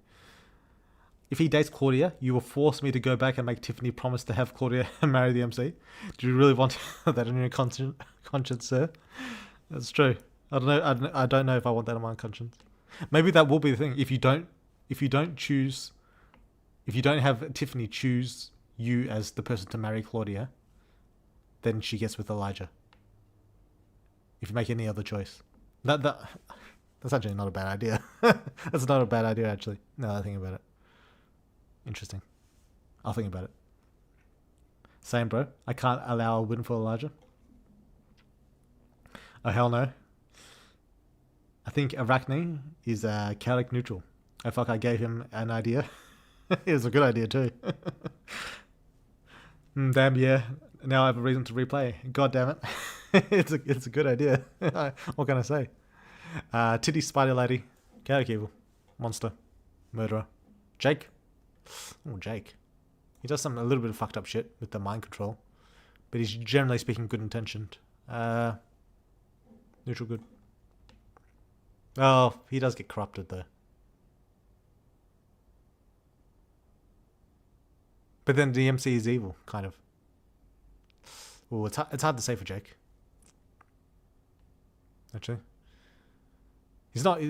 If he dates Claudia, you will force me to go back and make Tiffany promise to have Claudia marry the MC. Do you really want that on your conscience, sir? That's true. I don't know. I don't know if I want that on my conscience. Maybe that will be the thing. If you don't have Tiffany choose you as the person to marry Claudia, then she gets with Elijah. If you make any other choice, that's actually not a bad idea. That's not a bad idea, actually. Now that I think about it. Interesting. I'll think about it. Same, bro. I can't allow a win for Elijah. Oh, hell no. I think Arachne is chaotic neutral. Oh, fuck, I gave him an idea. It was a good idea, too. Damn, yeah. Now I have a reason to replay. God damn it. It's a good idea. What can I say? Titty Spider Lady. Chaotic evil. Monster. Murderer. Jake. Oh, Jake. He does a little bit of fucked up shit with the mind control. But he's generally speaking good intentioned. Neutral good. Oh, he does get corrupted though. But then the MC is evil, kind of. Well, it's hard to say for Jake. Actually, he's not.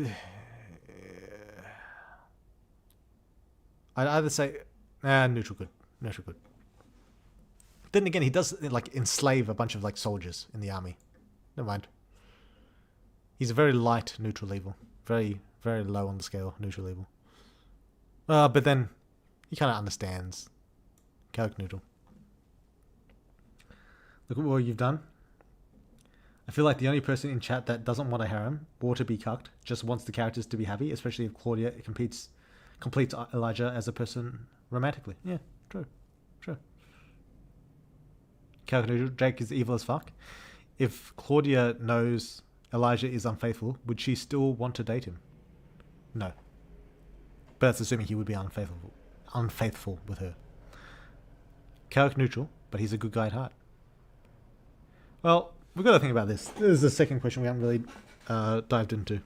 I'd either say, neutral good, neutral good. Then again, he does like enslave a bunch of like soldiers in the army. Never mind. He's a very light neutral evil, very very low on the scale neutral evil. But then he kind of understands character neutral. Look at what you've done. I feel like the only person in chat that doesn't want a harem or to be cucked, just wants the characters to be happy, especially if Claudia completes Elijah as a person romantically. Yeah, true. Character neutral, Jake is evil as fuck. If Claudia knows Elijah is unfaithful, would she still want to date him? No. But that's assuming he would be unfaithful with her. Character neutral, but he's a good guy at heart. Well, we've got to think about this. This is the second question we haven't really dived into.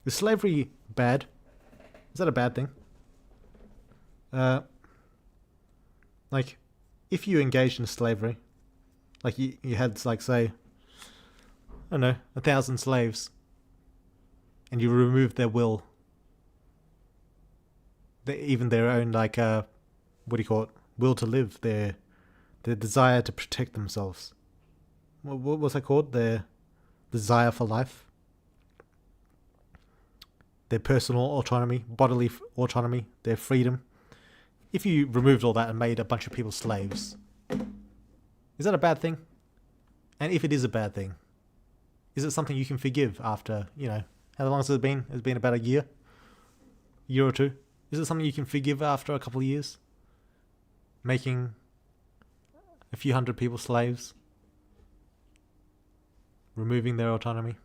Is slavery bad? Is that a bad thing? Like, if you engaged in slavery, like you had, like, say, I don't know, 1,000 slaves, and you removed their will, even their own, like, what do you call it? Will to live, their desire to protect themselves. What was that called? Their desire for life. Their personal autonomy, bodily autonomy, their freedom. If you removed all that and made a bunch of people slaves, is that a bad thing? And if it is a bad thing, is it something you can forgive after, how long has it been? It's been about a year or two. Is it something you can forgive after a couple of years? Making a few hundred people slaves? Removing their autonomy?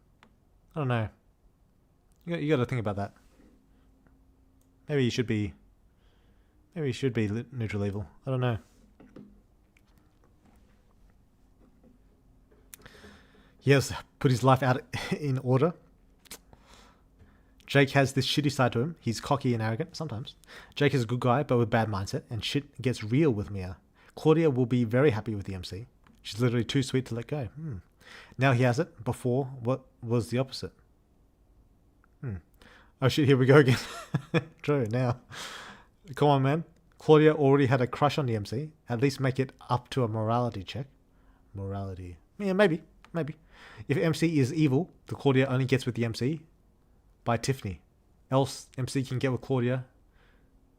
I don't know. You got to think about that. Maybe you should be neutral evil. I don't know. He has put his life out in order. Jake has this shitty side to him. He's cocky and arrogant sometimes. Jake is a good guy, but with bad mindset, and shit gets real with Mia. Claudia will be very happy with the MC. She's literally too sweet to let go. Now he has it. Before, what was the opposite? Oh shit, here we go again. True, now. Come on, man. Claudia already had a crush on the MC. At least make it up to a morality check. Morality. Yeah, maybe. If MC is evil, the Claudia only gets with the MC by Tiffany. Else, MC can get with Claudia.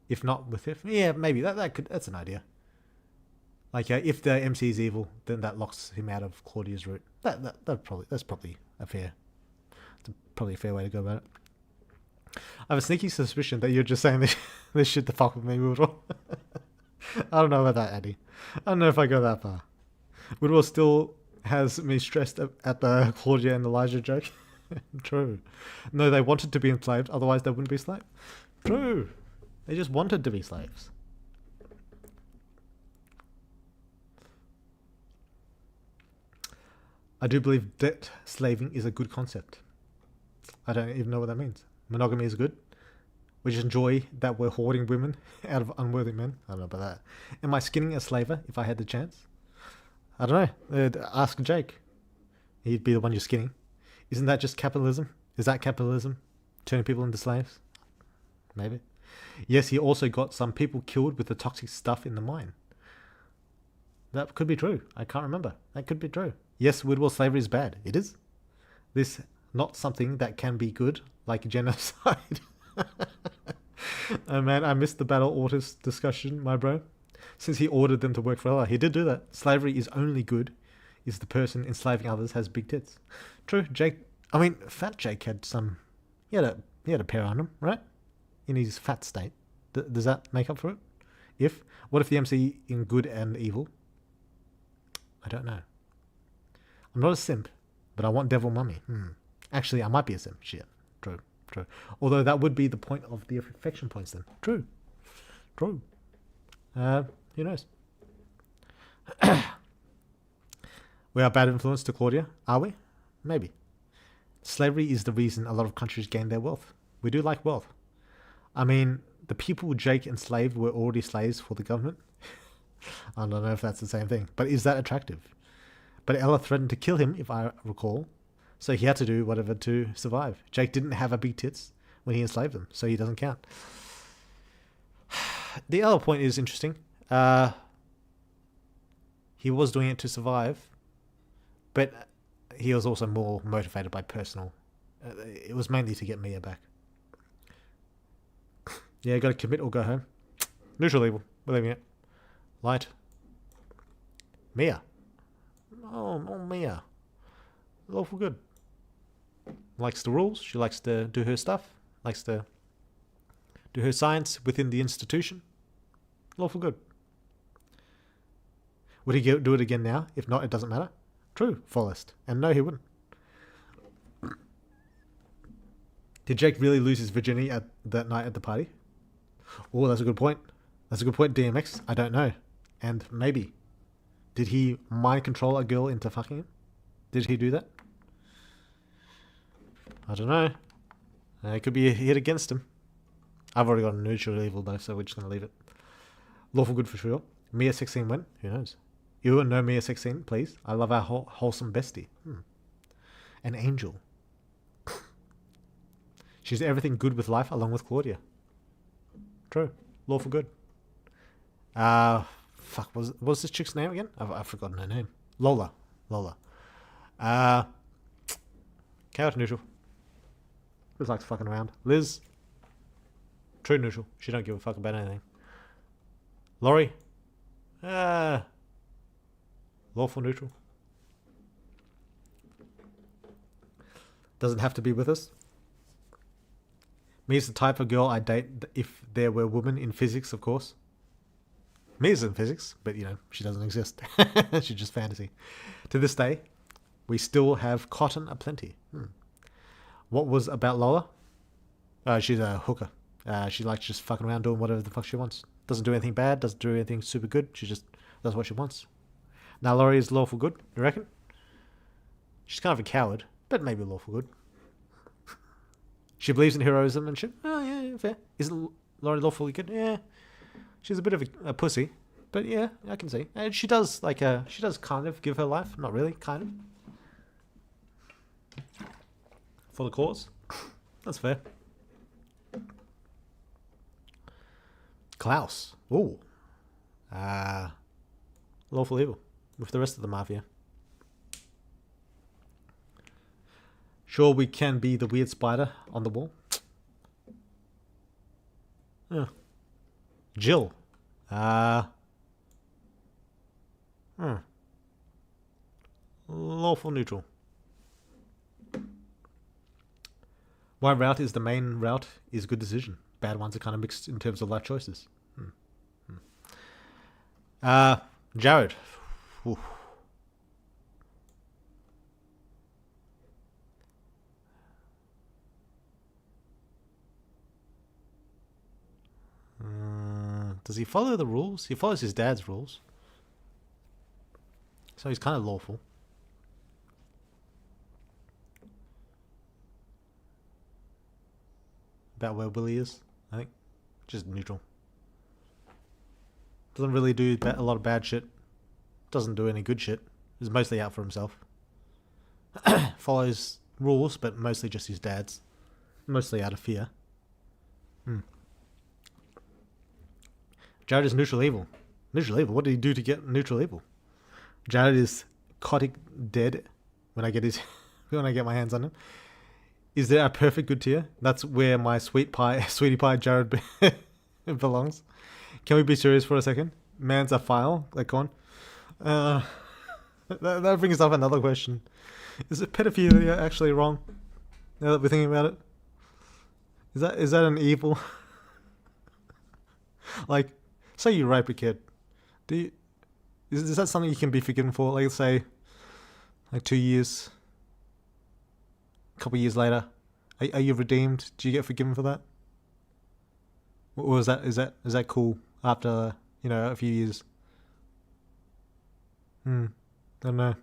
If not with Tiffany. Yeah, maybe. That's an idea. Like, if the MC is evil, then that locks him out of Claudia's route. That's probably a fair way to go about it. I have a sneaky suspicion that you're just saying this shit to fuck with me, Woodwell. I don't know about that, Addy. I don't know if I go that far. Woodwell still has me stressed at the Claudia and Elijah joke. True. No, they wanted to be enslaved, otherwise they wouldn't be slaves. True. They just wanted to be slaves. I do believe debt slaving is a good concept. I don't even know what that means. Monogamy is good. We just enjoy that we're hoarding women out of unworthy men. I don't know about that. Am I skinning a slaver if I had the chance? I don't know. Ask Jake. He'd be the one you're skinning. Isn't that just capitalism? Is that capitalism? Turning people into slaves? Maybe. Yes, he also got some people killed with the toxic stuff in the mine. That could be true. I can't remember. That could be true. Yes, Woodwell, slavery is bad. It is. This not something that can be good, like genocide. Oh man, I missed the battle Ortis discussion, my bro. Since he ordered them to work for Allah. He did do that. Slavery is only good if the person enslaving others has big tits. True, Fat Jake had some... He had a pair on him, right? In his fat state. Does that make up for it? What if the MC in good and evil? I don't know. I'm not a simp, but I want devil mummy. Actually, I might be a simp. Shit. True. Although that would be the point of the affection points then. True. Who knows? We are bad influence to Claudia, are we? Maybe. Slavery is the reason a lot of countries gain their wealth. We do like wealth. I mean, the people Jake enslaved were already slaves for the government. I don't know if that's the same thing, but is that attractive? But Ella threatened to kill him, if I recall, so he had to do whatever to survive. Jake didn't have a big tits when he enslaved them, so he doesn't count. The other point is interesting. He was doing it to survive, but he was also more motivated by personal. It was mainly to get Mia back. Yeah, got to commit or go home. Neutral evil. We're leaving it. Light. Mia. Oh, Mia. Lawful good. Likes the rules. She likes to do her stuff. Likes to do her science within the institution. Lawful good. Would he do it again now? If not, it doesn't matter. True, Forrest. And no, he wouldn't. Did Jake really lose his virginity at that night at the party? Oh, that's a good point. That's a good point, DMX. I don't know. And maybe. Did he mind control a girl into fucking him? Did he do that? I don't know. It could be a hit against him. I've already got a neutral evil though, so we're just going to leave it. Lawful good for sure. Mia 16 when? Who knows? You and no Mia 16, please. I love our wholesome bestie. An angel. She's everything good with life along with Claudia. True. Lawful good. Fuck, what's this chick's name again? I've forgotten her name. Lola. Chaos neutral. Liz likes fucking around. Liz. True neutral. She don't give a fuck about anything. Laurie. Lawful neutral. Doesn't have to be with us. Mia's the type of girl I'd date if there were women in physics, of course. Mia's in physics, but you know, she doesn't exist. She's just fantasy. To this day, we still have cotton aplenty. What was about Lola? She's a hooker. She likes just fucking around doing whatever the fuck she wants. Doesn't do anything bad, doesn't do anything super good. She just does what she wants. Now Laurie is lawful good, you reckon? She's kind of a coward, but maybe lawful good. She believes in heroism and shit. Oh yeah, fair. Isn't Laurie lawfully good? Yeah. She's a bit of a pussy, but yeah, I can see. And she does she does kind of give her life, not really, kind of. For the cause. That's fair. Klaus. Ooh. Lawful evil. With the rest of the mafia. Sure, we can be the weird spider on the wall. Yeah. Jill. Lawful neutral. White route is the main route is a good decision. Bad ones are kind of mixed in terms of life choices. Jared. Ooh. Does he follow the rules? He follows his dad's rules. So he's kind of lawful. About where Willie is, I think. Just neutral. Doesn't really do a lot of bad shit. Doesn't do any good shit. He's mostly out for himself. Follows rules, but mostly just his dad's. Mostly out of fear. Jared is neutral evil. Neutral evil? What did he do to get neutral evil? Jared is Kotick dead when I get my hands on him. Is there a perfect good tier? That's where my sweetie pie Jared belongs. Can we be serious for a second? Man's a file, like con. That brings up another question. Is it pedophilia actually wrong? Now that we're thinking about it, is that an evil? Like, say you rape a kid, is that something you can be forgiven for? Like, say, like 2 years, a couple of years later, are you redeemed? Do you get forgiven for that? Or is that cool after a few years? I don't know.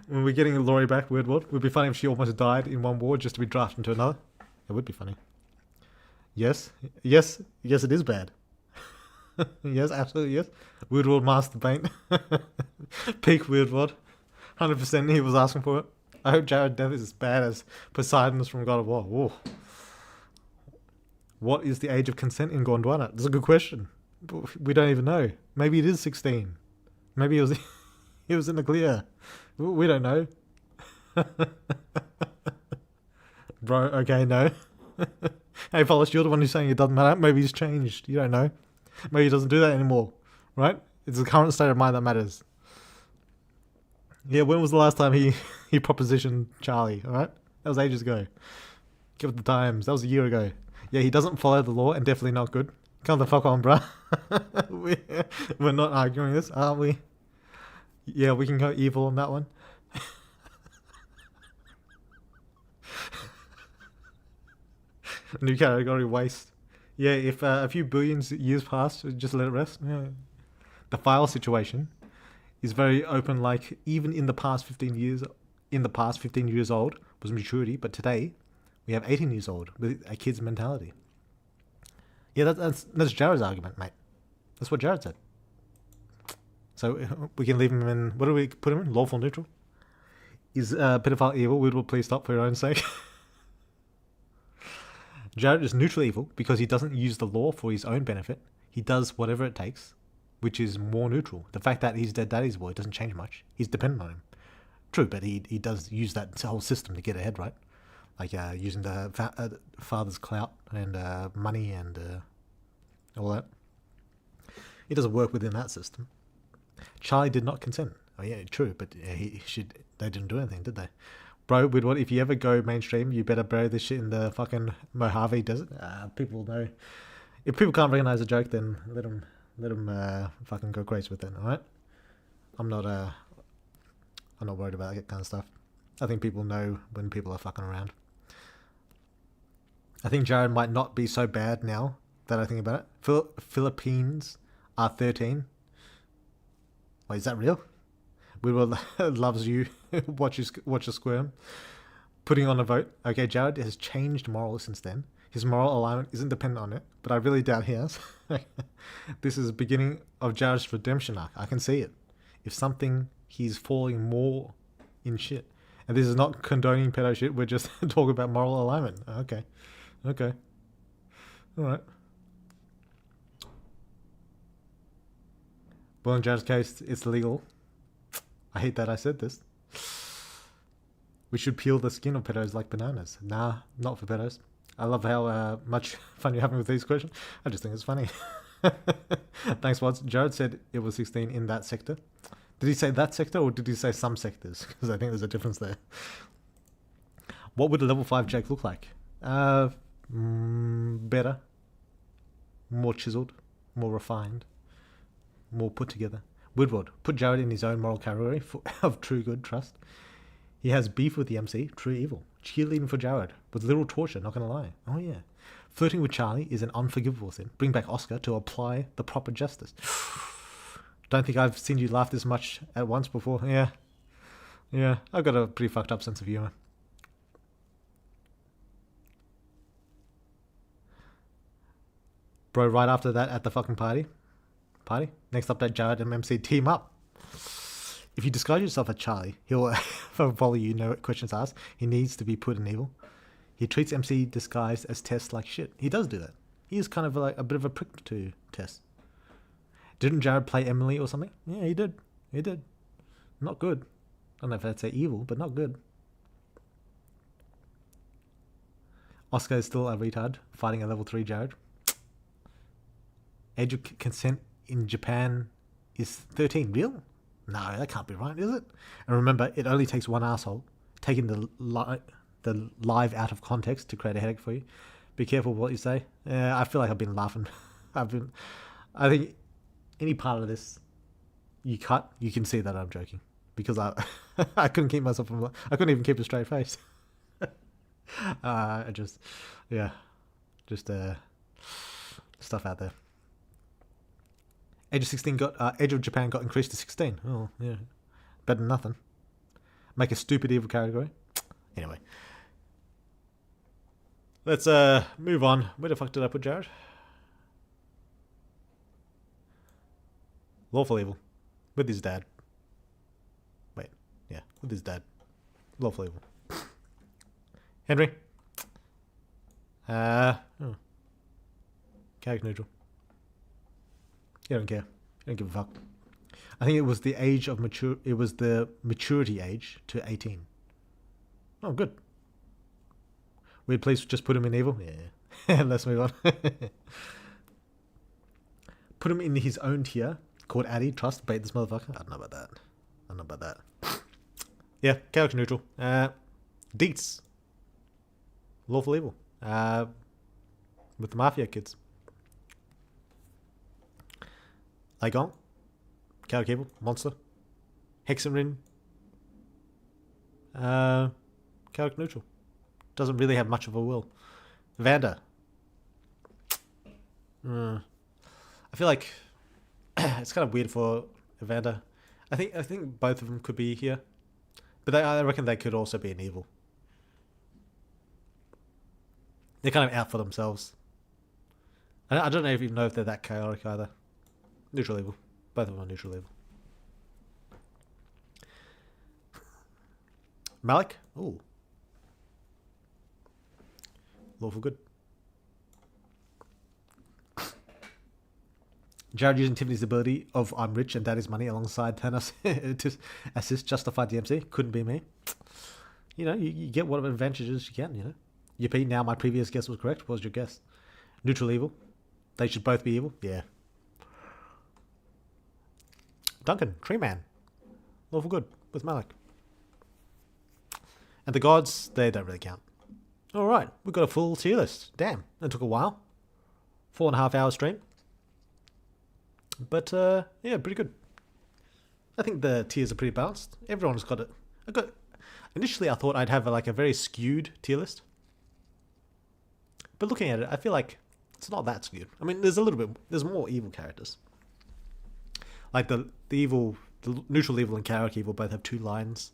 When we're getting Laurie back, Weird World, it would be funny if she almost died in one war just to be drafted into another. It would be funny. Yes, yes, yes, it is bad. Yes, absolutely, yes. Weird World Master Paint. Peak Weird World. 100% he was asking for it. I hope Jared Death is as bad as Poseidon's from God of War. Whoa. What is the age of consent in Gondwana? That's a good question. We don't even know. Maybe it is 16. Maybe it was it was in the clear. We don't know. Bro, okay, no. Hey, Polish, you're the one who's saying it doesn't matter. Maybe he's changed. You don't know. Maybe he doesn't do that anymore. Right? It's the current state of mind that matters. Yeah, when was the last time he propositioned Charlie, alright? That was ages ago. Give it the times. That was a year ago. Yeah, he doesn't follow the law and definitely not good. Come the fuck on, bruh. We're not arguing this, aren't we? Yeah, we can go evil on that one. New category, waste. Yeah, if a few billions years pass, just let it rest. Yeah. The file situation is very open, like even in the past 15 years, 15 years old was maturity, but today we have 18 years old with a kid's mentality. Yeah, that's Jared's argument, mate. That's what Jared said. So we can leave him in, what do we put him in? Lawful neutral? Is pedophile evil? Will please stop for your own sake. Jared is neutral evil because he doesn't use the law for his own benefit. He does whatever it takes, which is more neutral. The fact that he's dead daddy's boy doesn't change much. He's dependent on him. True, but he does use that whole system to get ahead, right? Like using the father's clout and money and all that. He doesn't work within that system. Charlie did not consent. Oh yeah, true, but they didn't do anything, did they? Bro, with what, if you ever go mainstream, you better bury this shit in the fucking Mojave Desert. People know. If people can't recognize a joke, then let them fucking go crazy with it. All right. I'm not worried about that kind of stuff. I think people know when people are fucking around. I think Jared might not be so bad now that I think about it. Philippines are 13. Wait, is that real? Weird loves you. watch you squirm. Putting on a vote. Okay, Jared has changed morals since then. His moral alignment isn't dependent on it, but I really doubt he has. This is the beginning of Jared's redemption arc. I can see it. If something, he's falling more in shit. And this is not condoning pedo shit. We're just talking about moral alignment. Okay. Alright. Well, in Jared's case, it's legal. I hate that I said this. We should peel the skin of pedos like bananas. Nah, not for pedos. I love how much fun you're having with these questions. I just think it's funny. Thanks, Watts. Jared said it was 16 in that sector. Did he say that sector or did he say some sectors? Because I think there's a difference there. What would a level 5 Jake look like? Better. More chiseled. More refined. More put together. Woodward. Put Jared in his own moral category of true good trust. He has beef with the MC. True evil. Cheerleading for Jared. With little torture, not gonna lie. Oh yeah. Flirting with Charlie is an unforgivable sin. Bring back Oscar to apply the proper justice. Don't think I've seen you laugh this much at once before. Yeah. I've got a pretty fucked up sense of humor. Bro, right after that at the fucking party. Next update, Jared and MC team up. If you disguise yourself as Charlie, he'll follow you, no questions asked. He needs to be put in evil. He treats MC disguised as Tess like shit. He does do that. He is kind of like a bit of a prick to Tess. Didn't Jared play Emily or something? Yeah, he did. Not good. I don't know if I'd say evil, but not good. Oscar is still a retard, fighting a level 3 Jared. Age of consent in Japan is 13. Real? No, that can't be right, is it? And remember, it only takes one asshole taking the live out of context to create a headache for you. Be careful what you say. I feel like I've been laughing. I think any part of this you cut, you can see that I'm joking because I couldn't keep myself from. I couldn't even keep a straight face. Stuff out there. Age of 16 Age of Japan got increased to 16. Oh yeah, better than nothing. Make a stupid evil category. Anyway. Let's move on. Where the fuck did I put Jared? Lawful evil. With his dad. Wait. Yeah, with his dad. Lawful evil. Henry. Character neutral. You don't care. You don't give a fuck. I think it was the age of it was the maturity age to 18. Oh, good. Weird, please just put him in evil? Yeah. Let's move on. Put him in his own tier. Called Addy. Trust. Bait this motherfucker. I don't know about that. I don't know about that. Yeah, character neutral. Deets. Lawful evil. With the Mafia kids. Lygon. Character evil. Monster. Hexenrin. Character neutral. Doesn't really have much of a will. Vander. I feel like it's kind of weird for Vander. I think both of them could be here, but I reckon they could also be an evil. They're kind of out for themselves. I don't even know if they're that chaotic either. Neutral evil. Both of them are neutral evil. Malik. Ooh. Lawful good. Jared using Tiffany's ability of I'm rich and daddy's money alongside Thanos to assist justify DMC. Couldn't be me. You know, you get what advantages you can, you know. Yippee, now my previous guess was correct. What was your guess? Neutral evil. They should both be evil. Yeah. Duncan, Tree Man. Lawful good with Malik. And the gods, they don't really count. Alright, we've got a full tier list. Damn, that took a while. 4.5 hour stream. But, yeah, pretty good. I think the tiers are pretty balanced. Everyone's got it. Initially, I thought I'd have a very skewed tier list. But looking at it, I feel like it's not that skewed. I mean, there's more evil characters. Like the neutral evil and character evil both have 2 lines.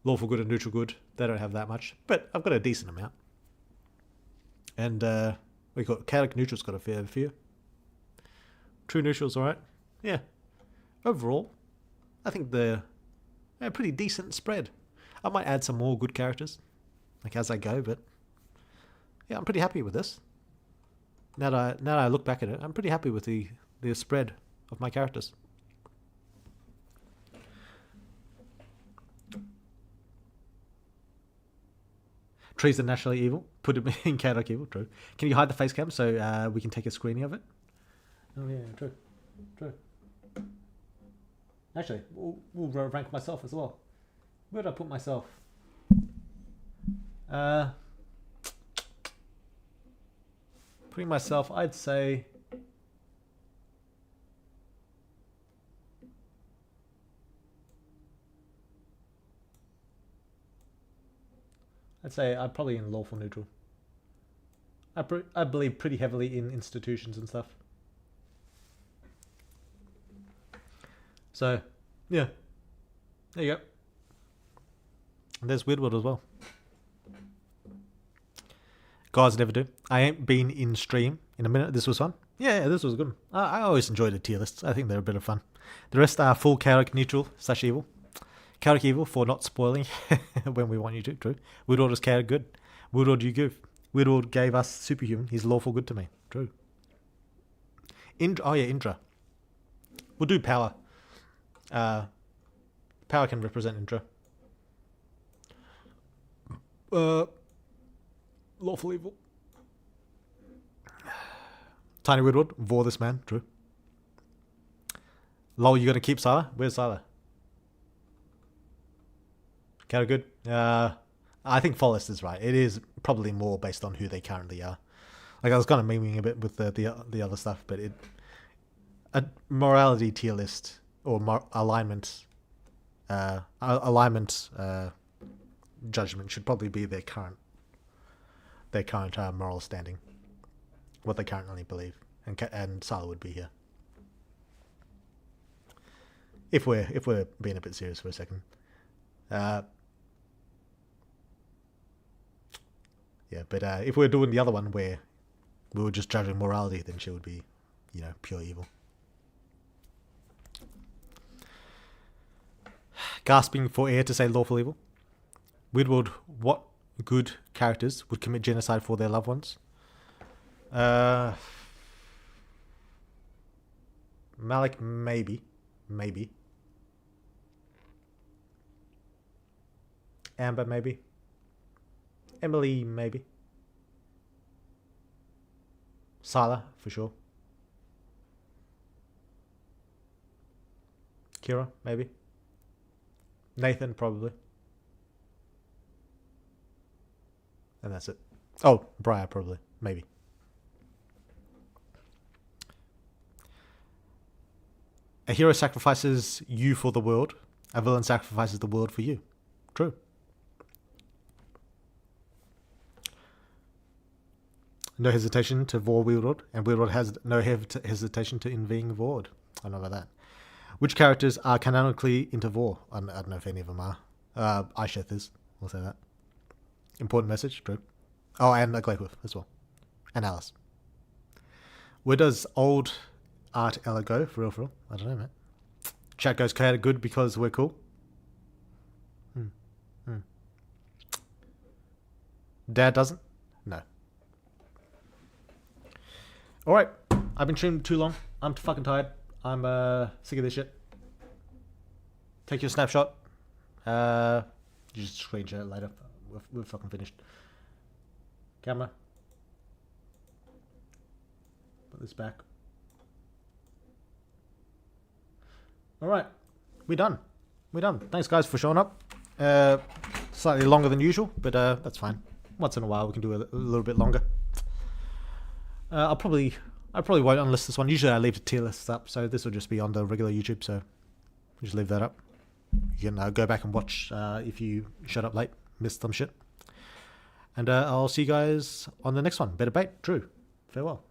Lawful good and neutral good, they don't have that much. But I've got a decent amount. And we got character neutral's got a fair few. True neutral's alright. Yeah. Overall, I think they're a pretty decent spread. I might add some more good characters, as I go, but yeah, I'm pretty happy with this. Now that I look back at it, I'm pretty happy with the spread of my characters. Trees are naturally evil. Put him in chaotic evil. True. Can you hide the face cam so we can take a screening of it? Oh yeah, true. Actually, we'll rank myself as well. Where did I put myself? Putting myself, I'd say. I'm probably in lawful neutral. I believe pretty heavily in institutions and stuff. So, yeah. There you go. And there's Weirdwood as well. Guys never do. I ain't been in stream in a minute. This was fun. Yeah, this was good. I always enjoy the tier lists. I think they're a bit of fun. The rest are full chaotic neutral / evil. Chaotic evil for not spoiling when we want you to. True. Woodward is chaotic good. Woodward, you goof. Woodward gave us superhuman. He's lawful good to me. True. Indra. We'll do power. Power can represent Indra. Lawful evil. Tiny Woodward. Vor this man. True. Lol, you gonna keep Sala? Where's Sala? Kind of good. I think Forrest is right. It is probably more based on who they currently are. I was kind of memeing a bit with the other stuff, but a morality tier list or alignment judgment should probably be their current moral standing, what they currently believe, and Sala would be here. If we're being a bit serious for a second. Yeah, but if we were doing the other one where we were just judging morality, then she would be, pure evil. Gasping for air to say lawful evil. Weird, what good characters would commit genocide for their loved ones? Malik, maybe. Amber, maybe. Emily, maybe. Sala, for sure. Kira, maybe. Nathan, probably. And that's it. Oh, Briar, probably. Maybe. A hero sacrifices you for the world. A villain sacrifices the world for you. True. No hesitation to vor Wieldred, and Wieldred has no hesitation to invade Vord. I don't know about that. Which characters are canonically into Vor? I don't know if any of them are. Aisheth is. We'll say that. Important message, true. Oh, and Glayquith as well. And Alice. Where does old Art Ella go? For real? I don't know, man. Chat goes good because we're cool. Dad doesn't? No. Alright. I've been streaming too long. I'm fucking tired. I'm sick of this shit. Take your snapshot. You just screenshot it later. We're fucking finished. Camera. Put this back. Alright. We're done. Thanks guys for showing up. Slightly longer than usual, but that's fine. Once in a while we can do a little bit longer. I probably won't unlist this one. Usually I leave the tier lists up, so this will just be on the regular YouTube, so just leave that up. You can go back and watch if you shut up late, missed some shit. And I'll see you guys on the next one. Better bait. True. Farewell.